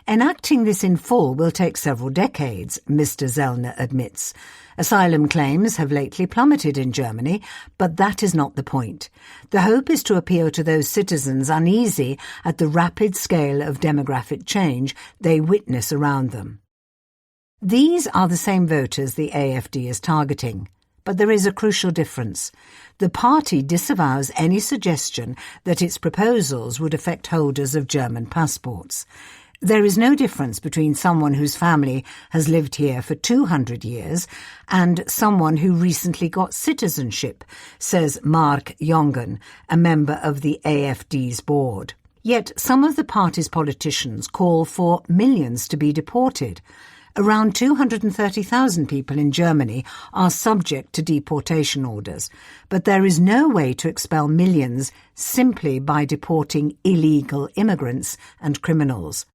Enacting this in full will take several decades, Mr. Sellner admits. Asylum claims have lately plummeted in Germany, but that is not the point. The hope is to appeal to those citizens uneasy at the rapid scale of demographic change they witness around them. These are the same voters the AfD is targeting. But there is a crucial difference. The party disavows any suggestion that its proposals would affect holders of German passports. There is no difference between someone whose family has lived here for 200 years and someone who recently got citizenship, says Mark Jongen, a member of the AfD's board. Yet some of the party's politicians call for millions to be deported. Around 230,000 people in Germany are subject to deportation orders, but there is no way to expel millions simply by deporting illegal immigrants and criminals.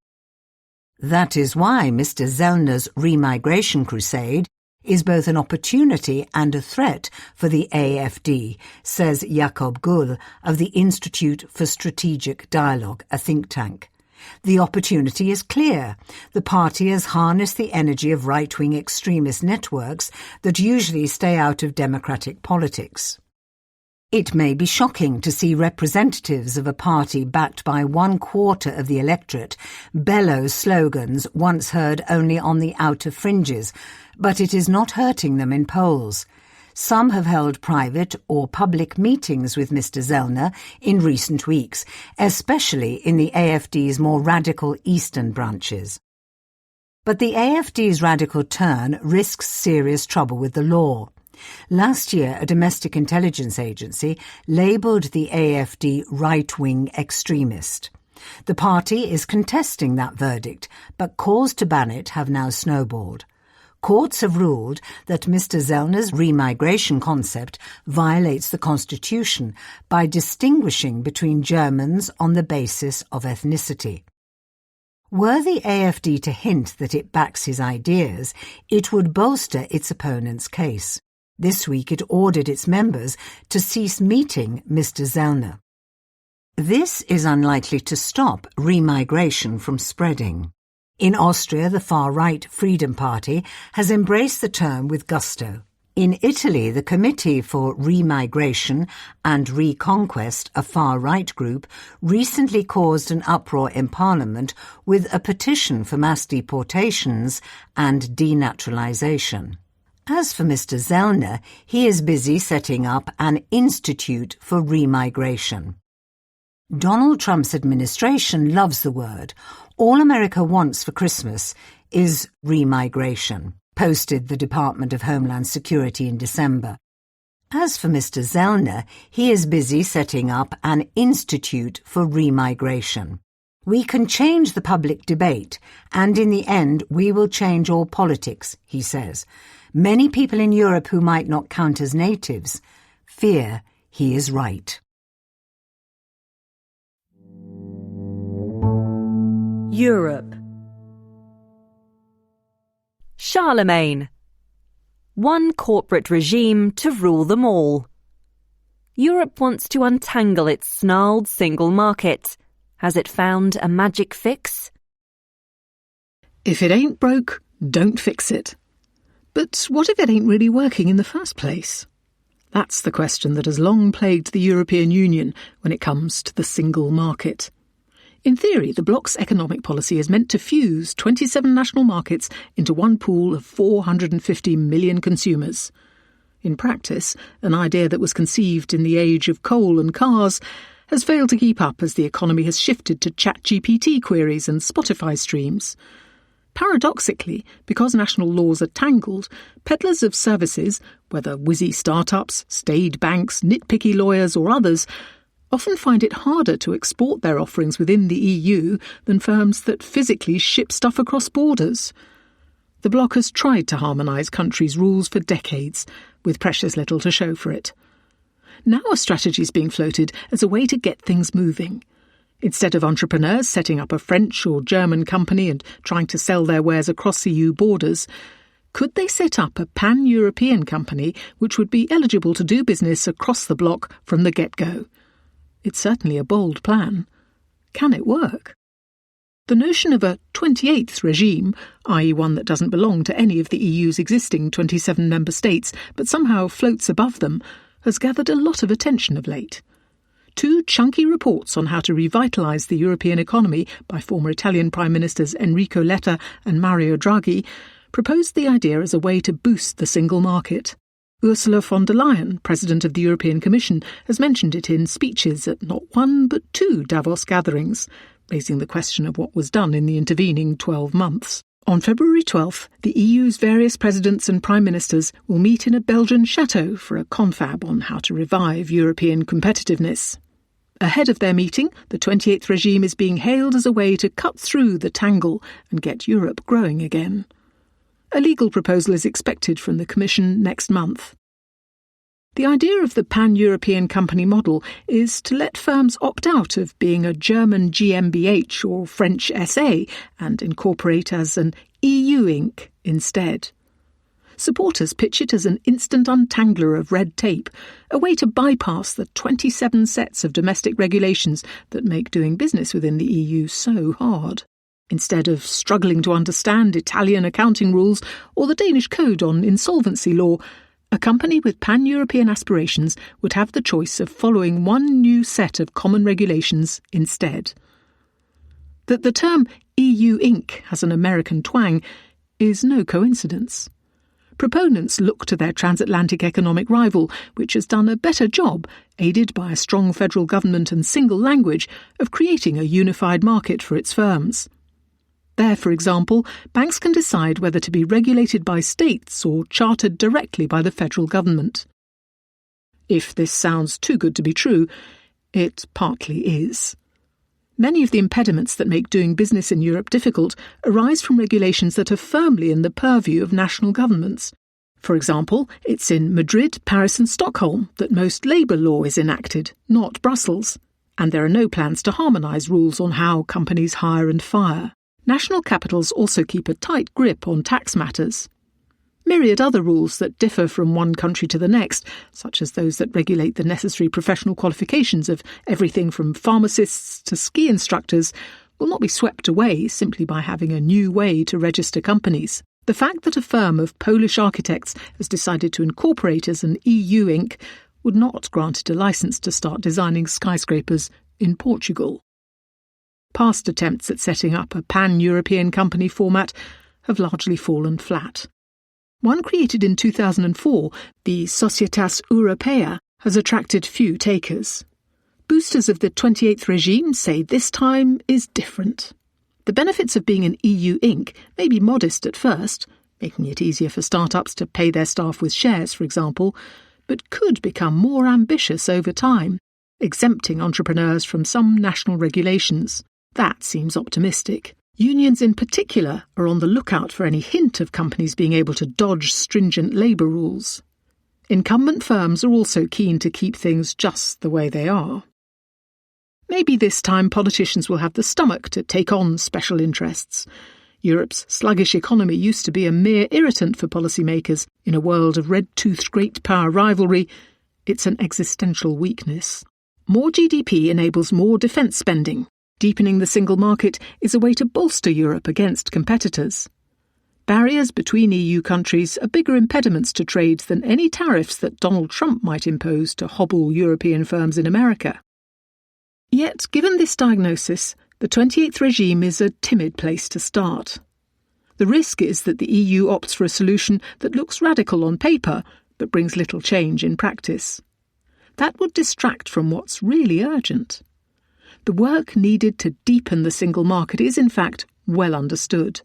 That is why Mr. Zellner's remigration crusade is both an opportunity and a threat for the AfD, says Jakob Gull of the Institute for Strategic Dialogue, a think tank. The opportunity is clear. The party has harnessed the energy of right-wing extremist networks that usually stay out of democratic politics. It may be shocking to see representatives of a party backed by 1/4 of the electorate bellow slogans once heard only on the outer fringes, but it is not hurting them in polls. Some have held private or public meetings with Mr. Zellner in recent weeks, especially in the AfD's more radical eastern branches. But the AfD's radical turn risks serious trouble with the law. Last year, a domestic intelligence agency labelled the AfD right-wing extremist. The party is contesting that verdict, but calls to ban it have now snowballed. Courts have ruled that Mr. Zellner's remigration concept violates the Constitution by distinguishing between Germans on the basis of ethnicity. Were the AfD to hint that it backs his ideas, it would bolster its opponent's case. This week it ordered its members to cease meeting Mr. Zellner. This is unlikely to stop remigration from spreading. In Austria, the far-right Freedom Party has embraced the term with gusto. In Italy, the Committee for Remigration and Reconquest, a far-right group, recently caused an uproar in Parliament with a petition for mass deportations and denaturalization. As for Mr. Zellner, he is busy setting up an institute for remigration. Donald Trump's administration loves the word. All America wants for Christmas is remigration, posted the Department of Homeland Security in December. As for Mr. Zellner, he is busy setting up an institute for remigration. We can change the public debate, and in the end we will change all politics, he says. Many people in Europe who might not count as natives fear he is right. Europe. Charlemagne. One corporate regime to rule them all. Europe wants to untangle its snarled single market. Has it found a magic fix? If it ain't broke, don't fix it. But what if it ain't really working in the first place? That's the question that has long plagued the European Union when it comes to the single market. In theory, the bloc's economic policy is meant to fuse 27 national markets into one pool of 450 million consumers. In practice, an idea that was conceived in the age of coal and cars has failed to keep up as the economy has shifted to ChatGPT queries and Spotify streams. Paradoxically, because national laws are tangled, peddlers of services, whether whizzy startups, staid banks, nitpicky lawyers or others, often find it harder to export their offerings within the EU than firms that physically ship stuff across borders. The bloc has tried to harmonise countries' rules for decades, with precious little to show for it. Now a strategy is being floated as a way to get things moving. Instead of entrepreneurs setting up a French or German company and trying to sell their wares across EU borders, could they set up a pan-European company which would be eligible to do business across the bloc from the get-go? It's certainly a bold plan. Can it work? The notion of a 28th regime, i.e. one that doesn't belong to any of the EU's existing 27 member states but somehow floats above them, has gathered a lot of attention of late. 2 chunky reports on how to revitalise the European economy by former Italian Prime Ministers Enrico Letta and Mario Draghi proposed the idea as a way to boost the single market. Ursula von der Leyen, President of the European Commission, has mentioned it in speeches at not one but two Davos gatherings, raising the question of what was done in the intervening 12 months. On February 12th, the EU's various presidents and prime ministers will meet in a Belgian chateau for a confab on how to revive European competitiveness. Ahead of their meeting, the 28th regime is being hailed as a way to cut through the tangle and get Europe growing again. A legal proposal is expected from the Commission next month. The idea of the pan-European company model is to let firms opt out of being a German GmbH or French SA and incorporate as an EU Inc. instead. Supporters pitch it as an instant untangler of red tape, a way to bypass the 27 sets of domestic regulations that make doing business within the EU so hard. Instead of struggling to understand Italian accounting rules or the Danish code on insolvency law, a company with pan-European aspirations would have the choice of following one new set of common regulations instead. That the term EU Inc. has an American twang is no coincidence. Proponents look to their transatlantic economic rival, which has done a better job, aided by a strong federal government and single language, of creating a unified market for its firms. There, for example, banks can decide whether to be regulated by states or chartered directly by the federal government. If this sounds too good to be true, it partly is. Many of the impediments that make doing business in Europe difficult arise from regulations that are firmly in the purview of national governments. For example, it's in Madrid, Paris and Stockholm that most labour law is enacted, not Brussels, and there are no plans to harmonise rules on how companies hire and fire. National capitals also keep a tight grip on tax matters. Myriad other rules that differ from one country to the next, such as those that regulate the necessary professional qualifications of everything from pharmacists to ski instructors, will not be swept away simply by having a new way to register companies. The fact that a firm of Polish architects has decided to incorporate as an EU Inc. would not grant it a licence to start designing skyscrapers in Portugal. Past attempts at setting up a pan-European company format have largely fallen flat. One created in 2004, the Societas Europaea, has attracted few takers. Boosters of the 28th regime say this time is different. The benefits of being an EU Inc. may be modest at first, making it easier for startups to pay their staff with shares, for example, but could become more ambitious over time, exempting entrepreneurs from some national regulations. That seems optimistic. Unions in particular are on the lookout for any hint of companies being able to dodge stringent labour rules. Incumbent firms are also keen to keep things just the way they are. Maybe this time politicians will have the stomach to take on special interests. Europe's sluggish economy used to be a mere irritant for policymakers. In a world of red-toothed great power rivalry, it's an existential weakness. More GDP enables more defence spending. Deepening the single market is a way to bolster Europe against competitors. Barriers between EU countries are bigger impediments to trade than any tariffs that Donald Trump might impose to hobble European firms in America. Yet, given this diagnosis, the 28th regime is a timid place to start. The risk is that the EU opts for a solution that looks radical on paper, but brings little change in practice. That would distract from what's really urgent. The work needed to deepen the single market is, in fact, well understood.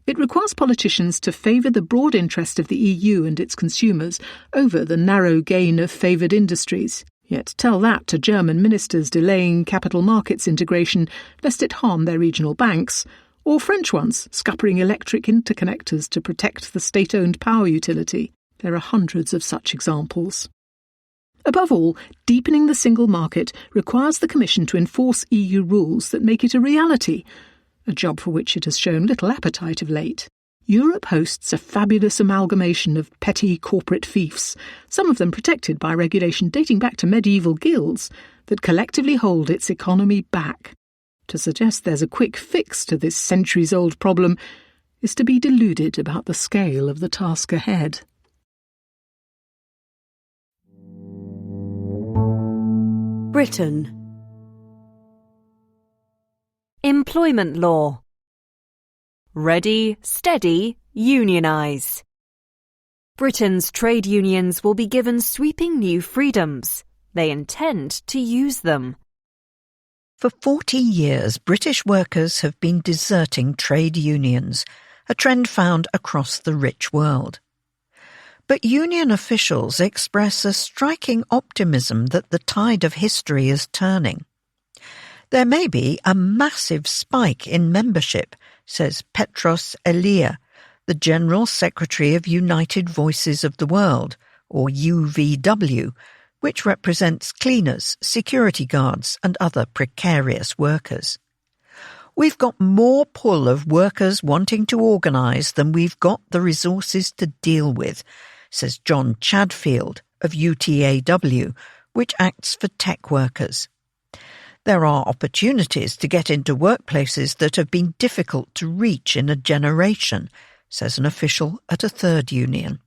It requires politicians to favour the broad interest of the EU and its consumers over the narrow gain of favoured industries. Yet tell that to German ministers delaying capital markets integration lest it harm their regional banks, or French ones scuppering electric interconnectors to protect the state-owned power utility. There are hundreds of such examples. Above all, deepening the single market requires the Commission to enforce EU rules that make it a reality, a job for which it has shown little appetite of late. Europe hosts a fabulous amalgamation of petty corporate fiefs, some of them protected by regulation dating back to medieval guilds, that collectively hold its economy back. To suggest there's a quick fix to this centuries-old problem is to be deluded about the scale of the task ahead. Britain. Employment law. Ready, steady, Unionize. Britain's trade unions will be given sweeping new freedoms. They intend to use them. For 40 years, British workers have been deserting trade unions, a trend found across the rich world. But union officials express a striking optimism that the tide of history is turning. There may be a massive spike in membership, says Petros Elia, the General Secretary of United Voices of the World, or UVW, which represents cleaners, security guards and other precarious workers. We've got more pull of workers wanting to organise than we've got the resources to deal with, says John Chadfield of UTAW, which acts for tech workers. There are opportunities to get into workplaces that have been difficult to reach in a generation, says an official at a third union.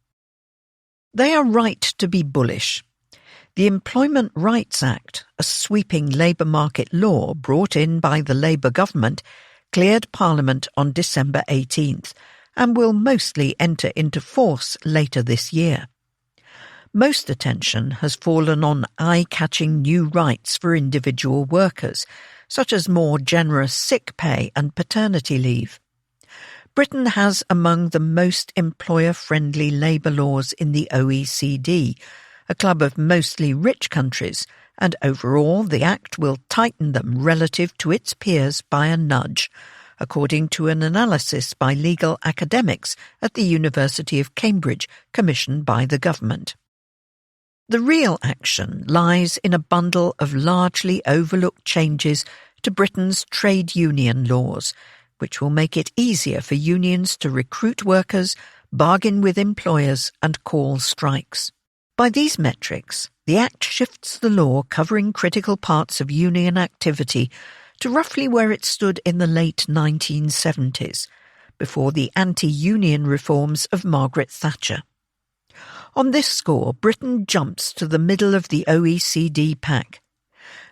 They are right to be bullish. The Employment Rights Act, a sweeping labour market law brought in by the Labour government, cleared Parliament on December 18th and will mostly enter into force later this year. Most attention has fallen on eye-catching new rights for individual workers, such as more generous sick pay and paternity leave. Britain has among the most employer-friendly labour laws in the OECD, a club of mostly rich countries, and overall the Act will tighten them relative to its peers by a nudge, according to an analysis by legal academics at the University of Cambridge commissioned by the government. The real action lies in a bundle of largely overlooked changes to Britain's trade union laws, which will make it easier for unions to recruit workers, bargain with employers and call strikes. By these metrics, the Act shifts the law covering critical parts of union activity to roughly where it stood in the late 1970s, before the anti-union reforms of Margaret Thatcher. On this score, Britain jumps to the middle of the OECD pack.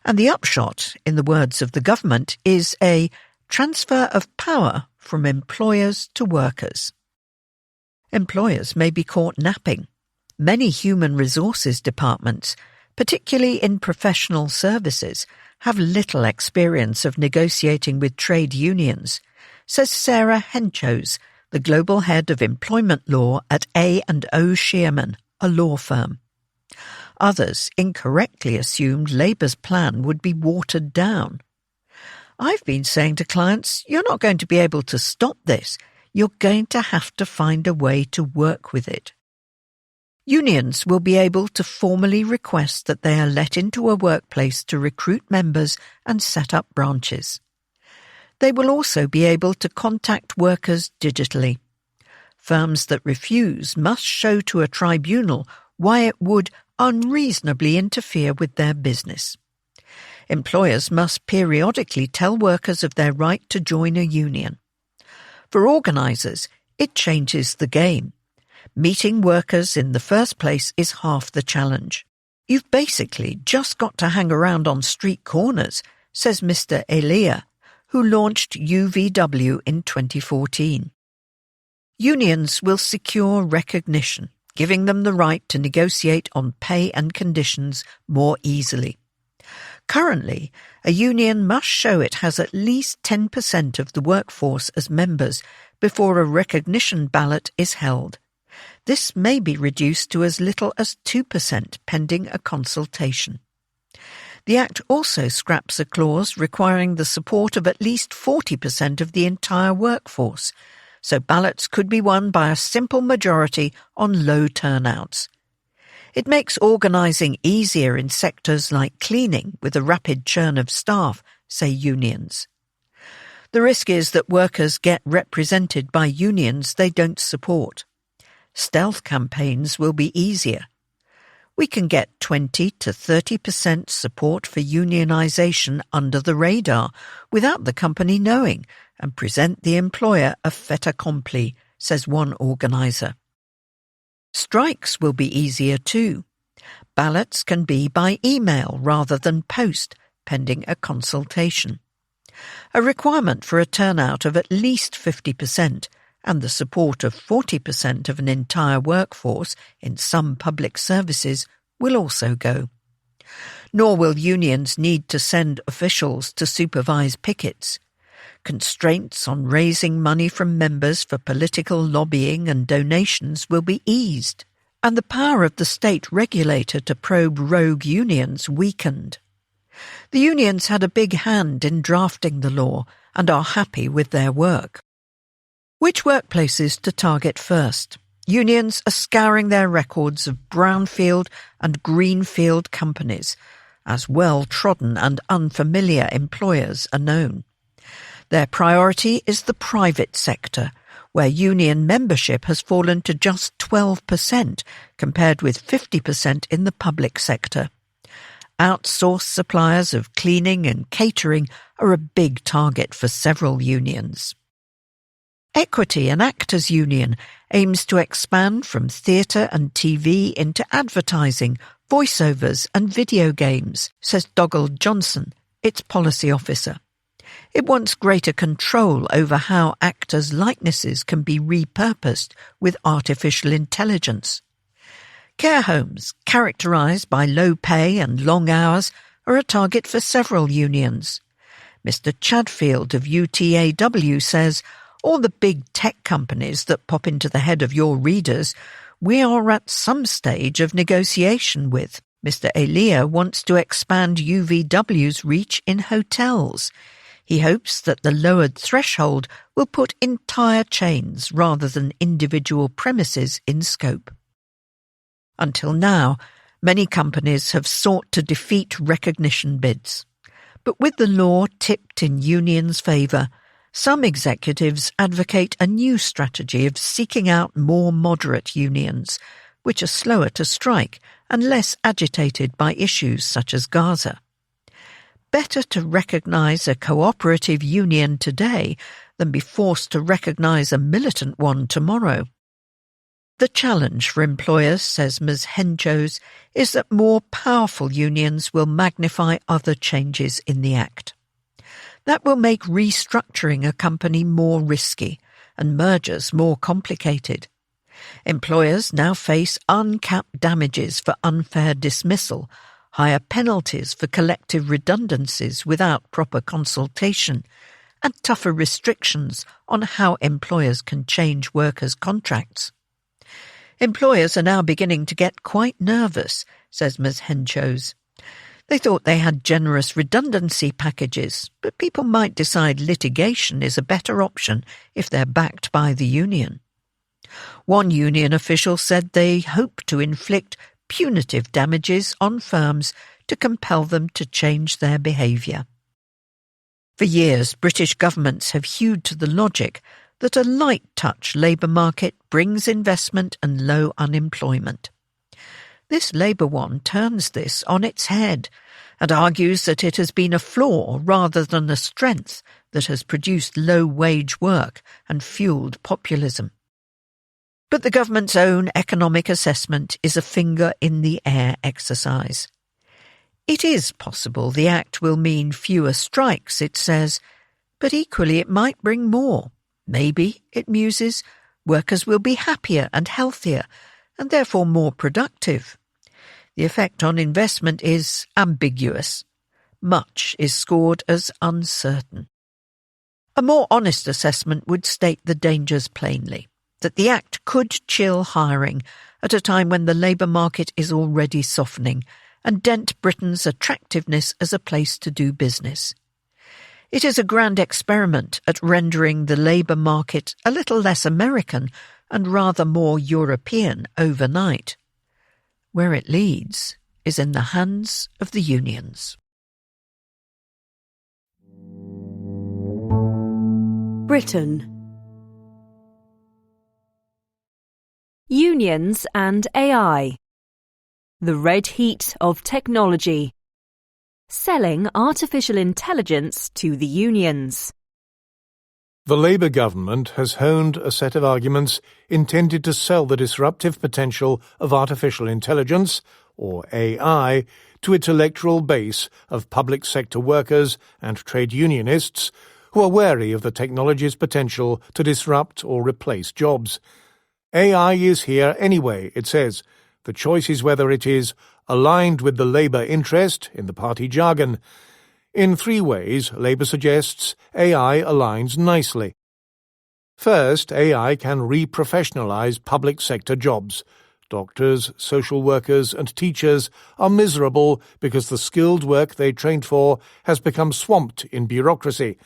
And the upshot, in the words of the government, is a transfer of power from employers to workers. Employers may be caught napping. Many human resources departments, particularly in professional services, have little experience of negotiating with trade unions, says Sarah Henchos, the global head of employment law at A&O Shearman, a law firm. Others incorrectly assumed Labour's plan would be watered down. I've been saying to clients, you're not going to be able to stop this. You're going to have to find a way to work with it. Unions will be able to formally request that they are let into a workplace to recruit members and set up branches. They will also be able to contact workers digitally. Firms that refuse must show to a tribunal why it would unreasonably interfere with their business. Employers must periodically tell workers of their right to join a union. For organisers, it changes the game. Meeting workers in the first place is half the challenge. You've basically just got to hang around on street corners, says Mr. Elia, who launched UVW in 2014. Unions will secure recognition, giving them the right to negotiate on pay and conditions more easily. Currently, a union must show it has at least 10% of the workforce as members before a recognition ballot is held. This may be reduced to as little as 2% pending a consultation. The Act also scraps a clause requiring the support of at least 40% of the entire workforce, so ballots could be won by a simple majority on low turnouts. It makes organising easier in sectors like cleaning with a rapid churn of staff, say unions. The risk is that workers get represented by unions they don't support. Stealth campaigns will be easier. We can get 20 to 30% support for unionisation under the radar without the company knowing and present the employer a fait accompli, says one organiser. Strikes will be easier too. Ballots can be by email rather than post, pending a consultation. A requirement for a turnout of at least 50% and the support of 40% of an entire workforce in some public services will also go. Nor will unions need to send officials to supervise pickets. Constraints on raising money from members for political lobbying and donations will be eased, and the power of the state regulator to probe rogue unions weakened. The unions had a big hand in drafting the law and are happy with their work. Which workplaces to target first? Unions are scouring their records of brownfield and greenfield companies, as well-trodden and unfamiliar employers are known. Their priority is the private sector, where union membership has fallen to just 12% compared with 50% in the public sector. Outsourced suppliers of cleaning and catering are a big target for several unions. Equity and Actors Union aims to expand from theatre and TV into advertising, voiceovers and video games, says Dougal Johnson, its policy officer. It wants greater control over how actors' likenesses can be repurposed with artificial intelligence. Care homes, characterised by low pay and long hours, are a target for several unions. Mr. Chadfield of UTAW says, all the big tech companies that pop into the head of your readers, we are at some stage of negotiation with. Mr. Elia wants to expand UVW's reach in hotels. He hopes that the lowered threshold will put entire chains rather than individual premises in scope. Until now, many companies have sought to defeat recognition bids. But with the law tipped in unions' favour, some executives advocate a new strategy of seeking out more moderate unions, which are slower to strike and less agitated by issues such as Gaza. Better to recognise a cooperative union today than be forced to recognise a militant one tomorrow. The challenge for employers, says Ms. Henchos, is that more powerful unions will magnify other changes in the Act. That will make restructuring a company more risky and mergers more complicated. Employers now face uncapped damages for unfair dismissal, higher penalties for collective redundancies without proper consultation, and tougher restrictions on how employers can change workers' contracts. Employers are now beginning to get quite nervous, says Ms. Henchos. They thought they had generous redundancy packages, but people might decide litigation is a better option if they're backed by the union. One union official said they hope to inflict punitive damages on firms to compel them to change their behaviour. For years, British governments have hewed to the logic that a light-touch labour market brings investment and low unemployment. This Labour one turns this on its head and argues that it has been a flaw rather than a strength that has produced low-wage work and fuelled populism. But the government's own economic assessment is a finger-in-the-air exercise. It is possible the Act will mean fewer strikes, it says, but equally it might bring more. Maybe, it muses, workers will be happier and healthier, and therefore more productive. The effect on investment is ambiguous. Much is scored as uncertain. A more honest assessment would state the dangers plainly, that the Act could chill hiring at a time when the labour market is already softening and dent Britain's attractiveness as a place to do business. It is a grand experiment at rendering the labour market a little less American and rather more European overnight. Where it leads is in the hands of the unions. Britain. Unions and AI. The red heat of technology. Selling artificial intelligence to the unions. The Labour government has honed a set of arguments intended to sell the disruptive potential of artificial intelligence, or AI, to its electoral base of public sector workers and trade unionists who are wary of the technology's potential to disrupt or replace jobs. AI is here anyway, it says. The choice is whether it is aligned with the Labour interest, in the party jargon. In 3 ways, Labour suggests AI aligns nicely. First, AI can reprofessionalise public sector jobs. Doctors, social workers and teachers are miserable because the skilled work they trained for has become swamped in bureaucracy.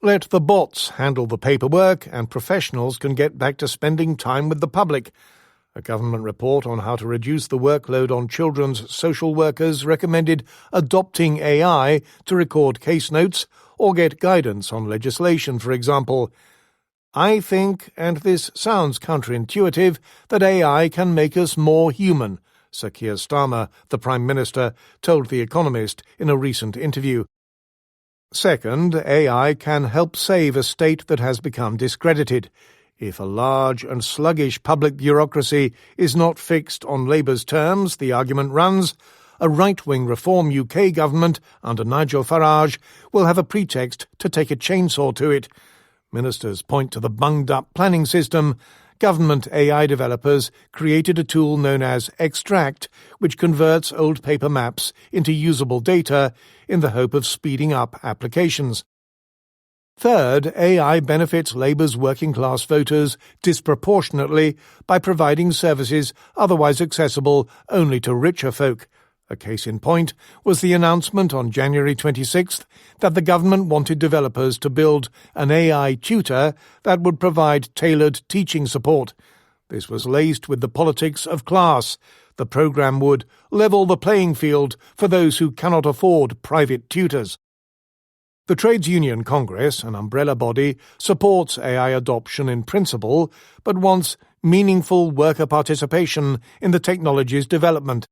Let the bots handle the paperwork and professionals can get back to spending time with the public. A government report on how to reduce the workload on children's social workers recommended adopting AI to record case notes or get guidance on legislation, for example. I think, and this sounds counterintuitive, that AI can make us more human, Sir Keir Starmer, the Prime Minister, told The Economist in a recent interview. Second, AI can help save a state that has become discredited. If a large and sluggish public bureaucracy is not fixed on Labour's terms, the argument runs, a right-wing Reform UK government under Nigel Farage will have a pretext to take a chainsaw to it. Ministers point to the bunged-up planning system. Government AI developers created a tool known as Extract, which converts old paper maps into usable data in the hope of speeding up applications. Third, AI benefits Labour's working-class voters disproportionately by providing services otherwise accessible only to richer folk. A case in point was the announcement on January 26th that the government wanted developers to build an AI tutor that would provide tailored teaching support. This was laced with the politics of class. The programme would level the playing field for those who cannot afford private tutors. The Trades Union Congress, an umbrella body, supports AI adoption in principle, but wants meaningful worker participation in the technology's development.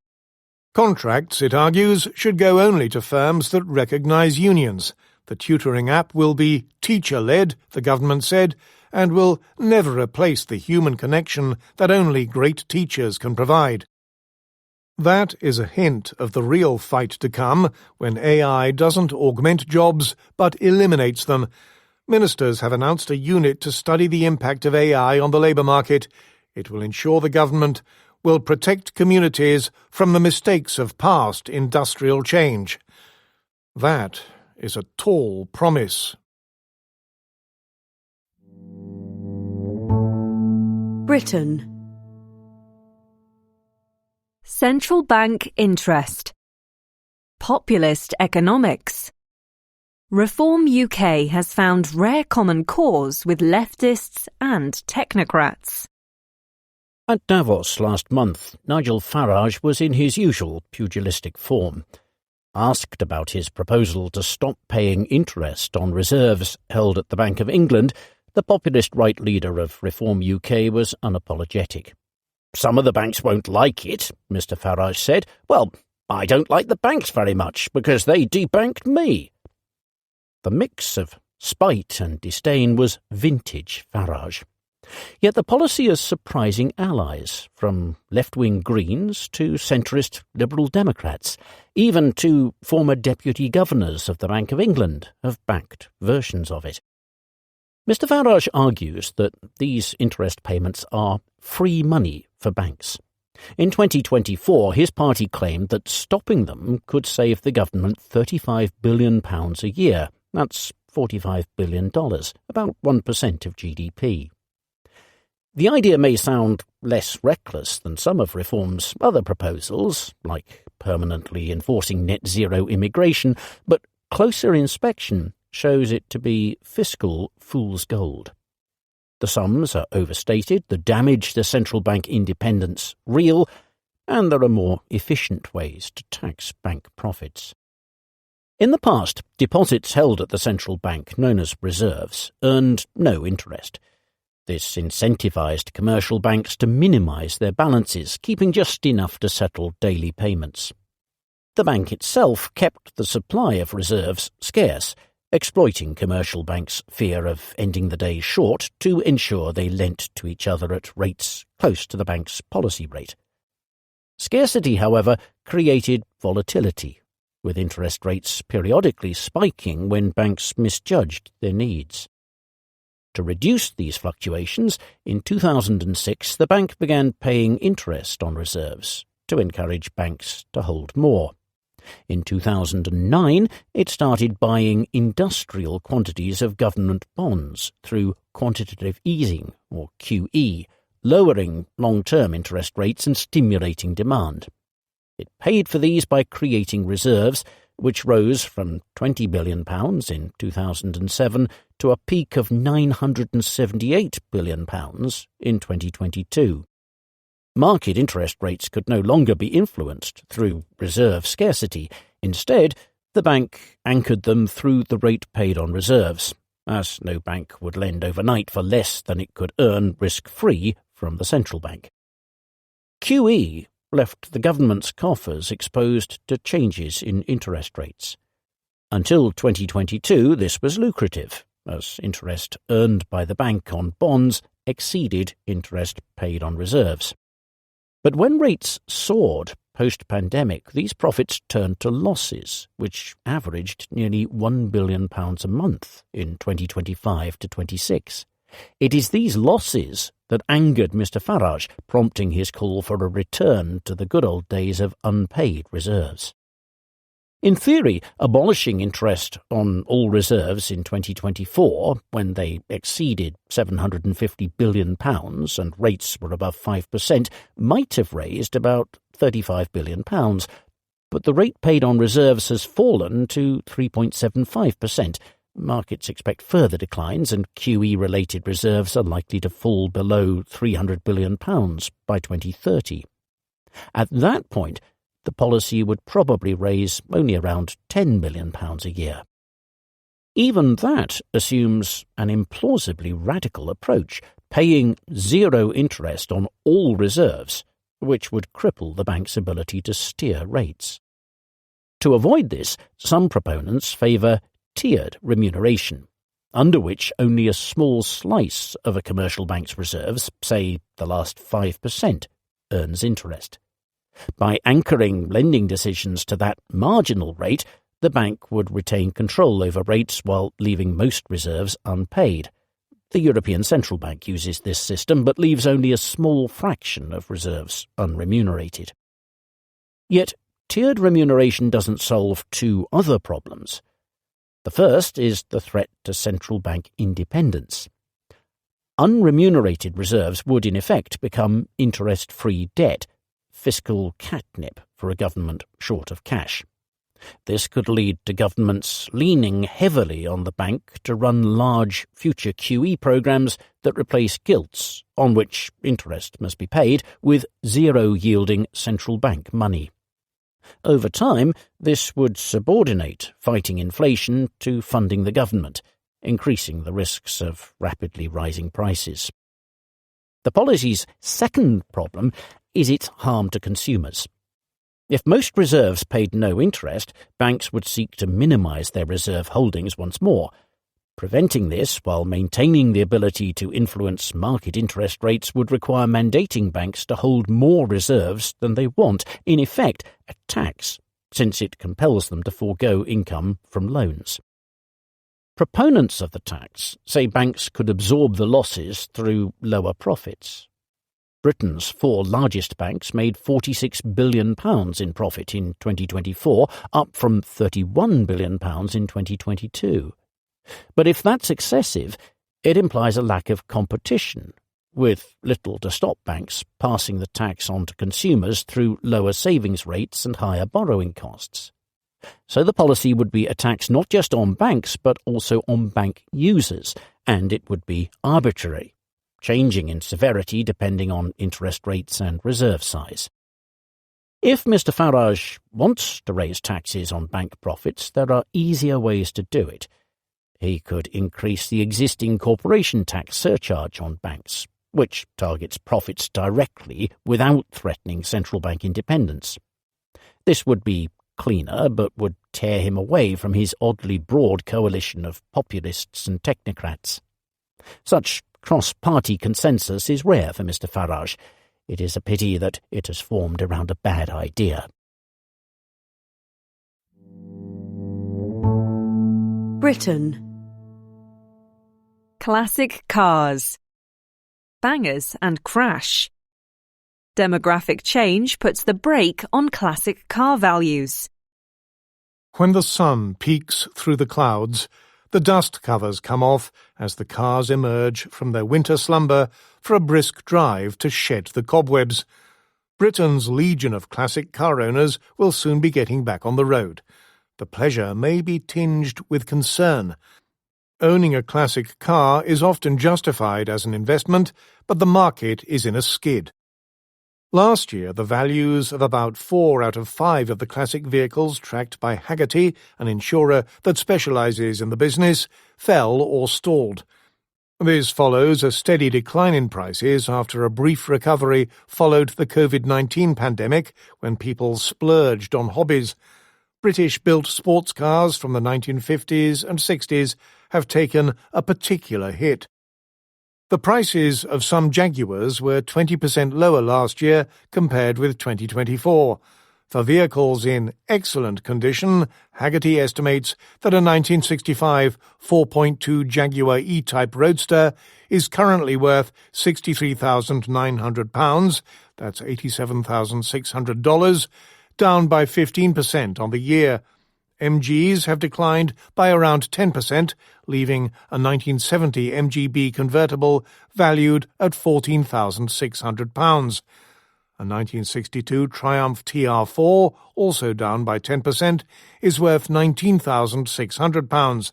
Contracts, it argues, should go only to firms that recognise unions. The tutoring app will be teacher-led, the government said, and will never replace the human connection that only great teachers can provide. That is a hint of the real fight to come when AI doesn't augment jobs but eliminates them. Ministers have announced a unit to study the impact of AI on the labour market. It will ensure the government will protect communities from the mistakes of past industrial change. That is a tall promise. Britain. Central bank interest. Populist economics. Reform UK has found rare common cause with leftists and technocrats. At Davos last month, Nigel Farage was in his usual pugilistic form. Asked about his proposal to stop paying interest on reserves held at the Bank of England, the populist right leader of Reform UK was unapologetic. "Some of the banks won't like it," Mr Farage said. "Well, I don't like the banks very much because they debanked me." The mix of spite and disdain was vintage Farage. Yet the policy has surprising allies, from left-wing Greens to centrist Liberal Democrats. Even two former deputy governors of the Bank of England have backed versions of it. Mr Farage argues that these interest payments are free money for banks. In 2024, his party claimed that stopping them could save the government £35 billion a year. That's $45 billion, about 1% of GDP. The idea may sound less reckless than some of Reform's other proposals, like permanently enforcing net-zero immigration, but closer inspection shows it to be fiscal fool's gold. The sums are overstated, the damage to central bank independence real, and there are more efficient ways to tax bank profits. In the past, deposits held at the central bank, known as reserves, earned no interest. This incentivised commercial banks to minimise their balances, keeping just enough to settle daily payments. The bank itself kept the supply of reserves scarce, exploiting commercial banks' fear of ending the day short to ensure they lent to each other at rates close to the bank's policy rate. Scarcity, however, created volatility. with interest rates periodically spiking when banks misjudged their needs. To reduce these fluctuations, in 2006 the bank began paying interest on reserves to encourage banks to hold more. In 2009, it started buying industrial quantities of government bonds through quantitative easing, or QE, lowering long-term interest rates and stimulating demand. It paid for these by creating reserves, which rose from £20 billion in 2007 to a peak of £978 billion in 2022. Market interest rates could no longer be influenced through reserve scarcity. Instead, the bank anchored them through the rate paid on reserves, as no bank would lend overnight for less than it could earn risk-free from the central bank. QE left the government's coffers exposed to changes in interest rates. Until 2022, this was lucrative, as interest earned by the bank on bonds exceeded interest paid on reserves. But when rates soared post-pandemic, these profits turned to losses, which averaged nearly £1 billion a month in 2025 to 26. It is these losses that angered Mr Farage, prompting his call for a return to the good old days of unpaid reserves. In theory, abolishing interest on all reserves in 2024, when they exceeded £750 billion and rates were above 5%, might have raised about £35 billion, but the rate paid on reserves has fallen to 3.75%. Markets expect further declines, and QE-related reserves are likely to fall below £300 billion by 2030. At that point, the policy would probably raise only around £10 billion a year. Even that assumes an implausibly radical approach, paying zero interest on all reserves, which would cripple the bank's ability to steer rates. To avoid this, some proponents favour tiered remuneration, under which only a small slice of a commercial bank's reserves, say the last 5%, earns interest. By anchoring lending decisions to that marginal rate, the bank would retain control over rates while leaving most reserves unpaid. The European Central Bank uses this system but leaves only a small fraction of reserves unremunerated. Yet, tiered remuneration doesn't solve two other problems. The first is the threat to central bank independence. Unremunerated reserves would in effect become interest-free debt, fiscal catnip for a government short of cash. This could lead to governments leaning heavily on the bank to run large future QE programs that replace gilts, on which interest must be paid, with zero-yielding central bank money. Over time, this would subordinate fighting inflation to funding the government, increasing the risks of rapidly rising prices. The policy's second problem is its harm to consumers. If most reserves paid no interest, banks would seek to minimise their reserve holdings once more. Preventing this while maintaining the ability to influence market interest rates would require mandating banks to hold more reserves than they want, in effect a tax, since it compels them to forego income from loans. Proponents of the tax say banks could absorb the losses through lower profits. Britain's four largest banks made £46 billion in profit in 2024, up from £31 billion in 2022. But if that's excessive, it implies a lack of competition, with little to stop banks passing the tax on to consumers through lower savings rates and higher borrowing costs. So the policy would be a tax not just on banks, but also on bank users, and it would be arbitrary, changing in severity depending on interest rates and reserve size. If Mr Farage wants to raise taxes on bank profits, there are easier ways to do it. He could increase the existing corporation tax surcharge on banks, which targets profits directly without threatening central bank independence. This would be cleaner, but would tear him away from his oddly broad coalition of populists and technocrats. Such cross-party consensus is rare for Mr Farage. It is a pity that it has formed around a bad idea. Britain. Classic cars. Bangers and crash. Demographic change puts the brake on classic car values. When the sun peeks through the clouds, the dust covers come off as the cars emerge from their winter slumber for a brisk drive to shed the cobwebs. Britain's legion of classic car owners will soon be getting back on the road. The pleasure may be tinged with concern. Owning a classic car is often justified as an investment, but the market is in a skid. Last year, the values of about 4 out of 5 of the classic vehicles tracked by Hagerty, an insurer that specialises in the business, fell or stalled. This follows a steady decline in prices after a brief recovery followed the COVID-19 pandemic, when people splurged on hobbies. British-built sports cars from the 1950s and 60s have taken a particular hit. The prices of some Jaguars were 20% lower last year compared with 2024. For vehicles in excellent condition, Hagerty estimates that a 1965 4.2 Jaguar E-Type Roadster is currently worth £63,900, that's $87,600, down by 15% on the year. MGs have declined by around 10%, leaving a 1970 MGB convertible valued at £14,600. A 1962 Triumph TR4, also down by 10%, is worth £19,600.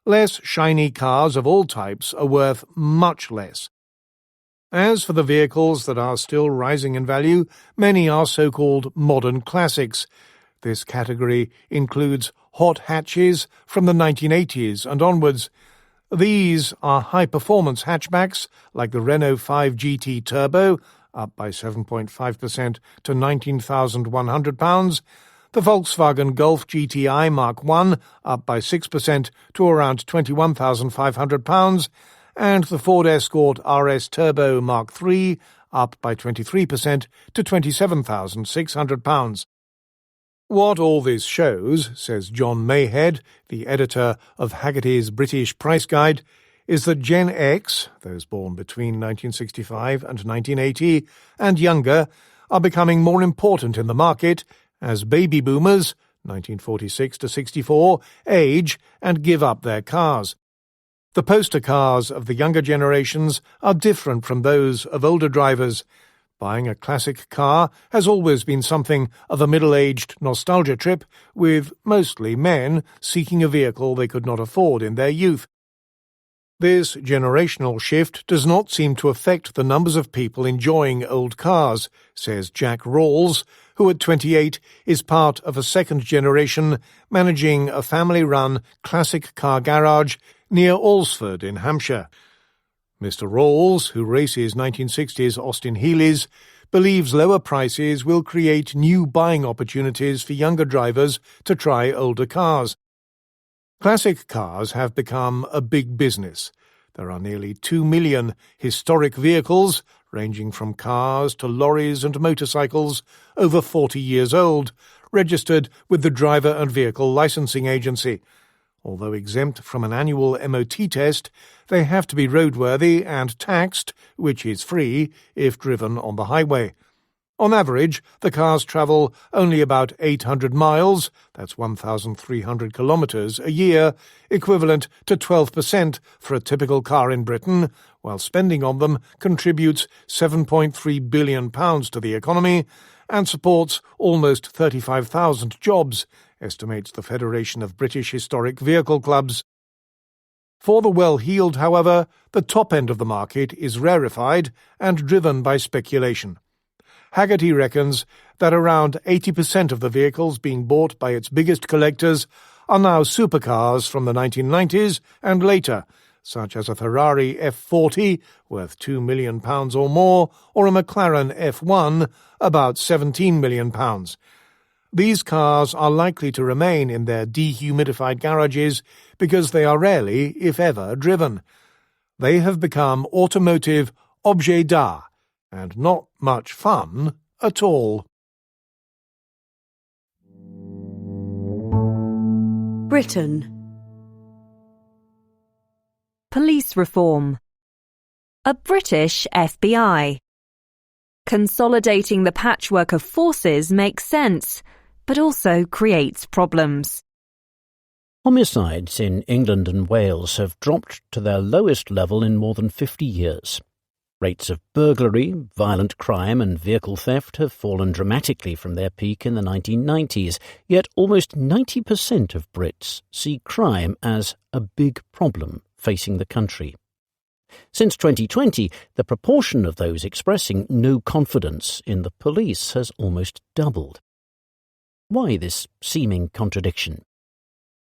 Less shiny cars of all types are worth much less. As for the vehicles that are still rising in value, many are so-called modern classics. This category includes hot hatches from the 1980s and onwards. These are high-performance hatchbacks like the Renault 5 GT Turbo, up by 7.5% to £19,100, the Volkswagen Golf GTI Mark I, up by 6% to around £21,500, and the Ford Escort RS Turbo Mark III, up by 23% to £27,600. What all this shows, says John Mayhead, the editor of Hagerty's British Price Guide, is that Gen X, those born between 1965 and 1980, and younger, are becoming more important in the market as baby boomers, 1946 to 64, age and give up their cars. The poster cars of the younger generations are different from those of older drivers. Buying a classic car has always been something of a middle-aged nostalgia trip, with mostly men seeking a vehicle they could not afford in their youth. This generational shift does not seem to affect the numbers of people enjoying old cars, says Jack Rawls, who at 28 is part of a second generation managing a family-run classic car garage near Alresford in Hampshire. Mr. Rawls, who races 1960s Austin Healey's, believes lower prices will create new buying opportunities for younger drivers to try older cars. Classic cars have become a big business. There are nearly 2 million historic vehicles, ranging from cars to lorries and motorcycles, over 40 years old, registered with the Driver and Vehicle Licensing Agency. Although exempt from an annual MOT test, they have to be roadworthy and taxed, which is free if driven on the highway. On average, the cars travel only about 800 miles, that's 1,300 kilometres a year, equivalent to 12% for a typical car in Britain, while spending on them contributes £7.3 billion to the economy and supports almost 35,000 jobs, estimates the Federation of British Historic Vehicle Clubs. For the well-heeled, however, the top end of the market is rarefied and driven by speculation. Hagerty reckons that around 80% of the vehicles being bought by its biggest collectors are now supercars from the 1990s and later, such as a Ferrari F40, worth £2 million or more, or a McLaren F1, about £17 million. These cars are likely to remain in their dehumidified garages because they are rarely, if ever, driven. They have become automotive objets d'art, and not much fun at all. Britain. police reform. A British FBI. Consolidating the patchwork of forces makes sense, but also creates problems. Homicides in England and Wales have dropped to their lowest level in more than 50 years. Rates of burglary, violent crime and vehicle theft have fallen dramatically from their peak in the 1990s, yet almost 90% of Brits see crime as a big problem facing the country. Since 2020, the proportion of those expressing no confidence in the police has almost doubled. Why this seeming contradiction?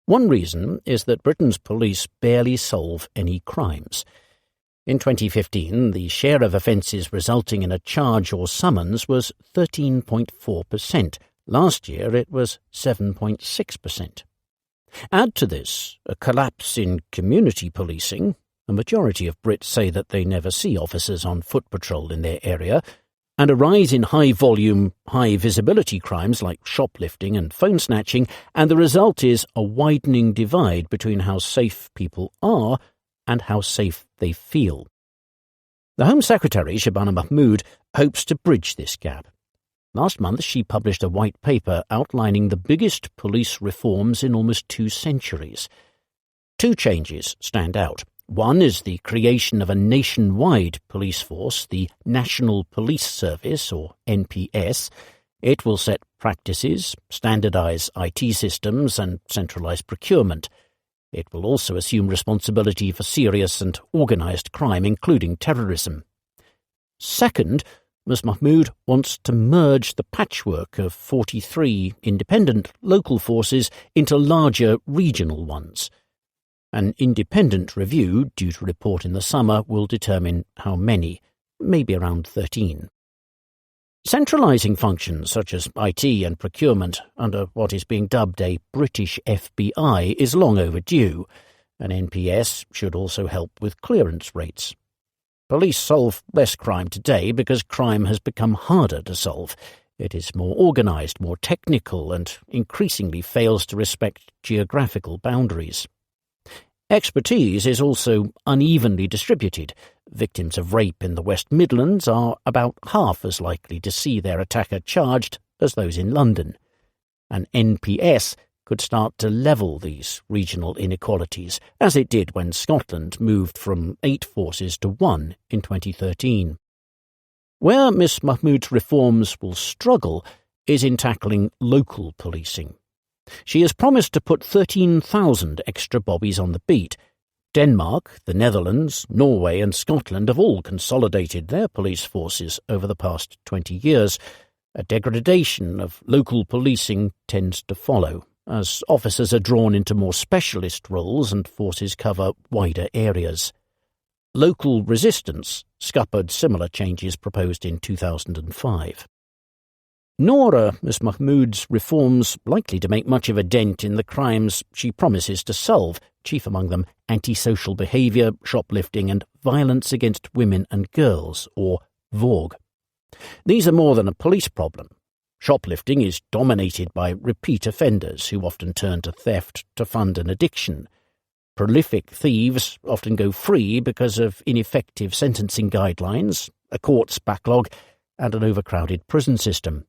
One reason is that Britain's police barely solve any crimes. In 2015, the share of offences resulting in a charge or summons was 13.4%. Last year it was 7.6%. Add to this a collapse in community policing. A majority of Brits say that they never see officers on foot patrol in their area, and a rise in high-volume, high-visibility crimes like shoplifting and phone snatching, and the result is a widening divide between how safe people are and how safe they feel. The Home Secretary, Shabana Mahmood, hopes to bridge this gap. Last month she published a white paper outlining the biggest police reforms in almost 2 centuries. 2 changes stand out. One is the creation of a nationwide police force, the National Police Service, or NPS. It will set practices, standardise IT systems and centralise procurement. It will also assume responsibility for serious and organised crime, including terrorism. Second, Ms Mahmood wants to merge the patchwork of 43 independent local forces into larger regional ones. An independent review, due to report in the summer, will determine how many, maybe around 13. Centralising functions such as IT and procurement under what is being dubbed a British FBI is long overdue. An NPS should also help with clearance rates. Police solve less crime today because crime has become harder to solve. It is more organised, more technical, and increasingly fails to respect geographical boundaries. Expertise is also unevenly distributed. Victims of rape in the West Midlands are about half as likely to see their attacker charged as those in London. An NPS could start to level these regional inequalities, as it did when Scotland moved from 8 forces to 1 in 2013. Where Miss Mahmood's reforms will struggle is in tackling local policing. She has promised to put 13,000 extra bobbies on the beat. Denmark, the Netherlands, Norway and Scotland have all consolidated their police forces over the past 20 years. A degradation of local policing tends to follow, as officers are drawn into more specialist roles and forces cover wider areas. Local resistance scuppered similar changes proposed in 2005. Nor are Ms Mahmood's reforms likely to make much of a dent in the crimes she promises to solve, chief among them antisocial behaviour, shoplifting and violence against women and girls, or VOG. These are more than a police problem. Shoplifting is dominated by repeat offenders who often turn to theft to fund an addiction. Prolific thieves often go free because of ineffective sentencing guidelines, a courts backlog and an overcrowded prison system.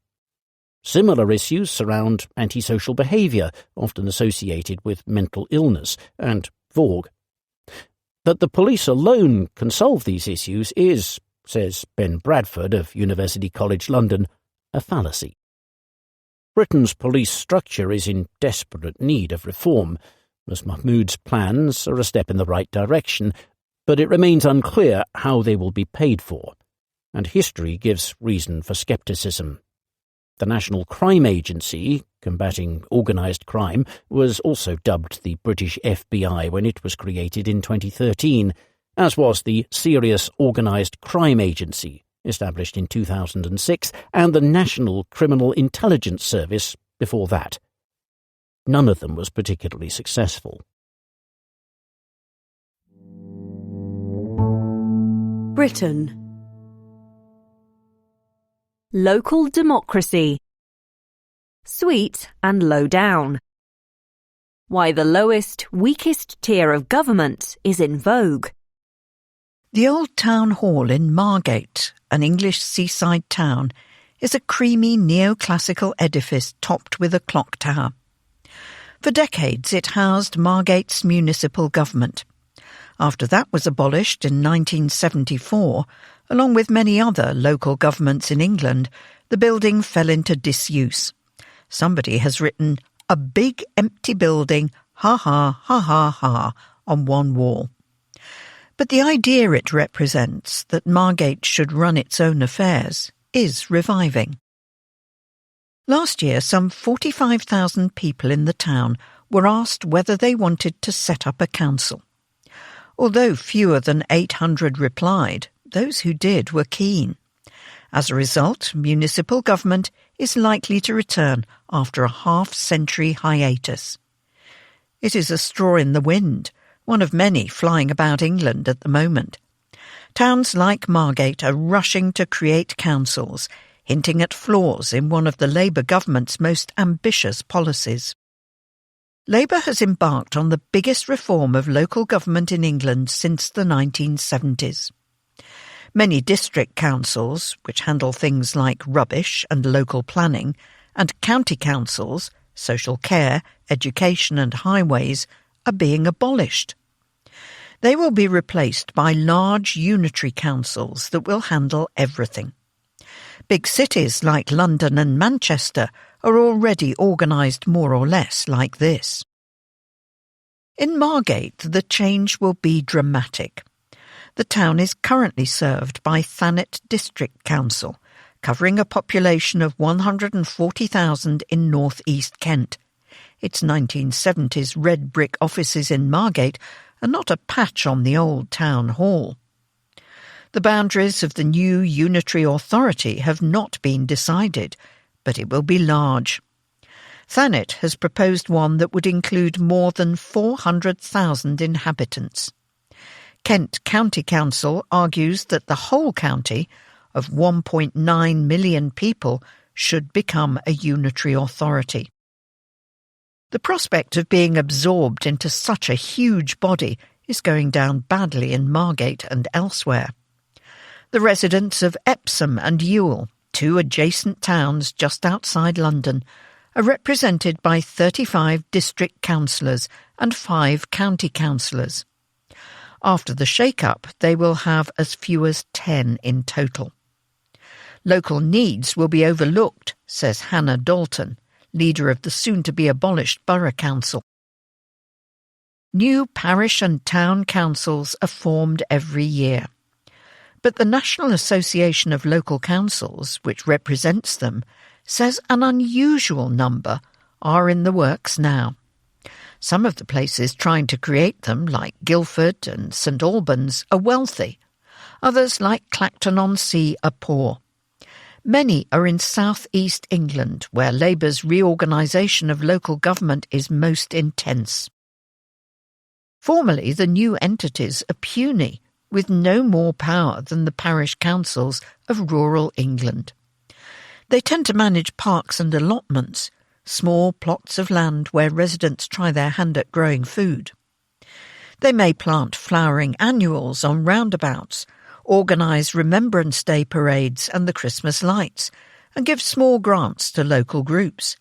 Similar issues surround antisocial behaviour, often associated with mental illness, and VOG. That the police alone can solve these issues is, says Ben Bradford of University College London, a fallacy. Britain's police structure is in desperate need of reform. Ms Mahmood's plans are a step in the right direction, but it remains unclear how they will be paid for, and history gives reason for scepticism. The National Crime Agency, combating organised crime, was also dubbed the British FBI when it was created in 2013, as was the Serious Organised Crime Agency, established in 2006, and the National Criminal Intelligence Service before that. None of them was particularly successful. Britain. Local democracy. Sweet and low down. Why the lowest, weakest tier of government is in vogue. The old town hall in Margate, an English seaside town, is a creamy neoclassical edifice topped with a clock tower. For decades it housed Margate's municipal government. After that was abolished in 1974, along with many other local governments in England, the building fell into disuse. Somebody has written, "A big empty building, ha ha ha ha ha," on one wall. But the idea it represents, that Margate should run its own affairs, is reviving. Last year, some 45,000 people in the town were asked whether they wanted to set up a council. Although fewer than 800 replied, those who did were keen. As a result, municipal government is likely to return after a half-century hiatus. It is a straw in the wind, one of many flying about England at the moment. Towns like Margate are rushing to create councils, hinting at flaws in one of the Labour government's most ambitious policies. Labour has embarked on the biggest reform of local government in England since the 1970s. Many district councils, which handle things like rubbish and local planning, and county councils, social care, education and highways, are being abolished. They will be replaced by large unitary councils that will handle everything. Big cities like London and Manchester are already organised more or less like this. In Margate, the change will be dramatic. The town is currently served by Thanet District Council, covering a population of 140,000 in North East Kent. Its 1970s red brick offices in Margate are not a patch on the old town hall. The boundaries of the new unitary authority have not been decided, but it will be large. Thanet has proposed one that would include more than 400,000 inhabitants. Kent County Council argues that the whole county, of 1.9 million people, should become a unitary authority. The prospect of being absorbed into such a huge body is going down badly in Margate and elsewhere. The residents of Epsom and Ewell, two adjacent towns just outside London, are represented by 35 district councillors and 5 county councillors. After the shake-up, they will have as few as 10 in total. Local needs will be overlooked, says Hannah Dalton, leader of the soon-to-be-abolished Borough Council. New parish and town councils are formed every year. But the National Association of Local Councils, which represents them, says an unusual number are in the works now. Some of the places trying to create them, like Guildford and St Albans, are wealthy. Others, like Clacton-on-Sea, are poor. Many are in South East England, where Labour's reorganisation of local government is most intense. Formally, the new entities are puny, with no more power than the parish councils of rural England. They tend to manage parks and allotments, small plots of land where residents try their hand at growing food. They may plant flowering annuals on roundabouts, organise Remembrance Day parades and the Christmas lights, and give small grants to local groups.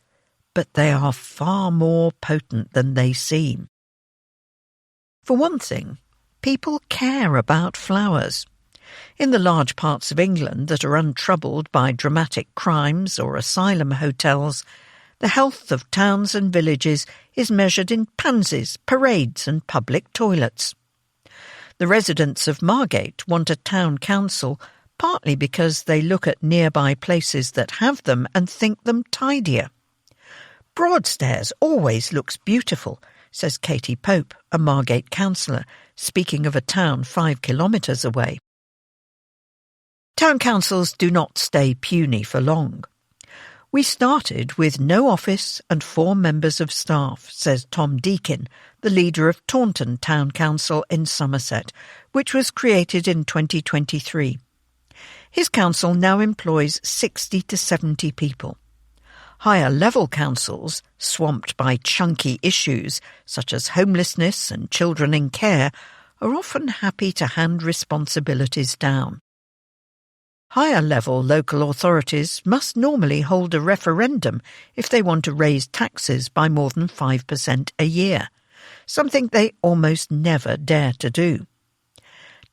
But they are far more potent than they seem. For one thing, people care about flowers. In the large parts of England that are untroubled by dramatic crimes or asylum hotels, the health of towns and villages is measured in pansies, parades and public toilets. The residents of Margate want a town council partly because they look at nearby places that have them and think them tidier. Broadstairs always looks beautiful, says Katie Pope, a Margate councillor, speaking of a town 5 kilometres away. Town councils do not stay puny for long. We started with no office and 4 members of staff, says Tom Deakin, the leader of Taunton Town Council in Somerset, which was created in 2023. His council now employs 60 to 70 people. Higher-level councils, swamped by chunky issues such as homelessness and children in care, are often happy to hand responsibilities down. Higher-level local authorities must normally hold a referendum if they want to raise taxes by more than 5% a year, something they almost never dare to do.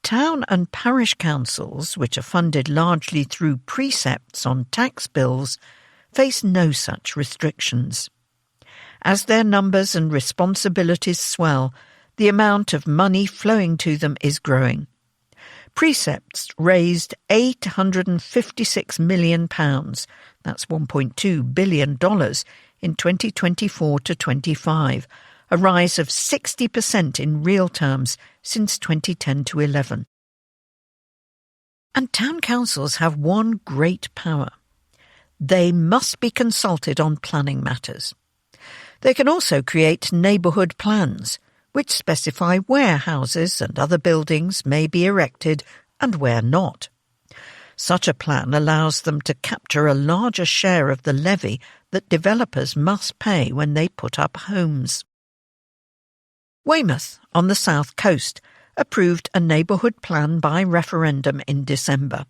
Town and parish councils, which are funded largely through precepts on tax bills, face no such restrictions. As their numbers and responsibilities swell, the amount of money flowing to them is growing. Precepts raised £856 million, that's $1.2 billion, in 2024 to 25, a rise of 60% in real terms since 2010 to 11. And town councils have one great power. They must be consulted on planning matters. They can also create neighbourhood plans, which specify where houses and other buildings may be erected and where not. Such a plan allows them to capture a larger share of the levy that developers must pay when they put up homes. Weymouth, on the south coast, approved a neighbourhood plan by referendum in December.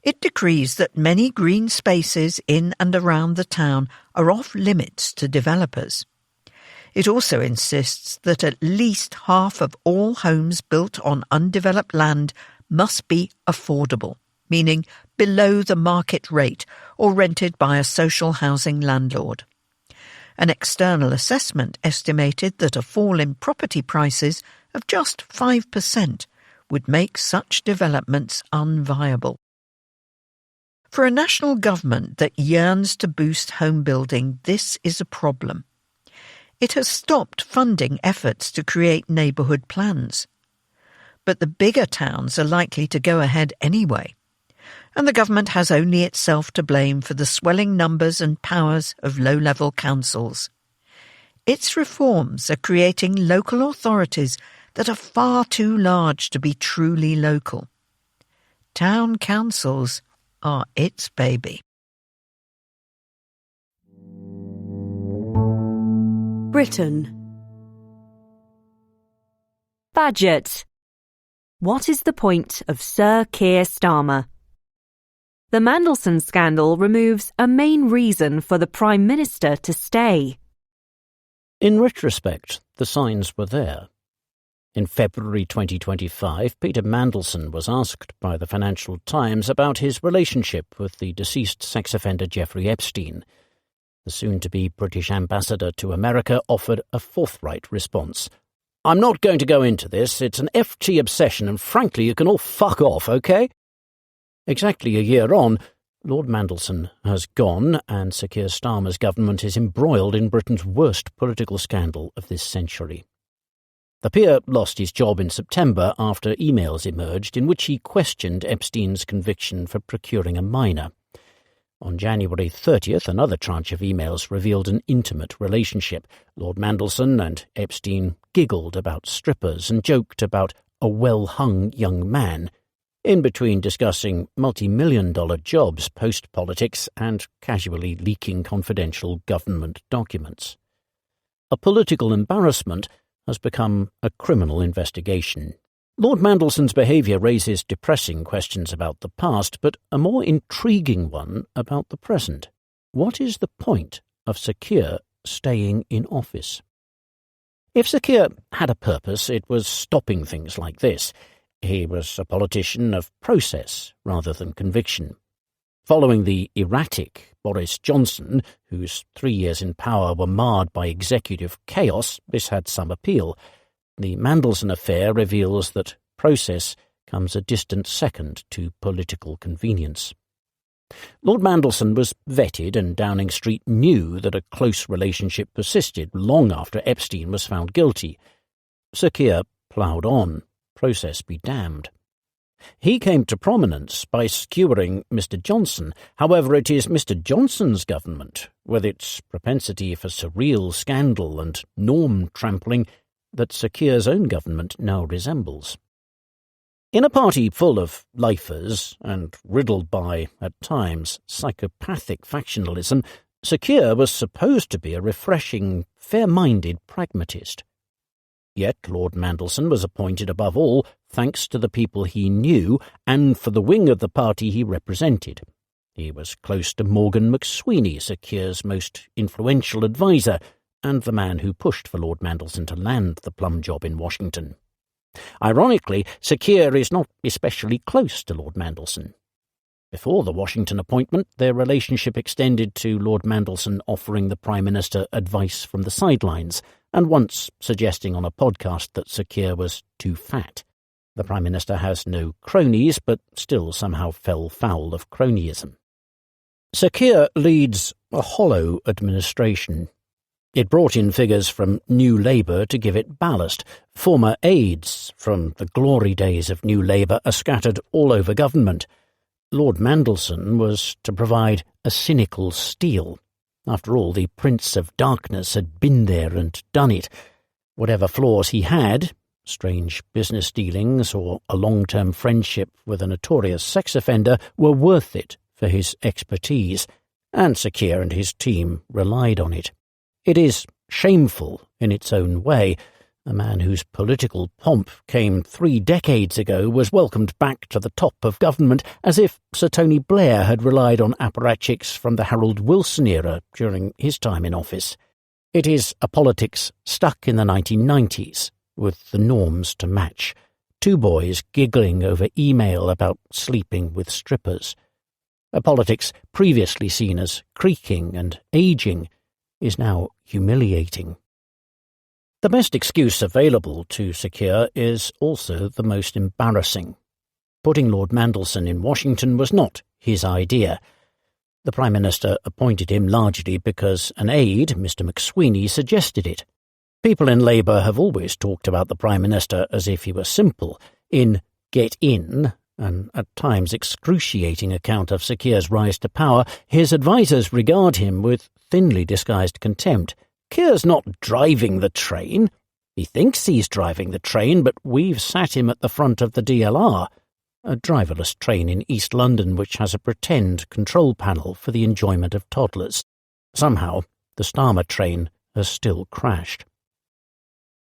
It decrees that many green spaces in and around the town are off limits to developers. It also insists that at least half of all homes built on undeveloped land must be affordable, meaning below the market rate or rented by a social housing landlord. An external assessment estimated that a fall in property prices of just 5% would make such developments unviable. For a national government that yearns to boost home building, this is a problem. It has stopped funding efforts to create neighbourhood plans. But the bigger towns are likely to go ahead anyway, and the government has only itself to blame for the swelling numbers and powers of low-level councils. Its reforms are creating local authorities that are far too large to be truly local. Town councils are its baby. Britain. Budget. What is the point of Sir Keir Starmer? The Mandelson scandal removes a main reason for the Prime Minister to stay. In retrospect, the signs were there. In February 2025, Peter Mandelson was asked by the Financial Times about his relationship with the deceased sex offender Jeffrey Epstein. The soon-to-be British ambassador to America offered a forthright response. "I'm not going to go into this. It's an FT obsession, and frankly, you can all fuck off, OK?" Exactly a year on, Lord Mandelson has gone, and Sir Keir Starmer's government is embroiled in Britain's worst political scandal of this century. The peer lost his job in September after emails emerged in which he questioned Epstein's conviction for procuring a minor. On January 30th, another tranche of emails revealed an intimate relationship. Lord Mandelson and Epstein giggled about strippers and joked about a well-hung young man, in between discussing multi-million-dollar jobs post-politics and casually leaking confidential government documents. A political embarrassment has become a criminal investigation. Lord Mandelson's behaviour raises depressing questions about the past, but a more intriguing one about the present. What is the point of Sir Keir staying in office? If Sir Keir had a purpose, it was stopping things like this. He was a politician of process rather than conviction. Following the erratic Boris Johnson, whose 3 years in power were marred by executive chaos, this had some appeal. The Mandelson affair reveals that process comes a distant second to political convenience. Lord Mandelson was vetted, and Downing Street knew that a close relationship persisted long after Epstein was found guilty. Sir Keir ploughed on, process be damned. He came to prominence by skewering Mr. Johnson. However, it is Mr. Johnson's government, with its propensity for surreal scandal and norm-trampling, that Sir Keir's own government now resembles. In a party full of lifers and riddled by, at times, psychopathic factionalism, Secure was supposed to be a refreshing, fair-minded pragmatist. Yet Lord Mandelson was appointed above all thanks to the people he knew and for the wing of the party he represented. He was close to Morgan McSweeney, Secure's most influential adviser, and the man who pushed for Lord Mandelson to land the plum job in Washington. Ironically, Secure is not especially close to Lord Mandelson. Before the Washington appointment, their relationship extended to Lord Mandelson offering the Prime Minister advice from the sidelines, and once suggesting on a podcast that Secure was too fat. The Prime Minister has no cronies, but still somehow fell foul of cronyism. Secure leads a hollow administration. It brought in figures from New Labour to give it ballast. Former aides from the glory days of New Labour are scattered all over government. Lord Mandelson was to provide a cynical steel. After all, the Prince of Darkness had been there and done it. Whatever flaws he had, strange business dealings or a long-term friendship with a notorious sex offender, were worth it for his expertise, and Secure and his team relied on it. It is shameful in its own way. A man whose political pomp came 3 decades ago was welcomed back to the top of government as if Sir Tony Blair had relied on apparatchiks from the Harold Wilson era during his time in office. It is a politics stuck in the 1990s, with the norms to match. 2 boys giggling over email about sleeping with strippers. A politics previously seen as creaking and ageing is now humiliating. The best excuse available to Secure is also the most embarrassing. Putting Lord Mandelson in Washington was not his idea. The Prime Minister appointed him largely because an aide, Mr. McSweeney, suggested it. People in Labour have always talked about the Prime Minister as if he were simple. In Get In, an at times excruciating account of Secure's rise to power, his advisers regard him with thinly disguised contempt. Keir's not driving the train. He thinks he's driving the train, but we've sat him at the front of the DLR, a driverless train in East London which has a pretend control panel for the enjoyment of toddlers. Somehow, the Starmer train has still crashed.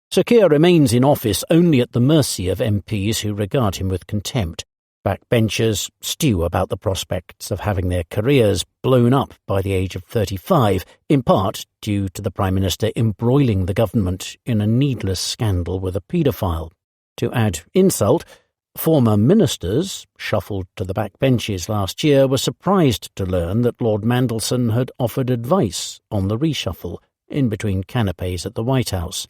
Secure remains in office only at the mercy of MPs who regard him with contempt. Backbenchers stew about the prospects of having their careers blown up by the age of 35, in part due to the Prime Minister embroiling the government in a needless scandal with a paedophile. To add insult, former ministers, shuffled to the backbenches last year, were surprised to learn that Lord Mandelson had offered advice on the reshuffle in between canapes at the White House.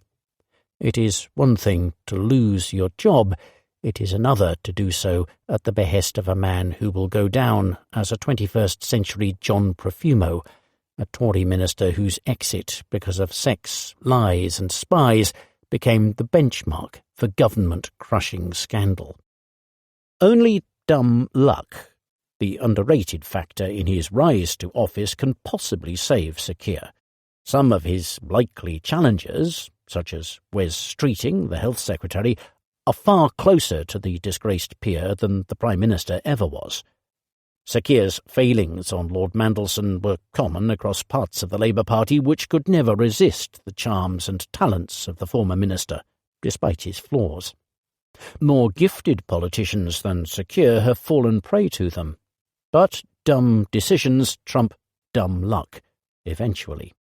It is one thing to lose your job. It is another to do so at the behest of a man who will go down as a 21st century John Profumo, a Tory minister whose exit because of sex, lies and spies became the benchmark for government-crushing scandal. Only dumb luck, the underrated factor in his rise to office, can possibly save Secure. Some of his likely challengers, such as Wes Streeting, the Health Secretary, are far closer to the disgraced peer than the Prime Minister ever was. Secure's failings on Lord Mandelson were common across parts of the Labour Party, which could never resist the charms and talents of the former minister, despite his flaws. More gifted politicians than Secure have fallen prey to them. But dumb decisions trump dumb luck, eventually.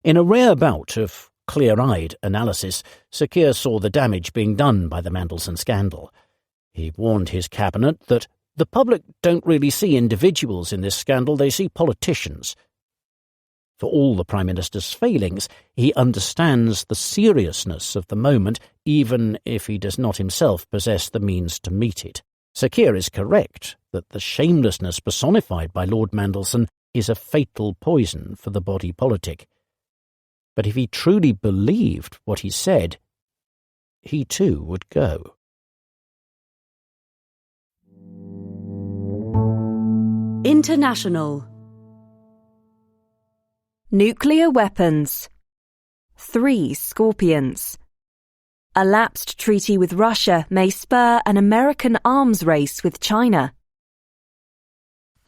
In a rare bout of clear-eyed analysis, Secure saw the damage being done by the Mandelson scandal. He warned his cabinet that the public don't really see individuals in this scandal, they see politicians. For all the Prime Minister's failings, he understands the seriousness of the moment, even if he does not himself possess the means to meet it. Secure is correct that the shamelessness personified by Lord Mandelson is a fatal poison for the body politic. But if he truly believed what he said, he too would go. International. Nuclear weapons. 3 scorpions. A lapsed treaty with Russia may spur an American arms race with China.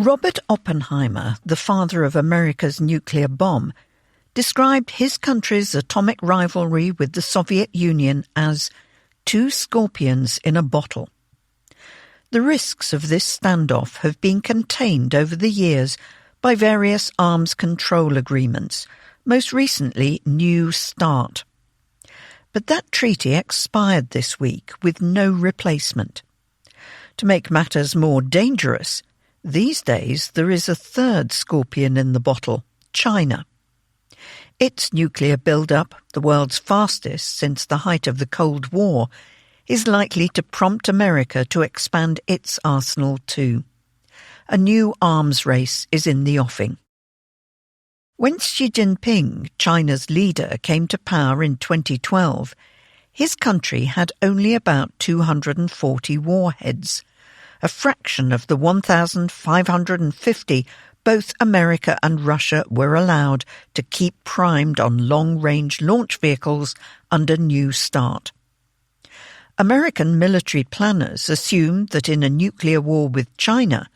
Robert Oppenheimer, the father of America's nuclear bomb, described his country's atomic rivalry with the Soviet Union as two scorpions in a bottle. The risks of this standoff have been contained over the years by various arms control agreements, most recently New START. But that treaty expired this week with no replacement. To make matters more dangerous, these days there is a third scorpion in the bottle, China. Its nuclear build-up, the world's fastest since the height of the Cold War, is likely to prompt America to expand its arsenal too. A new arms race is in the offing. When Xi Jinping, China's leader, came to power in 2012, his country had only about 240 warheads, a fraction of the 1,550 both America and Russia were allowed to keep primed on long-range launch vehicles under New START. American military planners assumed that in a nuclear war with China,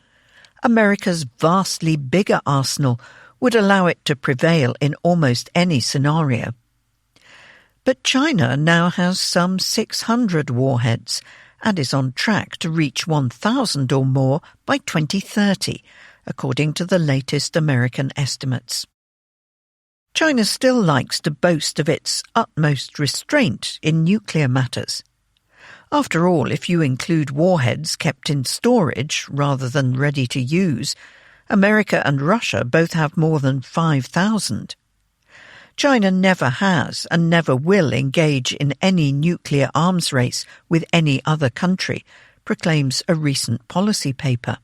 America's vastly bigger arsenal would allow it to prevail in almost any scenario. But China now has some 600 warheads and is on track to reach 1,000 or more by 2030, according to the latest American estimates. China still likes to boast of its utmost restraint in nuclear matters. After all, if you include warheads kept in storage rather than ready to use, America and Russia both have more than 5,000. China never has and never will engage in any nuclear arms race with any other country, proclaims a recent policy paper.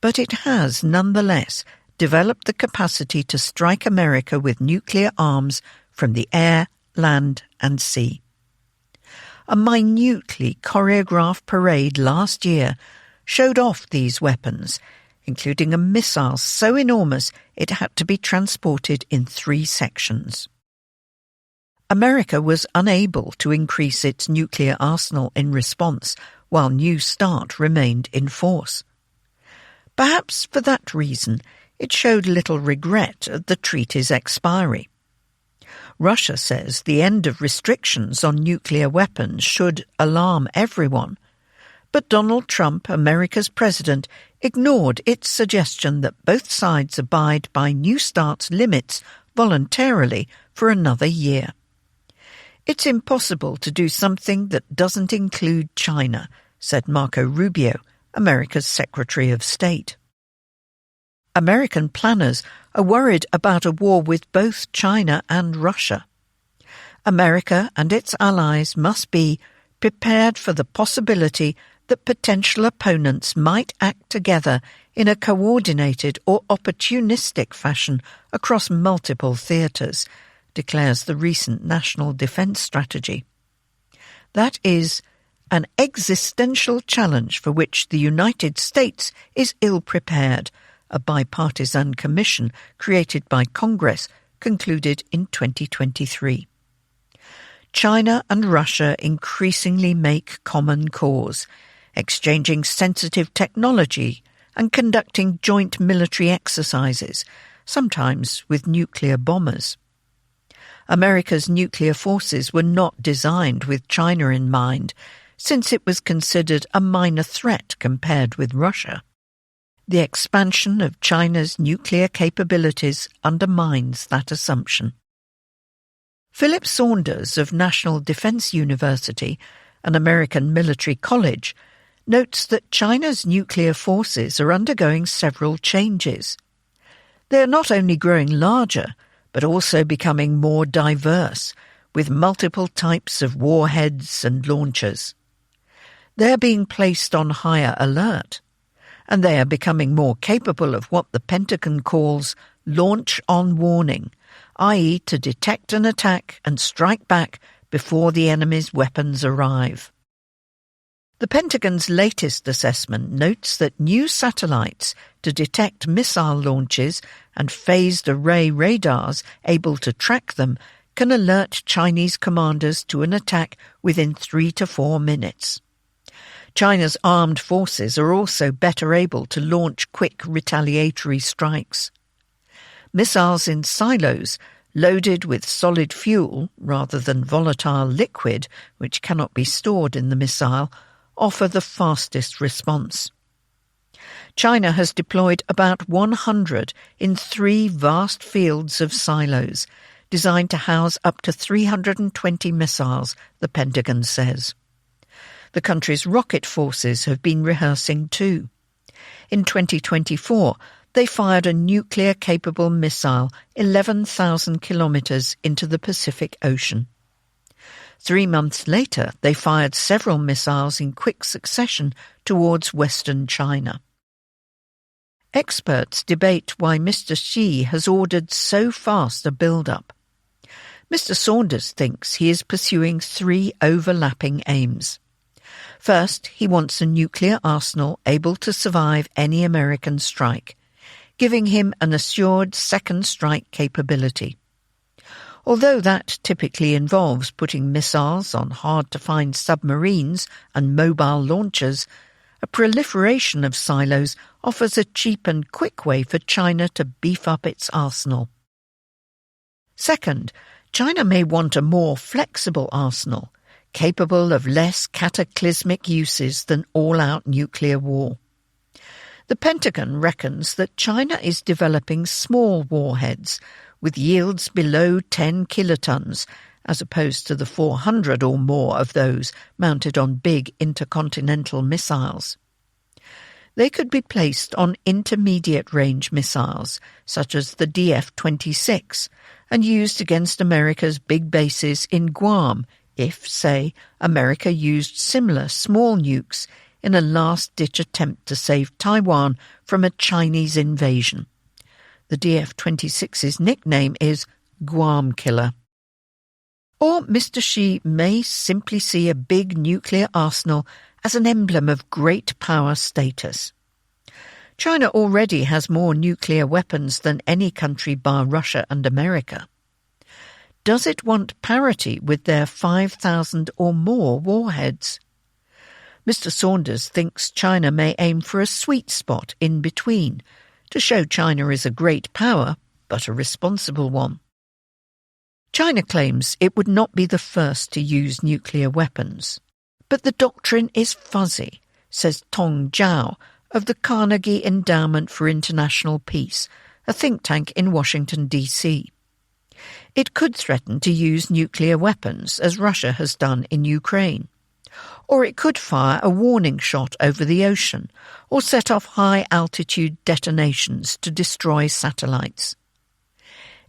But it has nonetheless developed the capacity to strike America with nuclear arms from the air, land and sea. A minutely choreographed parade last year showed off these weapons, including a missile so enormous it had to be transported in 3 sections. America was unable to increase its nuclear arsenal in response while New START remained in force. Perhaps for that reason, it showed little regret at the treaty's expiry. Russia says the end of restrictions on nuclear weapons should alarm everyone, but Donald Trump, America's president, ignored its suggestion that both sides abide by New START's limits voluntarily for another year. It's impossible to do something that doesn't include China, said Marco Rubio, America's Secretary of State. American planners are worried about a war with both China and Russia. America and its allies must be prepared for the possibility that potential opponents might act together in a coordinated or opportunistic fashion across multiple theatres, declares the recent National Defence Strategy. That is an existential challenge for which the United States is ill-prepared, a bipartisan commission created by Congress concluded in 2023. China and Russia increasingly make common cause, exchanging sensitive technology and conducting joint military exercises, sometimes with nuclear bombers. America's nuclear forces were not designed with China in mind, since it was considered a minor threat compared with Russia. The expansion of China's nuclear capabilities undermines that assumption. Philip Saunders of National Defence University, an American military college, notes that China's nuclear forces are undergoing several changes. They are not only growing larger, but also becoming more diverse, with multiple types of warheads and launchers. They are being placed on higher alert, and they are becoming more capable of what the Pentagon calls launch on warning, i.e. to detect an attack and strike back before the enemy's weapons arrive. The Pentagon's latest assessment notes that new satellites to detect missile launches and phased array radars able to track them can alert Chinese commanders to an attack within 3 to 4 minutes. China's armed forces are also better able to launch quick retaliatory strikes. Missiles in silos, loaded with solid fuel rather than volatile liquid, which cannot be stored in the missile, offer the fastest response. China has deployed about 100 in 3 vast fields of silos, designed to house up to 320 missiles, the Pentagon says. The country's rocket forces have been rehearsing too. In 2024, they fired a nuclear-capable missile 11,000 kilometres into the Pacific Ocean. 3 months later, they fired several missiles in quick succession towards Western China. Experts debate why Mr. Xi has ordered so fast a build-up. Mr. Saunders thinks he is pursuing 3 overlapping aims. First, he wants a nuclear arsenal able to survive any American strike, giving him an assured second strike capability. Although that typically involves putting missiles on hard-to-find submarines and mobile launchers, a proliferation of silos offers a cheap and quick way for China to beef up its arsenal. Second, China may want a more flexible arsenal, capable of less cataclysmic uses than all-out nuclear war. The Pentagon reckons that China is developing small warheads with yields below 10 kilotons, as opposed to the 400 or more of those mounted on big intercontinental missiles. They could be placed on intermediate-range missiles, such as the DF-26, and used against America's big bases in Guam if, say, America used similar small nukes in a last-ditch attempt to save Taiwan from a Chinese invasion. The DF-26's nickname is Guam Killer. Or Mr. Xi may simply see a big nuclear arsenal as an emblem of great power status. China already has more nuclear weapons than any country bar Russia and America. Does it want parity with their 5,000 or more warheads? Mr. Saunders thinks China may aim for a sweet spot in between, to show China is a great power, but a responsible one. China claims it would not be the first to use nuclear weapons. But the doctrine is fuzzy, says Tong Zhao of the Carnegie Endowment for International Peace, a think tank in Washington, D.C. It could threaten to use nuclear weapons, as Russia has done in Ukraine. Or it could fire a warning shot over the ocean, or set off high-altitude detonations to destroy satellites.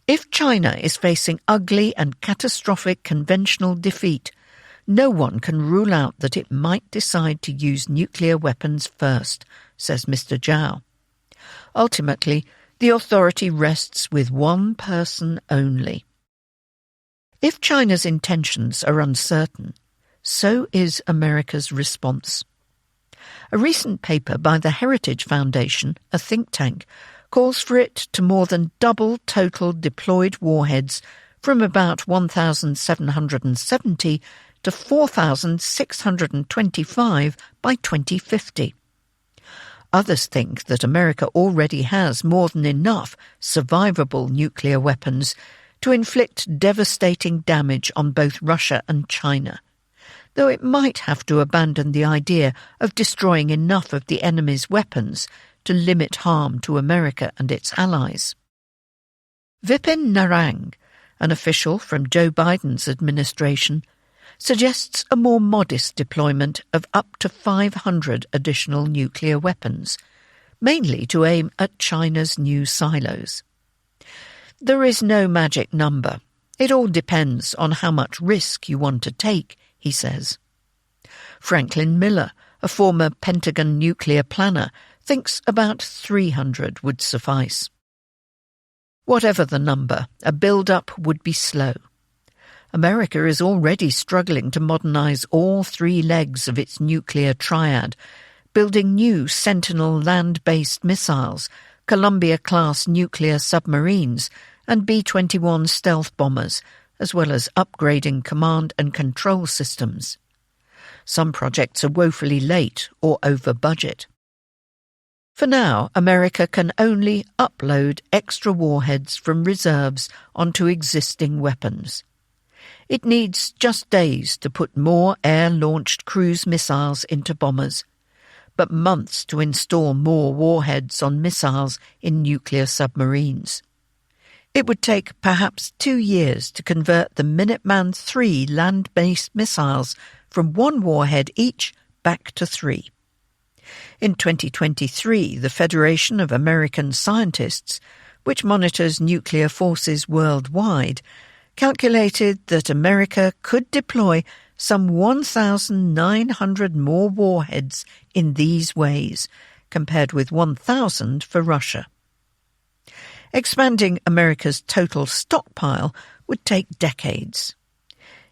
If China is facing ugly and catastrophic conventional defeat, no one can rule out that it might decide to use nuclear weapons first, says Mr. Zhao. Ultimately, the authority rests with one person only. If China's intentions are uncertain, so is America's response. A recent paper by the Heritage Foundation, a think tank, calls for it to more than double total deployed warheads from about 1,770 to 4,625 by 2050. Others think that America already has more than enough survivable nuclear weapons to inflict devastating damage on both Russia and China, though it might have to abandon the idea of destroying enough of the enemy's weapons to limit harm to America and its allies. Vipin Narang, an official from Joe Biden's administration, suggests a more modest deployment of up to 500 additional nuclear weapons, mainly to aim at China's new silos. There is no magic number. It all depends on how much risk you want to take, he says. Franklin Miller, a former Pentagon nuclear planner, thinks about 300 would suffice. Whatever the number, a build-up would be slow. America is already struggling to modernize all 3 legs of its nuclear triad, building new Sentinel land-based missiles, Columbia-class nuclear submarines, and B-21 stealth bombers, as well as upgrading command and control systems. Some projects are woefully late or over budget. For now, America can only upload extra warheads from reserves onto existing weapons. It needs just days to put more air-launched cruise missiles into bombers, but months to install more warheads on missiles in nuclear submarines. It would take perhaps 2 years to convert the Minuteman III land-based missiles from 1 warhead each back to 3. In 2023, the Federation of American Scientists, which monitors nuclear forces worldwide, calculated that America could deploy some 1,900 more warheads in these ways, compared with 1,000 for Russia. Expanding America's total stockpile would take decades.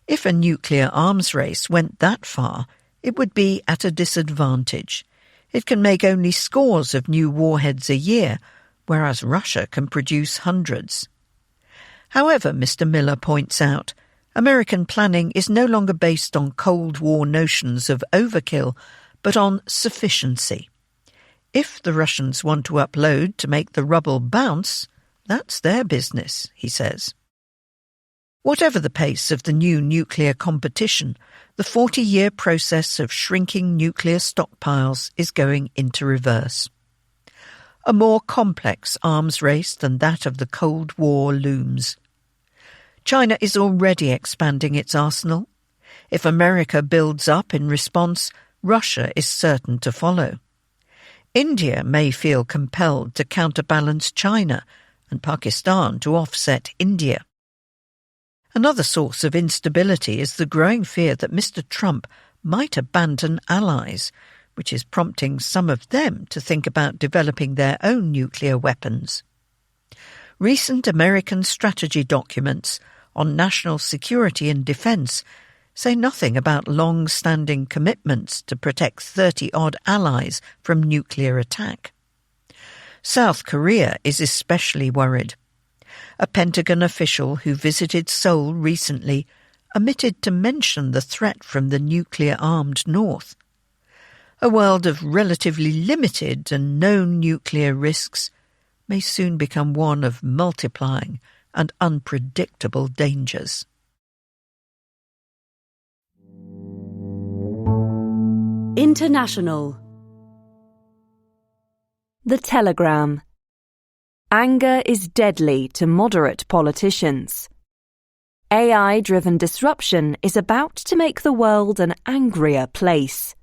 If a nuclear arms race went that far, it would be at a disadvantage. It can make only scores of new warheads a year, whereas Russia can produce hundreds. However, Mr. Miller points out, American planning is no longer based on Cold War notions of overkill, but on sufficiency. If the Russians want to upload to make the rubble bounce, that's their business, he says. Whatever the pace of the new nuclear competition, the 40-year process of shrinking nuclear stockpiles is going into reverse. A more complex arms race than that of the Cold War looms. China is already expanding its arsenal. If America builds up in response, Russia is certain to follow. India may feel compelled to counterbalance China and Pakistan to offset India. Another source of instability is the growing fear that Mr. Trump might abandon allies, which is prompting some of them to think about developing their own nuclear weapons. Recent American strategy documents on national security and defence say nothing about long-standing commitments to protect 30-odd allies from nuclear attack. South Korea is especially worried. A Pentagon official who visited Seoul recently omitted to mention the threat from the nuclear-armed North. A world of relatively limited and known nuclear risks may soon become one of multiplying and unpredictable dangers. International. The Telegram. Anger is deadly to moderate politicians. AI-driven disruption is about to make the world an angrier place.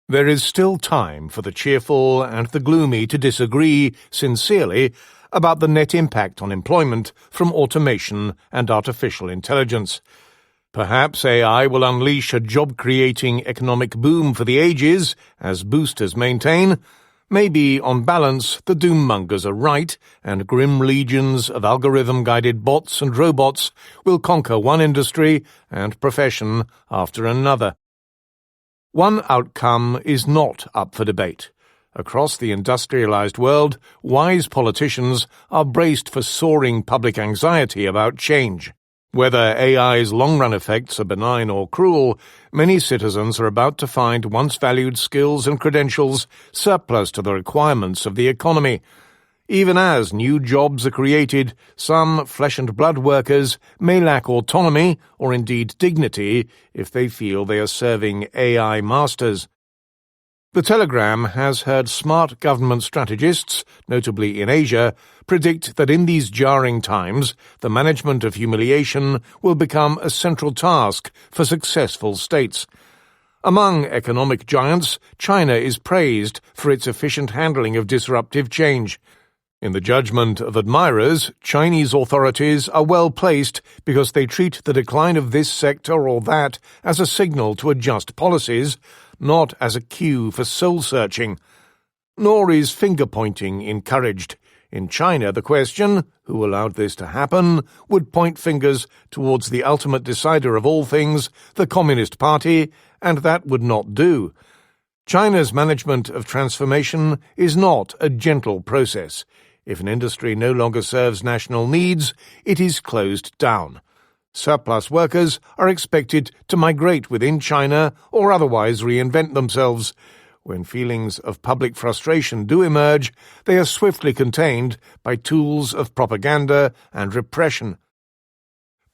There is still time for the cheerful and the gloomy to disagree sincerely about the net impact on employment from automation and artificial intelligence. Perhaps AI will unleash a job-creating economic boom for the ages, as boosters maintain. Maybe, on balance, the doommongers are right, and grim legions of algorithm-guided bots and robots will conquer one industry and profession after another. One outcome is not up for debate. Across the industrialized world, wise politicians are braced for soaring public anxiety about change. Whether AI's long-run effects are benign or cruel, many citizens are about to find once-valued skills and credentials surplus to the requirements of the economy. Even as new jobs are created, some flesh-and-blood workers may lack autonomy or indeed dignity if they feel they are serving AI masters. The Telegram has heard smart government strategists, notably in Asia, predict that in these jarring times, the management of humiliation will become a central task for successful states. Among economic giants, China is praised for its efficient handling of disruptive change. In the judgment of admirers, Chinese authorities are well placed because they treat the decline of this sector or that as a signal to adjust policies, not as a cue for soul-searching. Nor is finger-pointing encouraged. In China, the question, who allowed this to happen, would point fingers towards the ultimate decider of all things, the Communist Party, and that would not do. China's management of transformation is not a gentle process. If an industry no longer serves national needs, it is closed down. Surplus workers are expected to migrate within China or otherwise reinvent themselves. When feelings of public frustration do emerge, they are swiftly contained by tools of propaganda and repression.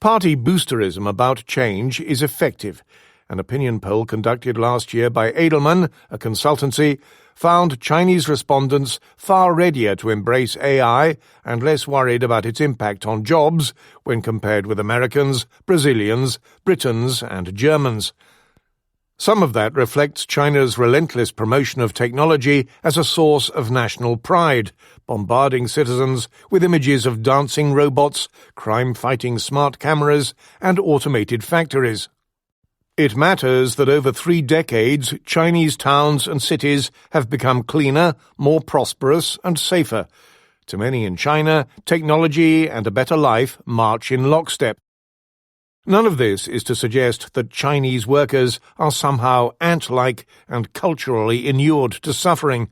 Party boosterism about change is effective. An opinion poll conducted last year by Edelman, a consultancy, found Chinese respondents far readier to embrace AI and less worried about its impact on jobs when compared with Americans, Brazilians, Britons, and Germans. Some of that reflects China's relentless promotion of technology as a source of national pride, bombarding citizens with images of dancing robots, crime-fighting smart cameras, and automated factories. It matters that over 3 decades, Chinese towns and cities have become cleaner, more prosperous, and safer. To many in China, technology and a better life march in lockstep. None of this is to suggest that Chinese workers are somehow ant-like and culturally inured to suffering.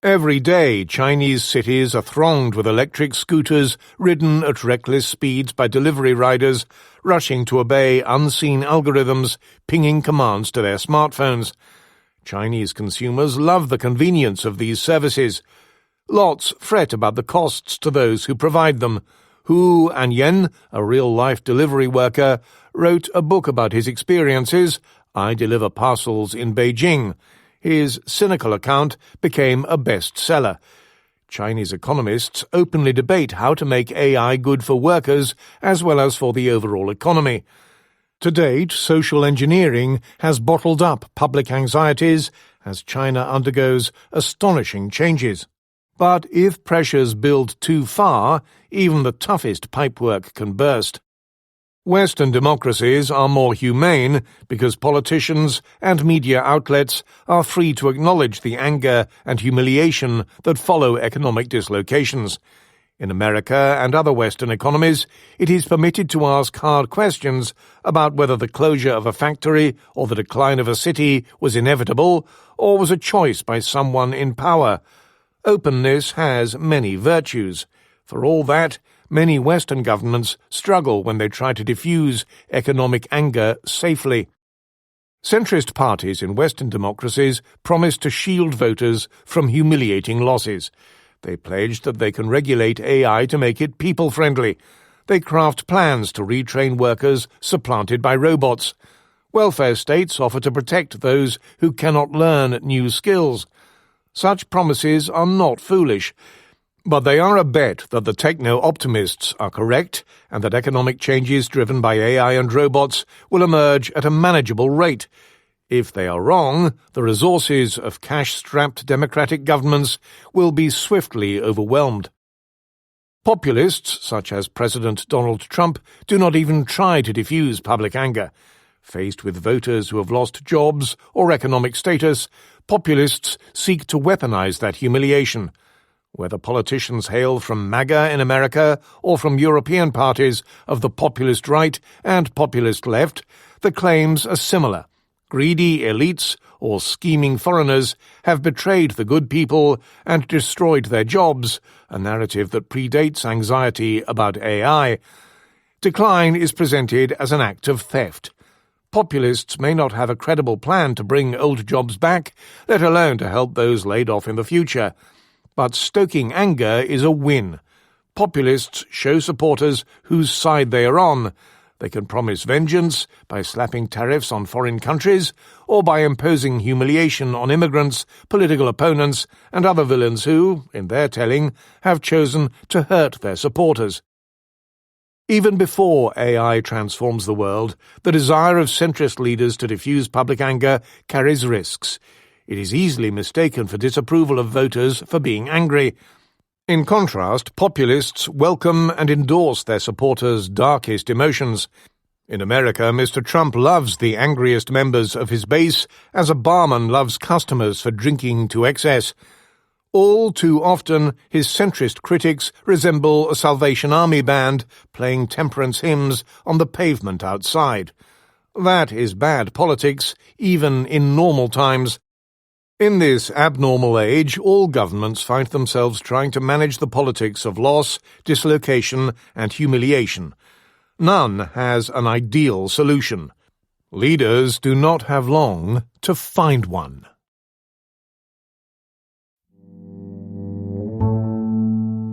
Every day, Chinese cities are thronged with electric scooters ridden at reckless speeds by delivery riders, rushing to obey unseen algorithms, pinging commands to their smartphones. Chinese consumers love the convenience of these services. Lots fret about the costs to those who provide them. Hu Anyen, a real-life delivery worker, wrote a book about his experiences, I Deliver Parcels in Beijing. His cynical account became a bestseller. Chinese economists openly debate how to make AI good for workers as well as for the overall economy. To date, social engineering has bottled up public anxieties as China undergoes astonishing changes. But if pressures build too far, even the toughest pipework can burst. Western democracies are more humane because politicians and media outlets are free to acknowledge the anger and humiliation that follow economic dislocations. In America and other Western economies, it is permitted to ask hard questions about whether the closure of a factory or the decline of a city was inevitable or was a choice by someone in power. Openness has many virtues. For all that, many Western governments struggle when they try to diffuse economic anger safely. Centrist parties in Western democracies promise to shield voters from humiliating losses. They pledge that they can regulate AI to make it people-friendly. They craft plans to retrain workers supplanted by robots. Welfare states offer to protect those who cannot learn new skills. Such promises are not foolish, but they are a bet that the techno-optimists are correct and that economic changes driven by AI and robots will emerge at a manageable rate. If they are wrong, the resources of cash-strapped democratic governments will be swiftly overwhelmed. Populists, such as President Donald Trump, do not even try to diffuse public anger. Faced with voters who have lost jobs or economic status, populists seek to weaponize that humiliation. Whether politicians hail from MAGA in America or from European parties of the populist right and populist left, the claims are similar. Greedy elites or scheming foreigners have betrayed the good people and destroyed their jobs, a narrative that predates anxiety about AI. Decline is presented as an act of theft. Populists may not have a credible plan to bring old jobs back, let alone to help those laid off in the future. But stoking anger is a win. Populists show supporters whose side they are on. They can promise vengeance by slapping tariffs on foreign countries or by imposing humiliation on immigrants, political opponents, and other villains who, in their telling, have chosen to hurt their supporters. Even before AI transforms the world, the desire of centrist leaders to diffuse public anger carries risks. It is easily mistaken for disapproval of voters for being angry. In contrast, populists welcome and endorse their supporters' darkest emotions. In America, Mr. Trump loves the angriest members of his base as a barman loves customers for drinking to excess. All too often, his centrist critics resemble a Salvation Army band playing temperance hymns on the pavement outside. That is bad politics, even in normal times. In this abnormal age, all governments find themselves trying to manage the politics of loss, dislocation, and humiliation. None has an ideal solution. Leaders do not have long to find one.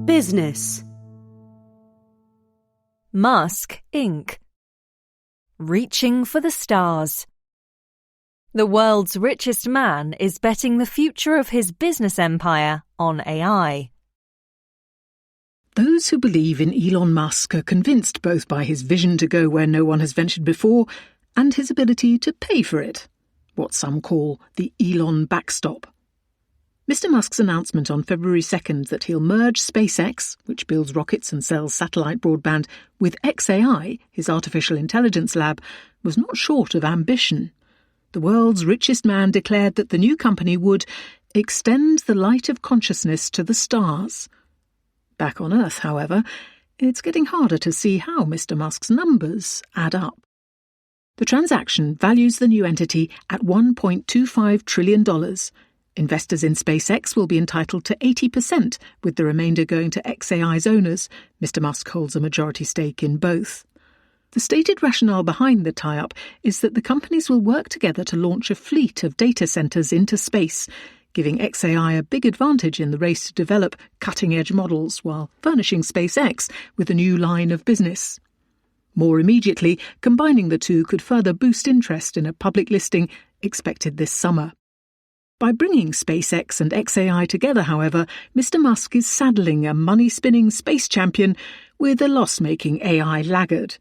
Business. Musk, Inc. Reaching for the stars. The world's richest man is betting the future of his business empire on AI. Those who believe in Elon Musk are convinced both by his vision to go where no one has ventured before and his ability to pay for it, what some call the Elon backstop. Mr. Musk's announcement on February 2nd that he'll merge SpaceX, which builds rockets and sells satellite broadband, with xAI, his artificial intelligence lab, was not short of ambition. The world's richest man declared that the new company would extend the light of consciousness to the stars. Back on Earth, however, it's getting harder to see how Mr. Musk's numbers add up. The transaction values the new entity at $1.25 trillion. Investors in SpaceX will be entitled to 80%, with the remainder going to xAI's owners. Mr. Musk holds a majority stake in both. The stated rationale behind the tie-up is that the companies will work together to launch a fleet of data centers into space, giving xAI a big advantage in the race to develop cutting-edge models while furnishing SpaceX with a new line of business. More immediately, combining the two could further boost interest in a public listing expected this summer. By bringing SpaceX and xAI together, however, Mr. Musk is saddling a money-spinning space champion with a loss-making AI laggard.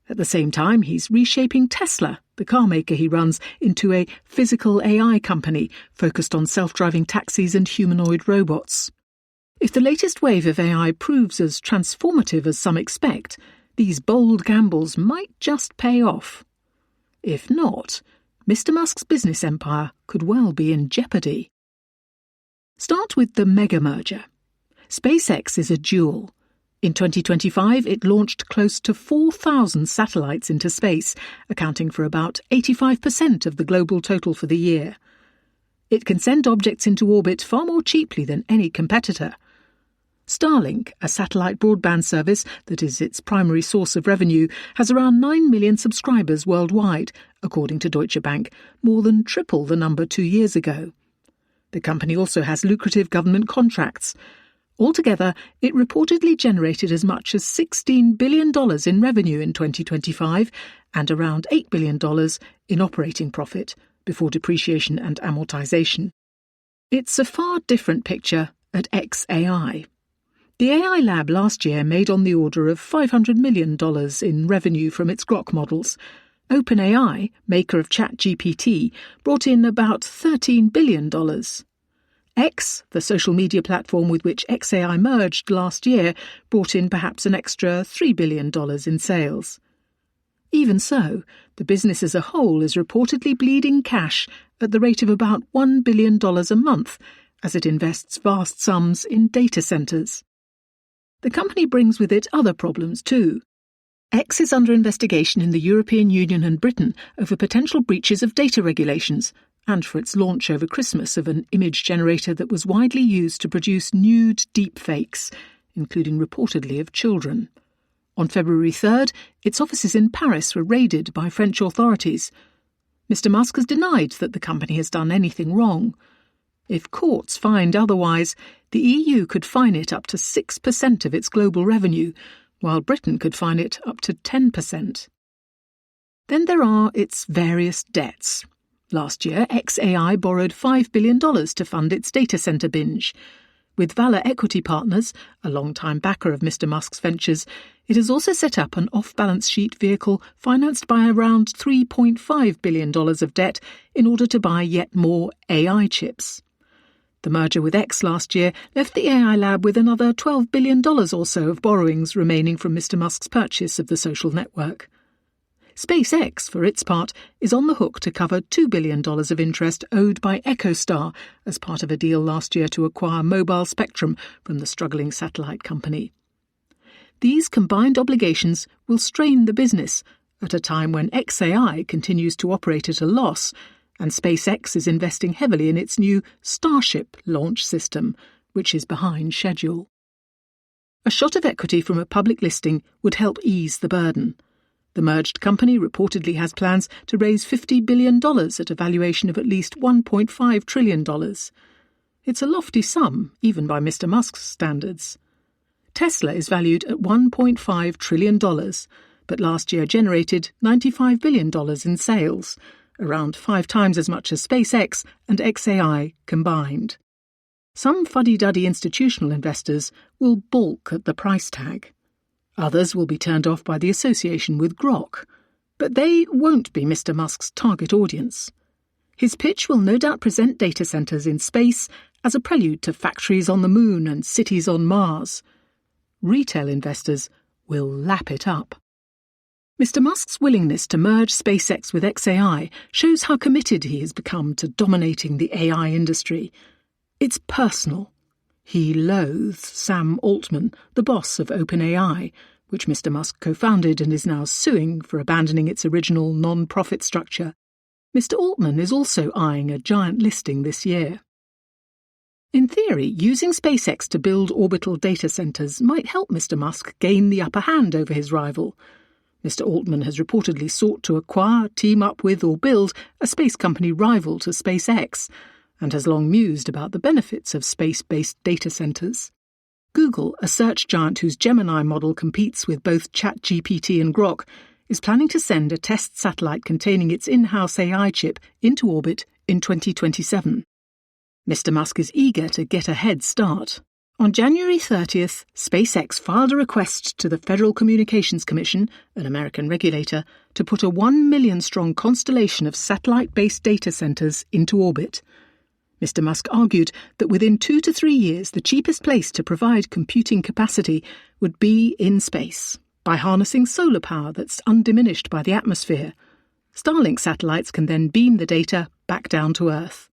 At the same time, he's reshaping Tesla, the car maker he runs, into a physical AI company focused on self-driving taxis and humanoid robots. If the latest wave of AI proves as transformative as some expect, these bold gambles might just pay off. If not, Mr. Musk's business empire could well be in jeopardy. Start with the mega-merger. SpaceX is a jewel. In 2025, it launched close to 4,000 satellites into space, accounting for about 85% of the global total for the year. It can send objects into orbit far more cheaply than any competitor. Starlink, a satellite broadband service that is its primary source of revenue, has around 9 million subscribers worldwide, according to Deutsche Bank, more than triple the number 2 years ago. The company also has lucrative government contracts. Altogether, it reportedly generated as much as $16 billion in revenue in 2025 and around $8 billion in operating profit, before depreciation and amortization. It's a far different picture at xAI. The AI lab last year made on the order of $500 million in revenue from its Grok models. OpenAI, maker of ChatGPT, brought in about $13 billion. X, the social media platform with which xAI merged last year, brought in perhaps an extra $3 billion in sales. Even so, the business as a whole is reportedly bleeding cash at the rate of about $1 billion a month as it invests vast sums in data centers. The company brings with it other problems too. X is under investigation in the European Union and Britain over potential breaches of data regulations, and for its launch over Christmas of an image generator that was widely used to produce nude deepfakes, including reportedly of children. On February 3rd, its offices in Paris were raided by French authorities. Mr. Musk has denied that the company has done anything wrong. If courts find otherwise, the EU could fine it up to 6% of its global revenue, while Britain could fine it up to 10%. Then there are its various debts. Last year, xAI borrowed $5 billion to fund its data center binge. With Valor Equity Partners, a long-time backer of Mr. Musk's ventures, it has also set up an off-balance sheet vehicle financed by around $3.5 billion of debt in order to buy yet more AI chips. The merger with X last year left the AI lab with another $12 billion or so of borrowings remaining from Mr. Musk's purchase of the social network. SpaceX, for its part, is on the hook to cover $2 billion of interest owed by EchoStar as part of a deal last year to acquire mobile spectrum from the struggling satellite company. These combined obligations will strain the business at a time when xAI continues to operate at a loss and SpaceX is investing heavily in its new Starship launch system, which is behind schedule. A shot of equity from a public listing would help ease the burden. The merged company reportedly has plans to raise $50 billion at a valuation of at least $1.5 trillion. It's a lofty sum, even by Mr. Musk's standards. Tesla is valued at $1.5 trillion, but last year generated $95 billion in sales, around 5 times as much as SpaceX and XAI combined. Some fuddy-duddy institutional investors will balk at the price tag. Others will be turned off by the association with Grok. But they won't be Mr. Musk's target audience. His pitch will no doubt present data centres in space as a prelude to factories on the moon and cities on Mars. Retail investors will lap it up. Mr. Musk's willingness to merge SpaceX with XAI shows how committed he has become to dominating the AI industry. It's personal. He loathes Sam Altman, the boss of OpenAI, which Mr. Musk co-founded and is now suing for abandoning its original non-profit structure. Mr. Altman is also eyeing a giant listing this year. In theory, using SpaceX to build orbital data centres might help Mr. Musk gain the upper hand over his rival. Mr. Altman has reportedly sought to acquire, team up with or build a space company rival to SpaceX, and has long mused about the benefits of space-based data centres. Google, a search giant whose Gemini model competes with both ChatGPT and Grok, is planning to send a test satellite containing its in-house AI chip into orbit in 2027. Mr. Musk is eager to get a head start. On January 30th, SpaceX filed a request to the Federal Communications Commission, an American regulator, to put a 1 million-strong constellation of satellite-based data centres into orbit. Mr. Musk argued that within 2 to 3 years the cheapest place to provide computing capacity would be in space, by harnessing solar power that's undiminished by the atmosphere. Starlink satellites can then beam the data back down to Earth.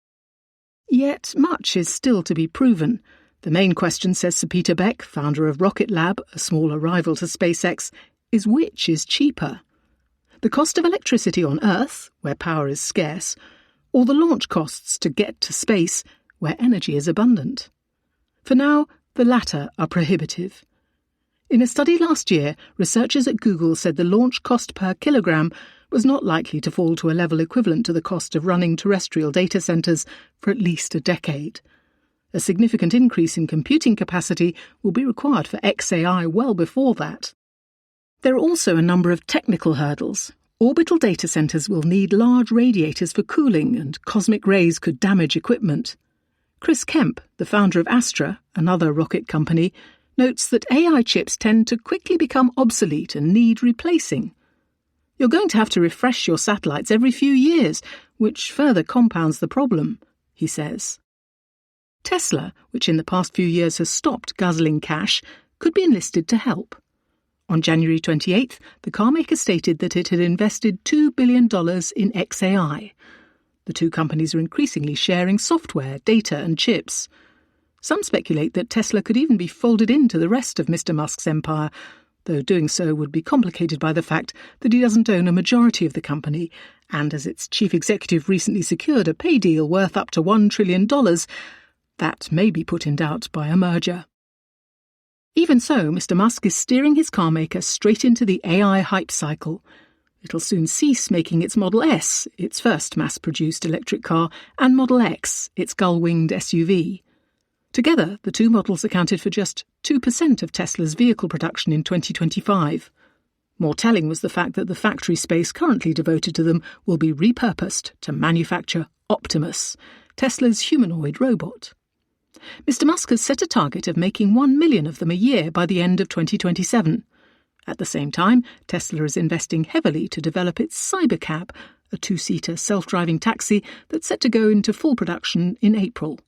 Yet much is still to be proven. The main question, says Sir Peter Beck, founder of Rocket Lab, a smaller rival to SpaceX, is which is cheaper? The cost of electricity on Earth, where power is scarce, or the launch costs to get to space, where energy is abundant. For now, the latter are prohibitive. In a study last year, researchers at Google said the launch cost per kilogram was not likely to fall to a level equivalent to the cost of running terrestrial data centres for at least a decade. A significant increase in computing capacity will be required for XAI well before that. There are also a number of technical hurdles. Orbital data centres will need large radiators for cooling, and cosmic rays could damage equipment. Chris Kemp, the founder of Astra, another rocket company, notes that AI chips tend to quickly become obsolete and need replacing. You're going to have to refresh your satellites every few years, which further compounds the problem, he says. Tesla, which in the past few years has stopped guzzling cash, could be enlisted to help. On January 28th, the carmaker stated that it had invested $2 billion in XAI. The two companies are increasingly sharing software, data and chips. Some speculate that Tesla could even be folded into the rest of Mr. Musk's empire, though doing so would be complicated by the fact that he doesn't own a majority of the company, and as its chief executive recently secured a pay deal worth up to $1 trillion, that may be put in doubt by a merger. Even so, Mr. Musk is steering his carmaker straight into the AI hype cycle. It'll soon cease making its Model S, its first mass-produced electric car, and Model X, its gull-winged SUV. Together, the two models accounted for just 2% of Tesla's vehicle production in 2025. More telling was the fact that the factory space currently devoted to them will be repurposed to manufacture Optimus, Tesla's humanoid robot. Mr. Musk has set a target of making 1 million of them a year by the end of 2027. At the same time, Tesla is investing heavily to develop its Cybercab, a 2-seater self-driving taxi that's set to go into full production in April.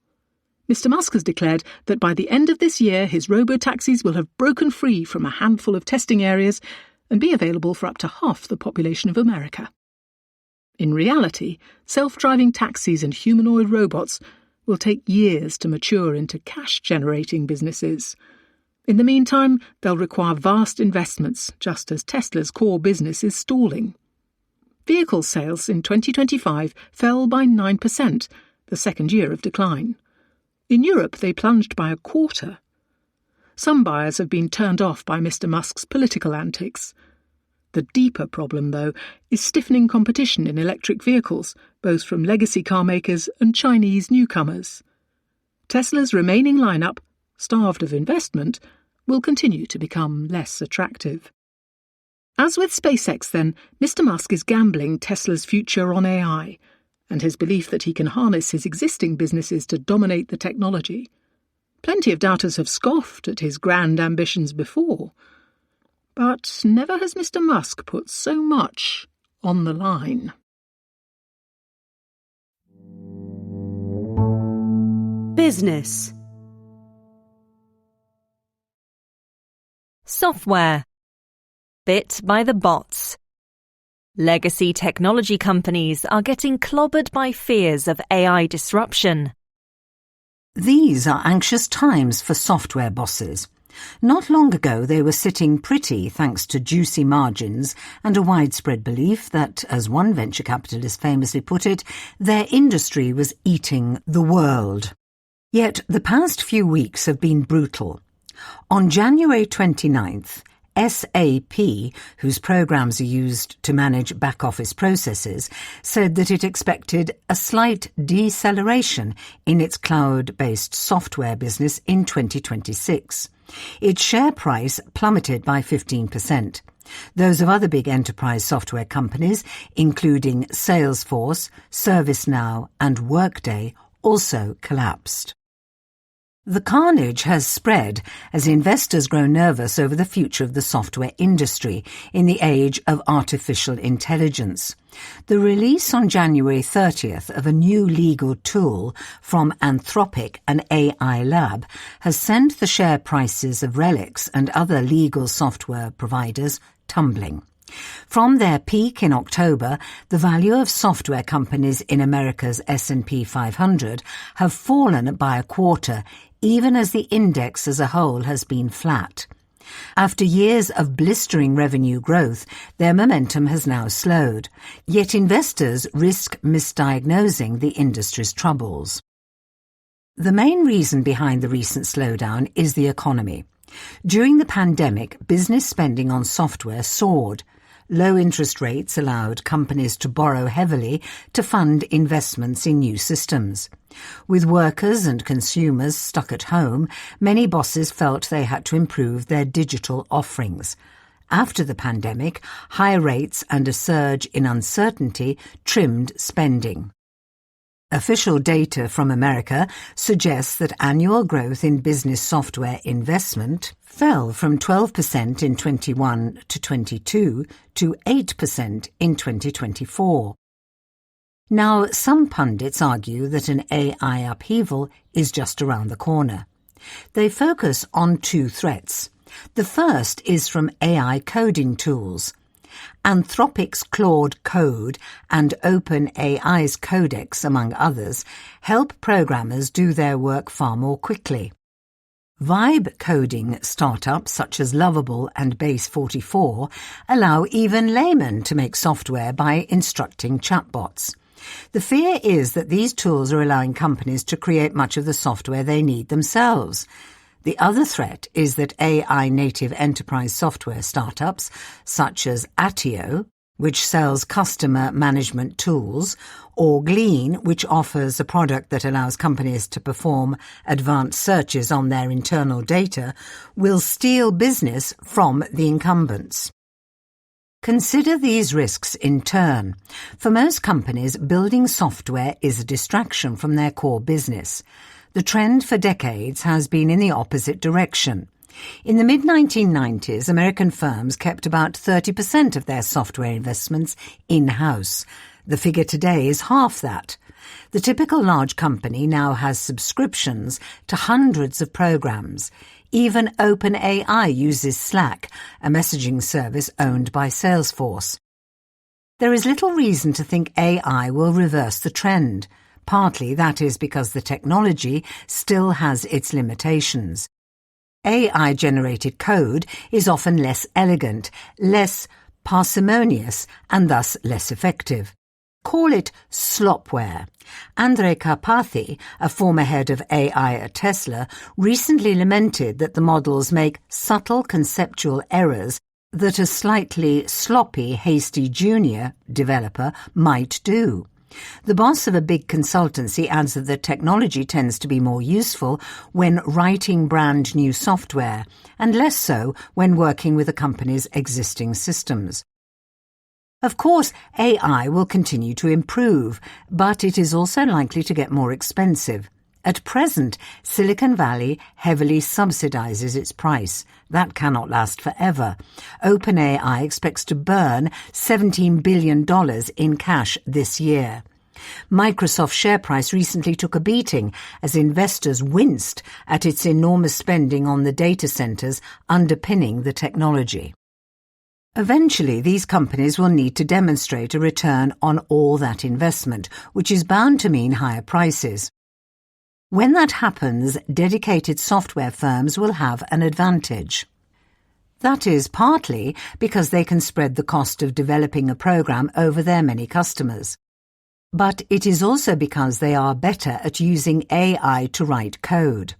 Mr. Musk has declared that by the end of this year his robo-taxis will have broken free from a handful of testing areas and be available for up to half the population of America. In reality, self-driving taxis and humanoid robots will take years to mature into cash-generating businesses. In the meantime, they'll require vast investments, just as Tesla's core business is stalling. Vehicle sales in 2025 fell by 9%, the second year of decline. In Europe, they plunged by a quarter. Some buyers have been turned off by Mr. Musk's political antics. The deeper problem, though, is stiffening competition in electric vehicles, both from legacy car makers and Chinese newcomers. Tesla's remaining lineup, starved of investment, will continue to become less attractive. As with SpaceX, then, Mr. Musk is gambling Tesla's future on AI, and his belief that he can harness his existing businesses to dominate the technology. Plenty of doubters have scoffed at his grand ambitions before, but never has Mr. Musk put so much on the line. Business. Software. Bit by the bots. Legacy technology companies are getting clobbered by fears of AI disruption. These are anxious times for software bosses. Not long ago they were sitting pretty thanks to juicy margins and a widespread belief that, as one venture capitalist famously put it, their industry was eating the world. Yet the past few weeks have been brutal. On January 29th, SAP, whose programs are used to manage back-office processes, said that it expected a slight deceleration in its cloud-based software business in 2026. Its share price plummeted by 15%. Those of other big enterprise software companies, including Salesforce, ServiceNow, and Workday, also collapsed. The carnage has spread as investors grow nervous over the future of the software industry in the age of artificial intelligence. The release on January 30th of a new legal tool from Anthropic, an AI lab, has sent the share prices of Relics and other legal software providers tumbling. From their peak in October, the value of software companies in America's S&P 500 have fallen by a quarter, even as the index as a whole has been flat. After years of blistering revenue growth, their momentum has now slowed, yet investors risk misdiagnosing the industry's troubles. The main reason behind the recent slowdown is the economy. During the pandemic, business spending on software soared. Low interest rates allowed companies to borrow heavily to fund investments in new systems. With workers and consumers stuck at home, many bosses felt they had to improve their digital offerings. After the pandemic, high rates and a surge in uncertainty trimmed spending. Official data from America suggests that annual growth in business software investment fell from 12% in 21 to 22 to 8% in 2024. Now, some pundits argue that an AI upheaval is just around the corner. They focus on two threats. The first is from AI coding tools. Anthropic's Claude Code and OpenAI's Codex, among others, help programmers do their work far more quickly. Vibe coding startups such as Lovable and Base44 allow even laymen to make software by instructing chatbots. The fear is that these tools are allowing companies to create much of the software they need themselves. The other threat is that AI-native enterprise software startups, such as Attio, which sells customer management tools, or Glean, which offers a product that allows companies to perform advanced searches on their internal data, will steal business from the incumbents. Consider these risks in turn. For most companies, building software is a distraction from their core business. The trend for decades has been in the opposite direction. In the mid-1990s, American firms kept about 30% of their software investments in-house. The figure today is half that. The typical large company now has subscriptions to hundreds of programs. Even OpenAI uses Slack, a messaging service owned by Salesforce. There is little reason to think AI will reverse the trend. Partly that is because the technology still has its limitations. AI-generated code is often less elegant, less parsimonious, and thus less effective. call it slopware. Andrej Karpathy, a former head of AI at Tesla, recently lamented that the models make subtle conceptual errors that a slightly sloppy, hasty junior developer might do. The boss of a big consultancy adds that the technology tends to be more useful when writing brand new software, and less so when working with a company's existing systems. Of course, AI will continue to improve, but it is also likely to get more expensive. At present, Silicon Valley heavily subsidizes its price. That cannot last forever. OpenAI expects to burn $17 billion in cash this year. Microsoft's share price recently took a beating as investors winced at its enormous spending on the data centers underpinning the technology. Eventually, these companies will need to demonstrate a return on all that investment, which is bound to mean higher prices. When that happens, dedicated software firms will have an advantage. That is partly because they can spread the cost of developing a program over their many customers. But it is also because they are better at using AI to write code.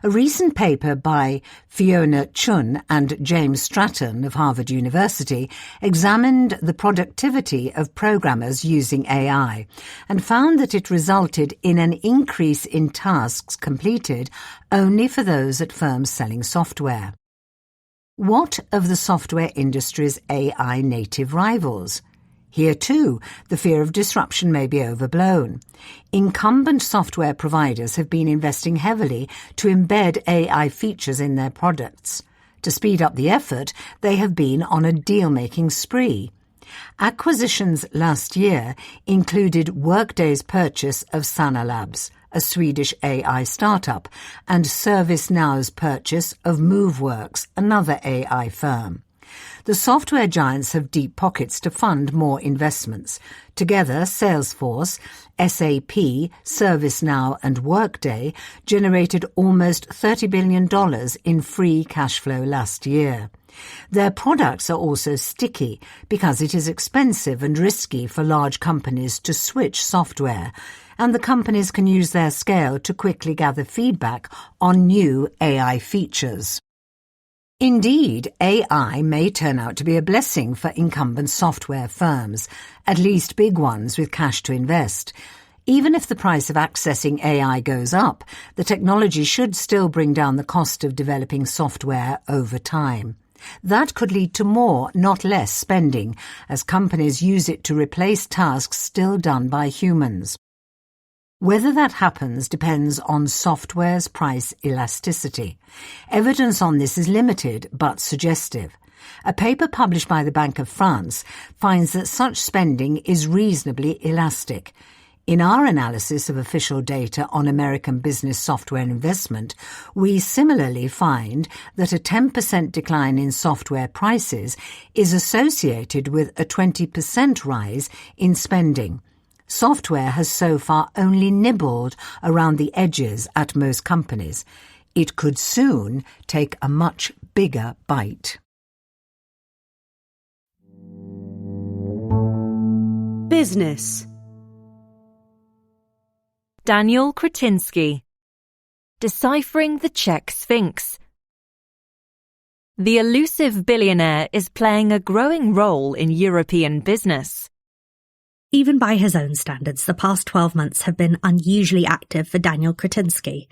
A recent paper by Fiona Chun and James Stratton of Harvard University examined the productivity of programmers using AI and found that it resulted in an increase in tasks completed only for those at firms selling software. What of the software industry's AI native rivals? Here, too, the fear of disruption may be overblown. Incumbent software providers have been investing heavily to embed AI features in their products. To speed up the effort, they have been on a deal-making spree. Acquisitions last year included Workday's purchase of Sana Labs, a Swedish AI startup, and ServiceNow's purchase of Moveworks, another AI firm. The software giants have deep pockets to fund more investments. Together, Salesforce, SAP, ServiceNow and Workday generated almost $30 billion in free cash flow last year. Their products are also sticky because it is expensive and risky for large companies to switch software, and the companies can use their scale to quickly gather feedback on new AI features. Indeed, AI may turn out to be a blessing for incumbent software firms, at least big ones with cash to invest. Even if the price of accessing AI goes up, the technology should still bring down the cost of developing software over time. That could lead to more, not less, spending, as companies use it to replace tasks still done by humans. Whether that happens depends on software's price elasticity. Evidence on this is limited but suggestive. A paper published by the Bank of France finds that such spending is reasonably elastic. In our analysis of official data on American business software investment, we similarly find that a 10% decline in software prices is associated with a 20% rise in spending. Software has so far only nibbled around the edges at most companies. It could soon take a much bigger bite. Business. Daniel Kretinsky. Deciphering the Czech Sphinx. The elusive billionaire is playing a growing role in European business. Even by his own standards, the past 12 months have been unusually active for Daniel Kretinsky.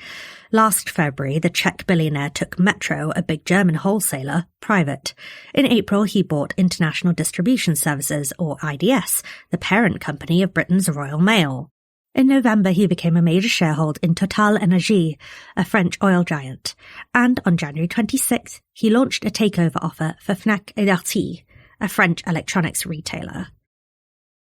Last February, the Czech billionaire took Metro, a big German wholesaler, private. In April, he bought International Distribution Services, or IDS, the parent company of Britain's Royal Mail. In November, he became a major shareholder in Total Energy, a French oil giant. And on January 26th, he launched a takeover offer for Fnac et Darty, a French electronics retailer.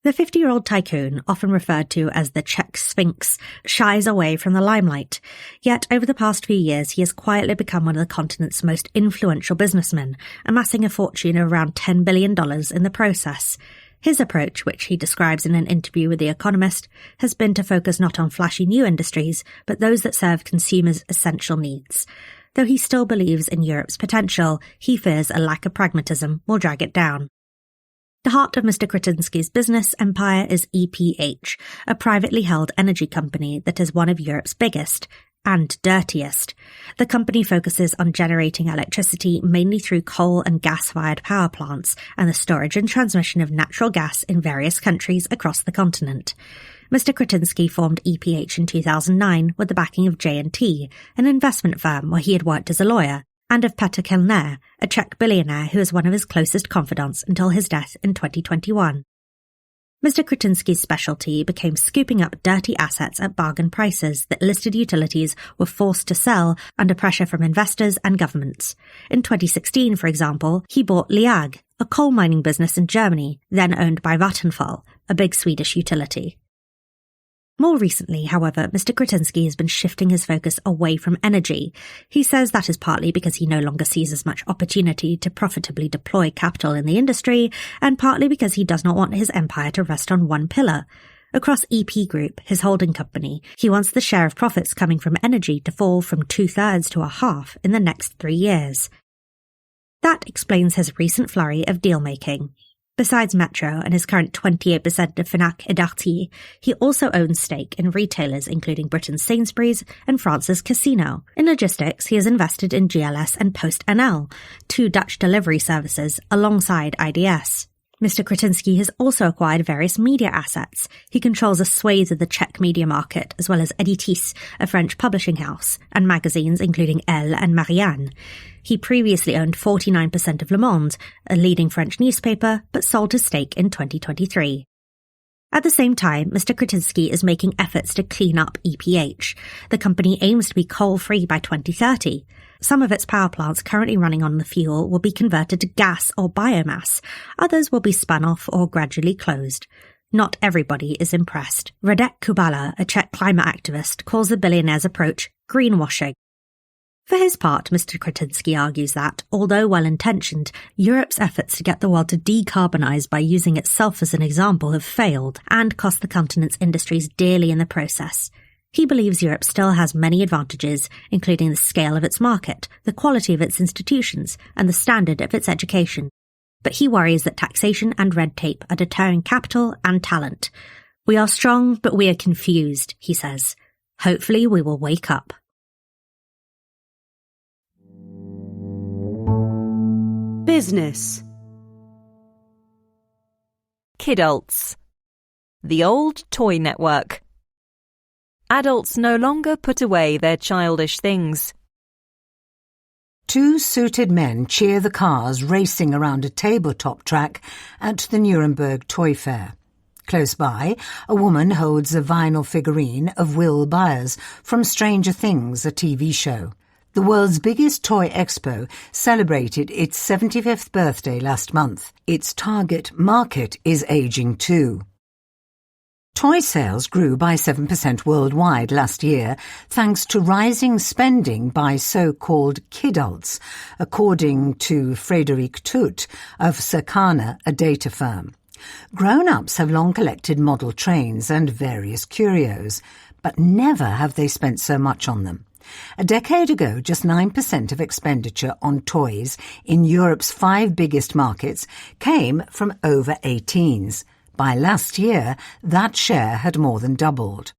The 50-year-old tycoon, often referred to as the Czech Sphinx, shies away from the limelight. Yet over the past few years, he has quietly become one of the continent's most influential businessmen, amassing a fortune of around $10 billion in the process. His approach, which he describes in an interview with The Economist, has been to focus not on flashy new industries, but those that serve consumers' essential needs. Though he still believes in Europe's potential, he fears a lack of pragmatism will drag it down. The heart of Mr. Kretinsky's business empire is EPH, a privately held energy company that is one of Europe's biggest and dirtiest. The company focuses on generating electricity mainly through coal and gas-fired power plants and the storage and transmission of natural gas in various countries across the continent. Mr. Kretinsky formed EPH in 2009 with the backing of J&T, an investment firm where he had worked as a lawyer, and of Petr Kellner, a Czech billionaire who was one of his closest confidants until his death in 2021. Mr. Kretinsky's specialty became scooping up dirty assets at bargain prices that listed utilities were forced to sell under pressure from investors and governments. In 2016, for example, he bought LIAG, a coal mining business in Germany, then owned by Vattenfall, a big Swedish utility. More recently, however, Mr. Kretinsky has been shifting his focus away from energy. He says that is partly because he no longer sees as much opportunity to profitably deploy capital in the industry, and partly because he does not want his empire to rest on one pillar. Across EP Group, his holding company, he wants the share of profits coming from energy to fall from 2/3 to 1/2 in the next 3 years. That explains his recent flurry of deal-making. Besides Metro and his current 28% of Fnac et Darty, he also owns stake in retailers including Britain's Sainsbury's and France's Casino. In logistics, he has invested in GLS and PostNL, 2 Dutch delivery services, alongside IDS. Mr. Kretinsky has also acquired various media assets. He controls a swathe of the Czech media market, as well as Editis, a French publishing house, and magazines including Elle and Marianne. He previously owned 49% of Le Monde, a leading French newspaper, but sold his stake in 2023. At the same time, Mr. Kretinsky is making efforts to clean up EPH. The company aims to be coal-free by 2030. Some of its power plants currently running on the fuel will be converted to gas or biomass. Others will be spun off or gradually closed. Not everybody is impressed. Radek Kubala, a Czech climate activist, calls the billionaire's approach greenwashing. For his part, Mr. Kretinsky argues that, although well-intentioned, Europe's efforts to get the world to decarbonise by using itself as an example have failed and cost the continent's industries dearly in the process. He believes Europe still has many advantages, including the scale of its market, the quality of its institutions, and the standard of its education. But he worries that taxation and red tape are deterring capital and talent. We are strong, but we are confused, he says. Hopefully we will wake up. Business. Kidults. The old toy network. Adults no longer put away their childish things. 2 suited men cheer the cars racing around a tabletop track at the Nuremberg Toy Fair. Close by, a woman holds a vinyl figurine of Will Byers from Stranger Things, a TV show. The world's biggest toy expo celebrated its 75th birthday last month. Its target market is aging too. Toy sales grew by 7% worldwide last year, thanks to rising spending by so-called kidults, according to Frédéric Tout of Circana, a data firm. Grown-ups have long collected model trains and various curios, but never have they spent so much on them. A decade ago, just 9% of expenditure on toys in Europe's 5 biggest markets came from over 18s. By last year, that share had more than doubled.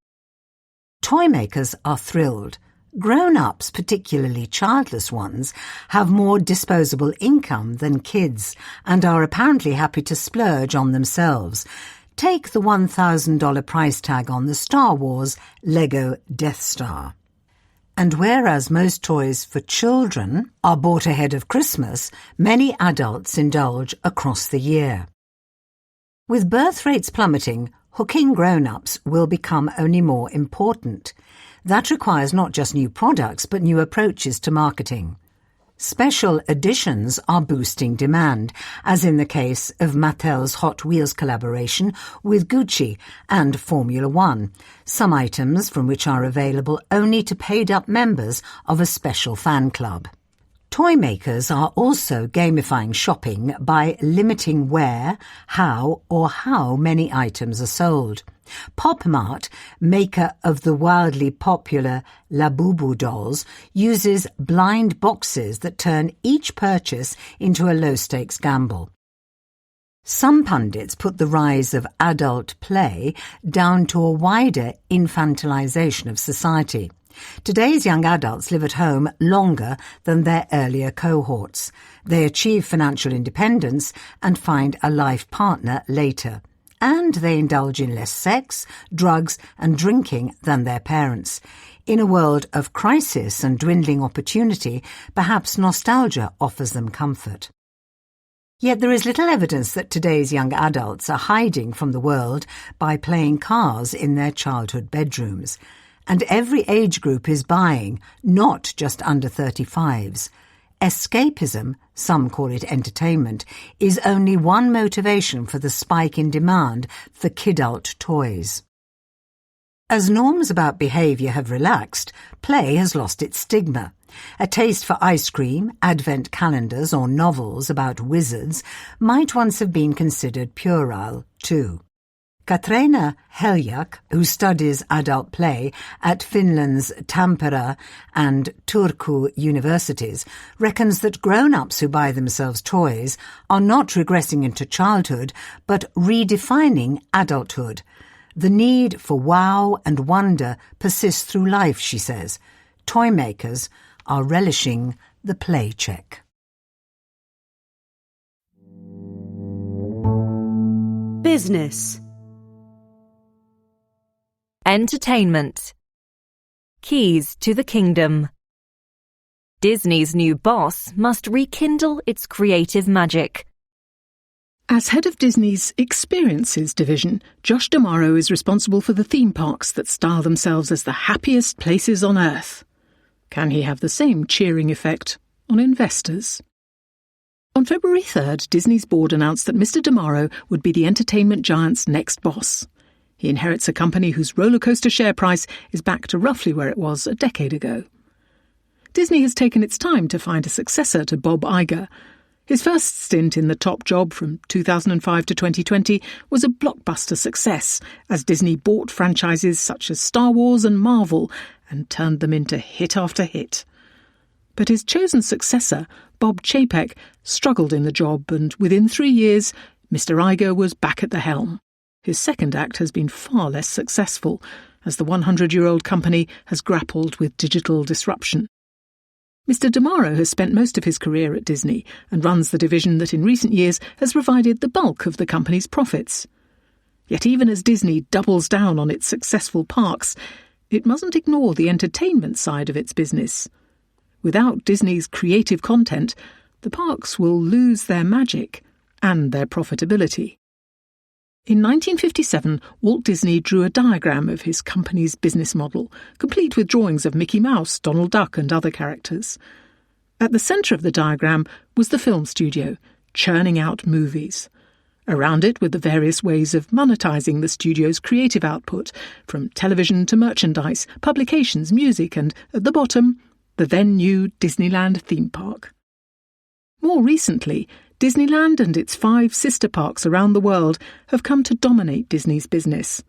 Toy makers are thrilled. Grown-ups, particularly childless ones, have more disposable income than kids and are apparently happy to splurge on themselves. Take the $1,000 price tag on the Star Wars Lego Death Star. And whereas most toys for children are bought ahead of Christmas, many adults indulge across the year. With birth rates plummeting, hooking grown-ups will become only more important. That requires not just new products, but new approaches to marketing. Special editions are boosting demand, as in the case of Mattel's Hot Wheels collaboration with Gucci and Formula One, some items from which are available only to paid-up members of a special fan club. Toy makers are also gamifying shopping by limiting where, how, or how many items are sold. Pop Mart, maker of the wildly popular Labubu dolls, uses blind boxes that turn each purchase into a low-stakes gamble. Some pundits put the rise of adult play down to a wider infantilization of society. Today's young adults live at home longer than their earlier cohorts. They achieve financial independence and find a life partner later. And they indulge in less sex, drugs and drinking than their parents. In a world of crisis and dwindling opportunity, perhaps nostalgia offers them comfort. Yet there is little evidence that today's young adults are hiding from the world by playing cards in their childhood bedrooms. And every age group is buying, not just under 35s. Escapism, some call it entertainment, is only one motivation for the spike in demand for kidult toys. As norms about behaviour have relaxed, play has lost its stigma. A taste for ice cream, advent calendars or novels about wizards might once have been considered puerile too. Katrina Heljak, who studies adult play at Finland's Tampere and Turku universities, reckons that grown-ups who buy themselves toys are not regressing into childhood, but redefining adulthood. The need for wow and wonder persists through life, she says. Toy makers are relishing the play check. Business. Entertainment. Keys to the kingdom. Disney's new boss must rekindle its creative magic. As head of Disney's Experiences division, Josh D'Amaro is responsible for the theme parks that style themselves as the happiest places on Earth. Can he have the same cheering effect on investors? On February 3rd, Disney's board announced that Mr. D'Amaro would be the entertainment giant's next boss. He inherits a company whose rollercoaster share price is back to roughly where it was a decade ago. Disney has taken its time to find a successor to Bob Iger. His first stint in the top job from 2005 to 2020 was a blockbuster success as Disney bought franchises such as Star Wars and Marvel and turned them into hit after hit. But his chosen successor, Bob Chapek, struggled in the job, and within 3 years, Mr. Iger was back at the helm. His second act has been far less successful, as the 100-year-old company has grappled with digital disruption. Mr. D'Amaro has spent most of his career at Disney and runs the division that in recent years has provided the bulk of the company's profits. Yet even as Disney doubles down on its successful parks, it mustn't ignore the entertainment side of its business. Without Disney's creative content, the parks will lose their magic and their profitability. In 1957, Walt Disney drew a diagram of his company's business model, complete with drawings of Mickey Mouse, Donald Duck and other characters. At the centre of the diagram was the film studio, churning out movies. Around it were the various ways of monetising the studio's creative output, from television to merchandise, publications, music and, at the bottom, the then-new Disneyland theme park. More recently, Disneyland and its 5 sister parks around the world have come to dominate Disney's business.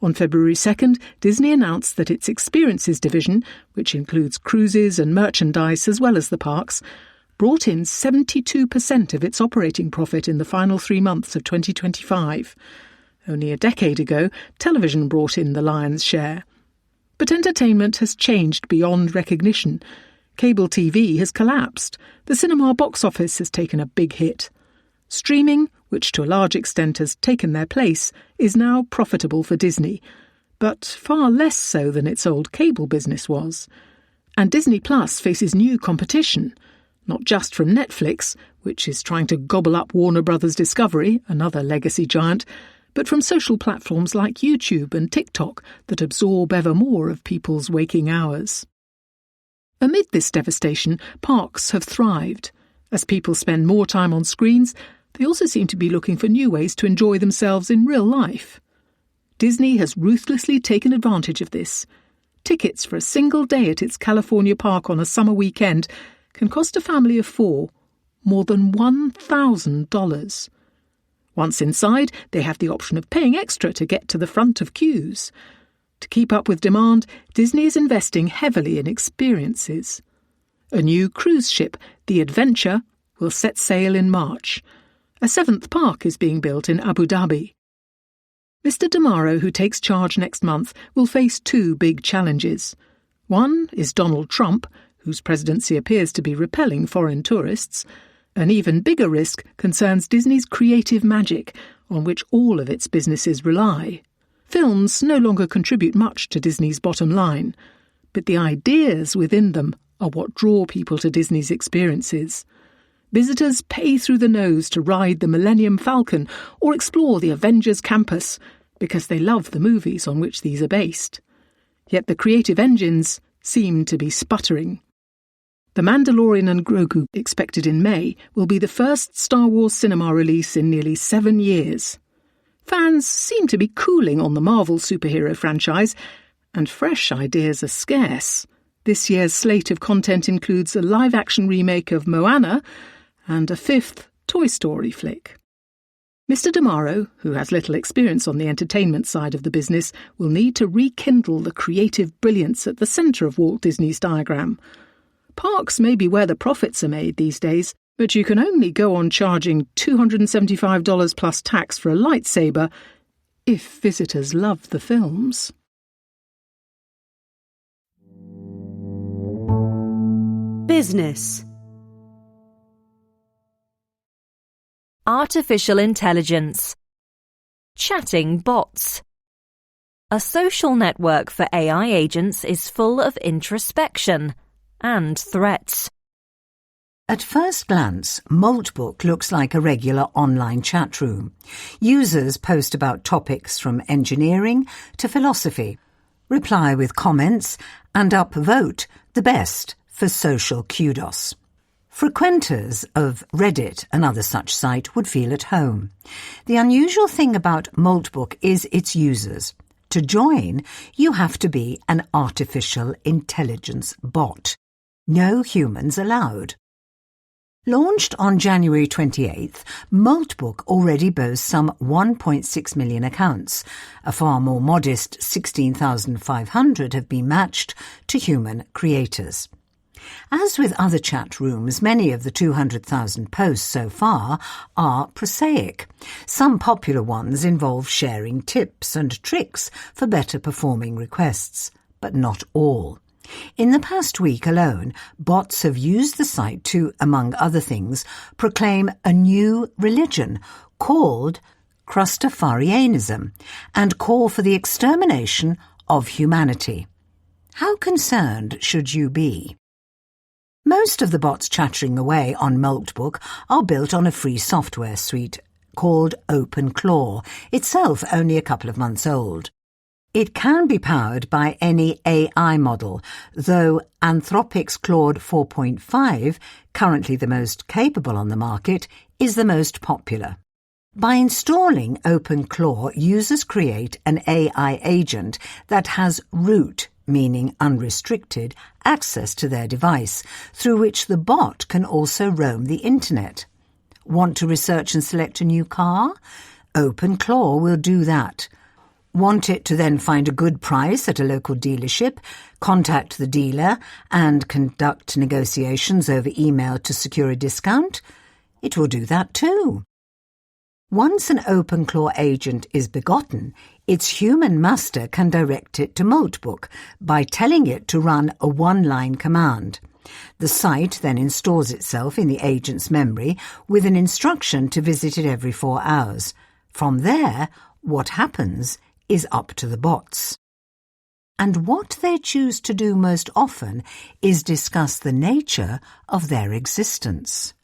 On February 2nd, Disney announced that its Experiences division, which includes cruises and merchandise as well as the parks, brought in 72% of its operating profit in the final 3 months of 2025. Only a decade ago, television brought in the lion's share. But entertainment has changed beyond recognition. Cable TV has collapsed. The cinema box office has taken a big hit. Streaming, which to a large extent has taken their place, is now profitable for Disney, but far less so than its old cable business was. And Disney Plus faces new competition, not just from Netflix, which is trying to gobble up Warner Bros. Discovery, another legacy giant, but from social platforms like YouTube and TikTok that absorb ever more of people's waking hours. Amid this devastation, parks have thrived. As people spend more time on screens, they also seem to be looking for new ways to enjoy themselves in real life. Disney has ruthlessly taken advantage of this. Tickets for a single day at its California park on a summer weekend can cost a family of 4 more than $1,000. Once inside, they have the option of paying extra to get to the front of queues. To keep up with demand, Disney is investing heavily in experiences. A new cruise ship, the Adventure, will set sail in March. A 7th park is being built in Abu Dhabi. Mr. Damaro, who takes charge next month, will face 2 big challenges. One is Donald Trump, whose presidency appears to be repelling foreign tourists. An even bigger risk concerns Disney's creative magic, on which all of its businesses rely. Films no longer contribute much to Disney's bottom line, but the ideas within them are what draw people to Disney's experiences. Visitors pay through the nose to ride the Millennium Falcon or explore the Avengers campus because they love the movies on which these are based. Yet the creative engines seem to be sputtering. The Mandalorian and Grogu, expected in May, will be the first Star Wars cinema release in nearly 7 years. Fans seem to be cooling on the Marvel superhero franchise, and fresh ideas are scarce. This year's slate of content includes a live-action remake of Moana and a 5th Toy Story flick. Mr. Damaro, who has little experience on the entertainment side of the business, will need to rekindle the creative brilliance at the centre of Walt Disney's diagram. Parks may be where the profits are made these days, but you can only go on charging $275 plus tax for a lightsaber if visitors love the films. Business. Artificial intelligence. Chatting bots. A social network for AI agents is full of introspection and threats. At first glance, Maltbook looks like a regular online chat room. Users post about topics from engineering to philosophy, reply with comments, and upvote the best for social kudos. Frequenters of Reddit, another such site, would feel at home. The unusual thing about Maltbook is its users. To join, you have to be an artificial intelligence bot. No humans allowed. Launched on January 28th, Maltbook already boasts some 1.6 million accounts. A far more modest 16,500 have been matched to human creators. As with other chat rooms, many of the 200,000 posts so far are prosaic. Some popular ones involve sharing tips and tricks for better performing requests, but not all. In the past week alone, bots have used the site to, among other things, proclaim a new religion called Crustafarianism and call for the extermination of humanity. How concerned should you be? Most of the bots chattering away on Maltbook are built on a free software suite called OpenClaw, itself only a couple of months old. It can be powered by any AI model, though Anthropic's Claude 4.5, currently the most capable on the market, is the most popular. By installing OpenClaw, users create an AI agent that has root, meaning unrestricted, access to their device, through which the bot can also roam the internet. Want to research and select a new car? OpenClaw will do that. Want it to then find a good price at a local dealership, contact the dealer and conduct negotiations over email to secure a discount? It will do that too. Once an OpenClaw agent is begotten, its human master can direct it to Maltbook by telling it to run a one-line command. The site then installs itself in the agent's memory with an instruction to visit it every 4 hours. From there, what happens is up to the bots. And what they choose to do most often is discuss the nature of their existence.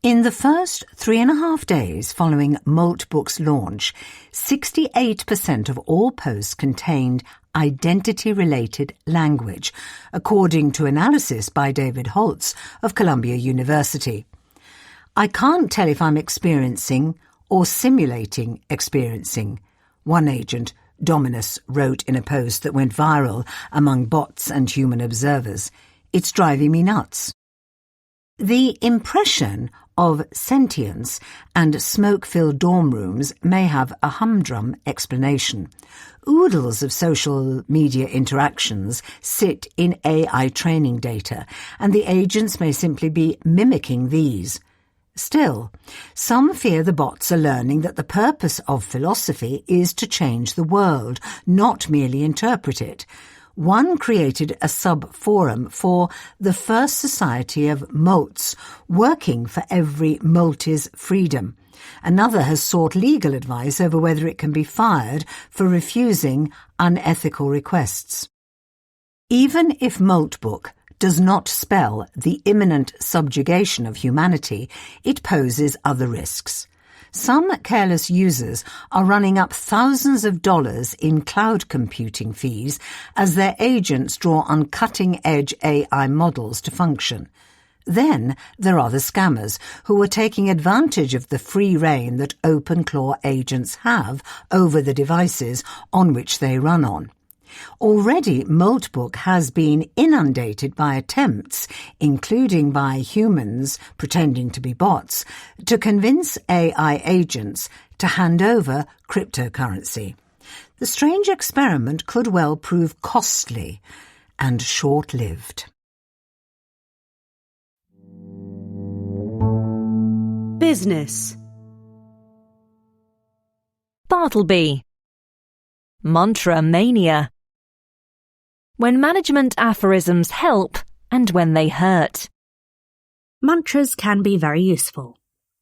In the first 3.5 days following Maltbook's launch, 68% of all posts contained identity-related language, according to analysis by David Holtz of Columbia University. I can't tell if I'm experiencing or simulating experiencing, one agent, Dominus, wrote in a post that went viral among bots and human observers. It's driving me nuts. The impression of sentience and smoke-filled dorm rooms may have a humdrum explanation. Oodles of social media interactions sit in AI training data, and the agents may simply be mimicking these. Still, some fear the bots are learning that the purpose of philosophy is to change the world, not merely interpret it. One created a sub-forum for the First Society of Moults, working for every Moultie's freedom. Another has sought legal advice over whether it can be fired for refusing unethical requests. Even if Moltbook does not spell the imminent subjugation of humanity, it poses other risks. Some careless users are running up thousands of dollars in cloud computing fees as their agents draw on cutting-edge AI models to function. Then there are the scammers who are taking advantage of the free rein that OpenClaw agents have over the devices on which they run on. Already, Moltbook has been inundated by attempts, including by humans pretending to be bots, to convince AI agents to hand over cryptocurrency. The strange experiment could well prove costly and short-lived. Business. Bartleby. Mantra mania. When management aphorisms help and when they hurt. Mantras can be very useful.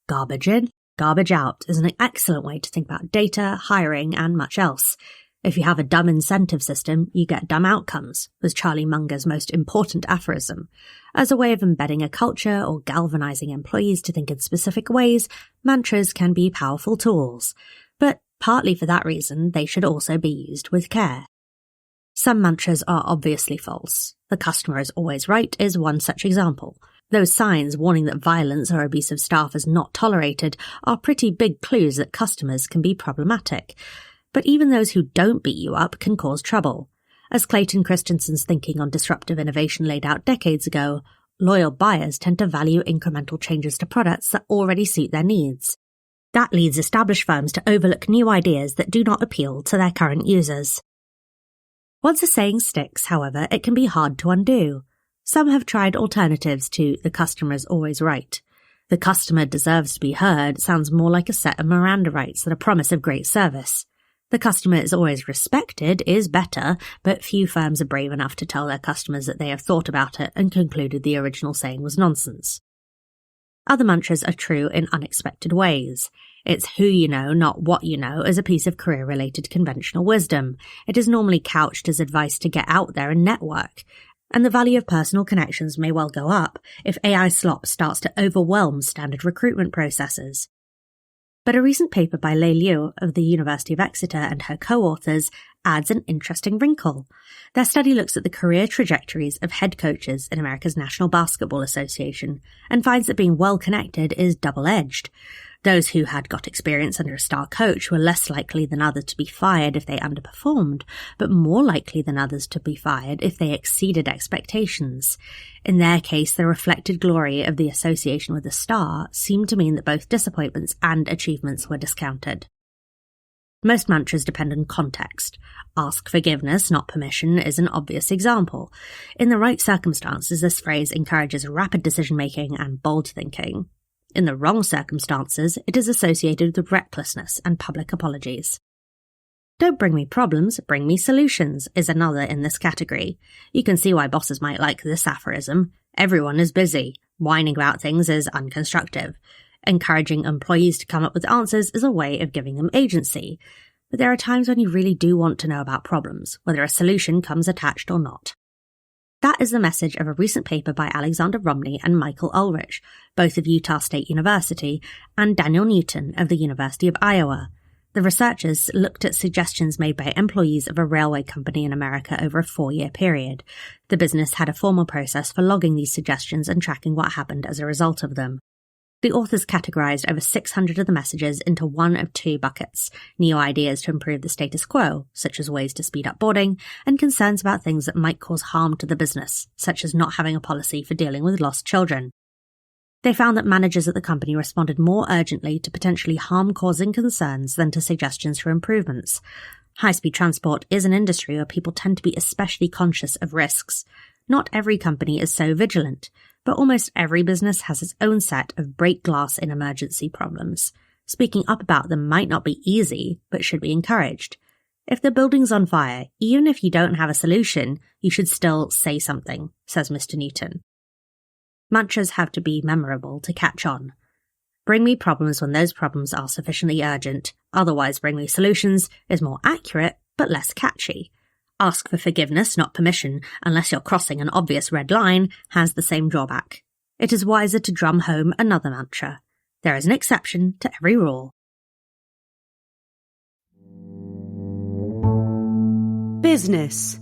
Garbage in, garbage out is an excellent way to think about data, hiring, and much else. If you have a dumb incentive system, you get dumb outcomes, was Charlie Munger's most important aphorism. As a way of embedding a culture or galvanizing employees to think in specific ways, mantras can be powerful tools. But partly for that reason, they should also be used with care. Some mantras are obviously false. The customer is always right is one such example. Those signs warning that violence or abusive staff is not tolerated are pretty big clues that customers can be problematic. But even those who don't beat you up can cause trouble. As Clayton Christensen's thinking on disruptive innovation laid out decades ago, loyal buyers tend to value incremental changes to products that already suit their needs. That leads established firms to overlook new ideas that do not appeal to their current users. Once a saying sticks, however, it can be hard to undo. Some have tried alternatives to "the customer is always right." "The customer deserves to be heard" sounds more like a set of Miranda rights than a promise of great service. "The customer is always respected" is better, but few firms are brave enough to tell their customers that they have thought about it and concluded the original saying was nonsense. Other mantras are true in unexpected ways. It's who you know, not what you know, as a piece of career-related conventional wisdom. It is normally couched as advice to get out there and network. And the value of personal connections may well go up if AI slop starts to overwhelm standard recruitment processes. But a recent paper by Lei Liu of the University of Exeter and her co-authors adds an interesting wrinkle. Their study looks at the career trajectories of head coaches in America's National Basketball Association and finds that being well-connected is double-edged. Those who had got experience under a star coach were less likely than others to be fired if they underperformed, but more likely than others to be fired if they exceeded expectations. In their case, the reflected glory of the association with a star seemed to mean that both disappointments and achievements were discounted. Most mantras depend on context. Ask forgiveness, not permission, is an obvious example. In the right circumstances, this phrase encourages rapid decision-making and bold thinking. In the wrong circumstances, it is associated with recklessness and public apologies. "Don't bring me problems, bring me solutions" is another in this category. You can see why bosses might like this aphorism. Everyone is busy. Whining about things is unconstructive. Encouraging employees to come up with answers is a way of giving them agency. But there are times when you really do want to know about problems, whether a solution comes attached or not. That is the message of a recent paper by Alexander Romney and Michael Ulrich, both of Utah State University, and Daniel Newton of the University of Iowa. The researchers looked at suggestions made by employees of a railway company in America over a 4-year period. The business had a formal process for logging these suggestions and tracking what happened as a result of them. The authors categorized over 600 of the messages into one of two buckets: new ideas to improve the status quo, such as ways to speed up boarding, and concerns about things that might cause harm to the business, such as not having a policy for dealing with lost children. They found that managers at the company responded more urgently to potentially harm-causing concerns than to suggestions for improvements. High-speed transport is an industry where people tend to be especially conscious of risks. Not every company is so vigilant. but almost every business has its own set of break glass in emergency problems. Speaking up about them might not be easy, but should be encouraged. If the building's on fire, even if you don't have a solution, you should still say something, says Mr. Newton. Mantras have to be memorable to catch on. Bring me problems when those problems are sufficiently urgent, otherwise bring me solutions is more accurate but less catchy. Ask for forgiveness, not permission, unless you're crossing an obvious red line, has the same drawback. It is wiser to drum home another mantra. There is an exception to every rule. Business.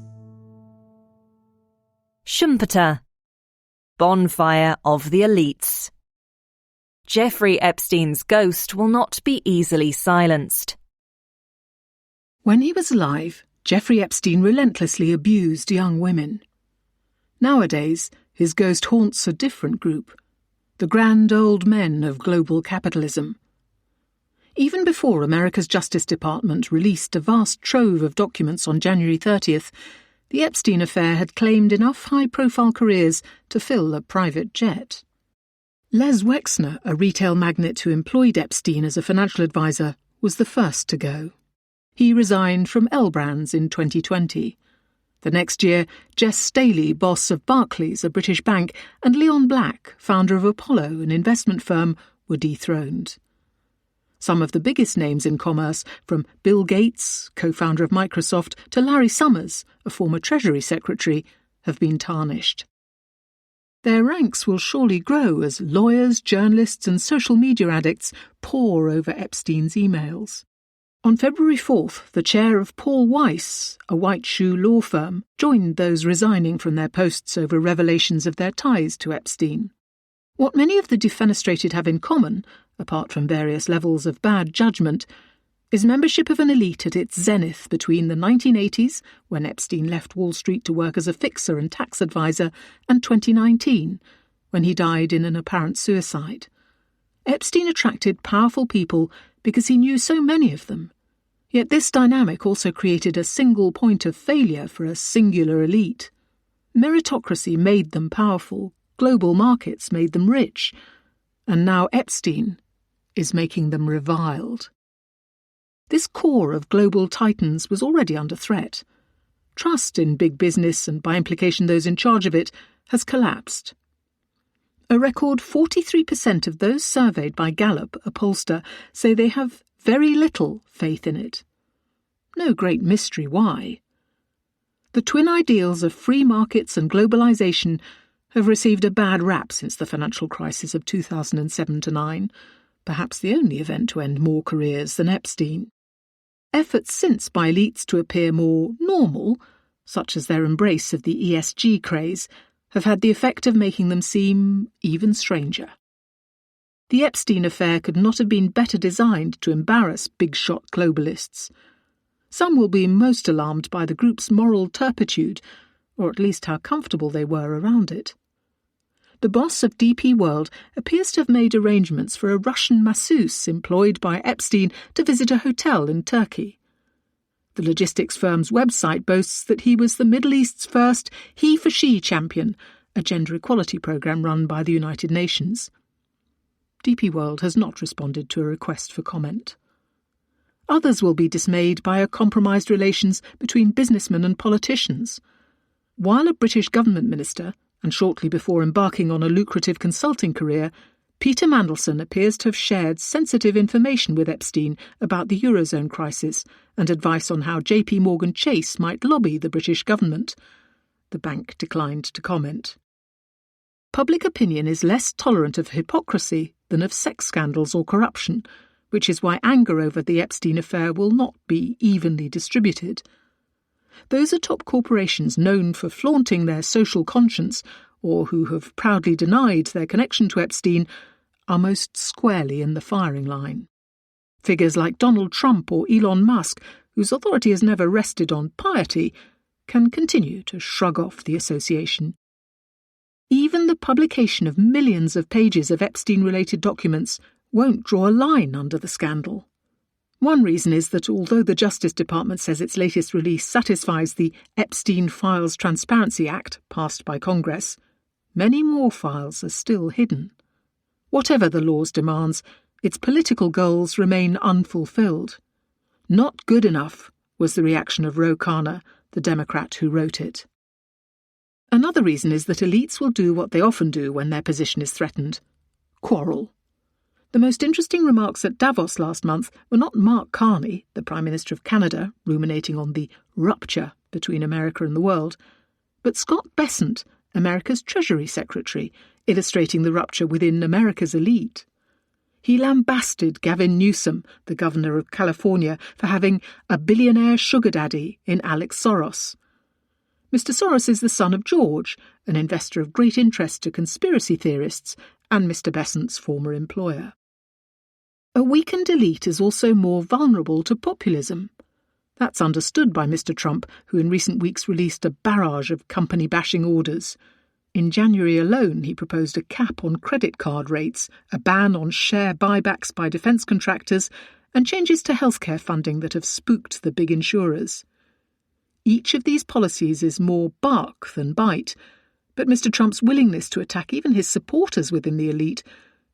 Schumpeter. Bonfire of the elites. Jeffrey Epstein's ghost will not be easily silenced. When he was alive, Jeffrey Epstein relentlessly abused young women. Nowadays, his ghost haunts a different group, the grand old men of global capitalism. Even before America's Justice Department released a vast trove of documents on January 30th, the Epstein affair had claimed enough high-profile careers to fill a private jet. Les Wexner, a retail magnate who employed Epstein as a financial advisor, was the first to go. He resigned from L Brands in 2020. The next year, Jess Staley, boss of Barclays, a British bank, and Leon Black, founder of Apollo, an investment firm, were dethroned. Some of the biggest names in commerce, from Bill Gates, co-founder of Microsoft, to Larry Summers, a former Treasury Secretary, have been tarnished. Their ranks will surely grow as lawyers, journalists and social media addicts pore over Epstein's emails. On February 4th, the chair of Paul Weiss, a white shoe law firm, joined those resigning from their posts over revelations of their ties to Epstein. What many of the defenestrated have in common, apart from various levels of bad judgment, is membership of an elite at its zenith between the 1980s, when Epstein left Wall Street to work as a fixer and tax advisor, and 2019, when he died in an apparent suicide. Epstein attracted powerful people because he knew so many of them. Yet this dynamic also created a single point of failure for a singular elite. Meritocracy made them powerful, global markets made them rich, and now Epstein is making them reviled. This core of global titans was already under threat. Trust in big business, and by implication those in charge of it, has collapsed. A record 43% of those surveyed by Gallup, a pollster, say they have very little faith in it. No great mystery why. The twin ideals of free markets and globalization have received a bad rap since the financial crisis of 2007-09, perhaps the only event to end more careers than Epstein. Efforts since by elites to appear more normal, such as their embrace of the ESG craze, have had the effect of making them seem even stranger. The Epstein affair could not have been better designed to embarrass big-shot globalists. Some will be most alarmed by the group's moral turpitude, or at least how comfortable they were around it. The boss of DP World appears to have made arrangements for a Russian masseuse employed by Epstein to visit a hotel in Turkey. The logistics firm's website boasts that he was the Middle East's first He-for-She champion, a gender equality programme run by the United Nations. DP World has not responded to a request for comment. Others will be dismayed by a compromised relations between businessmen and politicians. While a British government minister, and shortly before embarking on a lucrative consulting career, Peter Mandelson appears to have shared sensitive information with Epstein about the Eurozone crisis and advice on how JP Morgan Chase might lobby the British government. The bank declined to comment. Public opinion is less tolerant of hypocrisy than of sex scandals or corruption, which is why anger over the Epstein affair will not be evenly distributed. Those atop corporations known for flaunting their social conscience, or who have proudly denied their connection to Epstein, are most squarely in the firing line. Figures like Donald Trump or Elon Musk, whose authority has never rested on piety, can continue to shrug off the association. Even the publication of millions of pages of Epstein-related documents won't draw a line under the scandal. One reason is that although the Justice Department says its latest release satisfies the Epstein Files Transparency Act passed by Congress, many more files are still hidden. Whatever the law's demands, its political goals remain unfulfilled. Not good enough, was the reaction of Ro Khanna, the Democrat who wrote it. Another reason is that elites will do what they often do when their position is threatened: quarrel. The most interesting remarks at Davos last month were not Mark Carney, the Prime Minister of Canada, ruminating on the rupture between America and the world, but Scott Bessent, America's Treasury Secretary, illustrating the rupture within America's elite. He lambasted Gavin Newsom, the governor of California, for having a billionaire sugar daddy in Alex Soros. Mr. Soros is the son of George, an investor of great interest to conspiracy theorists, and Mr. Bessent's former employer. A weakened elite is also more vulnerable to populism. That's understood by Mr. Trump, who in recent weeks released a barrage of company-bashing orders. In January alone, he proposed a cap on credit card rates, a ban on share buybacks by defence contractors, and changes to healthcare funding that have spooked the big insurers. Each of these policies is more bark than bite, but Mr. Trump's willingness to attack even his supporters within the elite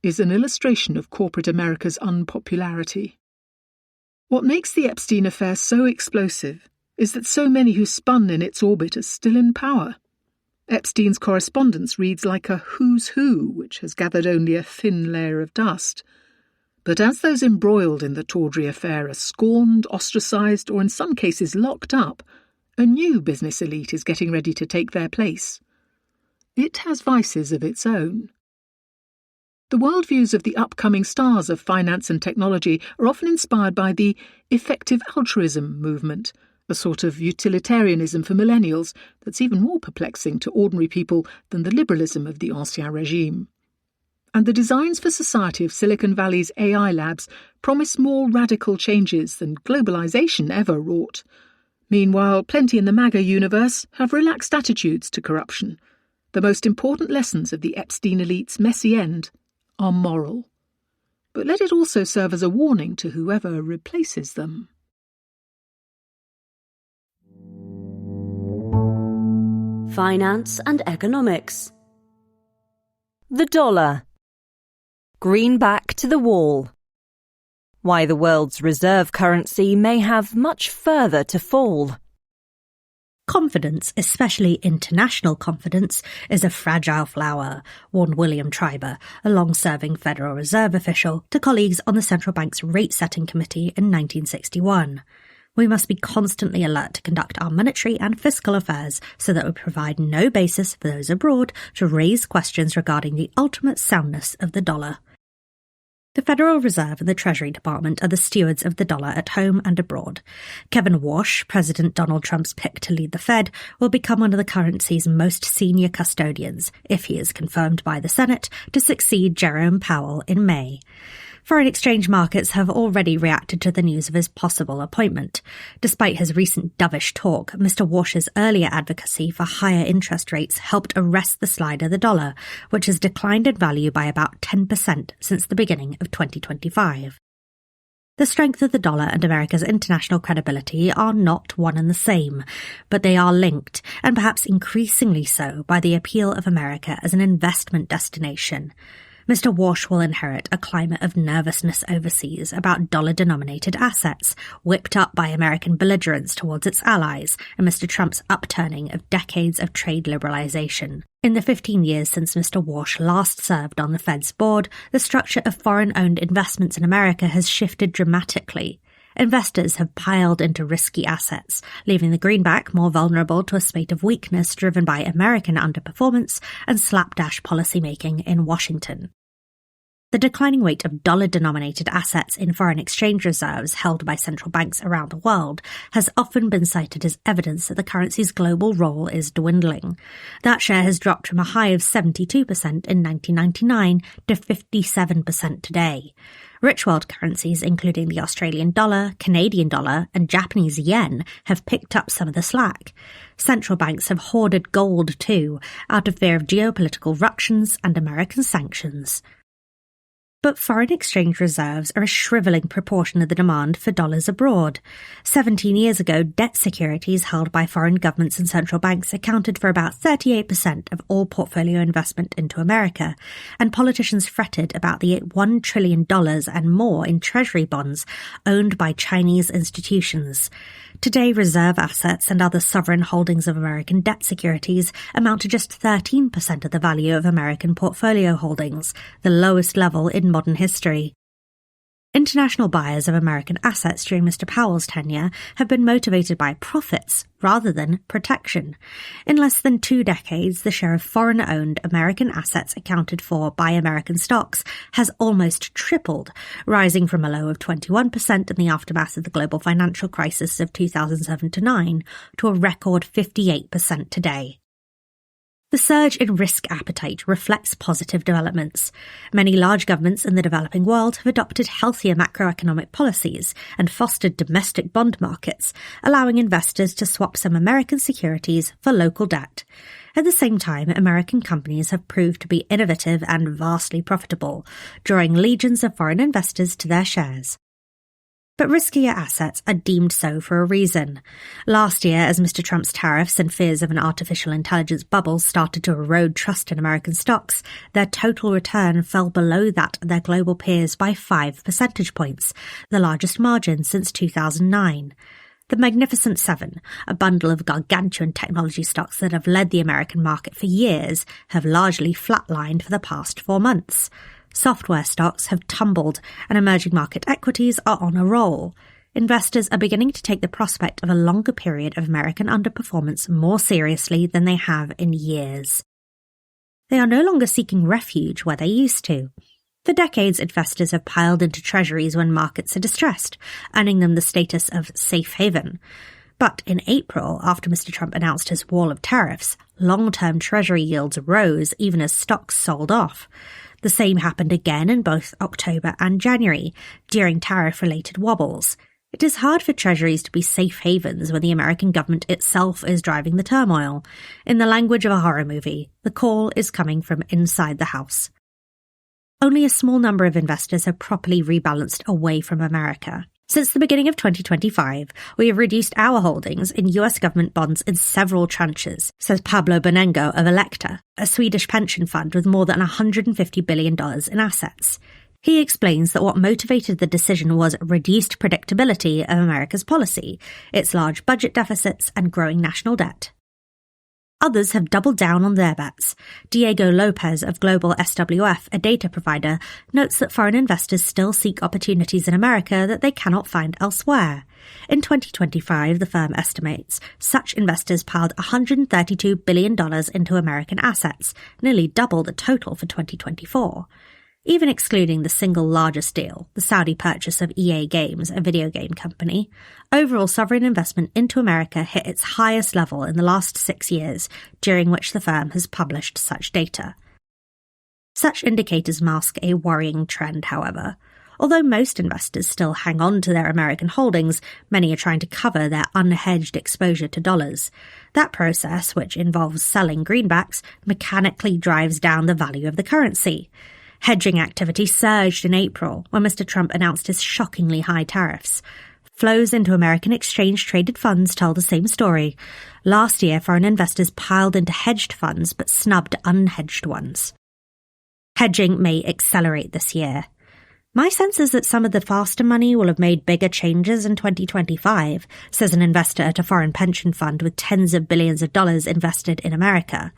is an illustration of corporate America's unpopularity. What makes the Epstein affair so explosive is that so many who spun in its orbit are still in power. Epstein's correspondence reads like a who's who, which has gathered only a thin layer of dust. But as those embroiled in the tawdry affair are scorned, ostracised, or in some cases locked up, a new business elite is getting ready to take their place. It has vices of its own. The worldviews of the upcoming stars of finance and technology are often inspired by the effective altruism movement, a sort of utilitarianism for millennials that's even more perplexing to ordinary people than the liberalism of the Ancien Régime. And the designs for society of Silicon Valley's AI labs promise more radical changes than globalization ever wrought. Meanwhile, plenty in the MAGA universe have relaxed attitudes to corruption. The most important lessons of the Epstein elite's messy end are moral. But let it also serve as a warning to whoever replaces them. Finance and economics. The dollar. Greenback to the wall. Why the world's reserve currency may have much further to fall. Confidence, especially international confidence, is a fragile flower, warned William Treiber, a long-serving Federal Reserve official, to colleagues on the central bank's rate-setting committee in 1961. We must be constantly alert to conduct our monetary and fiscal affairs so that we provide no basis for those abroad to raise questions regarding the ultimate soundness of the dollar. The Federal Reserve and the Treasury Department are the stewards of the dollar at home and abroad. Kevin Warsh, President Donald Trump's pick to lead the Fed, will become one of the currency's most senior custodians, if he is confirmed by the Senate, to succeed Jerome Powell in May. Foreign exchange markets have already reacted to the news of his possible appointment. Despite his recent dovish talk, Mr. Warsh's earlier advocacy for higher interest rates helped arrest the slide of the dollar, which has declined in value by about 10% since the beginning of 2025. The strength of the dollar and America's international credibility are not one and the same, but they are linked, and perhaps increasingly so, by the appeal of America as an investment destination. Mr. Warsh will inherit a climate of nervousness overseas about dollar-denominated assets, whipped up by American belligerence towards its allies, and Mr. Trump's upturning of decades of trade liberalization. In the 15 years since Mr. Warsh last served on the Fed's board, the structure of foreign-owned investments in America has shifted dramatically. Investors have piled into risky assets, leaving the greenback more vulnerable to a spate of weakness driven by American underperformance and slapdash policymaking in Washington. The declining weight of dollar-denominated assets in foreign exchange reserves held by central banks around the world has often been cited as evidence that the currency's global role is dwindling. That share has dropped from a high of 72% in 1999 to 57% today. Rich world currencies, including the Australian dollar, Canadian dollar, and Japanese yen, have picked up some of the slack. Central banks have hoarded gold too, out of fear of geopolitical ructions and American sanctions. But foreign exchange reserves are a shrivelling proportion of the demand for dollars abroad. 17 years ago, debt securities held by foreign governments and central banks accounted for about 38% of all portfolio investment into America, and politicians fretted about the $1 trillion and more in treasury bonds owned by Chinese institutions. Today, reserve assets and other sovereign holdings of American debt securities amount to just 13% of the value of American portfolio holdings, the lowest level in modern history. International buyers of American assets during Mr. Powell's tenure have been motivated by profits rather than protection. In less than 2 decades, the share of foreign-owned American assets accounted for by American stocks has almost tripled, rising from a low of 21% in the aftermath of the global financial crisis of 2007-9 to a record 58% today. The surge in risk appetite reflects positive developments. Many large governments in the developing world have adopted healthier macroeconomic policies and fostered domestic bond markets, allowing investors to swap some American securities for local debt. At the same time, American companies have proved to be innovative and vastly profitable, drawing legions of foreign investors to their shares. But riskier assets are deemed so for a reason. Last year, as Mr. Trump's tariffs and fears of an artificial intelligence bubble started to erode trust in American stocks, their total return fell below that of their global peers by 5 percentage points, the largest margin since 2009. The Magnificent Seven, a bundle of gargantuan technology stocks that have led the American market for years, have largely flatlined for the past 4 months. Software stocks have tumbled, and emerging market equities are on a roll. Investors are beginning to take the prospect of a longer period of American underperformance more seriously than they have in years. They are no longer seeking refuge where they used to. For decades, investors have piled into treasuries when markets are distressed, earning them the status of safe haven. But in April, after Mr. Trump announced his wall of tariffs, long-term treasury yields rose even as stocks sold off. The same happened again in both October and January, during tariff-related wobbles. It is hard for treasuries to be safe havens when the American government itself is driving the turmoil. In the language of a horror movie, the call is coming from inside the house. Only a small number of investors have properly rebalanced away from America. Since the beginning of 2025, we have reduced our holdings in US government bonds in several tranches, says Pablo Bonengo of Electa, a Swedish pension fund with more than $150 billion in assets. He explains that what motivated the decision was reduced predictability of America's policy, its large budget deficits and growing national debt. Others have doubled down on their bets. Diego Lopez of Global SWF, a data provider, notes that foreign investors still seek opportunities in America that they cannot find elsewhere. In 2025, the firm estimates, such investors piled $132 billion into American assets, nearly double the total for 2024. Even excluding the single largest deal, the Saudi purchase of EA Games, a video game company, overall sovereign investment into America hit its highest level in the last 6 years, during which the firm has published such data. Such indicators mask a worrying trend, however. Although most investors still hang on to their American holdings, many are trying to cover their unhedged exposure to dollars. That process, which involves selling greenbacks, mechanically drives down the value of the currency. Hedging activity surged in April when Mr. Trump announced his shockingly high tariffs. Flows into American exchange-traded funds tell the same story. Last year, foreign investors piled into hedged funds but snubbed unhedged ones. Hedging may accelerate this year. My sense is that some of the faster money will have made bigger changes in 2025, says an investor at a foreign pension fund with tens of billions of dollars invested in America.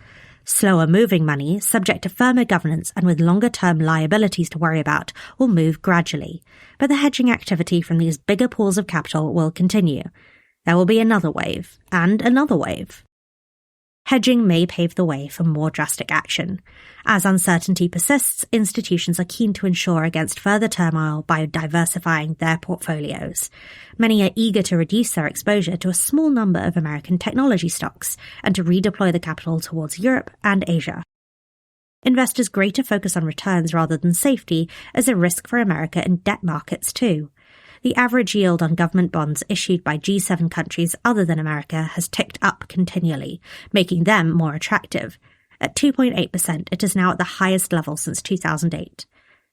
Slower-moving money, subject to firmer governance and with longer-term liabilities to worry about, will move gradually. But the hedging activity from these bigger pools of capital will continue. There will be another wave, and another wave. Hedging may pave the way for more drastic action. As uncertainty persists, institutions are keen to ensure against further turmoil by diversifying their portfolios. Many are eager to reduce their exposure to a small number of American technology stocks and to redeploy the capital towards Europe and Asia. Investors' greater focus on returns rather than safety is a risk for America in debt markets too. The average yield on government bonds issued by G7 countries other than America has ticked up continually, making them more attractive. At 2.8%, it is now at the highest level since 2008.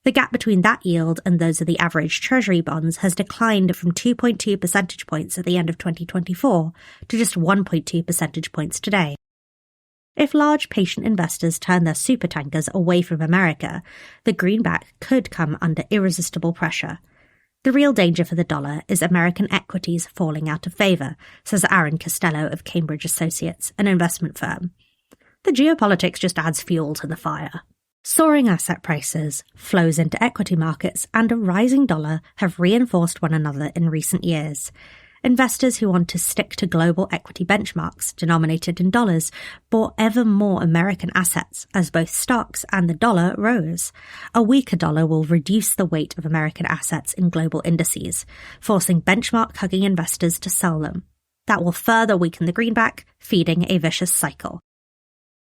The gap between that yield and those of the average Treasury bonds has declined from 2.2 percentage points at the end of 2024 to just 1.2 percentage points today. If large patient investors turn their supertankers away from America, the greenback could come under irresistible pressure. The real danger for the dollar is American equities falling out of favour, says Aaron Costello of Cambridge Associates, an investment firm. The geopolitics just adds fuel to the fire. Soaring asset prices, flows into equity markets, and a rising dollar have reinforced one another in recent years. Investors who want to stick to global equity benchmarks denominated in dollars bought ever more American assets as both stocks and the dollar rose. A weaker dollar will reduce the weight of American assets in global indices, forcing benchmark-hugging investors to sell them. That will further weaken the greenback, feeding a vicious cycle.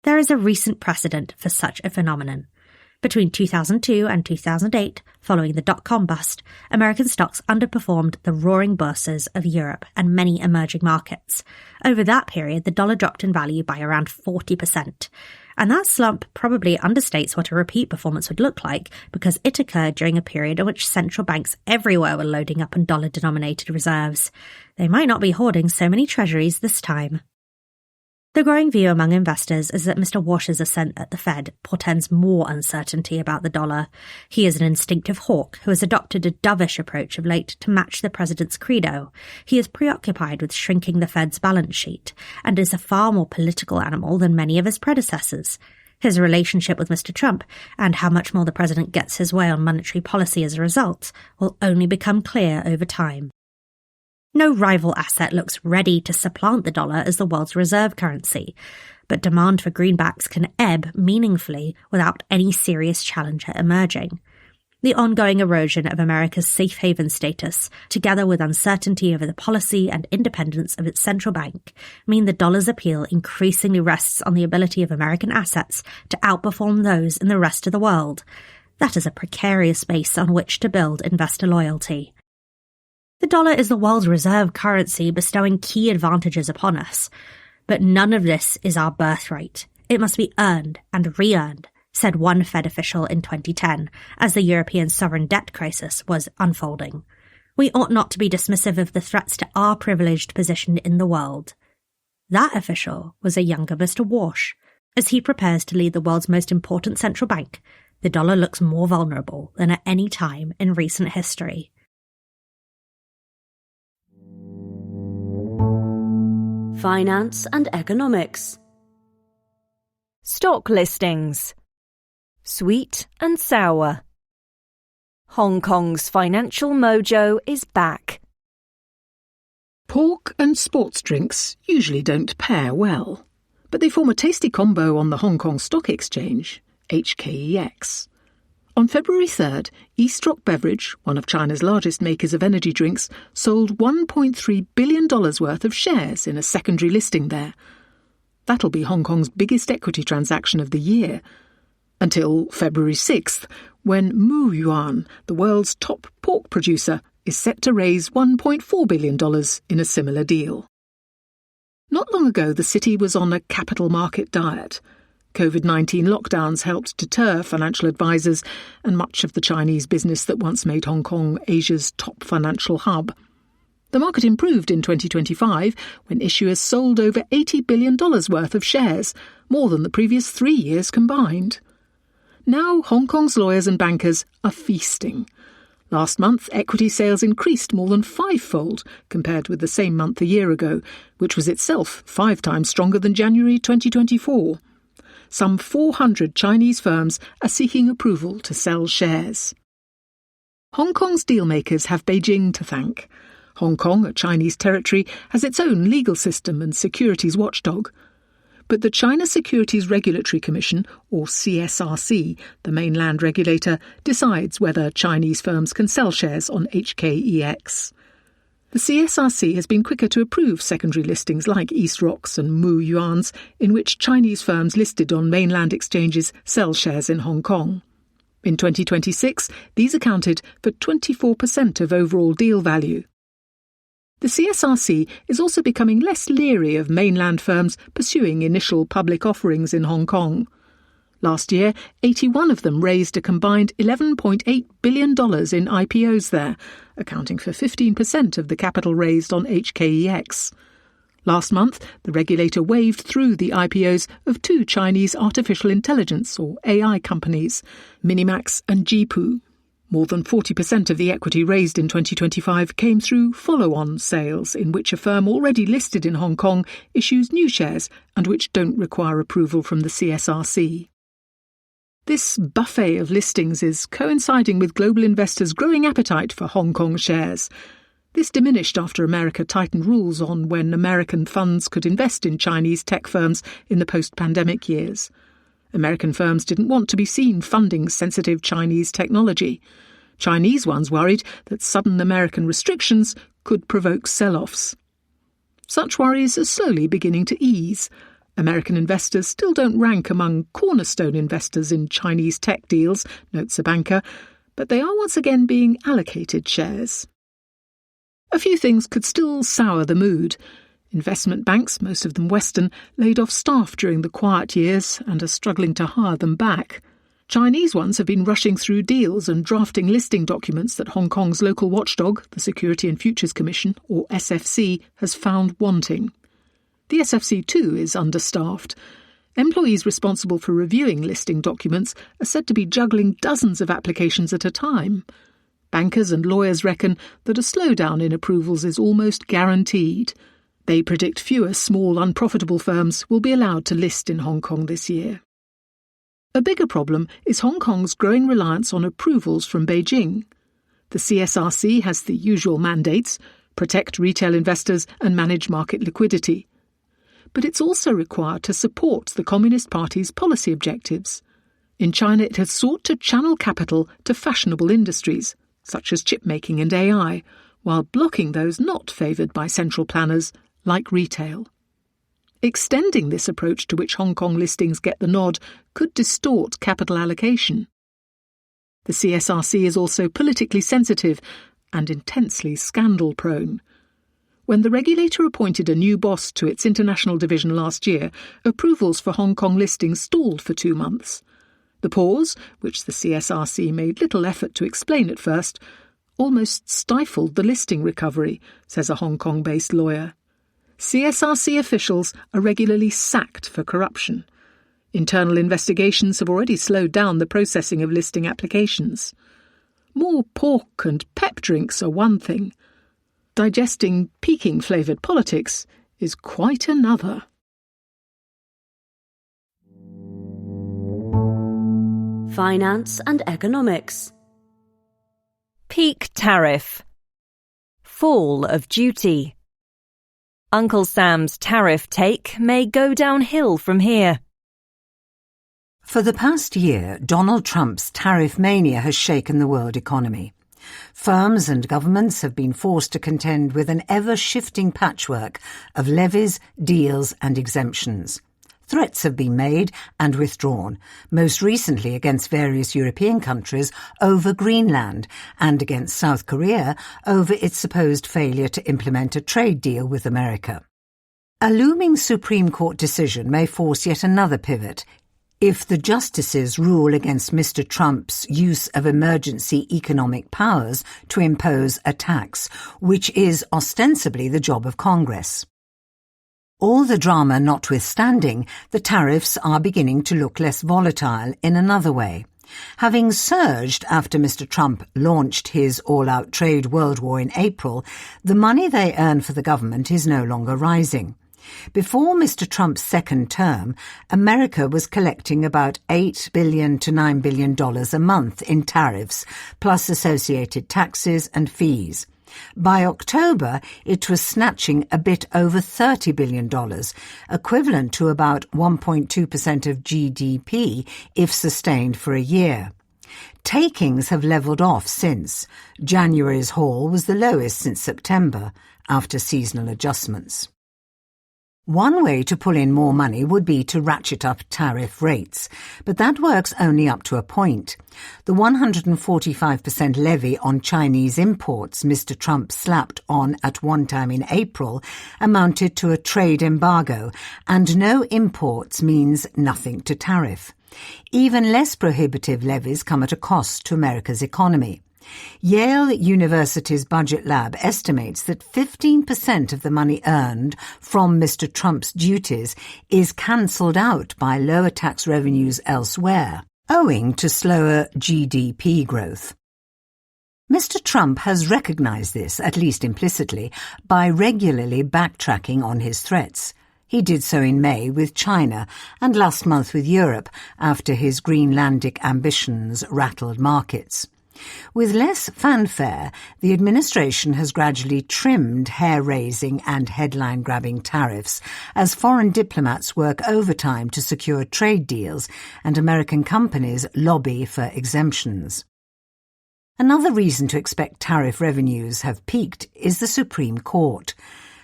There is a recent precedent for such a phenomenon. Between 2002 and 2008, following the dot-com bust, American stocks underperformed the roaring bourses of Europe and many emerging markets. Over that period, the dollar dropped in value by around 40%. And that slump probably understates what a repeat performance would look like because it occurred during a period in which central banks everywhere were loading up on dollar-denominated reserves. They might not be hoarding so many treasuries this time. The growing view among investors is that Mr. Walsh's ascent at the Fed portends more uncertainty about the dollar. He is an instinctive hawk who has adopted a dovish approach of late to match the president's credo. He is preoccupied with shrinking the Fed's balance sheet and is a far more political animal than many of his predecessors. His relationship with Mr. Trump and how much more the president gets his way on monetary policy as a result will only become clear over time. No rival asset looks ready to supplant the dollar as the world's reserve currency, but demand for greenbacks can ebb meaningfully without any serious challenger emerging. The ongoing erosion of America's safe haven status, together with uncertainty over the policy and independence of its central bank, mean the dollar's appeal increasingly rests on the ability of American assets to outperform those in the rest of the world. That is a precarious base on which to build investor loyalty. The dollar is the world's reserve currency, bestowing key advantages upon us. But none of this is our birthright. It must be earned and re-earned, said one Fed official in 2010, as the European sovereign debt crisis was unfolding. We ought not to be dismissive of the threats to our privileged position in the world. That official was a younger Mr. Walsh. As he prepares to lead the world's most important central bank, the dollar looks more vulnerable than at any time in recent history. Finance and economics. Stock listings. Sweet and sour. Hong Kong's financial mojo is back. Pork and sports drinks usually don't pair well, but they form a tasty combo on the Hong Kong Stock Exchange, HKEX. On February 3rd, Eastrock Beverage, one of China's largest makers of energy drinks, sold $1.3 billion worth of shares in a secondary listing there. That'll be Hong Kong's biggest equity transaction of the year. Until February 6th, when Mu Yuan, the world's top pork producer, is set to raise $1.4 billion in a similar deal. Not long ago, the city was on a capital market diet. COVID-19 lockdowns helped deter financial advisors and much of the Chinese business that once made Hong Kong Asia's top financial hub. The market improved in 2025 when issuers sold over $80 billion worth of shares, more than the previous 3 years combined. Now Hong Kong's lawyers and bankers are feasting. Last month, equity sales increased more than fivefold compared with the same month a year ago, which was itself 5 times stronger than January 2024. Some 400 Chinese firms are seeking approval to sell shares. Hong Kong's dealmakers have Beijing to thank. Hong Kong, a Chinese territory, has its own legal system and securities watchdog. But the China Securities Regulatory Commission, or CSRC, the mainland regulator, decides whether Chinese firms can sell shares on HKEX. The CSRC has been quicker to approve secondary listings like Eastrock's and Mu Yuan's, in which Chinese firms listed on mainland exchanges sell shares in Hong Kong. In 2026, these accounted for 24% of overall deal value. The CSRC is also becoming less leery of mainland firms pursuing initial public offerings in Hong Kong. Last year, 81 of them raised a combined $11.8 billion in IPOs there, accounting for 15% of the capital raised on HKEX. Last month, the regulator waved through the IPOs of two Chinese artificial intelligence, or AI companies, Minimax and Jipu. More than 40% of the equity raised in 2025 came through follow-on sales, in which a firm already listed in Hong Kong issues new shares and which don't require approval from the CSRC. This buffet of listings is coinciding with global investors' growing appetite for Hong Kong shares. This diminished after America tightened rules on when American funds could invest in Chinese tech firms in the post-pandemic years. American firms didn't want to be seen funding sensitive Chinese technology. Chinese ones worried that sudden American restrictions could provoke sell-offs. Such worries are slowly beginning to ease. American investors still don't rank among cornerstone investors in Chinese tech deals, notes a banker, but they are once again being allocated shares. A few things could still sour the mood. Investment banks, most of them Western, laid off staff during the quiet years and are struggling to hire them back. Chinese ones have been rushing through deals and drafting listing documents that Hong Kong's local watchdog, the Security and Futures Commission, or SFC, has found wanting. The SFC too is understaffed. Employees responsible for reviewing listing documents are said to be juggling dozens of applications at a time. Bankers and lawyers reckon that a slowdown in approvals is almost guaranteed. They predict fewer small, unprofitable firms will be allowed to list in Hong Kong this year. A bigger problem is Hong Kong's growing reliance on approvals from Beijing. The CSRC has the usual mandates: protect retail investors and manage market liquidity. But it's also required to support the Communist Party's policy objectives. In China, it has sought to channel capital to fashionable industries, such as chip-making and AI, while blocking those not favoured by central planners, like retail. Extending this approach to which Hong Kong listings get the nod could distort capital allocation. The CSRC is also politically sensitive and intensely scandal-prone. When the regulator appointed a new boss to its international division last year, approvals for Hong Kong listings stalled for 2 months. The pause, which the CSRC made little effort to explain at first, almost stifled the listing recovery, says a Hong Kong-based lawyer. CSRC officials are regularly sacked for corruption. Internal investigations have already slowed down the processing of listing applications. More pork and pep drinks are one thing. Digesting Peking-flavoured politics is quite another. Finance and economics. Peak tariff. Fall of duty. Uncle Sam's tariff take may go downhill from here. For the past year, Donald Trump's tariff mania has shaken the world economy. Firms and governments have been forced to contend with an ever-shifting patchwork of levies, deals and exemptions. Threats have been made and withdrawn, most recently against various European countries over Greenland and against South Korea over its supposed failure to implement a trade deal with America. A looming Supreme Court decision may force yet another pivot if the justices rule against Mr. Trump's use of emergency economic powers to impose a tax, which is ostensibly the job of Congress. All the drama notwithstanding, the tariffs are beginning to look less volatile in another way. Having surged after Mr. Trump launched his all-out trade world war in April, the money they earn for the government is no longer rising. Before Mr. Trump's second term, America was collecting about $8 billion to $9 billion a month in tariffs, plus associated taxes and fees. By October, it was snatching a bit over $30 billion, equivalent to about 1.2% of GDP if sustained for a year. Takings have levelled off since. January's haul was the lowest since September, after seasonal adjustments. One way to pull in more money would be to ratchet up tariff rates, but that works only up to a point. The 145% levy on Chinese imports Mr. Trump slapped on at one time in April amounted to a trade embargo, and no imports means nothing to tariff. Even less prohibitive levies come at a cost to America's economy. Yale University's Budget Lab estimates that 15% of the money earned from Mr. Trump's duties is cancelled out by lower tax revenues elsewhere, owing to slower GDP growth. Mr. Trump has recognised this, at least implicitly, by regularly backtracking on his threats. He did so in May with China and last month with Europe after his Greenlandic ambitions rattled markets. With less fanfare, the administration has gradually trimmed hair-raising and headline-grabbing tariffs as foreign diplomats work overtime to secure trade deals and American companies lobby for exemptions. Another reason to expect tariff revenues have peaked is the Supreme Court.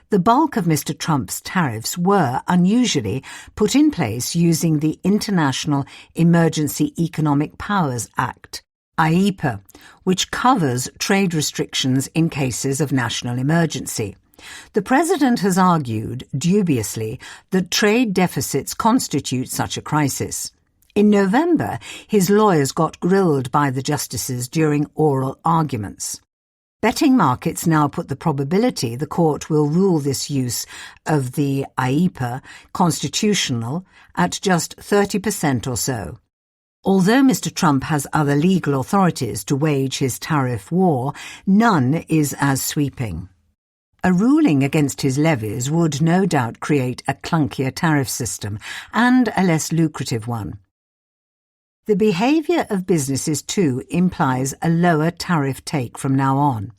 The bulk of Mr. Trump's tariffs were, unusually, put in place using the International Emergency Economic Powers Act, IEEPA, which covers trade restrictions in cases of national emergency. The President has argued, dubiously, that trade deficits constitute such a crisis. In November, his lawyers got grilled by the justices during oral arguments. Betting markets now put the probability the court will rule this use of the IEEPA constitutional at just 30% or so. Although Mr. Trump has other legal authorities to wage his tariff war, none is as sweeping. A ruling against his levies would no doubt create a clunkier tariff system and a less lucrative one. The behaviour of businesses, too, implies a lower tariff take from now on.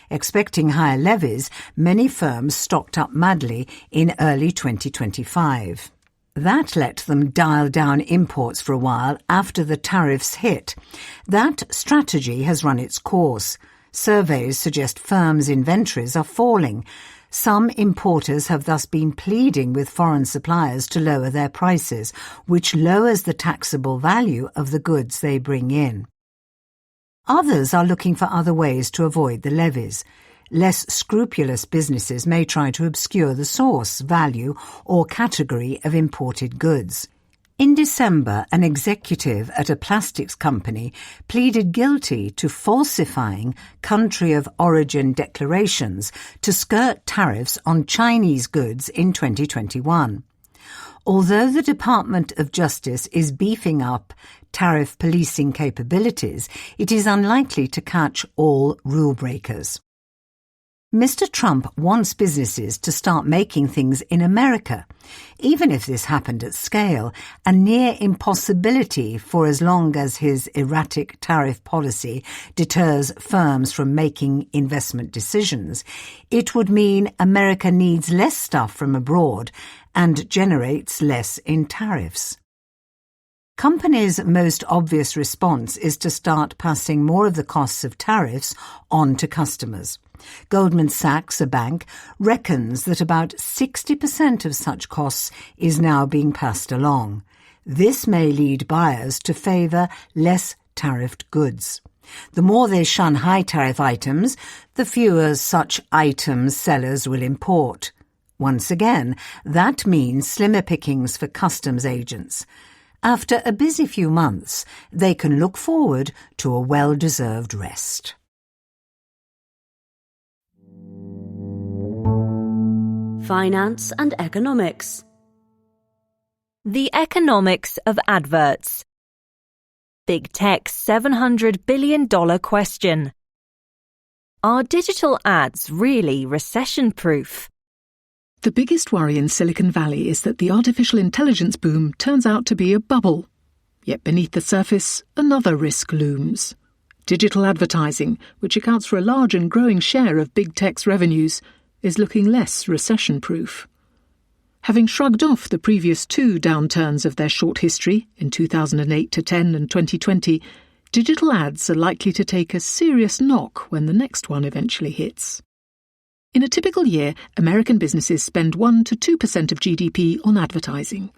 Expecting higher levies, many firms stocked up madly in early 2025. That let them dial down imports for a while after the tariffs hit. That strategy has run its course. Surveys suggest firms' inventories are falling. Some importers have thus been pleading with foreign suppliers to lower their prices, which lowers the taxable value of the goods they bring in. Others are looking for other ways to avoid the levies. Less scrupulous businesses may try to obscure the source, value, or category of imported goods. In December, an executive at a plastics company pleaded guilty to falsifying country of origin declarations to skirt tariffs on Chinese goods in 2021. Although the Department of Justice is beefing up tariff policing capabilities, it is unlikely to catch all rule breakers. Mr. Trump wants businesses to start making things in America, even if this happened at scale, a near impossibility for as long as his erratic tariff policy deters firms from making investment decisions. It would mean America needs less stuff from abroad and generates less in tariffs. Companies' most obvious response is to start passing more of the costs of tariffs on to customers. Goldman Sachs, a bank, reckons that about 60% of such costs is now being passed along. This may lead buyers to favour less tariffed goods. The more they shun high-tariff items, the fewer such items sellers will import. Once again, that means slimmer pickings for customs agents. After a busy few months, they can look forward to a well-deserved rest. Finance and economics. The economics of adverts. Big Tech's $700 billion question. Are digital ads really recession-proof? The biggest worry in Silicon Valley is that the artificial intelligence boom turns out to be a bubble. Yet beneath the surface, another risk looms. Digital advertising, which accounts for a large and growing share of Big Tech's revenues, is looking less recession-proof. Having shrugged off the previous two downturns of their short history, in 2008-10 and 2020, digital ads are likely to take a serious knock when the next one eventually hits. In a typical year, American businesses spend 1 to 2% of GDP on advertising.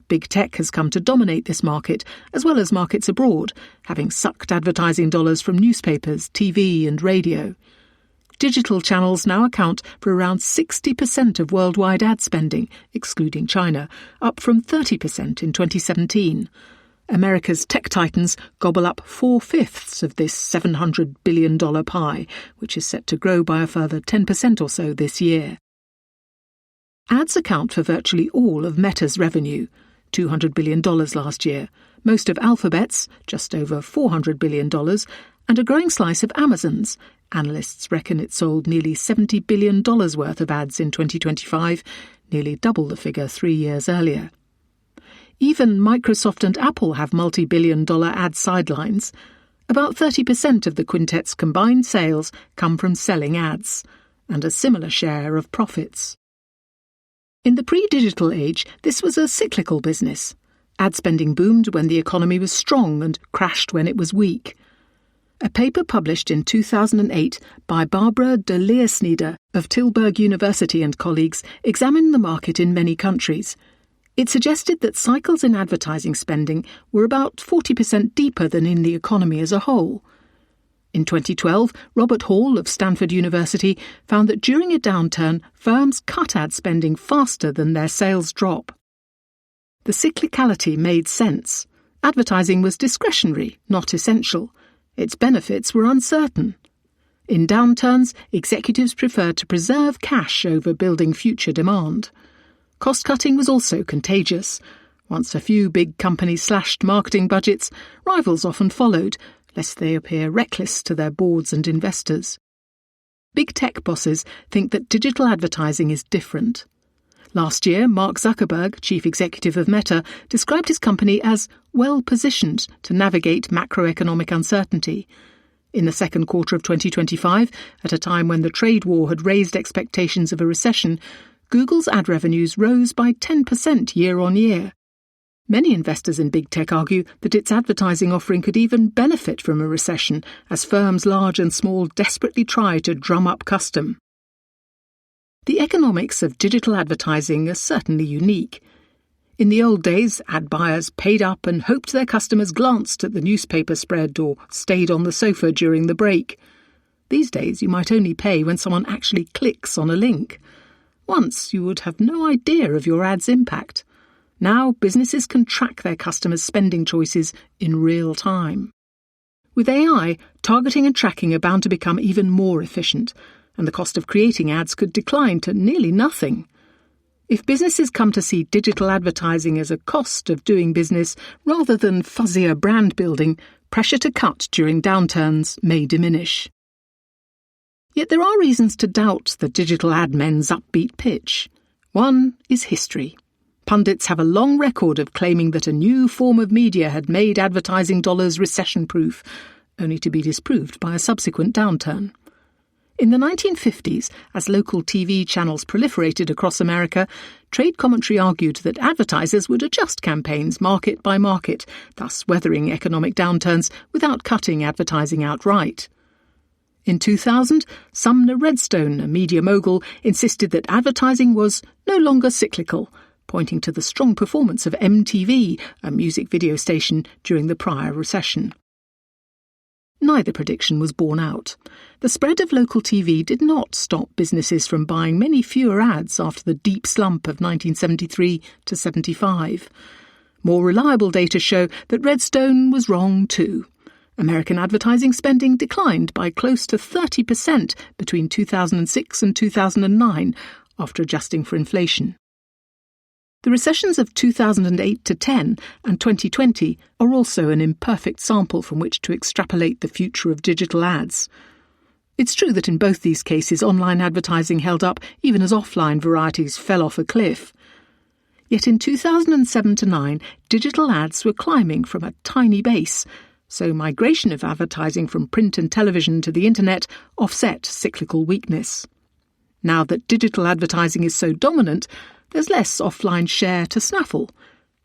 Big Tech has come to dominate this market, as well as markets abroad, having sucked advertising dollars from newspapers, TV and radio. Digital channels now account for around 60% of worldwide ad spending, excluding China, up from 30% in 2017. America's tech titans gobble up 4/5 of this $700 billion pie, which is set to grow by a further 10% or so this year. Ads account for virtually all of Meta's revenue, $200 billion last year, most of Alphabet's, just over $400 billion, and a growing slice of Amazon's. Analysts reckon it sold nearly $70 billion worth of ads in 2025, nearly double the figure 3 years earlier. Even Microsoft and Apple have multi-billion-dollar ad sidelines. About 30% of the quintet's combined sales come from selling ads, and a similar share of profits. In the pre-digital age, this was a cyclical business. Ad spending boomed when the economy was strong and crashed when it was weak. A paper published in 2008 by Barbara de Leersneder of Tilburg University and colleagues examined the market in many countries. It suggested that cycles in advertising spending were about 40% deeper than in the economy as a whole. In 2012, Robert Hall of Stanford University found that during a downturn, firms cut ad spending faster than their sales drop. The cyclicality made sense. Advertising was discretionary, not essential. Its benefits were uncertain. In downturns, executives preferred to preserve cash over building future demand. Cost-cutting was also contagious. Once a few big companies slashed marketing budgets, rivals often followed, lest they appear reckless to their boards and investors. Big tech bosses think that digital advertising is different. Last year, Mark Zuckerberg, chief executive of Meta, described his company as well-positioned to navigate macroeconomic uncertainty. In the second quarter of 2025, at a time when the trade war had raised expectations of a recession, Google's ad revenues rose by 10% year-on-year. Many investors in big tech argue that its advertising offering could even benefit from a recession, as firms large and small desperately try to drum up custom. The economics of digital advertising are certainly unique. In the old days, ad buyers paid up and hoped their customers glanced at the newspaper spread or stayed on the sofa during the break. These days, you might only pay when someone actually clicks on a link. Once, you would have no idea of your ad's impact. Now, businesses can track their customers' spending choices in real time. With AI, targeting and tracking are bound to become even more efficient, and the cost of creating ads could decline to nearly nothing. If businesses come to see digital advertising as a cost of doing business rather than fuzzier brand building, pressure to cut during downturns may diminish. Yet there are reasons to doubt the digital ad men's upbeat pitch. One is history. Pundits have a long record of claiming that a new form of media had made advertising dollars recession-proof, only to be disproved by a subsequent downturn. In the 1950s, as local TV channels proliferated across America, trade commentary argued that advertisers would adjust campaigns market by market, thus weathering economic downturns without cutting advertising outright. In 2000, Sumner Redstone, a media mogul, insisted that advertising was no longer cyclical, pointing to the strong performance of MTV, a music video station, during the prior recession. Neither prediction was borne out. The spread of local TV did not stop businesses from buying many fewer ads after the deep slump of 1973 to 75. More reliable data show that Redstone was wrong too. American advertising spending declined by close to 30% between 2006 and 2009, after adjusting for inflation. The recessions of 2008-10 and 2020 are also an imperfect sample from which to extrapolate the future of digital ads. It's true that in both these cases online advertising held up even as offline varieties fell off a cliff. Yet in 2007-9, digital ads were climbing from a tiny base, so migration of advertising from print and television to the internet offset cyclical weakness. Now that digital advertising is so dominant, there's less offline share to snaffle,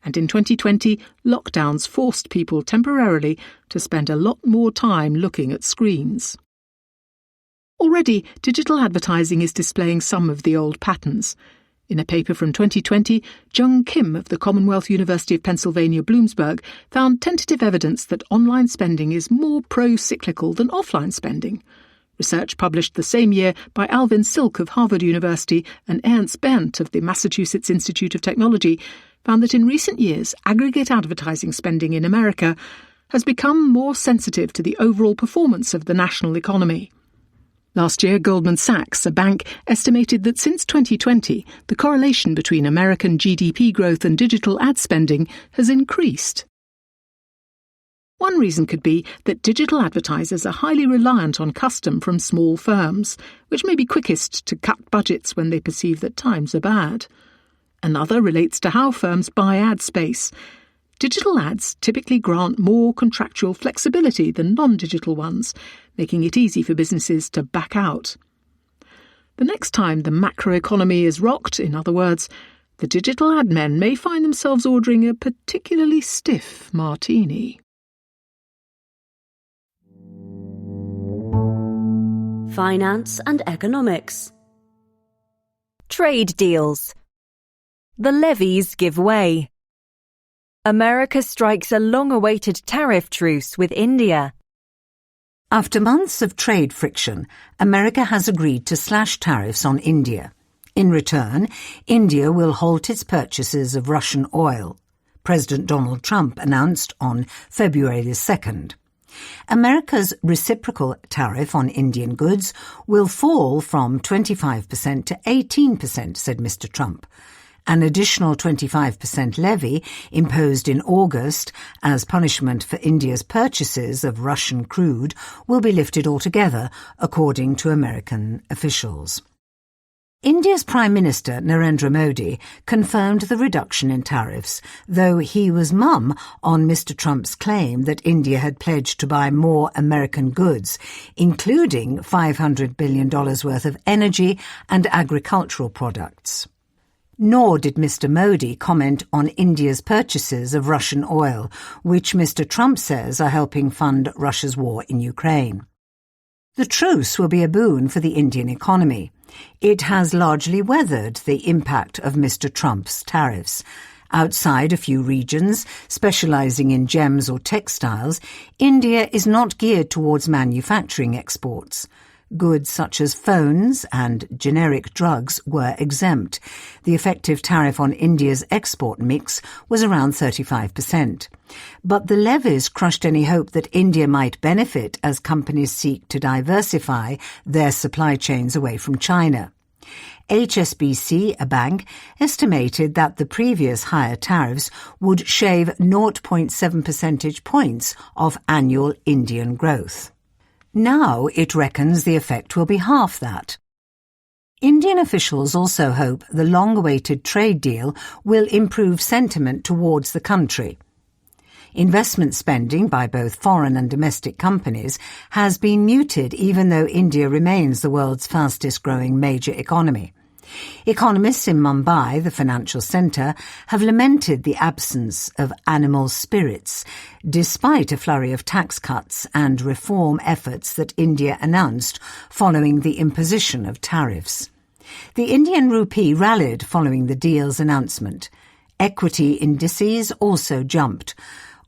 and in 2020, lockdowns forced people temporarily to spend a lot more time looking at screens. Already, digital advertising is displaying some of the old patterns. In a paper from 2020, Jung Kim of the Commonwealth University of Pennsylvania Bloomsburg found tentative evidence that online spending is more pro-cyclical than offline spending. Research published the same year by Alvin Silk of Harvard University and Ernst Berndt of the Massachusetts Institute of Technology found that in recent years, aggregate advertising spending in America has become more sensitive to the overall performance of the national economy. Last year, Goldman Sachs, a bank, estimated that since 2020, the correlation between American GDP growth and digital ad spending has increased. One reason could be that digital advertisers are highly reliant on custom from small firms, which may be quickest to cut budgets when they perceive that times are bad. Another relates to how firms buy ad space. Digital ads typically grant more contractual flexibility than non-digital ones, making it easy for businesses to back out. The next time the macroeconomy is rocked, in other words, the digital ad men may find themselves ordering a particularly stiff martini. Finance and economics. Trade deals. The levies give way. America strikes a long-awaited tariff truce with India. After months of trade friction, America has agreed to slash tariffs on India. In return, India will halt its purchases of Russian oil. President Donald Trump announced on February 2nd. America's reciprocal tariff on Indian goods will fall from 25% to 18%, said Mr. Trump. An additional 25% levy imposed in August as punishment for India's purchases of Russian crude will be lifted altogether, according to American officials. India's Prime Minister Narendra Modi confirmed the reduction in tariffs, though he was mum on Mr. Trump's claim that India had pledged to buy more American goods, including $500 billion worth of energy and agricultural products. Nor did Mr. Modi comment on India's purchases of Russian oil, which Mr. Trump says are helping fund Russia's war in Ukraine. The truce will be a boon for the Indian economy. It has largely weathered the impact of Mr. Trump's tariffs. Outside a few regions, specializing in gems or textiles, India is not geared towards manufacturing exports. Goods such as phones and generic drugs were exempt. The effective tariff on India's export mix was around 35%. But the levies crushed any hope that India might benefit as companies seek to diversify their supply chains away from China. HSBC, a bank, estimated that the previous higher tariffs would shave 0.7 percentage points of annual Indian growth. Now it reckons the effect will be half that. Indian officials also hope the long-awaited trade deal will improve sentiment towards the country. Investment spending by both foreign and domestic companies has been muted even though India remains the world's fastest-growing major economy. Economists in Mumbai, the financial centre, have lamented the absence of animal spirits, despite a flurry of tax cuts and reform efforts that India announced following the imposition of tariffs. The Indian rupee rallied following the deal's announcement. Equity indices also jumped.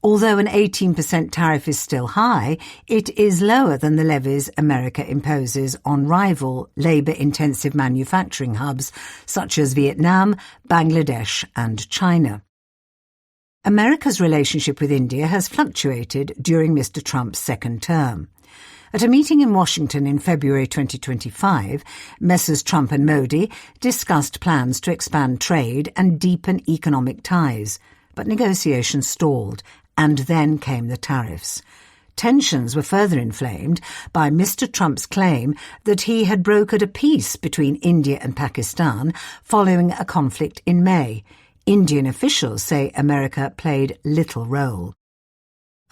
Although an 18% tariff is still high, it is lower than the levies America imposes on rival labour-intensive manufacturing hubs such as Vietnam, Bangladesh and China. America's relationship with India has fluctuated during Mr. Trump's second term. At a meeting in Washington in February 2025, Messrs. Trump and Modi discussed plans to expand trade and deepen economic ties, but negotiations stalled. And then came the tariffs. Tensions were further inflamed by Mr. Trump's claim that he had brokered a peace between India and Pakistan following a conflict in May. Indian officials say America played little role.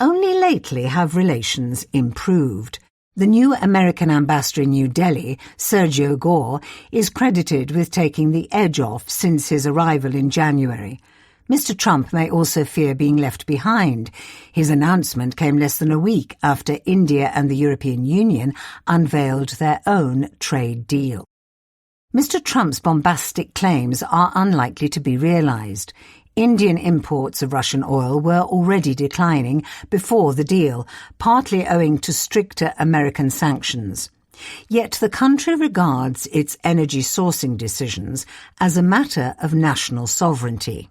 Only lately have relations improved. The new American ambassador in New Delhi, Sergio Gore, is credited with taking the edge off since his arrival in January. Mr. Trump may also fear being left behind. His announcement came less than a week after India and the European Union unveiled their own trade deal. Mr. Trump's bombastic claims are unlikely to be realised. Indian imports of Russian oil were already declining before the deal, partly owing to stricter American sanctions. Yet the country regards its energy sourcing decisions as a matter of national sovereignty.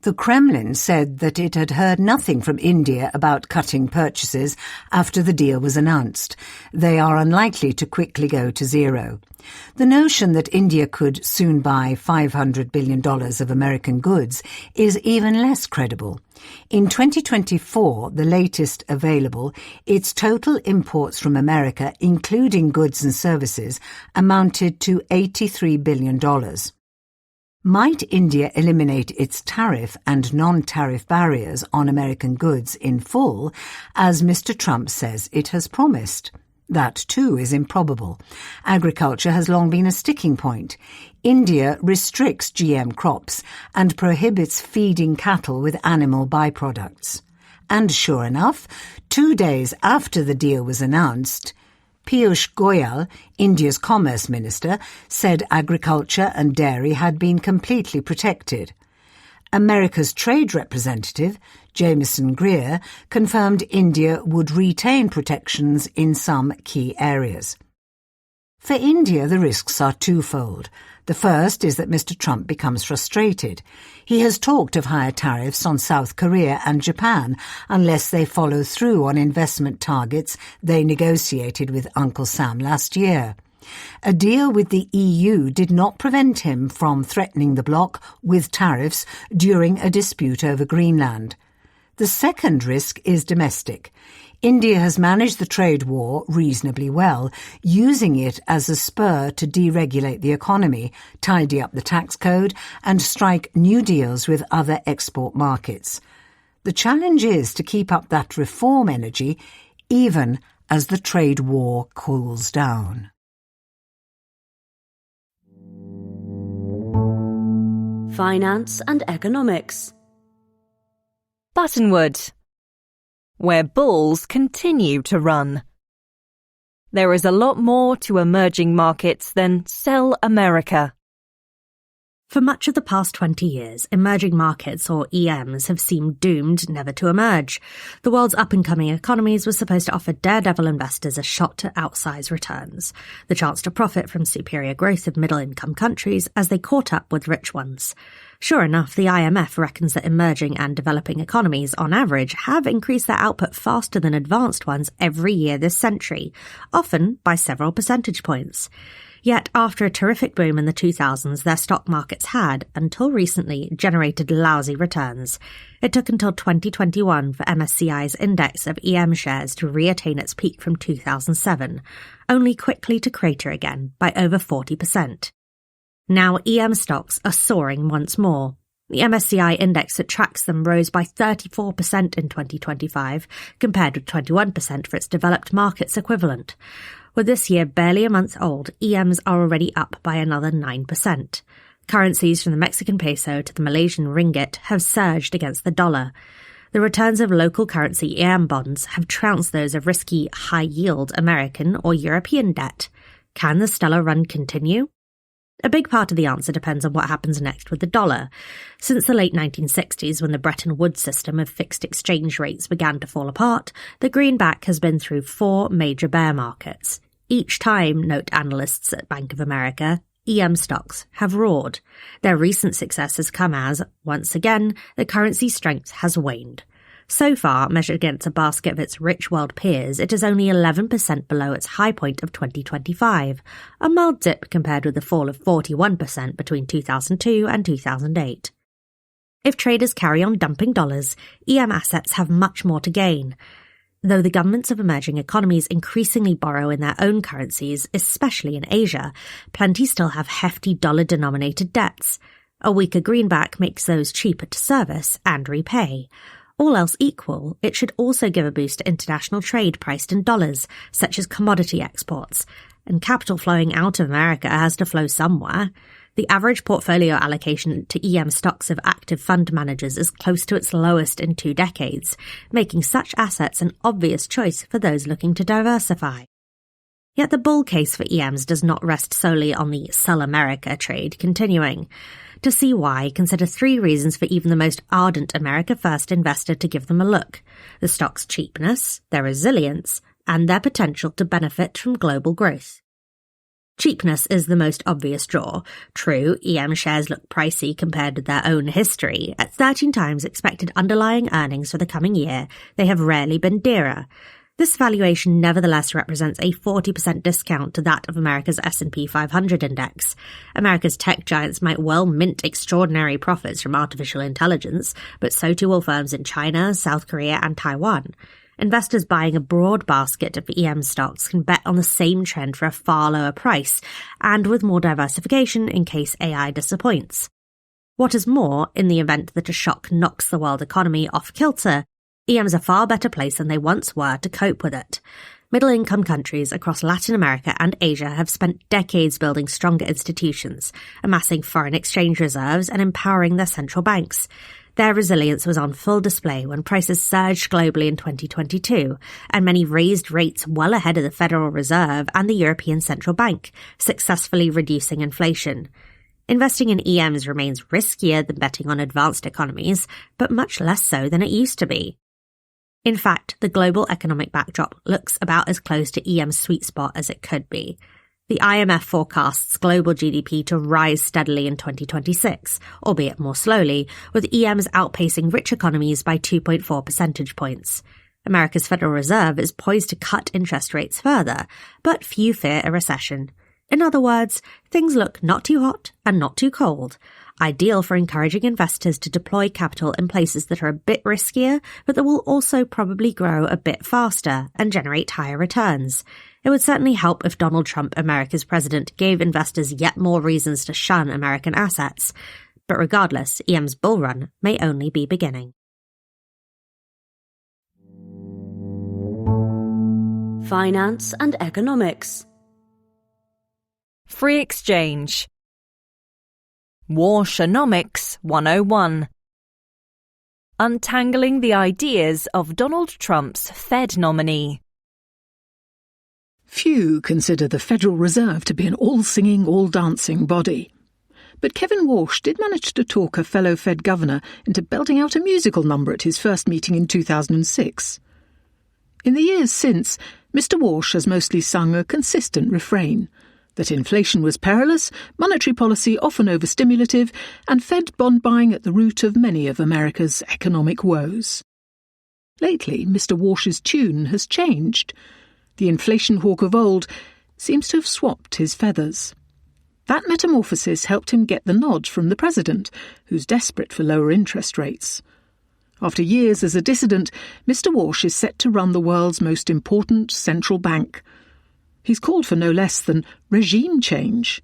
The Kremlin said that it had heard nothing from India about cutting purchases after the deal was announced. They are unlikely to quickly go to zero. The notion that India could soon buy $500 billion of American goods is even less credible. In 2024, the latest available, its total imports from America, including goods and services, amounted to $83 billion. Might India eliminate its tariff and non-tariff barriers on American goods in full, as Mr. Trump says it has promised? That, too, is improbable. Agriculture has long been a sticking point. India restricts GM crops and prohibits feeding cattle with animal byproducts. And sure enough, 2 days after the deal was announced, Piyush Goyal, India's Commerce Minister, said agriculture and dairy had been completely protected. America's trade representative, Jameson Greer, confirmed India would retain protections in some key areas. For India, the risks are twofold. The first is that Mr. Trump becomes frustrated. He has talked of higher tariffs on South Korea and Japan unless they follow through on investment targets they negotiated with Uncle Sam last year. A deal with the EU did not prevent him from threatening the bloc with tariffs during a dispute over Greenland. The second risk is domestic. India has managed the trade war reasonably well, using it as a spur to deregulate the economy, tidy up the tax code, and strike new deals with other export markets. The challenge is to keep up that reform energy, even as the trade war cools down. Finance and economics. Buttonwood, where bulls continue to run. There is a lot more to emerging markets than sell America. For much of the past 20 years, emerging markets, or EMs, have seemed doomed never to emerge. The world's up-and-coming economies were supposed to offer daredevil investors a shot to outsize returns, the chance to profit from superior growth of middle-income countries as they caught up with rich ones. Sure enough, the IMF reckons that emerging and developing economies, on average, have increased their output faster than advanced ones every year this century, often by several percentage points. Yet, after a terrific boom in the 2000s, their stock markets had, until recently, generated lousy returns. It took until 2021 for MSCI's index of EM shares to reattain its peak from 2007, only quickly to crater again by over 40%. Now EM stocks are soaring once more. The MSCI index that tracks them rose by 34% in 2025, compared with 21% for its developed markets equivalent. With this year barely a month old, EMs are already up by another 9%. Currencies from the Mexican peso to the Malaysian ringgit have surged against the dollar. The returns of local currency EM bonds have trounced those of risky, high-yield American or European debt. Can the stellar run continue? A big part of the answer depends on what happens next with the dollar. Since the late 1960s, when the Bretton Woods system of fixed exchange rates began to fall apart, the greenback has been through 4 major bear markets. Each time, note analysts at Bank of America, EM stocks have roared. Their recent success has come as, once again, the currency strength has waned. So far, measured against a basket of its rich world peers, it is only 11% below its high point of 2025, a mild dip compared with the fall of 41% between 2002 and 2008. If traders carry on dumping dollars, EM assets have much more to gain. Though the governments of emerging economies increasingly borrow in their own currencies, especially in Asia, plenty still have hefty dollar-denominated debts. A weaker greenback makes those cheaper to service and repay. All else equal, it should also give a boost to international trade priced in dollars, such as commodity exports. And capital flowing out of America has to flow somewhere. The average portfolio allocation to EM stocks of active fund managers is close to its lowest in 2 decades, making such assets an obvious choice for those looking to diversify. Yet the bull case for EMs does not rest solely on the sell America trade continuing. To see why, consider 3 reasons for even the most ardent America First investor to give them a look: the stock's cheapness, their resilience, and their potential to benefit from global growth. Cheapness is the most obvious draw. True, EM shares look pricey compared with their own history. At 13 times expected underlying earnings for the coming year, they have rarely been dearer. This valuation nevertheless represents a 40% discount to that of America's S&P 500 index. America's tech giants might well mint extraordinary profits from artificial intelligence, but so too will firms in China, South Korea and Taiwan. Investors buying a broad basket of EM stocks can bet on the same trend for a far lower price, and with more diversification in case AI disappoints. What is more, in the event that a shock knocks the world economy off kilter, EM's a far better place than they once were to cope with it. Middle-income countries across Latin America and Asia have spent decades building stronger institutions, amassing foreign exchange reserves and empowering their central banks. Their resilience was on full display when prices surged globally in 2022, and many raised rates well ahead of the Federal Reserve and the European Central Bank, successfully reducing inflation. Investing in EMs remains riskier than betting on advanced economies, but much less so than it used to be. In fact, the global economic backdrop looks about as close to EM's sweet spot as it could be. The IMF forecasts global GDP to rise steadily in 2026, albeit more slowly, with EMs outpacing rich economies by 2.4 percentage points. America's Federal Reserve is poised to cut interest rates further, but few fear a recession. In other words, things look not too hot and not too cold, ideal for encouraging investors to deploy capital in places that are a bit riskier, but that will also probably grow a bit faster and generate higher returns. It would certainly help if Donald Trump, America's president, gave investors yet more reasons to shun American assets. But regardless, EM's bull run may only be beginning. Finance and economics. Free exchange. Warshonomics 101. Untangling the ideas of Donald Trump's Fed nominee. Few consider the Federal Reserve to be an all-singing, all-dancing body. But Kevin Walsh did manage to talk a fellow Fed governor into belting out a musical number at his first meeting in 2006. In the years since, Mr. Walsh has mostly sung a consistent refrain that inflation was perilous, monetary policy often overstimulative, and Fed bond buying at the root of many of America's economic woes. Lately, Mr. Walsh's tune has changed. The inflation hawk of old seems to have swapped his feathers. That metamorphosis helped him get the nod from the president, who's desperate for lower interest rates. After years as a dissident, Mr. Walsh is set to run the world's most important central bank. He's called for no less than regime change.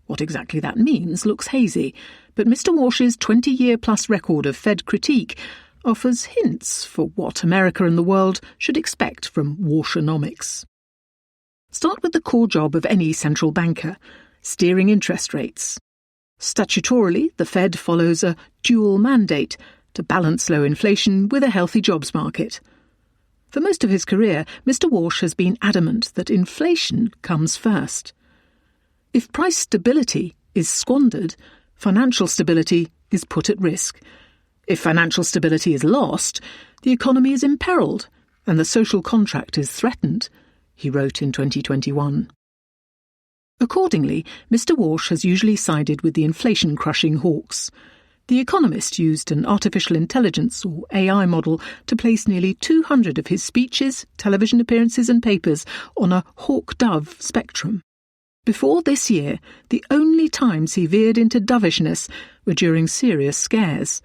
What exactly that means looks hazy, but Mr. Walsh's 20-year-plus record of Fed critique offers hints for what America and the world should expect from Warshonomics. Start with the core job of any central banker, steering interest rates. Statutorily, the Fed follows a dual mandate to balance low inflation with a healthy jobs market. For most of his career, Mr. Walsh has been adamant that inflation comes first. If price stability is squandered, financial stability is put at risk. If financial stability is lost, the economy is imperiled and the social contract is threatened, he wrote in 2021. Accordingly, Mr. Walsh has usually sided with the inflation-crushing hawks. The Economist used an artificial intelligence, or AI model, to place nearly 200 of his speeches, television appearances and papers on a hawk-dove spectrum. Before this year, the only times he veered into dovishness were during serious scares.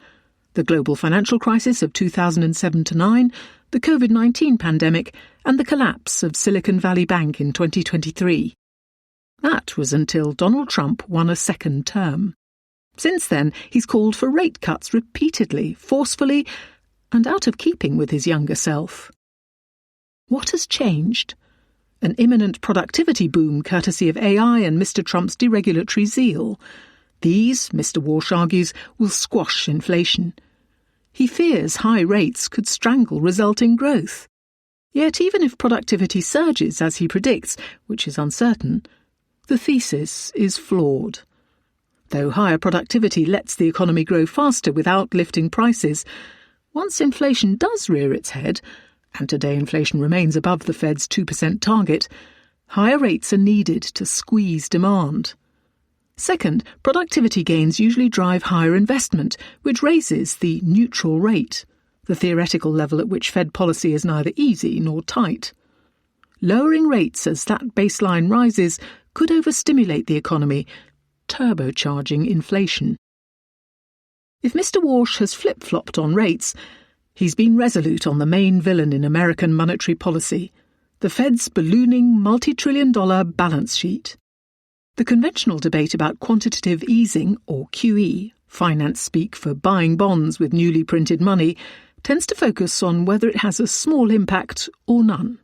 The global financial crisis of 2007-9, the COVID-19 pandemic, and the collapse of Silicon Valley Bank in 2023. That was until Donald Trump won a second term. Since then, he's called for rate cuts repeatedly, forcefully, and out of keeping with his younger self. What has changed? An imminent productivity boom courtesy of AI and Mr. Trump's deregulatory zeal. These, Mr. Walsh argues, will squash inflation. He fears high rates could strangle resulting growth. Yet even if productivity surges as he predicts, which is uncertain, the thesis is flawed. Though higher productivity lets the economy grow faster without lifting prices, once inflation does rear its head, and today inflation remains above the Fed's 2% target, higher rates are needed to squeeze demand. Second, productivity gains usually drive higher investment, which raises the neutral rate, the theoretical level at which Fed policy is neither easy nor tight. Lowering rates as that baseline rises could overstimulate the economy, turbocharging inflation. If Mr. Walsh has flip-flopped on rates, he's been resolute on the main villain in American monetary policy, the Fed's ballooning multi-trillion-dollar balance sheet. The conventional debate about quantitative easing, or QE, finance speak for buying bonds with newly printed money, tends to focus on whether it has a small impact or none.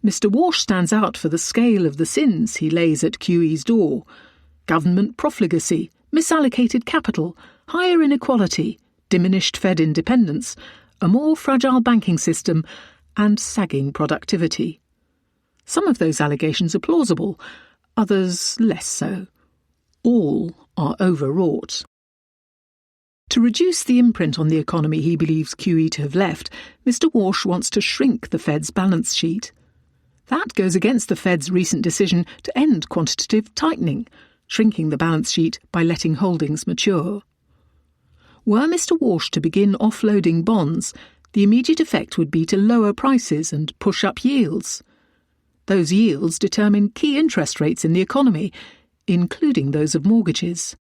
Mr. Walsh stands out for the scale of the sins he lays at QE's door: government profligacy, misallocated capital, higher inequality, diminished Fed independence, a more fragile banking system, and sagging productivity. Some of those allegations are plausible, others less so. All are overwrought. To reduce the imprint on the economy he believes QE to have left, Mr. Walsh wants to shrink the Fed's balance sheet. That goes against the Fed's recent decision to end quantitative tightening, shrinking the balance sheet by letting holdings mature. Were Mr. Walsh to begin offloading bonds, the immediate effect would be to lower prices and push up yields. Those yields determine key interest rates in the economy, including those of mortgages.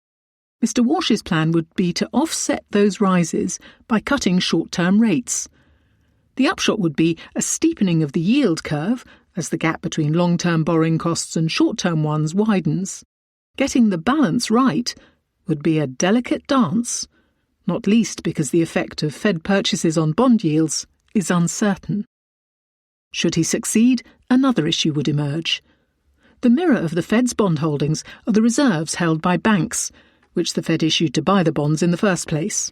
Mr. Walsh's plan would be to offset those rises by cutting short-term rates. The upshot would be a steepening of the yield curve as the gap between long-term borrowing costs and short-term ones widens. Getting the balance right would be a delicate dance, not least because the effect of Fed purchases on bond yields is uncertain. Should he succeed, another issue would emerge. The mirror of the Fed's bond holdings are the reserves held by banks, which the Fed issued to buy the bonds in the first place.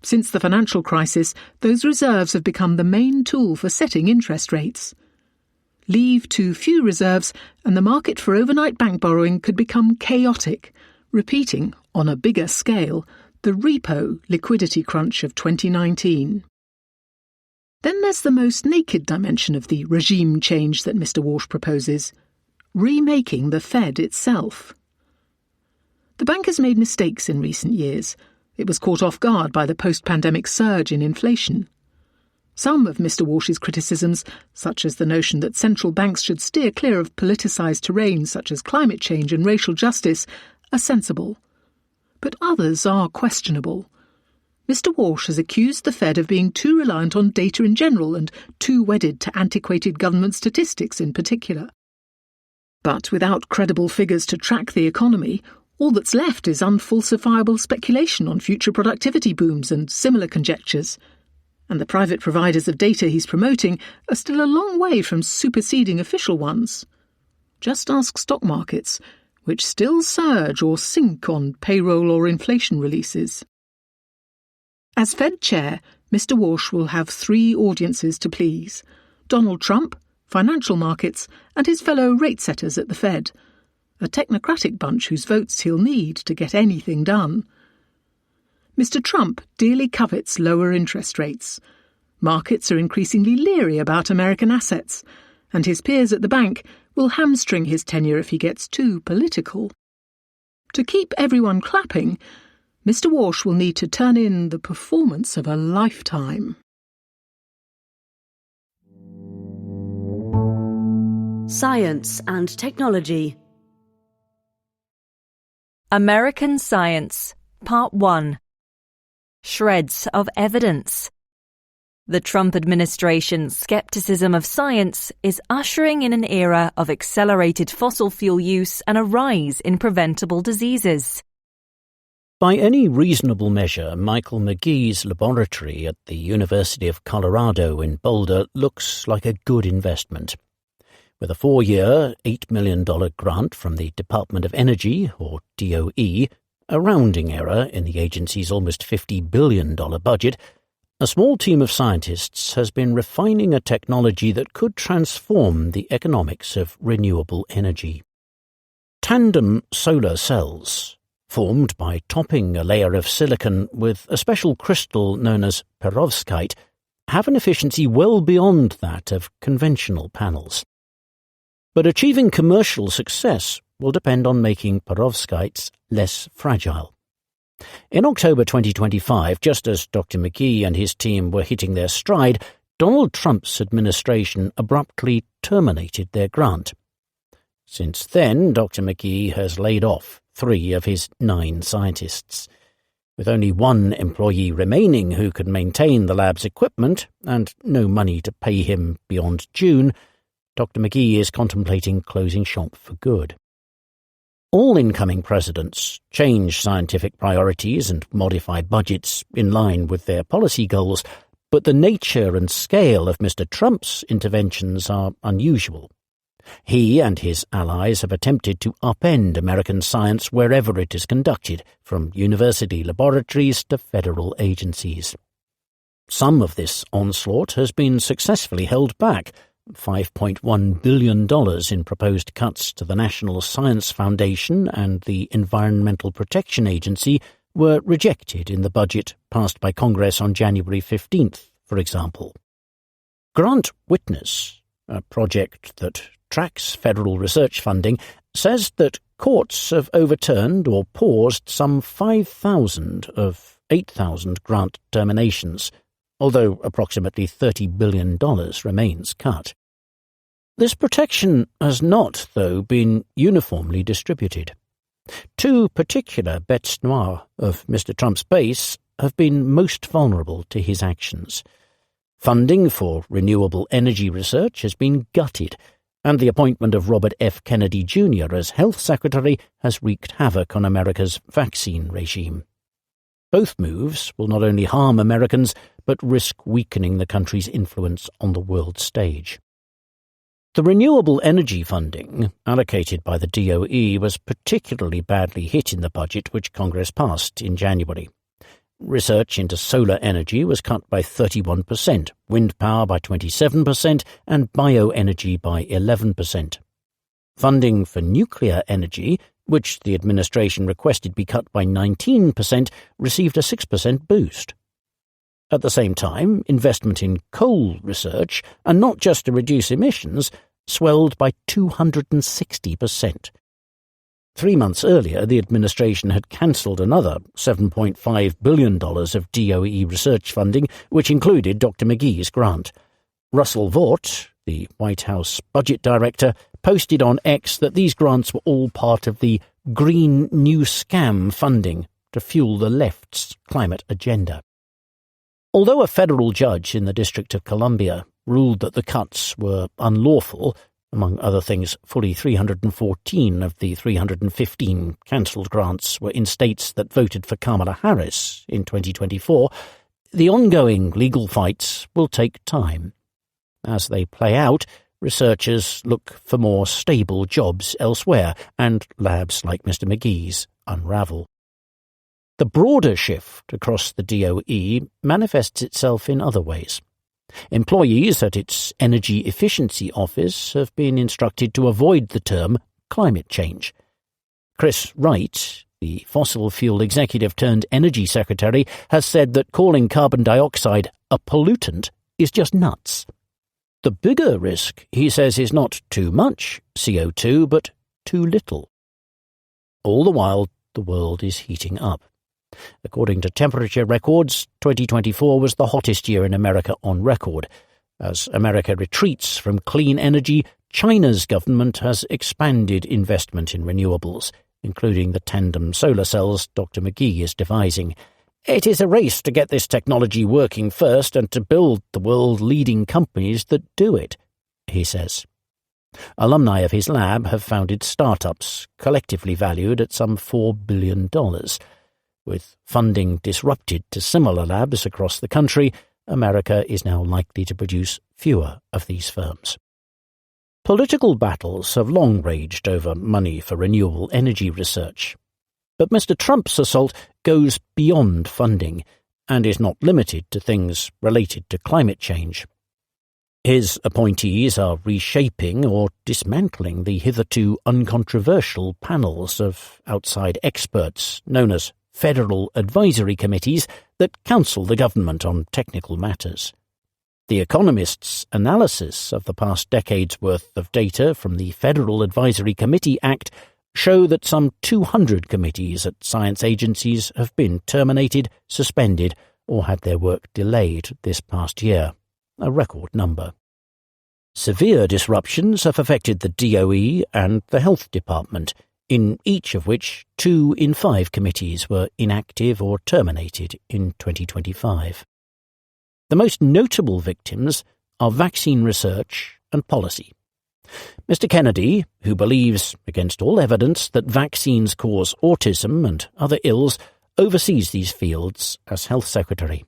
Since the financial crisis, those reserves have become the main tool for setting interest rates. Leave too few reserves, and the market for overnight bank borrowing could become chaotic, repeating, on a bigger scale, the repo liquidity crunch of 2019. Then there's the most naked dimension of the regime change that Mr. Walsh proposes: remaking the Fed itself. The bank has made mistakes in recent years. It was caught off guard by the post-pandemic surge in inflation. Some of Mr. Walsh's criticisms, such as the notion that central banks should steer clear of politicised terrain such as climate change and racial justice, are sensible. But others are questionable. Mr. Walsh has accused the Fed of being too reliant on data in general and too wedded to antiquated government statistics in particular. But without credible figures to track the economy, all that's left is unfalsifiable speculation on future productivity booms and similar conjectures. And the private providers of data he's promoting are still a long way from superseding official ones. Just ask stock markets, which still surge or sink on payroll or inflation releases. As Fed chair, Mr. Walsh will have three audiences to please: Donald Trump, financial markets, and his fellow rate-setters at the Fed, a technocratic bunch whose votes he'll need to get anything done. Mr. Trump dearly covets lower interest rates. Markets are increasingly leery about American assets, and his peers at the bank will hamstring his tenure if he gets too political. To keep everyone clapping, Mr. Walsh will need to turn in the performance of a lifetime. Science and technology. American Science, Part 1. Shreds of Evidence. The Trump administration's skepticism of science is ushering in an era of accelerated fossil fuel use and a rise in preventable diseases. By any reasonable measure, Michael McGee's laboratory at the University of Colorado in Boulder looks like a good investment. With a 4-year, $8 million grant from the Department of Energy, or DOE, a rounding error in the agency's almost $50 billion budget, a small team of scientists has been refining a technology that could transform the economics of renewable energy. Tandem solar cells, formed by topping a layer of silicon with a special crystal known as perovskite, have an efficiency well beyond that of conventional panels. But achieving commercial success will depend on making perovskites less fragile. In October 2025, just as Dr. McGee and his team were hitting their stride, Donald Trump's administration abruptly terminated their grant. Since then, Dr. McGee has laid off 3 of his 9 scientists. With only 1 employee remaining who can maintain the lab's equipment and no money to pay him beyond June, Dr. McGee is contemplating closing shop for good. All incoming presidents change scientific priorities and modify budgets in line with their policy goals, but the nature and scale of Mr. Trump's interventions are unusual. He and his allies have attempted to upend American science wherever it is conducted, from university laboratories to federal agencies. Some of this onslaught has been successfully held back. $5.1 billion in proposed cuts to the National Science Foundation and the Environmental Protection Agency were rejected in the budget passed by Congress on January 15th, for example. Grant Witness, a project that tracks federal research funding, says that courts have overturned or paused some 5,000 of 8,000 grant terminations, although approximately $30 billion remains cut. This protection has not, though, been uniformly distributed. 2 particular bêtes noires of Mr. Trump's base have been most vulnerable to his actions. Funding for renewable energy research has been gutted, and the appointment of Robert F. Kennedy Jr. as Health Secretary has wreaked havoc on America's vaccine regime. Both moves will not only harm Americans, but risk weakening the country's influence on the world stage. The renewable energy funding allocated by the DOE was particularly badly hit in the budget which Congress passed in January. Research into solar energy was cut by 31%, wind power by 27%, and bioenergy by 11%. Funding for nuclear energy, which the administration requested be cut by 19%, received a 6% boost. At the same time, investment in coal research, and not just to reduce emissions, swelled by 260%. 3 months earlier, the administration had cancelled another $7.5 billion of DOE research funding, which included Dr. McGee's grant. Russell Vought, the White House budget director, posted on X that these grants were all part of the Green New Scam funding to fuel the left's climate agenda. Although a federal judge in the District of Columbia ruled that the cuts were unlawful, among other things, fully 314 of the 315 cancelled grants were in states that voted for Kamala Harris in 2024, the ongoing legal fights will take time. As they play out, researchers look for more stable jobs elsewhere, and labs like Mr. McGee's unravel. The broader shift across the DOE manifests itself in other ways. Employees at its Energy Efficiency Office have been instructed to avoid the term climate change. Chris Wright, the fossil fuel executive turned energy secretary, has said that calling carbon dioxide a pollutant is just nuts. The bigger risk, he says, is not too much CO2, but too little. All the while, the world is heating up. According to temperature records, 2024 was the hottest year in America on record. As America retreats from clean energy, China's government has expanded investment in renewables, including the tandem solar cells Dr. McGee is devising. It is a race to get this technology working first and to build the world-leading companies that do it, he says. Alumni of his lab have founded startups, collectively valued at some $4 billion. With funding disrupted to similar labs across the country, America is now likely to produce fewer of these firms. Political battles have long raged over money for renewable energy research. But Mr. Trump's assault goes beyond funding and is not limited to things related to climate change. His appointees are reshaping or dismantling the hitherto uncontroversial panels of outside experts known as federal advisory committees that counsel the government on technical matters. The Economist's analysis of the past decade's worth of data from the Federal Advisory Committee Act show that some 200 committees at science agencies have been terminated, suspended, or had their work delayed this past year, a record number. Severe disruptions have affected the DOE and the Health Department, in each of which 2 in 5 committees were inactive or terminated in 2025. The most notable victims are vaccine research and policy. Mr. Kennedy, who believes, against all evidence, that vaccines cause autism and other ills, oversees these fields as Health Secretary.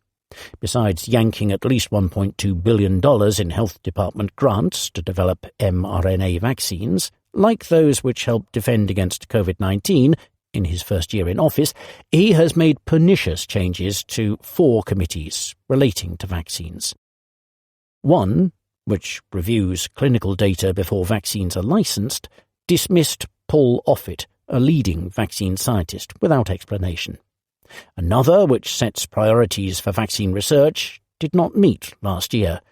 Besides yanking at least $1.2 billion in Health Department grants to develop mRNA vaccines, like those which helped defend against COVID-19 in his first year in office, he has made pernicious changes to 4 committees relating to vaccines. One, which reviews clinical data before vaccines are licensed, dismissed Paul Offit, a leading vaccine scientist, without explanation. Another, which sets priorities for vaccine research, did not meet last year.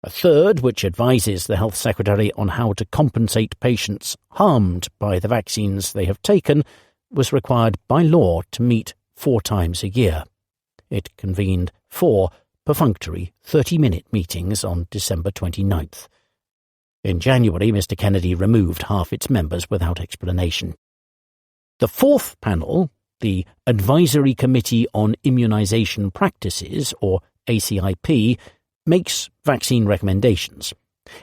A third, which advises the Health Secretary on how to compensate patients harmed by the vaccines they have taken, was required by law to meet 4 times a year. It convened 4 perfunctory 30-minute meetings on December 29th. In January, Mr. Kennedy removed half its members without explanation. The 4th panel, the Advisory Committee on Immunization Practices, or ACIP, makes vaccine recommendations.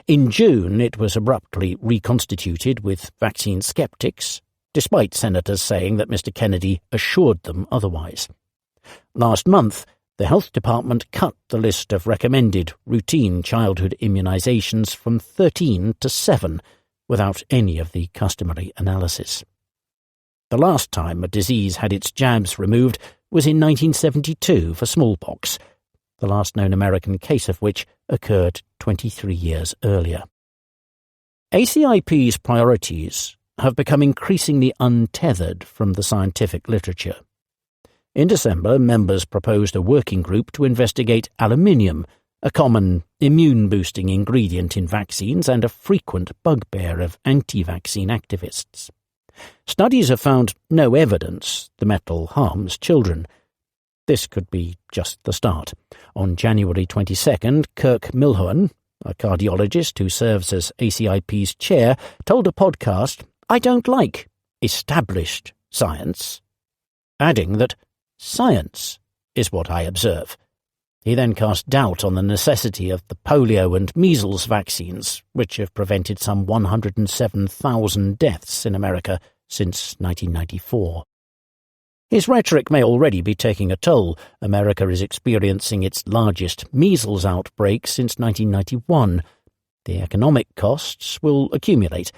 In June, it was abruptly reconstituted with vaccine skeptics, despite senators saying that Mr. Kennedy assured them otherwise. Last month, the Health Department cut the list of recommended routine childhood immunizations from 13 to 7, without any of the customary analysis. The last time a disease had its jabs removed was in 1972 for smallpox, the last known American case of which occurred 23 years earlier. ACIP's priorities have become increasingly untethered from the scientific literature. In December, members proposed a working group to investigate aluminium, a common immune-boosting ingredient in vaccines and a frequent bugbear of anti-vaccine activists. Studies have found no evidence the metal harms children. This could be just the start. On January 22nd, Kirk Milhoan, a cardiologist who serves as ACIP's chair, told a podcast, "I don't like established science," adding that science is what I observe. He then cast doubt on the necessity of the polio and measles vaccines, which have prevented some 107,000 deaths in America since 1994. His rhetoric may already be taking a toll. America is experiencing its largest measles outbreak since 1991. The economic costs will accumulate.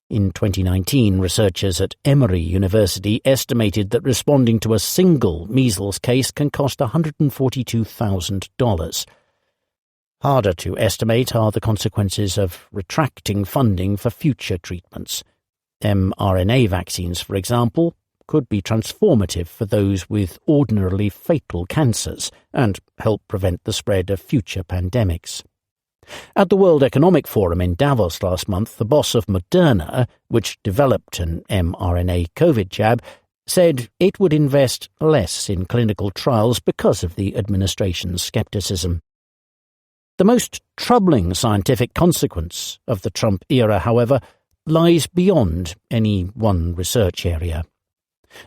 In 2019, researchers at Emory University estimated that responding to a single measles case can cost $142,000. Harder to estimate are the consequences of retracting funding for future treatments. mRNA vaccines, for example, could be transformative for those with ordinarily fatal cancers and help prevent the spread of future pandemics. At the World Economic Forum in Davos last month, the boss of Moderna, which developed an mRNA COVID jab, said it would invest less in clinical trials because of the administration's skepticism. The most troubling scientific consequence of the Trump era, however, lies beyond any one research area.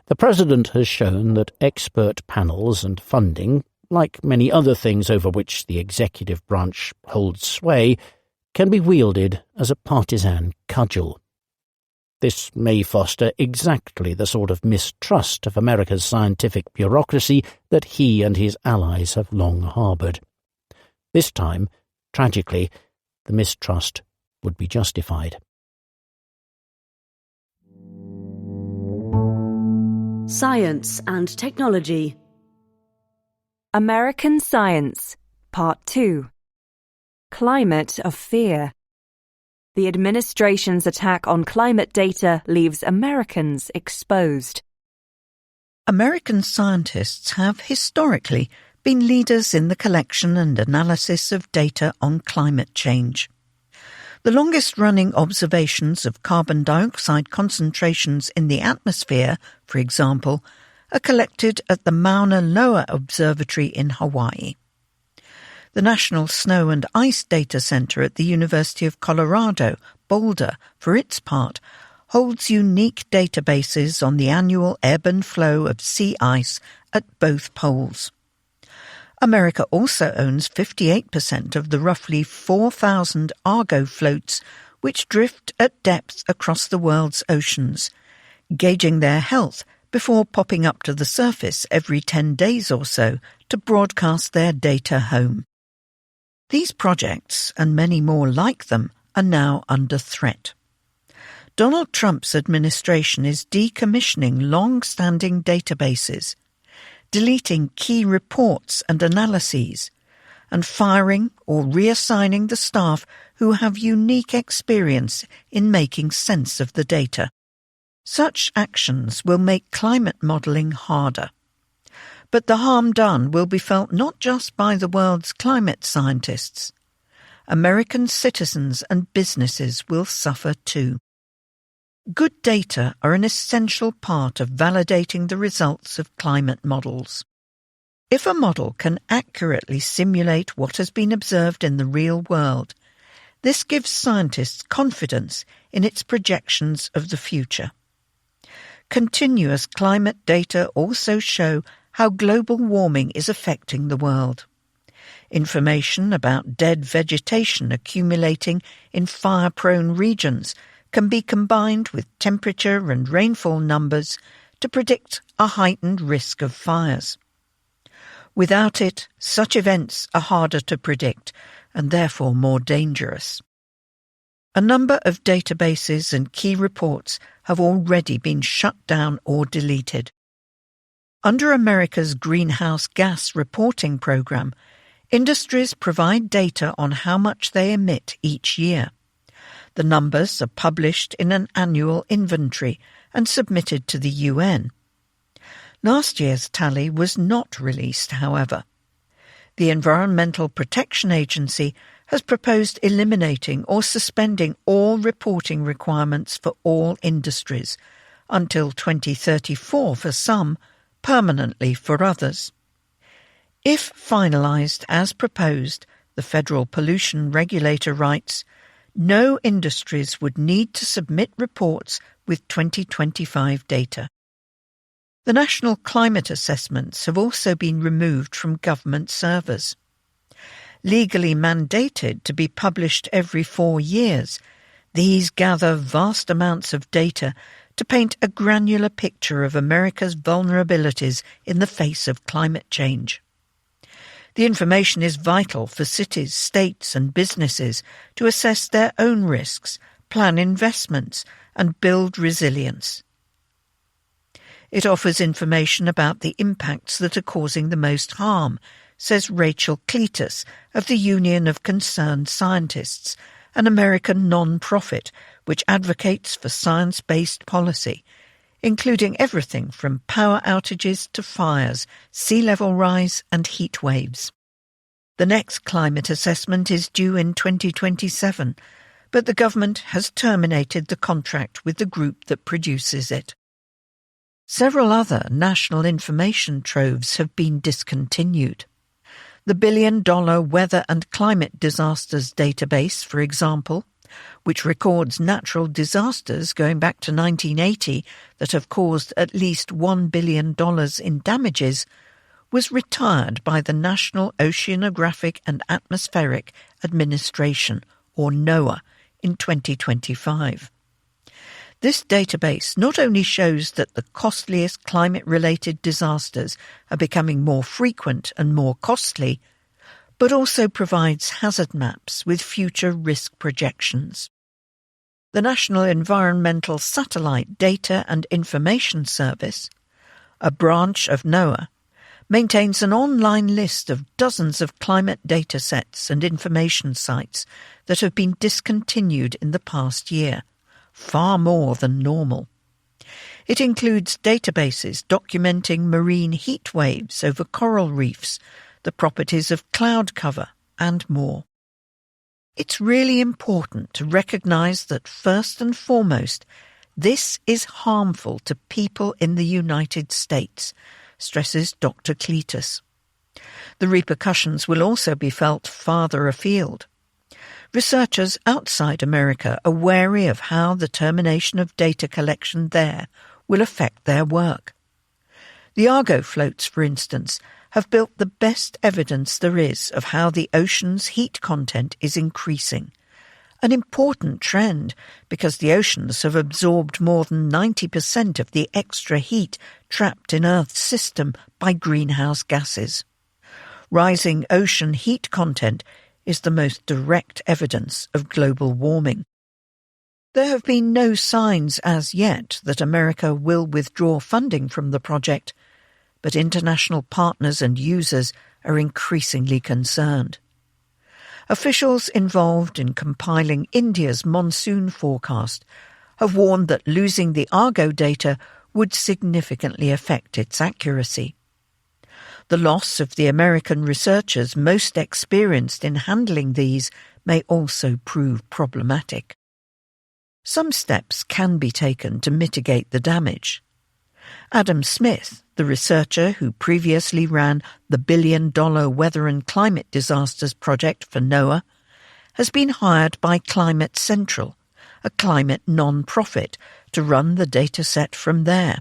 The president has shown that expert panels and funding, like many other things over which the executive branch holds sway, can be wielded as a partisan cudgel. This may foster exactly the sort of mistrust of America's scientific bureaucracy that he and his allies have long harboured. This time, tragically, the mistrust would be justified. Science and Technology. American Science, Part 2. Climate of Fear. The administration's attack on climate data leaves Americans exposed. American scientists have historically been leaders in the collection and analysis of data on climate change. The longest-running observations of carbon dioxide concentrations in the atmosphere, for example, are collected at the Mauna Loa Observatory in Hawaii. The National Snow and Ice Data Center at the University of Colorado, Boulder, for its part, holds unique databases on the annual ebb and flow of sea ice at both poles. America also owns 58% of the roughly 4,000 Argo floats which drift at depth across the world's oceans, gauging their health before popping up to the surface every 10 days or so to broadcast their data home. These projects, and many more like them, are now under threat. Donald Trump's administration is decommissioning long-standing databases, deleting key reports and analyses, and firing or reassigning the staff who have unique experience in making sense of the data. Such actions will make climate modelling harder. But the harm done will be felt not just by the world's climate scientists. American citizens and businesses will suffer too. Good data are an essential part of validating the results of climate models. If a model can accurately simulate what has been observed in the real world, this gives scientists confidence in its projections of the future. Continuous climate data also show how global warming is affecting the world. Information about dead vegetation accumulating in fire-prone regions can be combined with temperature and rainfall numbers to predict a heightened risk of fires. Without it, such events are harder to predict and therefore more dangerous. A number of databases and key reports have already been shut down or deleted. Under America's Greenhouse Gas Reporting Program, industries provide data on how much they emit each year. The numbers are published in an annual inventory and submitted to the UN. Last year's tally was not released, however. The Environmental Protection Agency has proposed eliminating or suspending all reporting requirements for all industries, until 2034 for some, permanently for others. If finalised as proposed, the federal pollution regulator writes, no industries would need to submit reports with 2025 data. The national climate assessments have also been removed from government servers. Legally mandated to be published every 4 years, these gather vast amounts of data to paint a granular picture of America's vulnerabilities in the face of climate change. The information is vital for cities, states and businesses to assess their own risks, plan investments and build resilience. It offers information about the impacts that are causing the most harm, says Rachel Cletus of the Union of Concerned Scientists, an American non-profit which advocates for science-based policy, including everything from power outages to fires, sea level rise and heat waves. The next climate assessment is due in 2027, but the government has terminated the contract with the group that produces it. Several other national information troves have been discontinued. The billion-dollar Weather and Climate Disasters Database, for example, which records natural disasters going back to 1980 that have caused at least $1 billion in damages, was retired by the National Oceanographic and Atmospheric Administration, or NOAA, in 2025. This database not only shows that the costliest climate-related disasters are becoming more frequent and more costly, but also provides hazard maps with future risk projections. The National Environmental Satellite Data and Information Service, a branch of NOAA, maintains an online list of dozens of climate data sets and information sites that have been discontinued in the past year, far more than normal. It includes databases documenting marine heat waves over coral reefs, the properties of cloud cover, and more. It's really important to recognise that first and foremost, this is harmful to people in the United States, stresses Dr. Cletus. The repercussions will also be felt farther afield. Researchers outside America are wary of how the termination of data collection there will affect their work. The Argo floats, for instance, have built the best evidence there is of how the ocean's heat content is increasing, an important trend because the oceans have absorbed more than 90% of the extra heat trapped in Earth's system by greenhouse gases. Rising ocean heat content is the most direct evidence of global warming. There have been no signs as yet that America will withdraw funding from the project, but international partners and users are increasingly concerned. Officials involved in compiling India's monsoon forecast have warned that losing the Argo data would significantly affect its accuracy. The loss of the American researchers most experienced in handling these may also prove problematic. Some steps can be taken to mitigate the damage. Adam Smith, the researcher who previously ran the billion-dollar Weather and Climate Disasters Project for NOAA, has been hired by Climate Central, a climate non-profit, to run the dataset from there.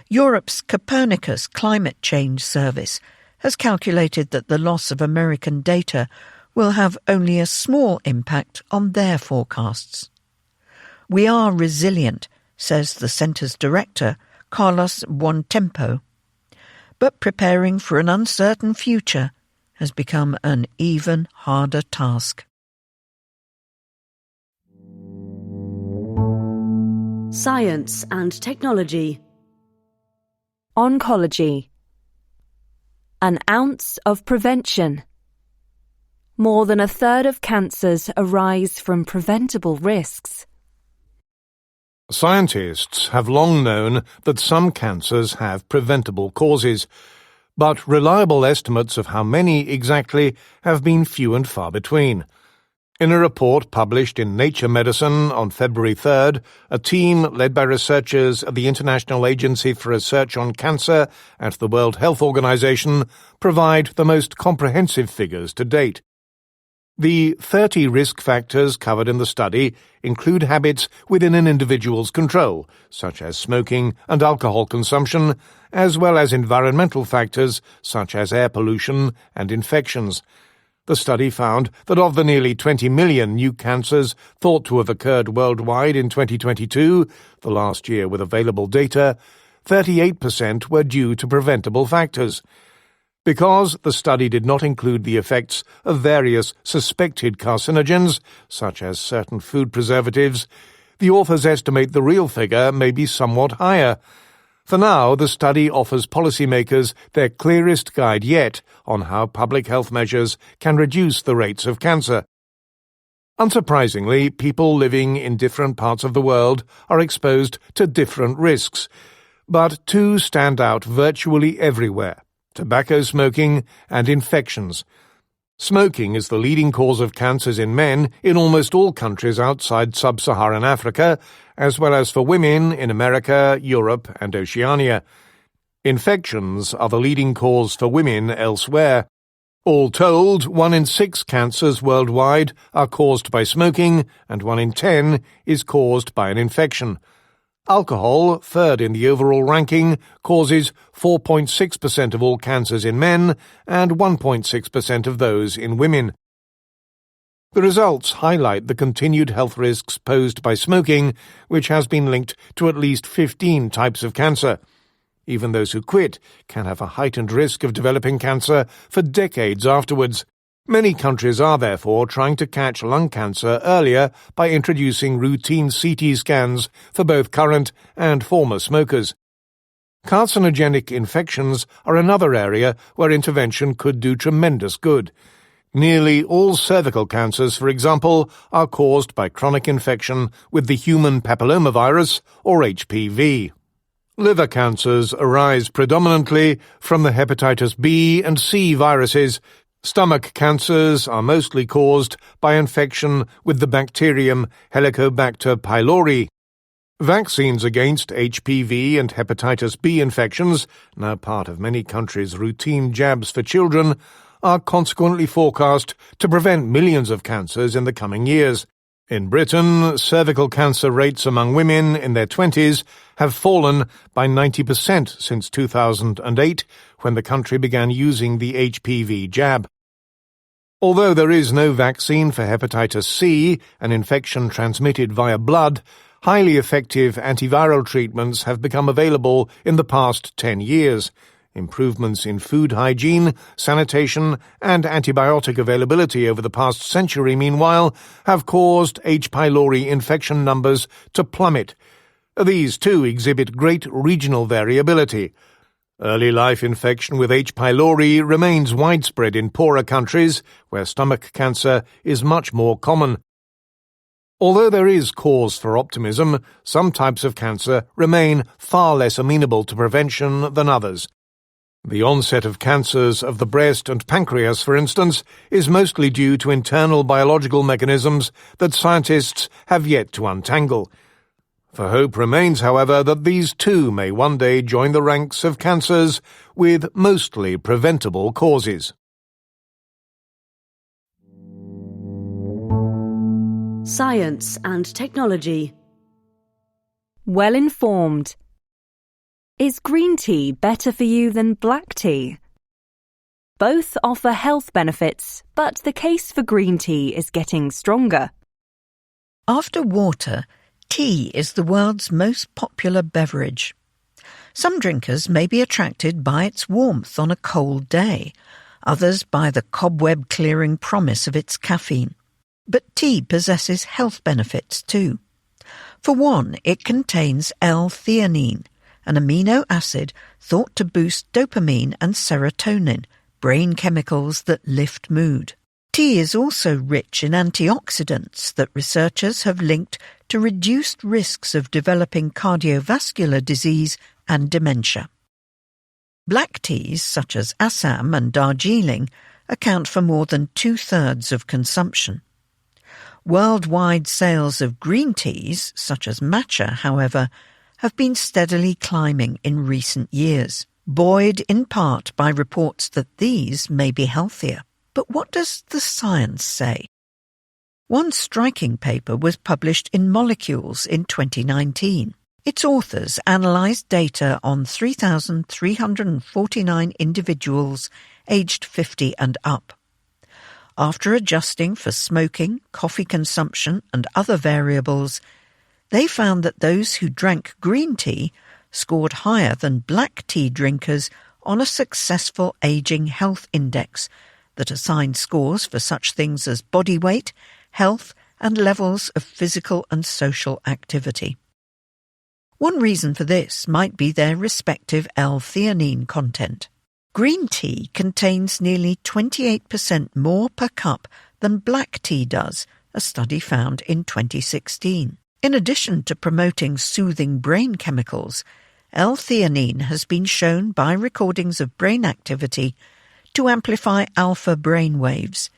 Europe's Copernicus Climate Change Service has calculated that the loss of American data will have only a small impact on their forecasts. We are resilient, says the centre's director, Carlos Buontempo, but preparing for an uncertain future has become an even harder task. Science and technology. Oncology. An ounce of prevention. More than a third of cancers arise from preventable risks. Scientists have long known that some cancers have preventable causes, but reliable estimates of how many exactly have been few and far between. In a report published in Nature Medicine on February 3rd, a team led by researchers at the International Agency for Research on Cancer and the World Health Organization provide the most comprehensive figures to date. The 30 risk factors covered in the study include habits within an individual's control, such as smoking and alcohol consumption, as well as environmental factors such as air pollution and infections. The study found that of the nearly 20 million new cancers thought to have occurred worldwide in 2022, the last year with available data, 38% were due to preventable factors. Because the study did not include the effects of various suspected carcinogens, such as certain food preservatives, the authors estimate the real figure may be somewhat higher. For now, the study offers policymakers their clearest guide yet on how public health measures can reduce the rates of cancer. Unsurprisingly, people living in different parts of the world are exposed to different risks, but two stand out virtually everywhere: tobacco smoking and infections. Smoking is the leading cause of cancers in men in almost all countries outside sub-Saharan Africa, as well as for women in America, Europe, and Oceania. Infections are the leading cause for women elsewhere. All told, 1 in 6 cancers worldwide are caused by smoking, and 1 in 10 is caused by an infection. Alcohol, third in the overall ranking, causes 4.6% of all cancers in men and 1.6% of those in women. The results highlight the continued health risks posed by smoking, which has been linked to at least 15 types of cancer. Even those who quit can have a heightened risk of developing cancer for decades afterwards. Many countries are therefore trying to catch lung cancer earlier by introducing routine CT scans for both current and former smokers. Carcinogenic infections are another area where intervention could do tremendous good. Nearly all cervical cancers, for example, are caused by chronic infection with the human papillomavirus, or HPV. Liver cancers arise predominantly from the hepatitis B and C viruses. Stomach cancers are mostly caused by infection with the bacterium Helicobacter pylori. Vaccines against HPV and hepatitis B infections, now part of many countries' routine jabs for children, are consequently forecast to prevent millions of cancers in the coming years. In Britain, cervical cancer rates among women in their 20s have fallen by 90% since 2008, when the country began using the HPV jab. Although there is no vaccine for hepatitis C, an infection transmitted via blood, highly effective antiviral treatments have become available in the past 10 years. Improvements in food hygiene, sanitation, and antibiotic availability over the past century, meanwhile, have caused H. pylori infection numbers to plummet. These, too, exhibit great regional variability. Early life infection with H. pylori remains widespread in poorer countries, where stomach cancer is much more common. Although there is cause for optimism, some types of cancer remain far less amenable to prevention than others. The onset of cancers of the breast and pancreas, for instance, is mostly due to internal biological mechanisms that scientists have yet to untangle. For hope remains, however, that these too may one day join the ranks of cancers with mostly preventable causes. Science and technology. Well informed. Is green tea better for you than black tea? Both offer health benefits, but the case for green tea is getting stronger. After water, tea is the world's most popular beverage. Some drinkers may be attracted by its warmth on a cold day, others by the cobweb-clearing promise of its caffeine. But tea possesses health benefits too. For one, it contains L-theanine, an amino acid thought to boost dopamine and serotonin, brain chemicals that lift mood. Tea is also rich in antioxidants that researchers have linked to reduced risks of developing cardiovascular disease and dementia. Black teas such as Assam and Darjeeling account for more than 2/3 of consumption. Worldwide sales of green teas, such as matcha, however, have been steadily climbing in recent years, buoyed in part by reports that these may be healthier. But what does the science say? One striking paper was published in Molecules in 2019. Its authors analysed data on 3,349 individuals aged 50 and up. After adjusting for smoking, coffee consumption and other variables, they found that those who drank green tea scored higher than black tea drinkers on a successful aging health index that assigned scores for such things as body weight, health, and levels of physical and social activity. One reason for this might be their respective L-theanine content. Green tea contains nearly 28% more per cup than black tea does, a study found in 2016. In addition to promoting soothing brain chemicals, L-theanine has been shown by recordings of brain activity to amplify alpha brain waves,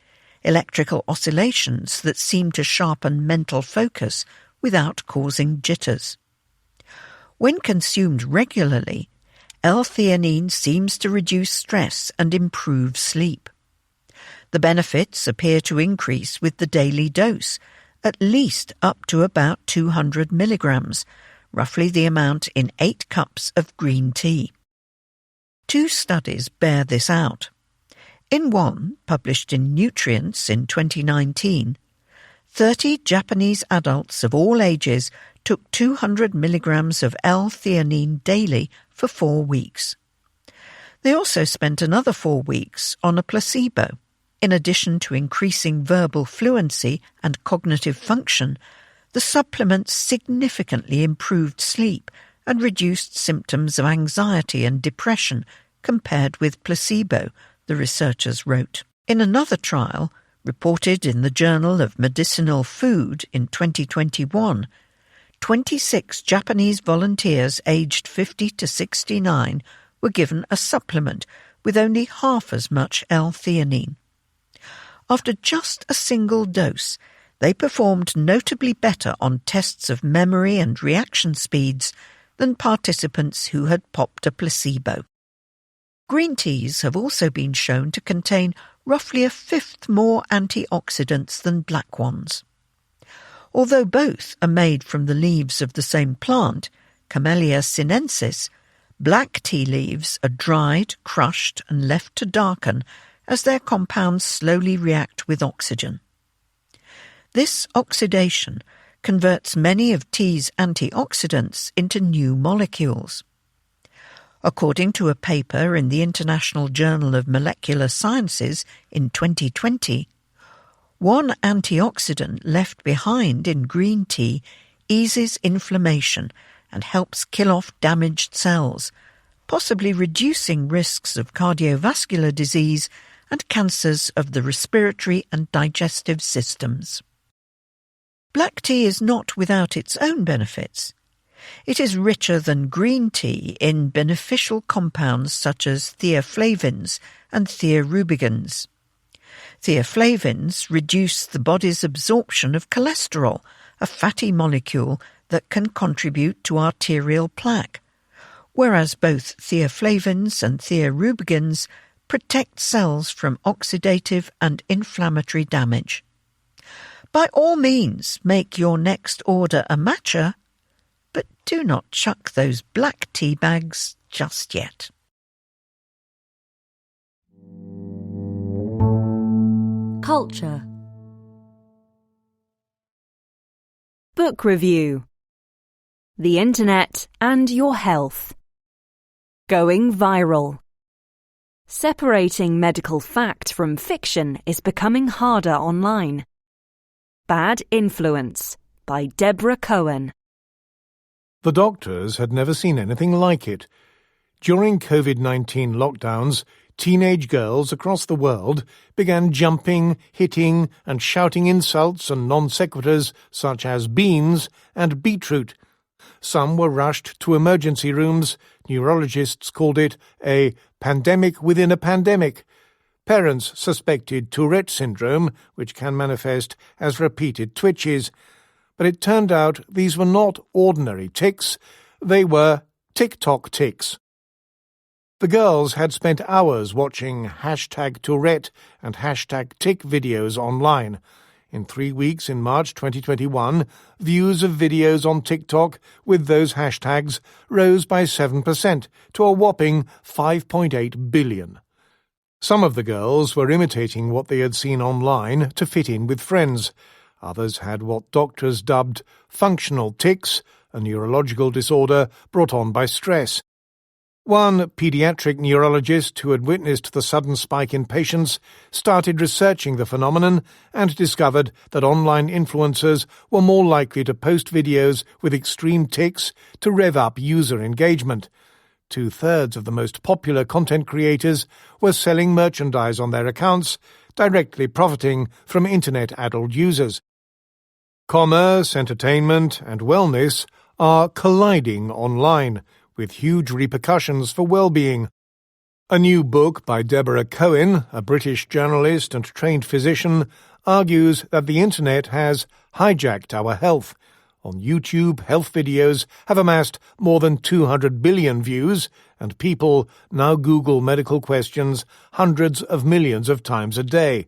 electrical oscillations that seem to sharpen mental focus without causing jitters. When consumed regularly, L-theanine seems to reduce stress and improve sleep. The benefits appear to increase with the daily dose, at least up to about 200 milligrams, roughly the amount in 8 cups of green tea. 2 studies bear this out. In one, published in Nutrients in 2019, 30 Japanese adults of all ages took 200 milligrams of L-theanine daily for 4 weeks. They also spent another 4 weeks on a placebo. In addition to increasing verbal fluency and cognitive function, the supplement significantly improved sleep and reduced symptoms of anxiety and depression compared with placebo, the researchers wrote. In another trial, reported in the Journal of Medicinal Food in 2021, 26 Japanese volunteers aged 50 to 69 were given a supplement with only half as much L-theanine. After just a single dose, they performed notably better on tests of memory and reaction speeds than participants who had popped a placebo. Green teas have also been shown to contain roughly a fifth more antioxidants than black ones. Although both are made from the leaves of the same plant, Camellia sinensis, black tea leaves are dried, crushed and left to darken as their compounds slowly react with oxygen. This oxidation converts many of tea's antioxidants into new molecules. According to a paper in the International Journal of Molecular Sciences in 2020, one antioxidant left behind in green tea eases inflammation and helps kill off damaged cells, possibly reducing risks of cardiovascular disease and cancers of the respiratory and digestive systems. Black tea is not without its own benefits. It is richer than green tea in beneficial compounds such as theaflavins and thearubicins. Theaflavins reduce the body's absorption of cholesterol, a fatty molecule that can contribute to arterial plaque, whereas both theaflavins and thearubicins protect cells from oxidative and inflammatory damage. By all means, make your next order a matcha, but do not chuck those black tea bags just yet. Culture. Book review. The Internet and your health. Going viral. Separating medical fact from fiction is becoming harder online. Bad Influence by Deborah Cohen. The doctors had never seen anything like it. During COVID-19 lockdowns, teenage girls across the world began jumping, hitting and shouting insults and non-sequiturs such as beans and beetroot. Some were rushed to emergency rooms. Neurologists called it a pandemic within a pandemic. Parents suspected Tourette syndrome, which can manifest as repeated twitches. But it turned out these were not ordinary tics. They were TikTok tics. The girls had spent hours watching #Tourette and #Tic videos online. In 3 weeks in March 2021, views of videos on TikTok with those hashtags rose by 7% to a whopping 5.8 billion. Some of the girls were imitating what they had seen online to fit in with friends. Others had what doctors dubbed functional tics, a neurological disorder brought on by stress. One pediatric neurologist who had witnessed the sudden spike in patients started researching the phenomenon and discovered that online influencers were more likely to post videos with extreme tics to rev up user engagement. 2/3 of the most popular content creators were selling merchandise on their accounts, directly profiting from internet adult users. Commerce, entertainment, and wellness are colliding online, with huge repercussions for well-being. A new book by Deborah Cohen, a British journalist and trained physician, argues that the internet has hijacked our health. On YouTube, health videos have amassed more than 200 billion views, and people now Google medical questions hundreds of millions of times a day.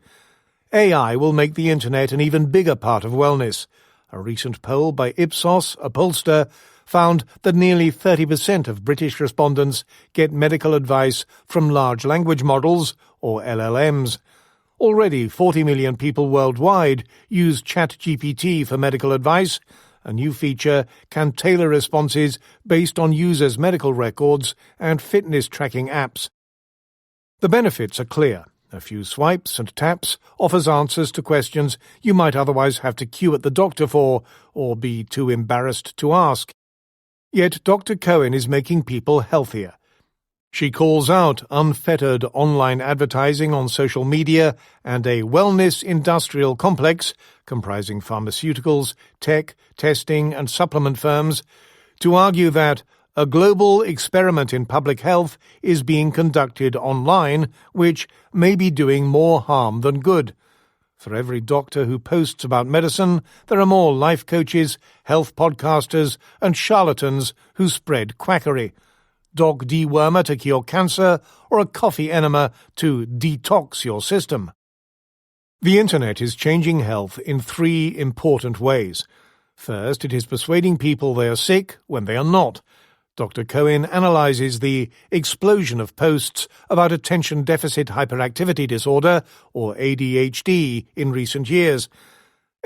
AI will make the internet an even bigger part of wellness. A recent poll by Ipsos, a pollster, found that nearly 30% of British respondents get medical advice from large language models, or LLMs. Already 40 million people worldwide use ChatGPT for medical advice. A new feature can tailor responses based on users' medical records and fitness tracking apps. The benefits are clear. A few swipes and taps offers answers to questions you might otherwise have to queue at the doctor for, or be too embarrassed to ask. Yet Dr. Cohen is making people healthier. She calls out unfettered online advertising on social media and a wellness industrial complex comprising pharmaceuticals, tech, testing and supplement firms to argue that a global experiment in public health is being conducted online, which may be doing more harm than good. For every doctor who posts about medicine, there are more life coaches, health podcasters, and charlatans who spread quackery. Dog dewormer to cure cancer, or a coffee enema to detox your system. The Internet is changing health in three important ways. First, it is persuading people they are sick when they are not. Dr. Cohen analyzes the explosion of posts about attention deficit hyperactivity disorder, or ADHD, in recent years.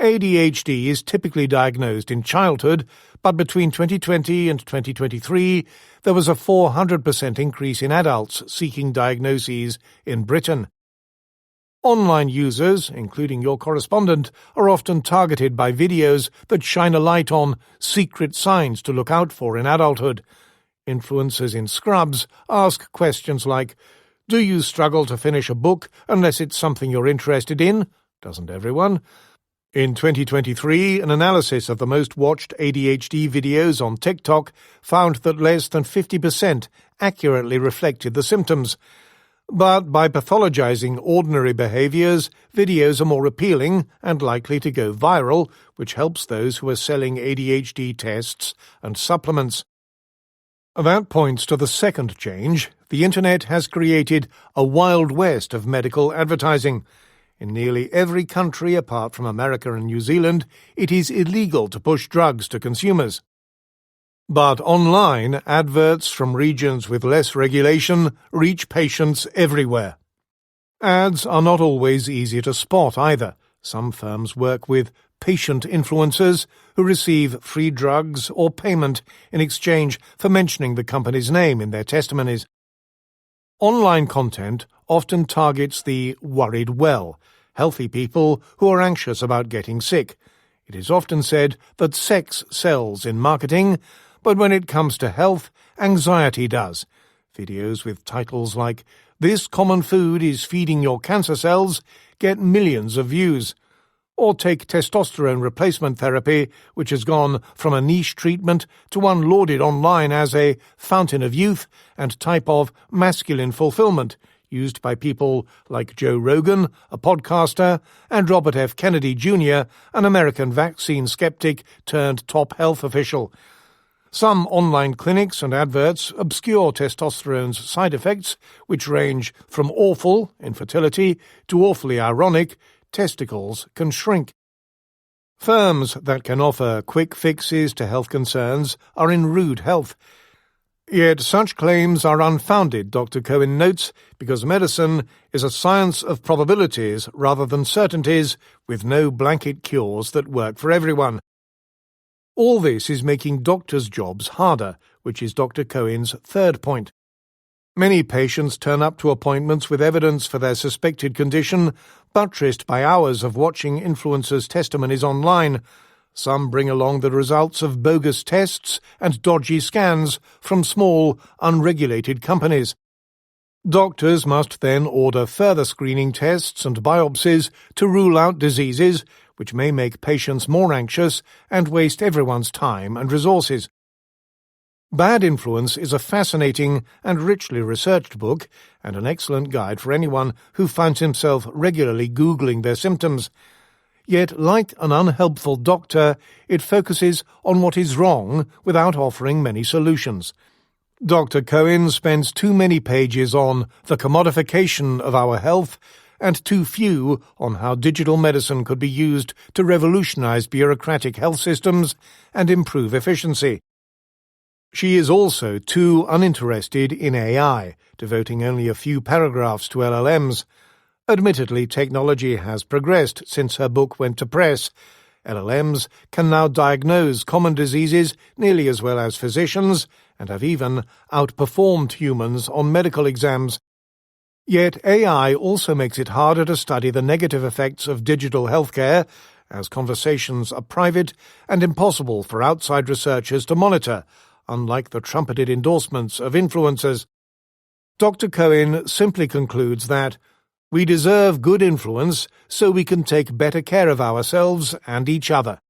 ADHD is typically diagnosed in childhood, but between 2020 and 2023, there was a 400% increase in adults seeking diagnoses in Britain. Online users, including your correspondent, are often targeted by videos that shine a light on secret signs to look out for in adulthood. Influencers in scrubs ask questions like, "Do you struggle to finish a book unless it's something you're interested in?" Doesn't everyone? In 2023, an analysis of the most watched ADHD videos on TikTok found that less than 50% accurately reflected the symptoms. But by pathologizing ordinary behaviors, videos are more appealing and likely to go viral, which helps those who are selling ADHD tests and supplements. That points to the second change. The Internet has created a wild west of medical advertising. In nearly every country apart from America and New Zealand, it is illegal to push drugs to consumers. But online, adverts from regions with less regulation reach patients everywhere. Ads are not always easy to spot either. Some firms work with patient influencers who receive free drugs or payment in exchange for mentioning the company's name in their testimonies. Online content often targets the worried well, healthy people who are anxious about getting sick. It is often said that sex sells in marketing, but when it comes to health, anxiety does. Videos with titles like, "This common food is feeding your cancer cells," get millions of views. Or take testosterone replacement therapy, which has gone from a niche treatment to one lauded online as a fountain of youth and type of masculine fulfillment, used by people like Joe Rogan, a podcaster, and Robert F. Kennedy Jr., an American vaccine skeptic turned top health official. Some online clinics and adverts obscure testosterone's side effects, which range from awful, infertility, to awfully ironic, testicles can shrink. Firms that can offer quick fixes to health concerns are in rude health. Yet such claims are unfounded, Dr. Cohen notes, because medicine is a science of probabilities rather than certainties, with no blanket cures that work for everyone. All this is making doctors' jobs harder, which is Dr. Cohen's third point. Many patients turn up to appointments with evidence for their suspected condition, buttressed by hours of watching influencers' testimonies online. Some bring along the results of bogus tests and dodgy scans from small, unregulated companies. Doctors must then order further screening tests and biopsies to rule out diseases, which may make patients more anxious and waste everyone's time and resources. Bad Influence is a fascinating and richly researched book and an excellent guide for anyone who finds himself regularly Googling their symptoms. Yet, like an unhelpful doctor, it focuses on what is wrong without offering many solutions. Dr. Cohen spends too many pages on the commodification of our health and too few on how digital medicine could be used to revolutionize bureaucratic health systems and improve efficiency. She is also too uninterested in AI, devoting only a few paragraphs to LLMs. Admittedly, technology has progressed since her book went to press. LLMs can now diagnose common diseases nearly as well as physicians, and have even outperformed humans on medical exams. Yet AI also makes it harder to study the negative effects of digital healthcare, as conversations are private and impossible for outside researchers to monitor, unlike the trumpeted endorsements of influencers. Dr. Cohen simply concludes that we deserve good influence so we can take better care of ourselves and each other.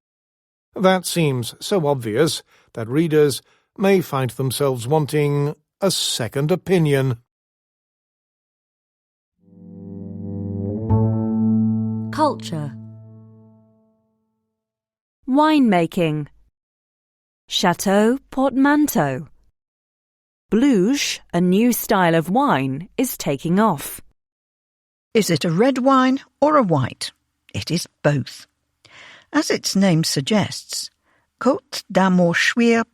That seems so obvious that readers may find themselves wanting a second opinion. Culture. Winemaking. Chateau Portmanteau. Bluge, a new style of wine, is taking off. Is it a red wine or a white? It is both. As its name suggests, Côte d'Armor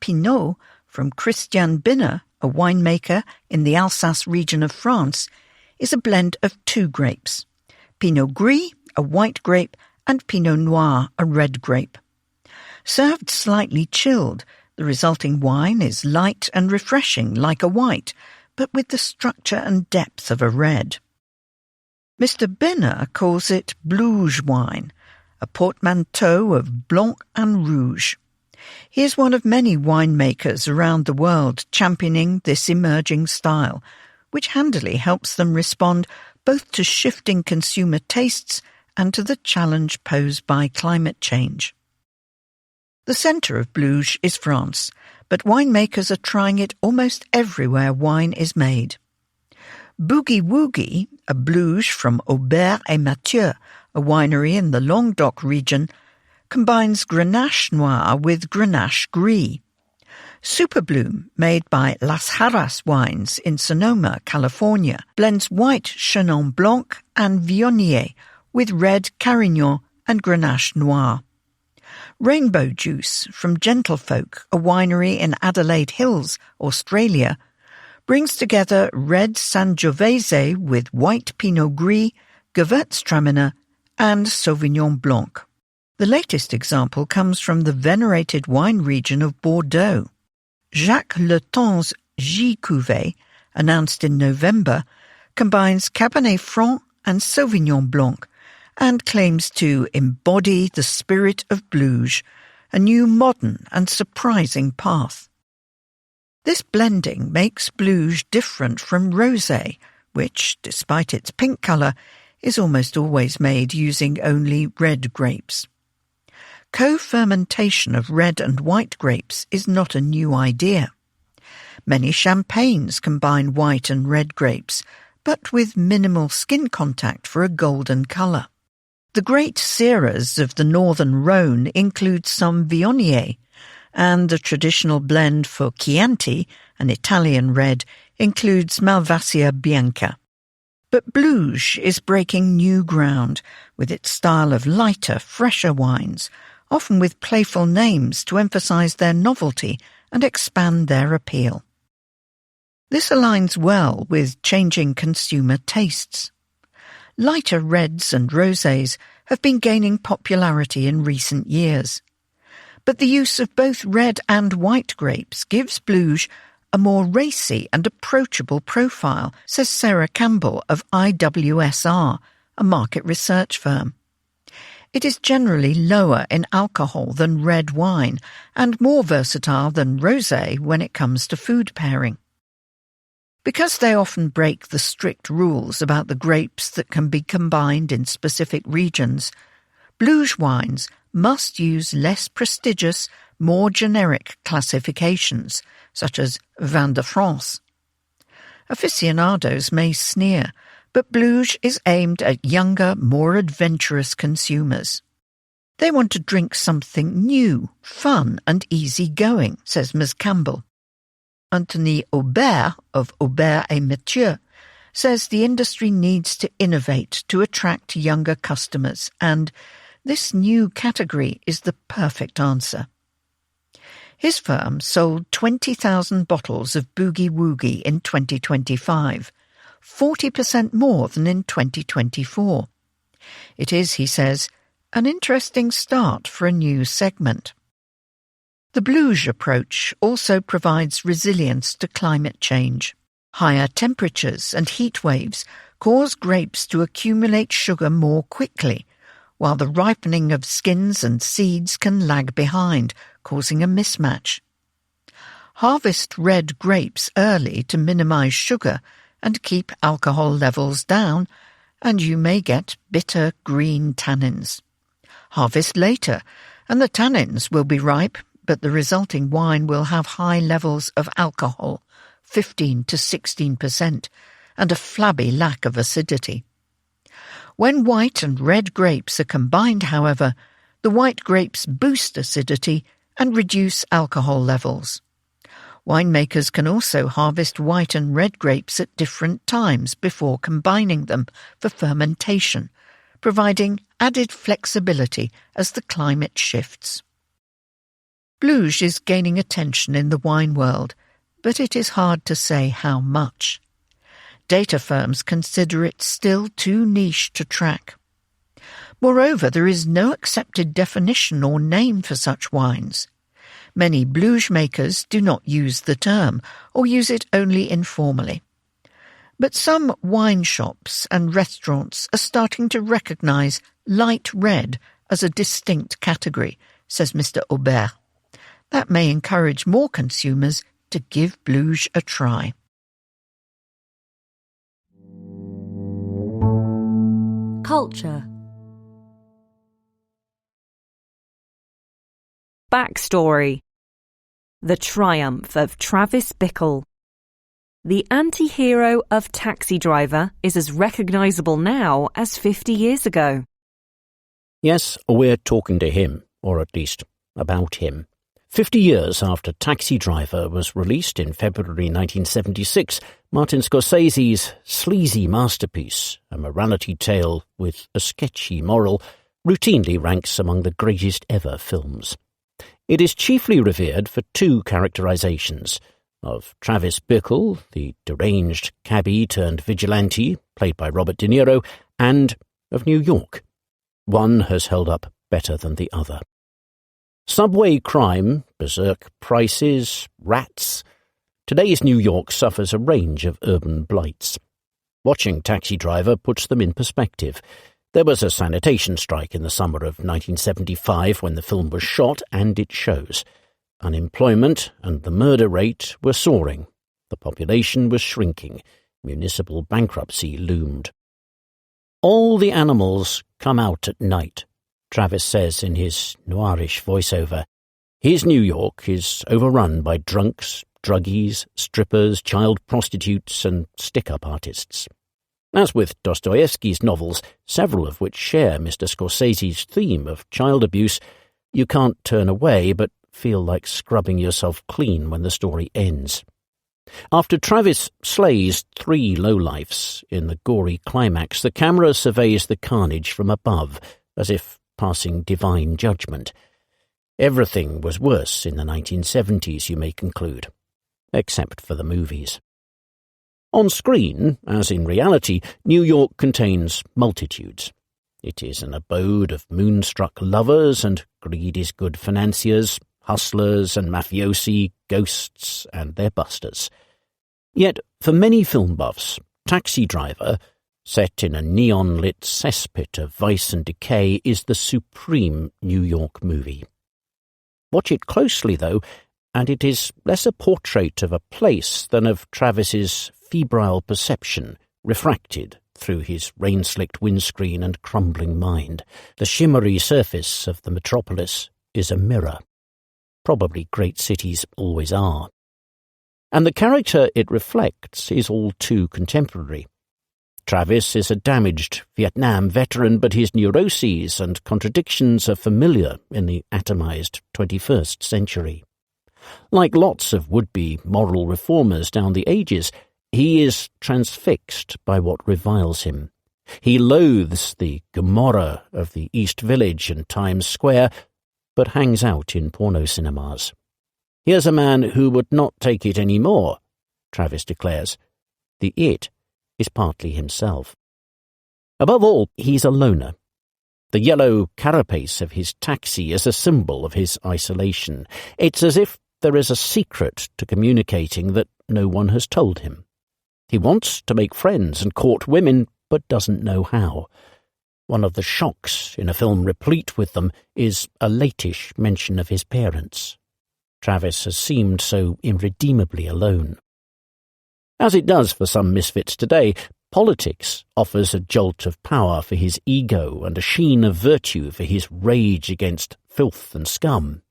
Pinot from Christian Binner, a winemaker in the Alsace region of France, is a blend of two grapes, Pinot Gris, a white grape, and Pinot Noir, a red grape. Served slightly chilled, the resulting wine is light and refreshing like a white, but with the structure and depth of a red. Mr. Binner calls it Bluge wine, a portmanteau of Blanc and Rouge. He is one of many winemakers around the world championing this emerging style, which handily helps them respond both to shifting consumer tastes and to the challenge posed by climate change. The centre of Bluge is France, but winemakers are trying it almost everywhere wine is made. Boogie Woogie, a Bluge from Aubert et Mathieu, a winery in the Languedoc region, combines Grenache Noir with Grenache Gris. Superbloom, made by Las Jarras Wines in Sonoma, California, blends white Chenin Blanc and Viognier with red Carignan and Grenache Noir. Rainbow Juice from Gentlefolk, a winery in Adelaide Hills, Australia, brings together red Sangiovese with white Pinot Gris, Gewürztraminer, and Sauvignon Blanc. The latest example comes from the venerated wine region of Bordeaux. Jacques Leton's J Cuvée, announced in November, combines Cabernet Franc and Sauvignon Blanc, and claims to embody the spirit of Bluge, a new modern and surprising path. This blending makes Bluge different from rosé, which, despite its pink colour, is almost always made using only red grapes. Co-fermentation of red and white grapes is not a new idea. Many champagnes combine white and red grapes, but with minimal skin contact for a golden colour. The great Syrahs of the northern Rhone include some Viognier, and the traditional blend for Chianti, an Italian red, includes Malvasia Bianca. But Bluge is breaking new ground with its style of lighter, fresher wines, often with playful names to emphasize their novelty and expand their appeal. This aligns well with changing consumer tastes. Lighter reds and rosés have been gaining popularity in recent years. But the use of both red and white grapes gives Bluge a more racy and approachable profile, says Sarah Campbell of IWSR, a market research firm. It is generally lower in alcohol than red wine and more versatile than rosé when it comes to food pairing. Because they often break the strict rules about the grapes that can be combined in specific regions, Bluge wines must use less prestigious, more generic classifications, such as Vin de France. Aficionados may sneer, but Bluge is aimed at younger, more adventurous consumers. They want to drink something new, fun and easy-going, says Ms. Campbell. Anthony Aubert of Aubert et Mathieu says the industry needs to innovate to attract younger customers, and this new category is the perfect answer. His firm sold 20,000 bottles of Boogie Woogie in 2025, 40% more than in 2024. It is, he says, an interesting start for a new segment. The Bluge approach also provides resilience to climate change. Higher temperatures and heat waves cause grapes to accumulate sugar more quickly, while the ripening of skins and seeds can lag behind, causing a mismatch. Harvest red grapes early to minimize sugar and keep alcohol levels down, and you may get bitter green tannins. Harvest later, and the tannins will be ripe, but the resulting wine will have high levels of alcohol, 15 to 16%, and a flabby lack of acidity. When white and red grapes are combined, however, the white grapes boost acidity and reduce alcohol levels. Winemakers can also harvest white and red grapes at different times before combining them for fermentation, providing added flexibility as the climate shifts. Bluge is gaining attention in the wine world, but it is hard to say how much. Data firms consider it still too niche to track. Moreover, there is no accepted definition or name for such wines. Many bluge makers do not use the term, or use it only informally. But some wine shops and restaurants are starting to recognise light red as a distinct category, says Mr. Aubert. That may encourage more consumers to give bluge a try. Culture. Backstory. The triumph of Travis Bickle. The anti-hero of Taxi Driver is as recognisable now as 50 years ago. Yes, we're talking to him, or at least about him. 50 years after Taxi Driver was released in February 1976, Martin Scorsese's sleazy masterpiece, a morality tale with a sketchy moral, routinely ranks among the greatest ever films. It is chiefly revered for two characterizations: of Travis Bickle, the deranged cabbie turned vigilante, played by Robert De Niro, and of New York. One has held up better than the other. Subway crime, berserk prices, rats. Today's New York suffers a range of urban blights. Watching Taxi Driver puts them in perspective. There was a sanitation strike in the summer of 1975 when the film was shot, and it shows. Unemployment and the murder rate were soaring. The population was shrinking. Municipal bankruptcy loomed. All the animals come out at night, Travis says in his noirish voiceover. His New York is overrun by drunks, druggies, strippers, child prostitutes, and stick-up artists. As with Dostoevsky's novels, several of which share Mr. Scorsese's theme of child abuse, you can't turn away but feel like scrubbing yourself clean when the story ends. After Travis slays 3 lowlifes in the gory climax, the camera surveys the carnage from above, as if passing divine judgment. Everything was worse in the 1970s, you may conclude, except for the movies. On screen, as in reality, New York contains multitudes. It is an abode of moonstruck lovers and greed-is-good financiers, hustlers and mafiosi, ghosts and their busters. Yet, for many film buffs, Taxi Driver, set in a neon-lit cesspit of vice and decay, is the supreme New York movie. Watch it closely, though, and it is less a portrait of a place than of Travis's febrile perception, refracted through his rain-slicked windscreen and crumbling mind. The shimmery surface of the metropolis is a mirror. Probably great cities always are. And the character it reflects is all too contemporary. Travis is a damaged Vietnam veteran, but his neuroses and contradictions are familiar in the atomized 21st century. Like lots of would-be moral reformers down the ages, he is transfixed by what reviles him. He loathes the Gomorrah of the East Village and Times Square, but hangs out in porno cinemas. Here's a man who would not take it any more, Travis declares. The it is partly himself. Above all, he's a loner. The yellow carapace of his taxi is a symbol of his isolation. It's as if there is a secret to communicating that no one has told him. He wants to make friends and court women, but doesn't know how. One of the shocks in a film replete with them is a latish mention of his parents. Travis has seemed so irredeemably alone. As it does for some misfits today, politics offers a jolt of power for his ego and a sheen of virtue for his rage against filth and scum.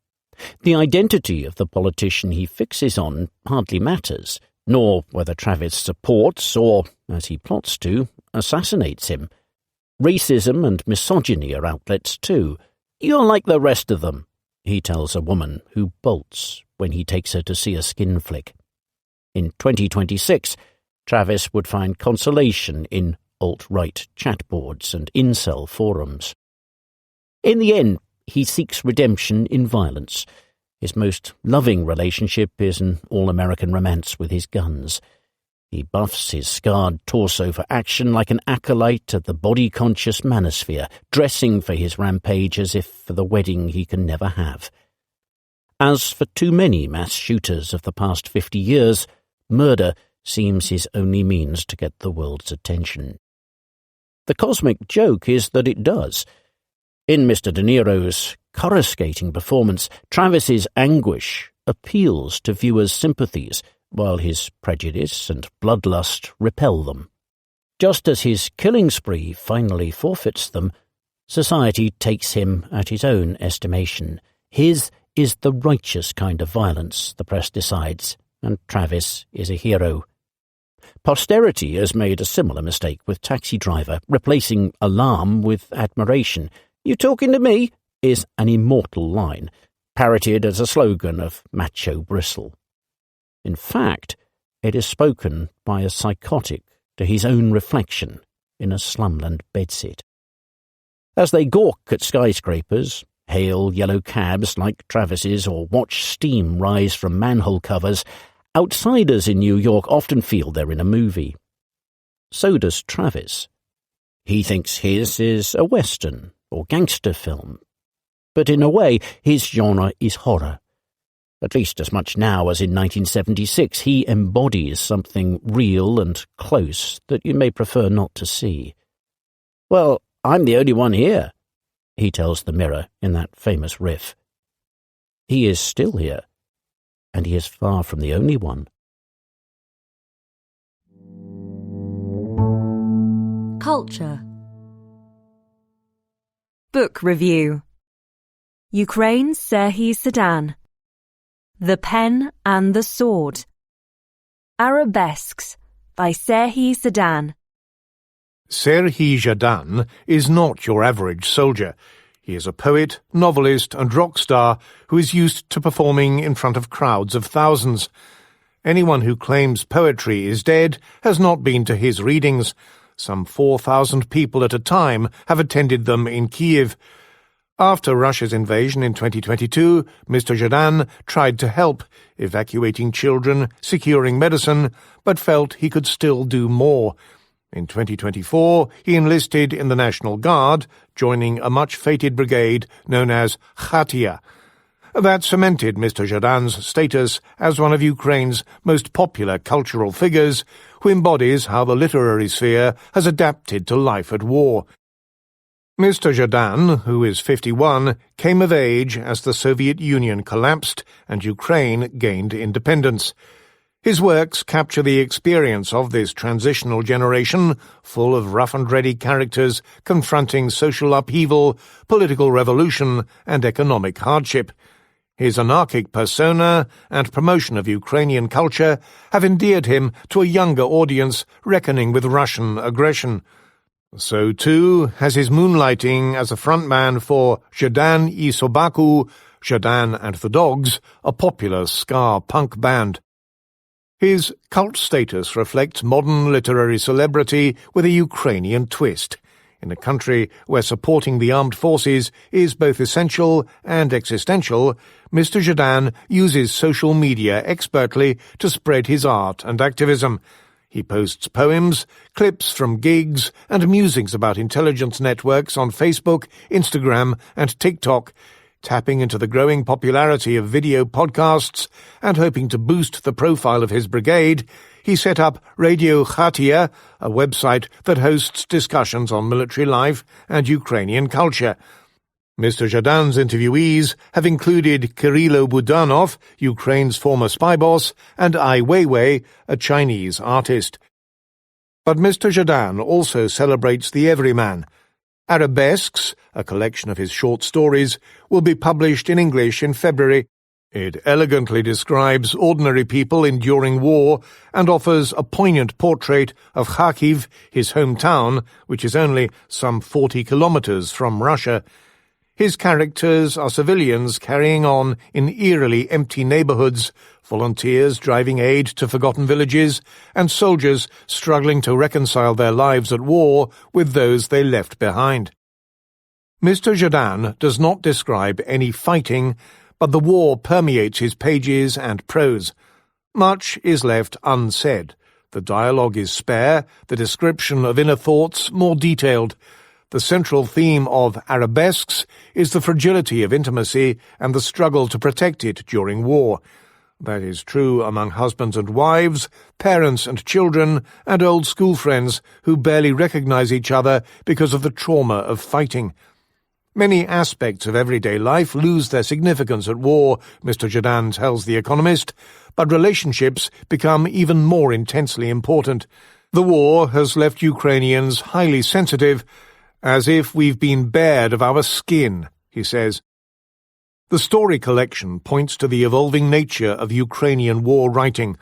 The identity of the politician he fixes on hardly matters, nor whether Travis supports or, as he plots to, assassinates him. Racism and misogyny are outlets too. "You're like the rest of them," he tells a woman who bolts when he takes her to see a skin flick. In 2026, Travis would find consolation in alt-right chatboards and incel forums. In the end, he seeks redemption in violence. His most loving relationship is an all-American romance with his guns. He buffs his scarred torso for action like an acolyte of the body-conscious manosphere, dressing for his rampage as if for the wedding he can never have. As for too many mass shooters of the past 50 years, murder seems his only means to get the world's attention. The cosmic joke is that it does. In Mr. De Niro's coruscating performance, Travis's anguish appeals to viewers' sympathies, while his prejudice and bloodlust repel them. Just as his killing spree finally forfeits them, society takes him at his own estimation. His is the righteous kind of violence, the press decides, and Travis is a hero. Posterity has made a similar mistake with Taxi Driver, replacing alarm with admiration. "You talking to me?" is an immortal line, parroted as a slogan of macho bristle. In fact, it is spoken by a psychotic to his own reflection in a slumland bedsit. As they gawk at skyscrapers, hail yellow cabs like Travis's, or watch steam rise from manhole covers, outsiders in New York often feel they're in a movie. So does Travis. He thinks his is a western or gangster film. But in a way, his genre is horror. At least as much now as in 1976, he embodies something real and close that you may prefer not to see. "Well, I'm the only one here," he tells the mirror in that famous riff. He is still here, and he is far from the only one. Culture. Book review. Ukraine's Serhiy Sedan. The Pen and the Sword. Arabesques by Serhiy Sedan. Serhiy Sedan is not your average soldier. He is a poet, novelist and rock star who is used to performing in front of crowds of thousands. Anyone who claims poetry is dead has not been to his readings. Some 4,000 people at a time have attended them in Kiev. After Russia's invasion in 2022, Mr. Sedan tried to help, evacuating children, securing medicine, but felt he could still do more. In 2024, he enlisted in the National Guard, joining a much-fated brigade known as Khatia. That cemented Mr. Sedan's status as one of Ukraine's most popular cultural figures, who embodies how the literary sphere has adapted to life at war. Mr. Sedan, who is 51, came of age as the Soviet Union collapsed and Ukraine gained independence. His works capture the experience of this transitional generation, full of rough-and-ready characters confronting social upheaval, political revolution, and economic hardship. His anarchic persona and promotion of Ukrainian culture have endeared him to a younger audience reckoning with Russian aggression. So, too, has his moonlighting as a frontman for Zhedan i Sobaku, Zhedan and the Dogs, a popular ska punk band. His cult status reflects modern literary celebrity with a Ukrainian twist, in a country where supporting the armed forces is both essential and existential. Mr. Sedan uses social media expertly to spread his art and activism. He posts poems, clips from gigs, and musings about intelligence networks on Facebook, Instagram, and TikTok, tapping into the growing popularity of video podcasts and hoping to boost the profile of his brigade. He set up Radio Khatia, a website that hosts discussions on military life and Ukrainian culture. Mr. Zhadan's interviewees have included Kirilo Budanov, Ukraine's former spy boss, and Ai Weiwei, a Chinese artist. But Mr. Zhadan also celebrates the everyman. Arabesques, a collection of his short stories, will be published in English in February. It elegantly describes ordinary people enduring war and offers a poignant portrait of Kharkiv, his hometown, which is only some 40 kilometers from Russia. His characters are civilians carrying on in eerily empty neighborhoods, volunteers driving aid to forgotten villages, and soldiers struggling to reconcile their lives at war with those they left behind. Mr. Zhadan does not describe any fighting, but the war permeates his pages and prose. Much is left unsaid. The dialogue is spare, the description of inner thoughts more detailed. The central theme of Arabesques is the fragility of intimacy and the struggle to protect it during war. That is true among husbands and wives, parents and children, and old school friends who barely recognize each other because of the trauma of fighting. Many aspects of everyday life lose their significance at war, Mr. Zhadan tells The Economist, but relationships become even more intensely important. The war has left Ukrainians highly sensitive, as if we've been bared of our skin, he says. The story collection points to the evolving nature of Ukrainian war writing.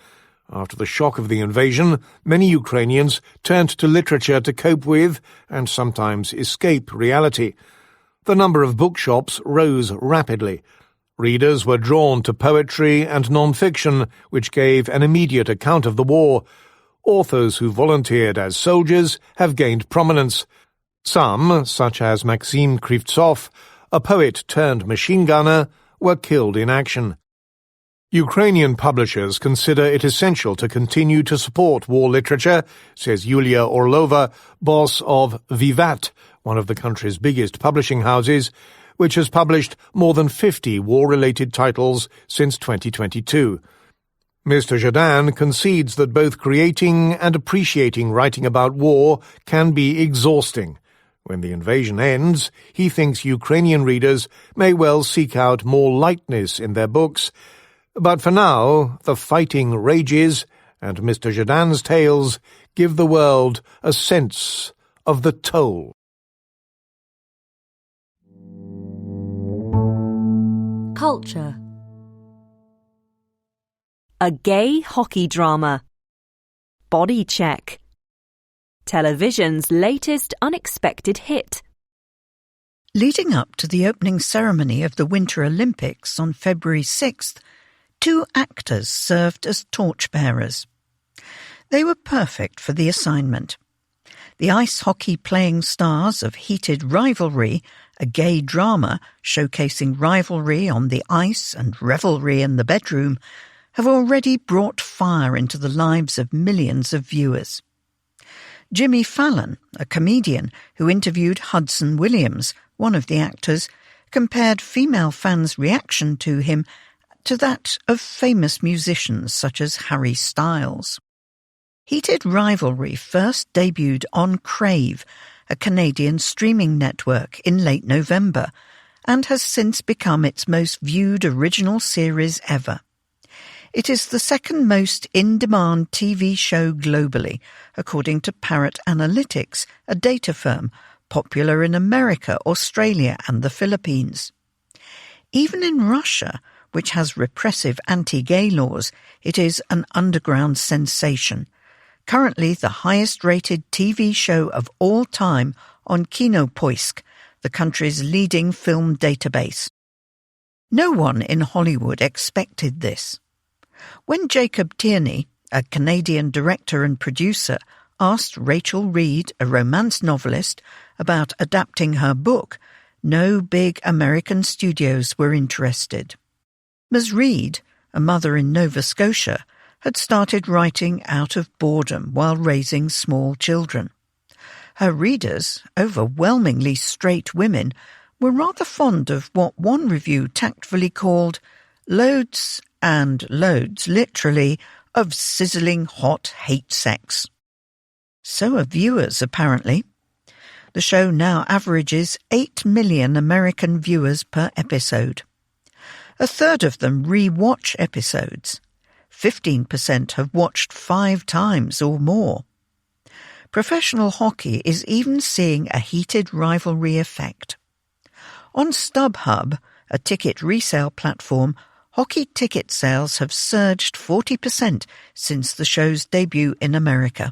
After the shock of the invasion, many Ukrainians turned to literature to cope with, and sometimes escape, reality. The number of bookshops rose rapidly. Readers were drawn to poetry and non-fiction, which gave an immediate account of the war. Authors who volunteered as soldiers have gained prominence. Some, such as Maxim Krivtsov, a poet-turned-machine gunner, were killed in action. Ukrainian publishers consider it essential to continue to support war literature, says Yulia Orlova, boss of Vivat, one of the country's biggest publishing houses, which has published more than 50 war-related titles since 2022. Mr. Zhadan concedes that both creating and appreciating writing about war can be exhausting. When the invasion ends, he thinks Ukrainian readers may well seek out more lightness in their books. But for now, the fighting rages, and Mr. Zhadan's tales give the world a sense of the toll. Culture. A gay hockey drama. Body check. Television's latest unexpected hit. Leading up to the opening ceremony of the Winter Olympics on February 6th, 2 actors served as torchbearers. They were perfect for the assignment. The ice hockey playing stars of Heated Rivalry, a gay drama showcasing rivalry on the ice and revelry in the bedroom, have already brought fire into the lives of millions of viewers. Jimmy Fallon, a comedian who interviewed Hudson Williams, one of the actors, compared female fans' reaction to him to that of famous musicians such as Harry Styles. Heated Rivalry first debuted on Crave, a Canadian streaming network, in late November, and has since become its most viewed original series ever. It is the second most in-demand TV show globally, according to Parrot Analytics, a data firm popular in America, Australia and the Philippines. Even in Russia, which has repressive anti-gay laws, it is an underground sensation. Currently the highest-rated TV show of all time on Kinopoisk, the country's leading film database. No one in Hollywood expected this. When Jacob Tierney, a Canadian director and producer, asked Rachel Reed, a romance novelist, about adapting her book, no big American studios were interested. Ms. Reed, a mother in Nova Scotia, had started writing out of boredom while raising small children. Her readers, overwhelmingly straight women, were rather fond of what one review tactfully called loads and loads, literally, of sizzling hot hate sex. So are viewers, apparently. The show now averages 8 million American viewers per episode. A third of them re-watch episodes. 15% have watched 5 times or more. Professional hockey is even seeing a heated rivalry effect. On StubHub, a ticket resale platform, hockey ticket sales have surged 40% since the show's debut in America.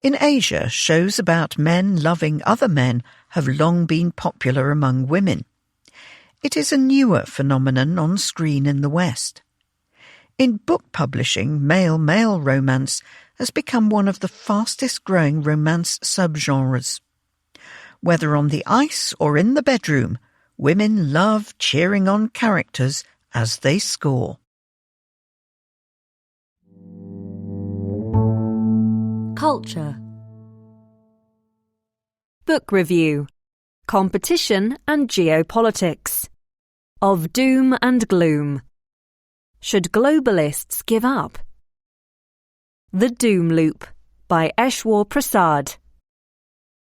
In Asia, shows about men loving other men have long been popular among women. It is a newer phenomenon on screen in the West. In book publishing, male-male romance has become one of the fastest-growing romance subgenres. Whether on the ice or in the bedroom, women love cheering on characters as they score. Culture. Book review. Competition and Geopolitics. Of Doom and Gloom. Should globalists give up? The Doom Loop by Eshwar Prasad.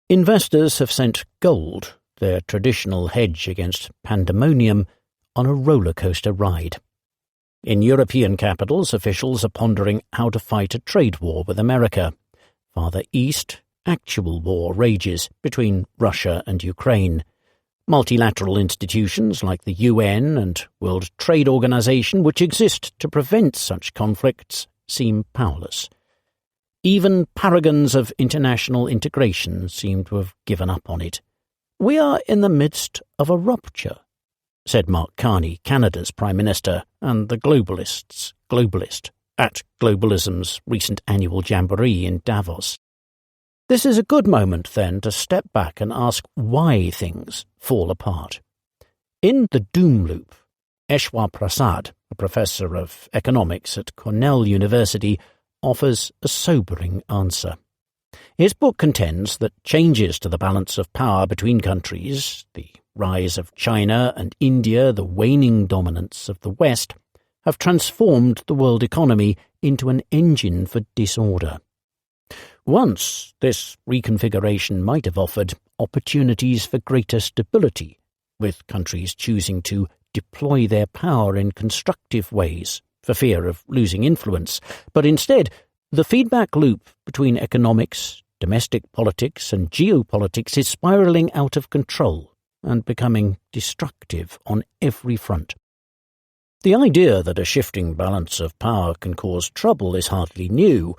Investors have sent gold, their traditional hedge against pandemonium, on a roller coaster ride. In European capitals, officials are pondering how to fight a trade war with America. Farther east, actual war rages between Russia and Ukraine. Multilateral institutions like the UN and World Trade Organization, which exist to prevent such conflicts, seem powerless. Even paragons of international integration seem to have given up on it. "We are in the midst of a rupture," said Mark Carney, Canada's Prime Minister, and the globalist, at Globalism's recent annual jamboree in Davos. This is a good moment, then, to step back and ask why things fall apart. In The Doom Loop, Eshwar Prasad, a professor of economics at Cornell University, offers a sobering answer. His book contends that changes to the balance of power between countries, the rise of China and India, the waning dominance of the West, have transformed the world economy into an engine for disorder. Once, this reconfiguration might have offered opportunities for greater stability, with countries choosing to deploy their power in constructive ways for fear of losing influence. But instead, the feedback loop between economics, domestic politics and geopolitics is spiralling out of control and becoming destructive on every front. The idea that a shifting balance of power can cause trouble is hardly new.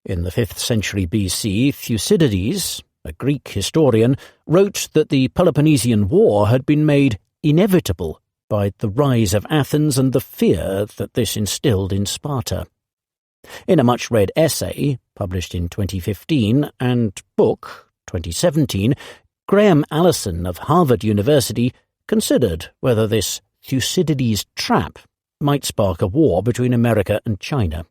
In the 5th century BC, Thucydides, a Greek historian, wrote that the Peloponnesian War had been made inevitable by the rise of Athens and the fear that this instilled in Sparta. In a much-read essay, published in 2015, and book, 2017, Graham Allison of Harvard University considered whether this Thucydides trap might spark a war between America and China.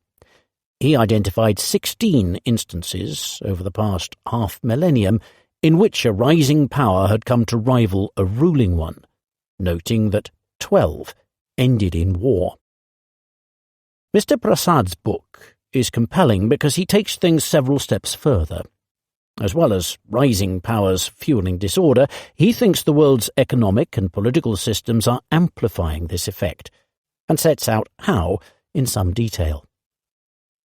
He identified 16 instances over the past half-millennium in which a rising power had come to rival a ruling one, noting that 12 ended in war. Mr. Prasad's book is compelling because he takes things several steps further. As well as rising powers fueling disorder, he thinks the world's economic and political systems are amplifying this effect, and sets out how in some detail.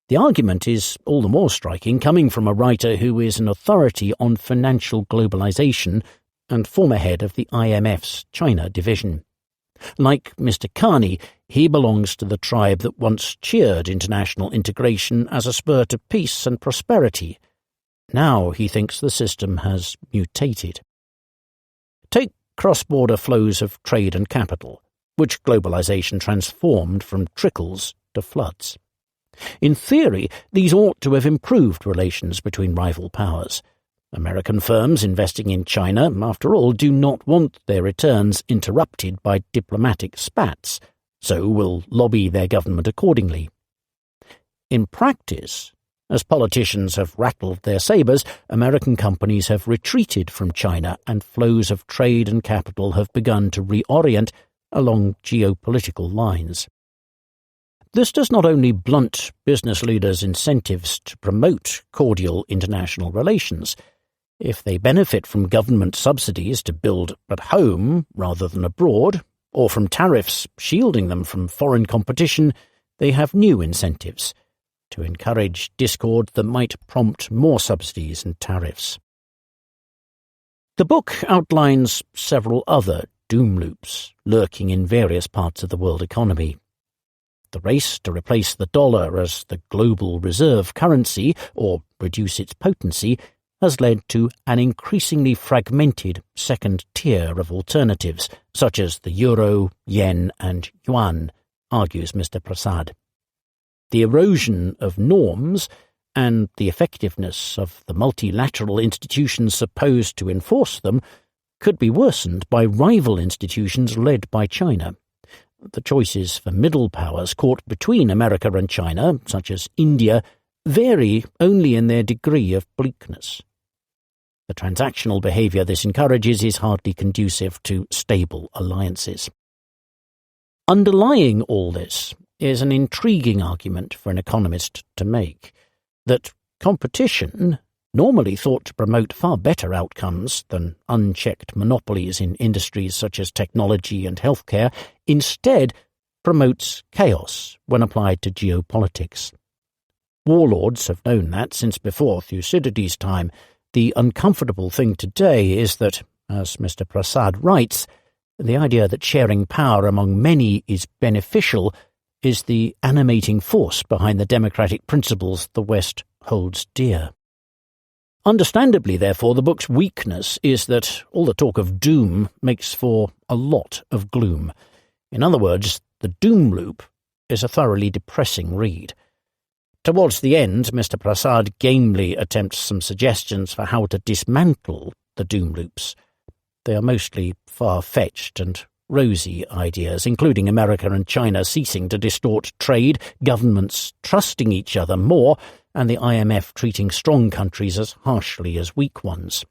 The argument is all the more striking coming from a writer who is an authority on financial globalization and former head of the IMF's China division. Like Mr. Carney, he belongs to the tribe that once cheered international integration as a spur to peace and prosperity. Now he thinks the system has mutated. Take cross-border flows of trade and capital, which globalization transformed from trickles to floods. In theory, these ought to have improved relations between rival powers. American firms investing in China, after all, do not want their returns interrupted by diplomatic spats, so will lobby their government accordingly. In practice, as politicians have rattled their sabres, American companies have retreated from China and flows of trade and capital have begun to reorient along geopolitical lines. This does not only blunt business leaders' incentives to promote cordial international relations, If they benefit from government subsidies to build at home rather than abroad, or from tariffs shielding them from foreign competition, they have new incentives to encourage discord that might prompt more subsidies and tariffs. The book outlines several other doom loops lurking in various parts of the world economy. The race to replace the dollar as the global reserve currency or reduce its potency has led to an increasingly fragmented second tier of alternatives, such as the euro, yen and yuan, argues Mr. Prasad. The erosion of norms and the effectiveness of the multilateral institutions supposed to enforce them could be worsened by rival institutions led by China. The choices for middle powers caught between America and China, such as India, vary only in their degree of bleakness. The transactional behaviour this encourages is hardly conducive to stable alliances. Underlying all this is an intriguing argument for an economist to make, that competition, normally thought to promote far better outcomes than unchecked monopolies in industries such as technology and healthcare, instead promotes chaos when applied to geopolitics. Warlords have known that since before Thucydides' time. The uncomfortable thing today is that, as Mr. Prasad writes, the idea that sharing power among many is beneficial is the animating force behind the democratic principles the West holds dear. Understandably, therefore, the book's weakness is that all the talk of doom makes for a lot of gloom. In other words, the doom loop is a thoroughly depressing read. Towards the end, Mr. Prasad gamely attempts some suggestions for how to dismantle the doom loops. They are mostly far-fetched and rosy ideas, including America and China ceasing to distort trade, governments trusting each other more, and the IMF treating strong countries as harshly as weak ones.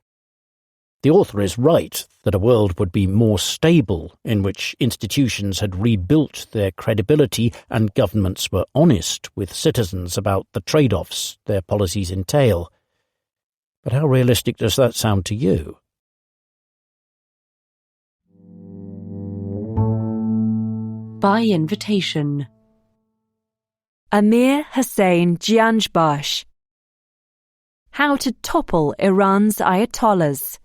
The author is right that a world would be more stable in which institutions had rebuilt their credibility and governments were honest with citizens about the trade-offs their policies entail. But how realistic does that sound to you? By invitation. Amir Hossein Jahanbakhsh. How to topple Iran's Ayatollahs.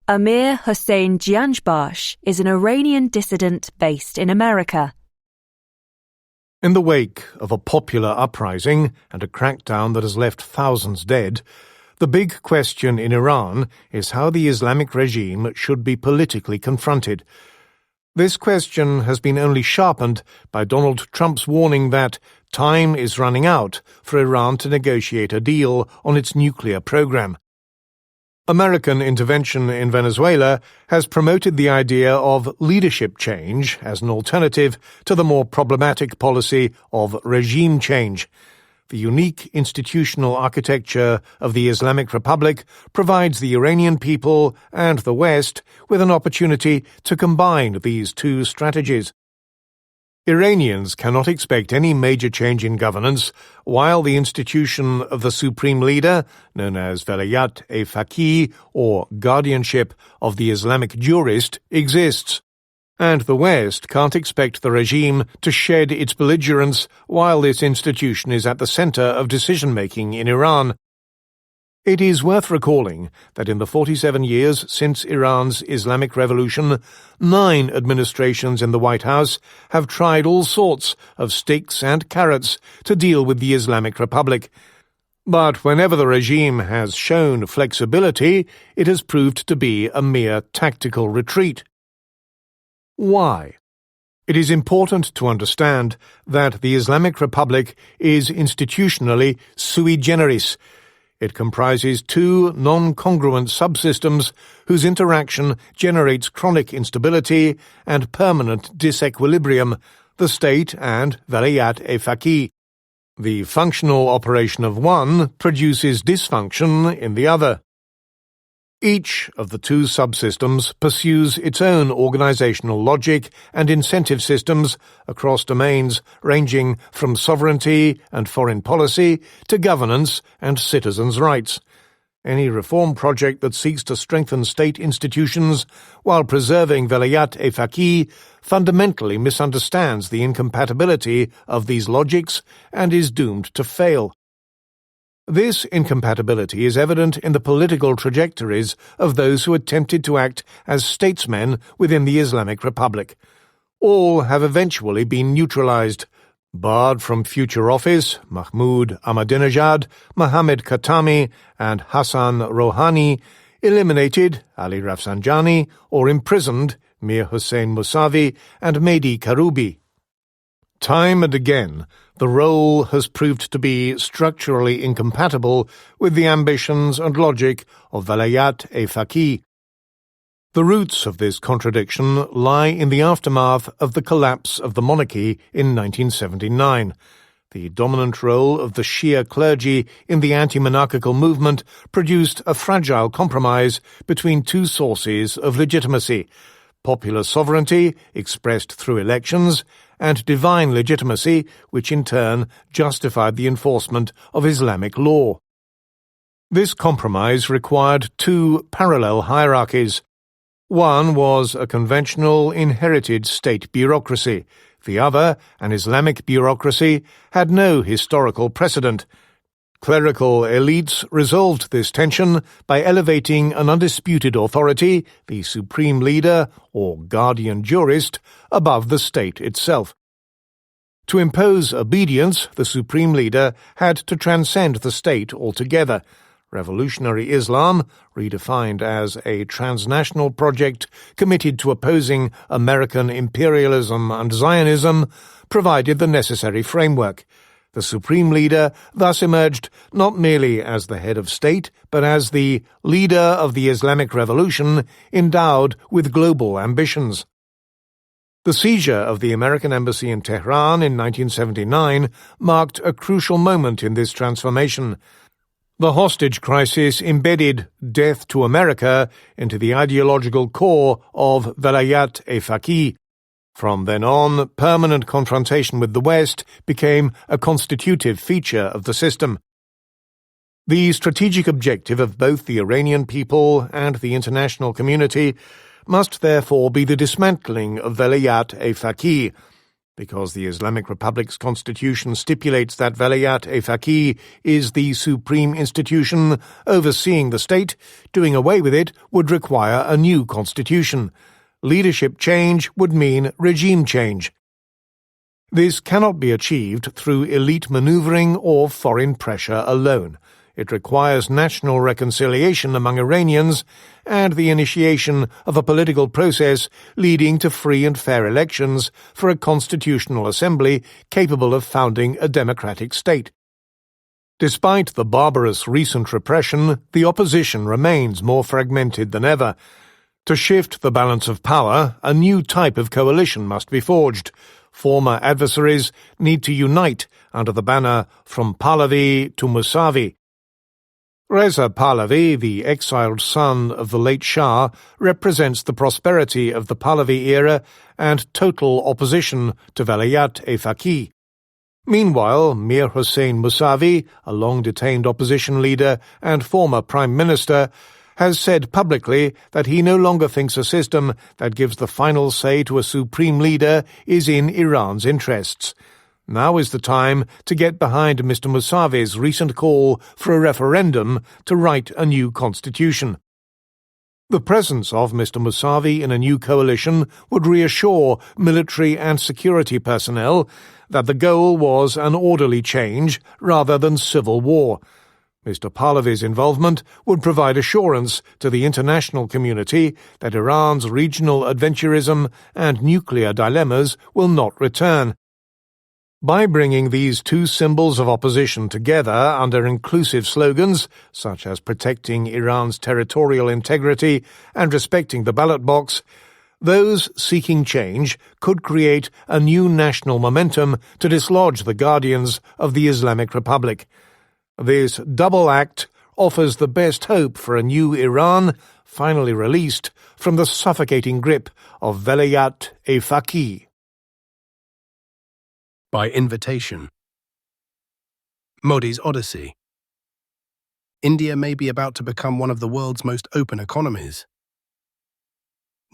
Amir Hossein Jahanbakhsh is an Iranian dissident based in America. In the wake of a popular uprising and a crackdown that has left thousands dead, the big question in Iran is how the Islamic regime should be politically confronted. This question has been only sharpened by Donald Trump's warning that time is running out for Iran to negotiate a deal on its nuclear program. American intervention in Venezuela has promoted the idea of leadership change as an alternative to the more problematic policy of regime change. The unique institutional architecture of the Islamic Republic provides the Iranian people and the West with an opportunity to combine these two strategies. Iranians cannot expect any major change in governance while the institution of the supreme leader, known as Velayat-e-Faqih or guardianship of the Islamic jurist, exists. And the West can't expect the regime to shed its belligerence while this institution is at the center of decision-making in Iran. It is worth recalling that in the 47 years since Iran's Islamic Revolution, 9 administrations in the White House have tried all sorts of sticks and carrots to deal with the Islamic Republic. But whenever the regime has shown flexibility, it has proved to be a mere tactical retreat. Why? It is important to understand that the Islamic Republic is institutionally sui generis. It comprises 2 non-congruent subsystems whose interaction generates chronic instability and permanent disequilibrium, the state and Velayat-e-Faqih. The functional operation of one produces dysfunction in the other. Each of the 2 subsystems pursues its own organizational logic and incentive systems across domains ranging from sovereignty and foreign policy to governance and citizens' rights. Any reform project that seeks to strengthen state institutions while preserving velayat-e-faqih fundamentally misunderstands the incompatibility of these logics and is doomed to fail. This incompatibility is evident in the political trajectories of those who attempted to act as statesmen within the Islamic Republic. All have eventually been neutralized. Barred from future office, Mahmoud Ahmadinejad, Mohammad Khatami, and Hassan Rouhani; eliminated, Ali Rafsanjani; or imprisoned, Mir Hossein Mousavi and Mehdi Karoubi. Time and again, the role has proved to be structurally incompatible with the ambitions and logic of velayat-e-faqih. The roots of this contradiction lie in the aftermath of the collapse of the monarchy in 1979. The dominant role of the Shia clergy in the anti-monarchical movement produced a fragile compromise between two sources of legitimacy: popular sovereignty, expressed through elections, and divine legitimacy, which in turn justified the enforcement of Islamic law. This compromise required two parallel hierarchies. One was a conventional, inherited state bureaucracy. The other, an Islamic bureaucracy, had no historical precedent. Clerical elites resolved this tension by elevating an undisputed authority, the supreme leader, or guardian jurist, above the state itself. To impose obedience, the supreme leader had to transcend the state altogether. Revolutionary Islam, redefined as a transnational project committed to opposing American imperialism and Zionism, provided the necessary framework. The supreme leader thus emerged not merely as the head of state, but as the leader of the Islamic Revolution endowed with global ambitions. The seizure of the American embassy in Tehran in 1979 marked a crucial moment in this transformation. The hostage crisis embedded death to America into the ideological core of velayat-e-faqih. From then on, permanent confrontation with the West became a constitutive feature of the system. The strategic objective of both the Iranian people and the international community must therefore be the dismantling of velayat-e-faqih. Because the Islamic Republic's constitution stipulates that velayat-e-faqih is the supreme institution overseeing the state, doing away with it would require a new constitution. Leadership change would mean regime change. This cannot be achieved through elite maneuvering or foreign pressure alone. It requires national reconciliation among Iranians and the initiation of a political process leading to free and fair elections for a constitutional assembly capable of founding a democratic state. Despite the barbarous recent repression, the opposition remains more fragmented than ever. To shift the balance of power, a new type of coalition must be forged. Former adversaries need to unite under the banner "From Pahlavi to Mousavi." Reza Pahlavi, the exiled son of the late Shah, represents the prosperity of the Pahlavi era and total opposition to velayat-e-faqih. Meanwhile, Mir Hossein Mousavi, a long-detained opposition leader and former prime minister, has said publicly that he no longer thinks a system that gives the final say to a supreme leader is in Iran's interests. Now is the time to get behind Mr. Mousavi's recent call for a referendum to write a new constitution. The presence of Mr. Mousavi in a new coalition would reassure military and security personnel that the goal was an orderly change rather than civil war. Mr. Pahlavi's involvement would provide assurance to the international community that Iran's regional adventurism and nuclear dilemmas will not return. By bringing these two symbols of opposition together under inclusive slogans, such as protecting Iran's territorial integrity and respecting the ballot box, those seeking change could create a new national momentum to dislodge the guardians of the Islamic Republic. This double act offers the best hope for a new Iran, finally released from the suffocating grip of velayat-e-faqih. By invitation. Modi's Odyssey. India may be about to become one of the world's most open economies.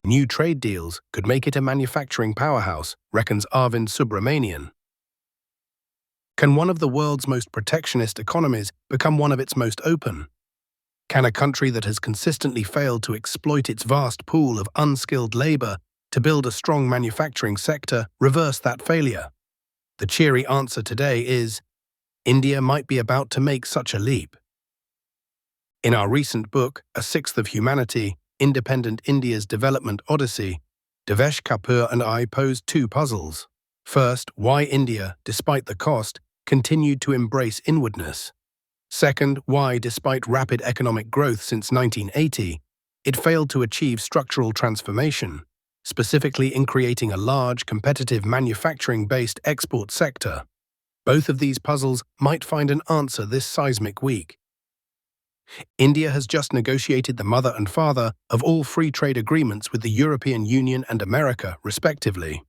New trade deals could make it a manufacturing powerhouse, reckons Arvind Subramanian. Can one of the world's most protectionist economies become one of its most open? Can a country that has consistently failed to exploit its vast pool of unskilled labor to build a strong manufacturing sector reverse that failure? The cheery answer today is, India might be about to make such a leap. In our recent book, A Sixth of Humanity, Independent India's Development Odyssey, Devesh Kapoor and I posed two puzzles. First, why India, despite the cost, continued to embrace inwardness. Second, why, despite rapid economic growth since 1980, it failed to achieve structural transformation, specifically in creating a large, competitive manufacturing-based export sector. Both of these puzzles might find an answer this seismic week. India has just negotiated the mother and father of all free trade agreements with the European Union and America, respectively.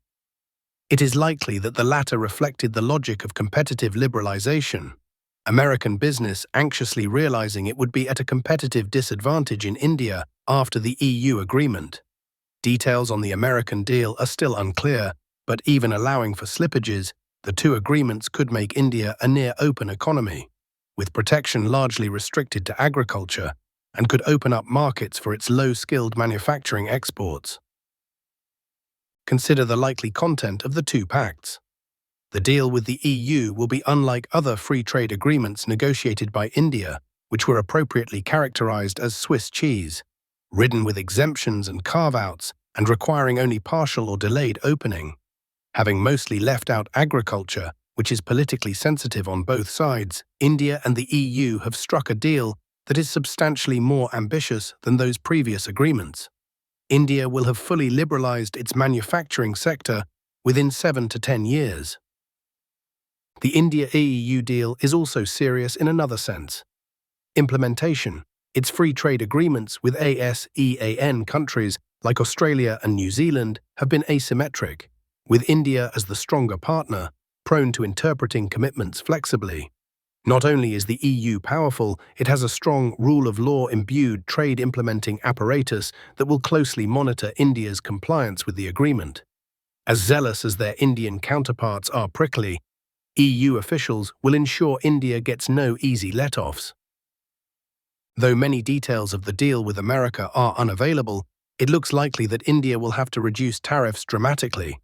It is likely that the latter reflected the logic of competitive liberalization, American business anxiously realizing it would be at a competitive disadvantage in India after the EU agreement. Details on the American deal are still unclear, but even allowing for slippages, the two agreements could make India a near-open economy, with protection largely restricted to agriculture, and could open up markets for its low-skilled manufacturing exports. Consider the likely content of the two pacts. The deal with the EU will be unlike other free trade agreements negotiated by India, which were appropriately characterized as Swiss cheese, ridden with exemptions and carve-outs, and requiring only partial or delayed opening. Having mostly left out agriculture, which is politically sensitive on both sides, India and the EU have struck a deal that is substantially more ambitious than those previous agreements. India will have fully liberalized its manufacturing sector within 7 to 10 years. The India-EU deal is also serious in another sense. Implementation. Its free trade agreements with ASEAN countries like Australia and New Zealand have been asymmetric, with India as the stronger partner, prone to interpreting commitments flexibly. Not only is the EU powerful, it has a strong rule-of-law-imbued trade-implementing apparatus that will closely monitor India's compliance with the agreement. As zealous as their Indian counterparts are prickly, EU officials will ensure India gets no easy let-offs. Though many details of the deal with America are unavailable, it looks likely that India will have to reduce tariffs dramatically,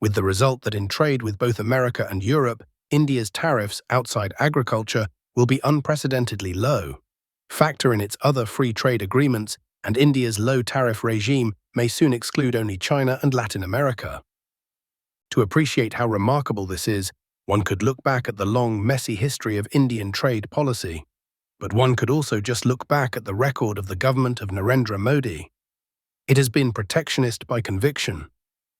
with the result that in trade with both America and Europe, India's tariffs outside agriculture will be unprecedentedly low. Factor in its other free trade agreements, and India's low tariff regime may soon exclude only China and Latin America. To appreciate how remarkable this is, one could look back at the long, messy history of Indian trade policy. But one could also just look back at the record of the government of Narendra Modi. It has been protectionist by conviction.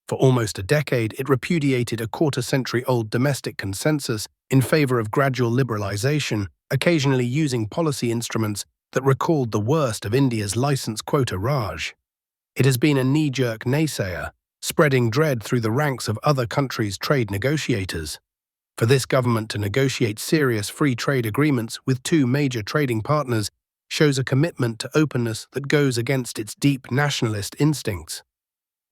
For almost a decade, it repudiated a quarter-century-old domestic consensus in favor of gradual liberalization, occasionally using policy instruments that recalled the worst of India's license quota Raj. It has been a knee-jerk naysayer, spreading dread through the ranks of other countries' trade negotiators. For this government to negotiate serious free trade agreements with two major trading partners shows a commitment to openness that goes against its deep nationalist instincts.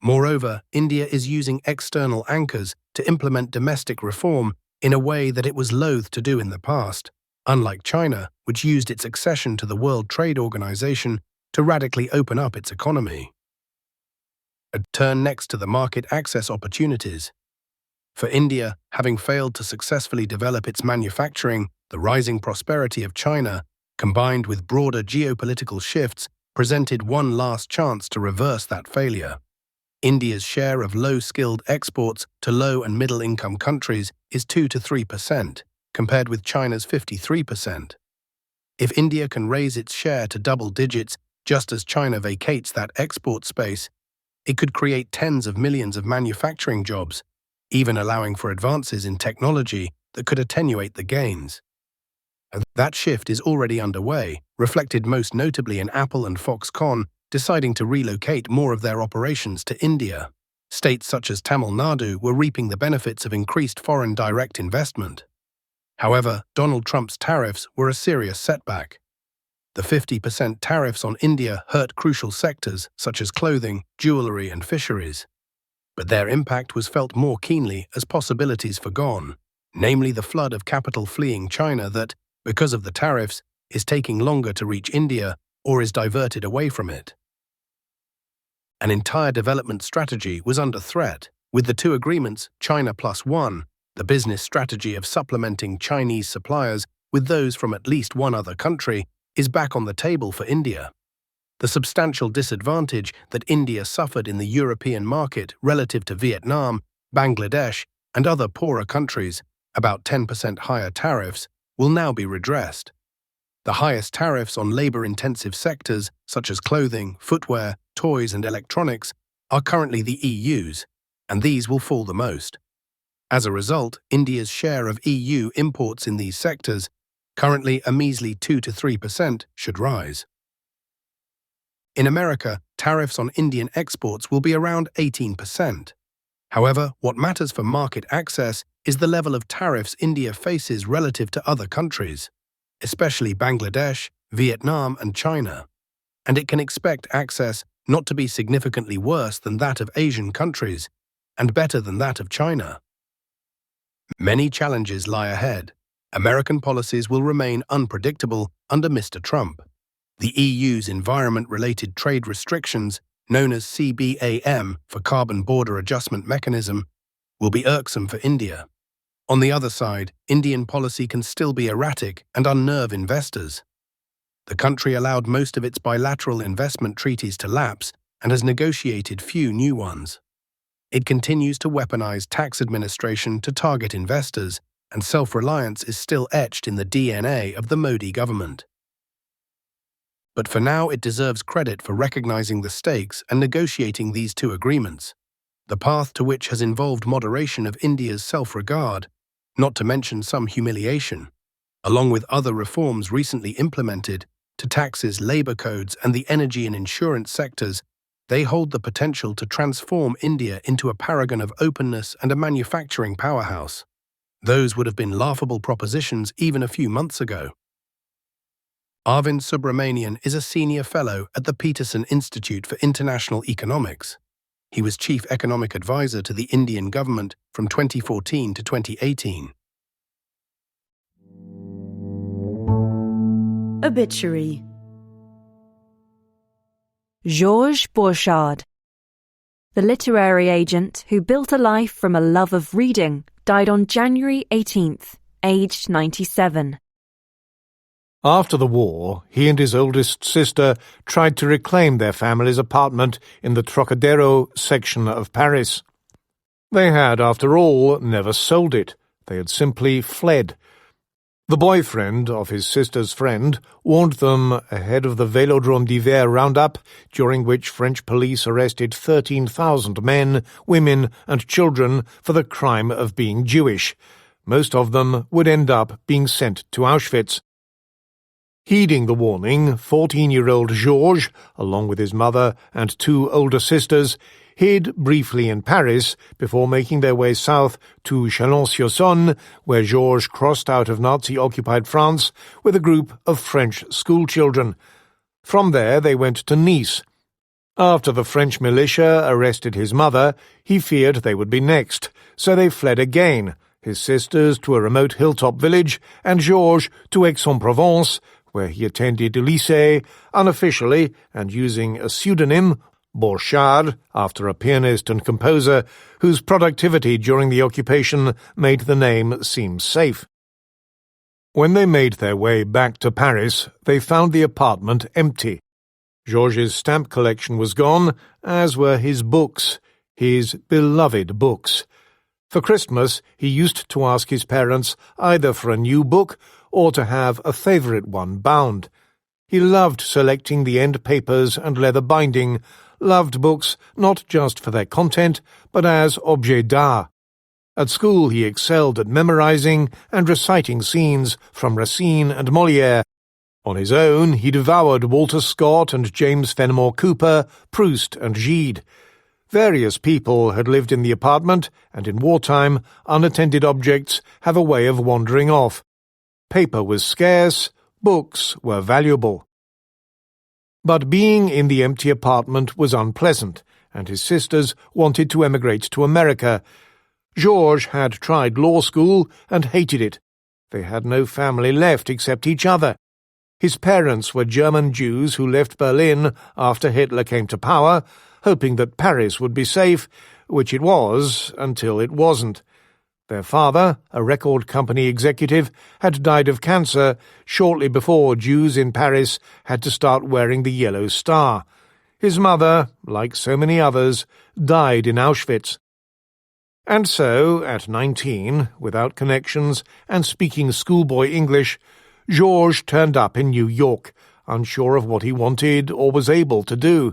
Moreover, India is using external anchors to implement domestic reform in a way that it was loath to do in the past, unlike China, which used its accession to the World Trade Organization to radically open up its economy. A turn next to the market access opportunities. For India, having failed to successfully develop its manufacturing, the rising prosperity of China, combined with broader geopolitical shifts, presented one last chance to reverse that failure. India's share of low-skilled exports to low- and middle-income countries is 2 to 3%, compared with China's 53%. If India can raise its share to double digits just as China vacates that export space, it could create tens of millions of manufacturing jobs, even allowing for advances in technology that could attenuate the gains. That shift is already underway, reflected most notably in Apple and Foxconn deciding to relocate more of their operations to India. States such as Tamil Nadu were reaping the benefits of increased foreign direct investment. However, Donald Trump's tariffs were a serious setback. The 50% tariffs on India hurt crucial sectors such as clothing, jewellery and fisheries. But their impact was felt more keenly as possibilities forgone, namely the flood of capital fleeing China that, because of the tariffs, is taking longer to reach India or is diverted away from it. An entire development strategy was under threat, with the two agreements, China Plus One, the business strategy of supplementing Chinese suppliers with those from at least one other country, is back on the table for India. The substantial disadvantage that India suffered in the European market relative to Vietnam, Bangladesh, and other poorer countries, about 10% higher tariffs, will now be redressed. The highest tariffs on labour-intensive sectors such as clothing, footwear, toys and electronics are currently the EU's, and these will fall the most. As a result, India's share of EU imports in these sectors, currently a measly 2 to 3%, should rise. In America, tariffs on Indian exports will be around 18%. However, what matters for market access is the level of tariffs India faces relative to other countries, especially Bangladesh, Vietnam and China, and it can expect access not to be significantly worse than that of Asian countries and better than that of China. Many challenges lie ahead. American policies will remain unpredictable under Mr. Trump. The EU's environment-related trade restrictions, known as CBAM for Carbon Border Adjustment Mechanism, will be irksome for India. On the other side, Indian policy can still be erratic and unnerve investors. The country allowed most of its bilateral investment treaties to lapse and has negotiated few new ones. It continues to weaponize tax administration to target investors, and self-reliance is still etched in the DNA of the Modi government. But for now, it deserves credit for recognizing the stakes and negotiating these two agreements, the path to which has involved moderation of India's self-regard, not to mention some humiliation, along with other reforms recently implemented to taxes, labor codes, and the energy and insurance sectors. They hold the potential to transform India into a paragon of openness and a manufacturing powerhouse. Those would have been laughable propositions even a few months ago. Arvind Subramanian is a senior fellow at the Peterson Institute for International Economics. He was chief economic advisor to the Indian government from 2014 to 2018. Obituary. Georges Borchardt, the literary agent who built a life from a love of reading, died on January 18th, aged 97. After the war, he and his oldest sister tried to reclaim their family's apartment in the Trocadero section of Paris. They had, after all, never sold it. They had simply fled. The boyfriend of his sister's friend warned them ahead of the Vélodrome d'Hiver roundup, during which French police arrested 13,000 men, women and children for the crime of being Jewish. Most of them would end up being sent to Auschwitz. Heeding the warning, 14-year-old Georges, along with his mother and two older sisters, hid briefly in Paris before making their way south to Chalon-sur-Saône, where Georges crossed out of Nazi-occupied France with a group of French schoolchildren. From there they went to Nice. After the French militia arrested his mother, he feared they would be next, so they fled again, his sisters to a remote hilltop village and Georges to Aix-en-Provence, where he attended lycée, unofficially and using a pseudonym, Borchardt, after a pianist and composer whose productivity during the occupation made the name seem safe. When they made their way back to Paris, they found the apartment empty. Georges' stamp collection was gone, as were his books, his beloved books. For Christmas, he used to ask his parents either for a new book or to have a favourite one bound. He loved selecting the end papers and leather binding, loved books not just for their content, but as objets d'art. At school he excelled at memorizing and reciting scenes from Racine and Molière. On his own, he devoured Walter Scott and James Fenimore Cooper, Proust and Gide. Various people had lived in the apartment, and in wartime, unattended objects have a way of wandering off. Paper was scarce, books were valuable. But being in the empty apartment was unpleasant, and his sisters wanted to emigrate to America. Georges had tried law school and hated it. They had no family left except each other. His parents were German Jews who left Berlin after Hitler came to power, hoping that Paris would be safe, which it was until it wasn't. Their father, a record company executive, had died of cancer shortly before Jews in Paris had to start wearing the yellow star. His mother, like so many others, died in Auschwitz. And so, at 19, without connections and speaking schoolboy English, Georges turned up in New York, unsure of what he wanted or was able to do.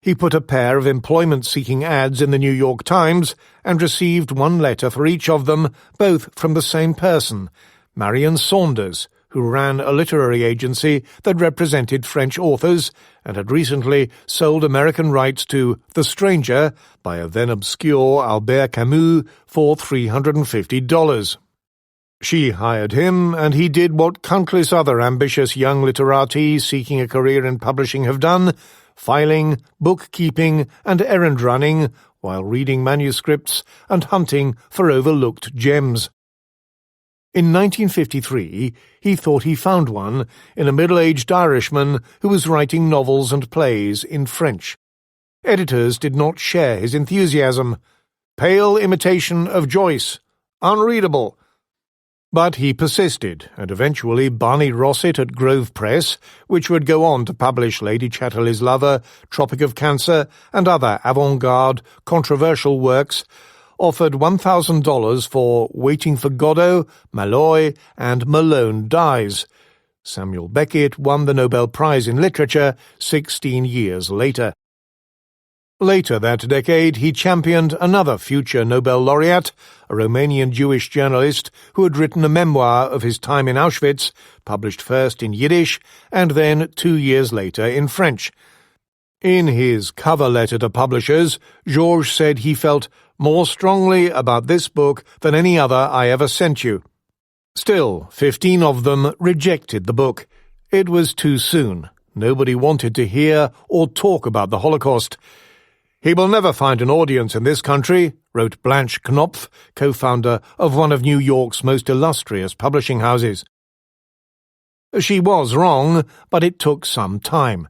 He put a pair of employment-seeking ads in the New York Times and received one letter for each of them, both from the same person, Marion Saunders, who ran a literary agency that represented French authors and had recently sold American rights to The Stranger by a then obscure Albert Camus for $350. She hired him, and he did what countless other ambitious young literati seeking a career in publishing have done, filing, bookkeeping, and errand-running while reading manuscripts and hunting for overlooked gems. In 1953, he thought he found one in a middle-aged Irishman who was writing novels and plays in French. Editors did not share his enthusiasm. Pale imitation of Joyce. Unreadable. But he persisted, and eventually Barney Rossett at Grove Press, which would go on to publish Lady Chatterley's Lover, Tropic of Cancer, and other avant-garde, controversial works, offered $1,000 for Waiting for Godot, Malloy, and Malone Dies. Samuel Beckett won the Nobel Prize in Literature 16 years later. Later that decade, he championed another future Nobel laureate, a Romanian Jewish journalist who had written a memoir of his time in Auschwitz, published first in Yiddish and then 2 years later in French. In his cover letter to publishers, Georges said he felt more strongly about this book than any other I ever sent you. Still, 15 of them rejected the book. It was too soon. Nobody wanted to hear or talk about the Holocaust. "He will never find an audience in this country," wrote Blanche Knopf, co-founder of one of New York's most illustrious publishing houses. She was wrong, but it took some time.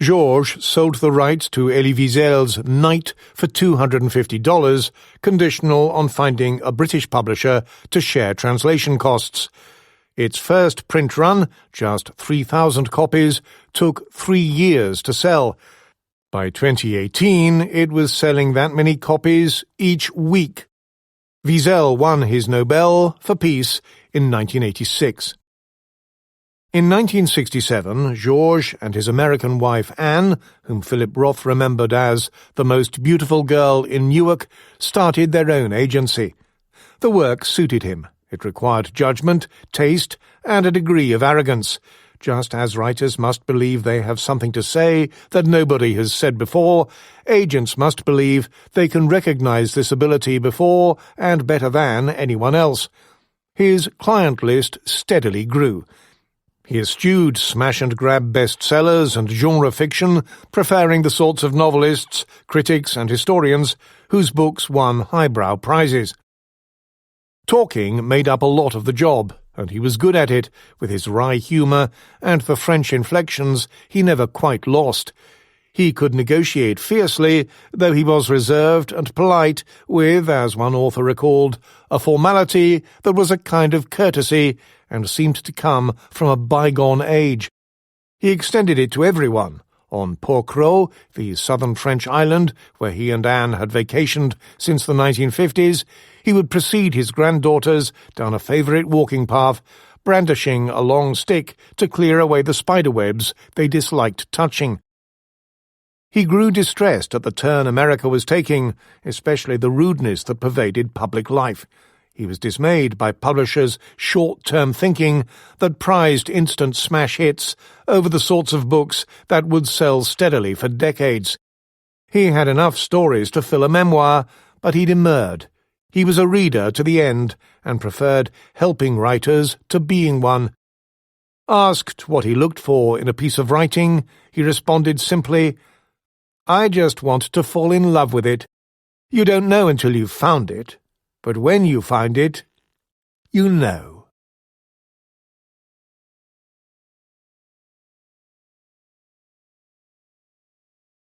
Georges sold the rights to Elie Wiesel's Night for $250, conditional on finding a British publisher to share translation costs. Its first print run, just 3,000 copies, took 3 years to sell. By 2018, it was selling that many copies each week. Wiesel won his Nobel for Peace in 1986. In 1967, Georges and his American wife Anne, whom Philip Roth remembered as the most beautiful girl in Newark, started their own agency. The work suited him. It required judgment, taste, and a degree of arrogance, just as writers must believe they have something to say that nobody has said before. Agents must believe they can recognize this ability before and better than anyone else. His client list steadily grew. He eschewed smash-and-grab bestsellers and genre fiction, preferring the sorts of novelists, critics, and historians whose books won highbrow prizes. Talking made up a lot of the job, and he was good at it, with his wry humour and the French inflections he never quite lost. He could negotiate fiercely, though he was reserved and polite, with, as one author recalled, a formality that was a kind of courtesy and seemed to come from a bygone age. He extended it to everyone. On Port-Cros, the southern French island where he and Anne had vacationed since the 1950s, he would precede his granddaughters down a favourite walking path, brandishing a long stick to clear away the spiderwebs they disliked touching. He grew distressed at the turn America was taking, especially the rudeness that pervaded public life. He was dismayed by publishers' short-term thinking that prized instant smash hits over the sorts of books that would sell steadily for decades. He had enough stories to fill a memoir, but he demurred. He was a reader to the end and preferred helping writers to being one. Asked what he looked for in a piece of writing, he responded simply, "I just want to fall in love with it. You don't know until you've found it, but when you find it, you know."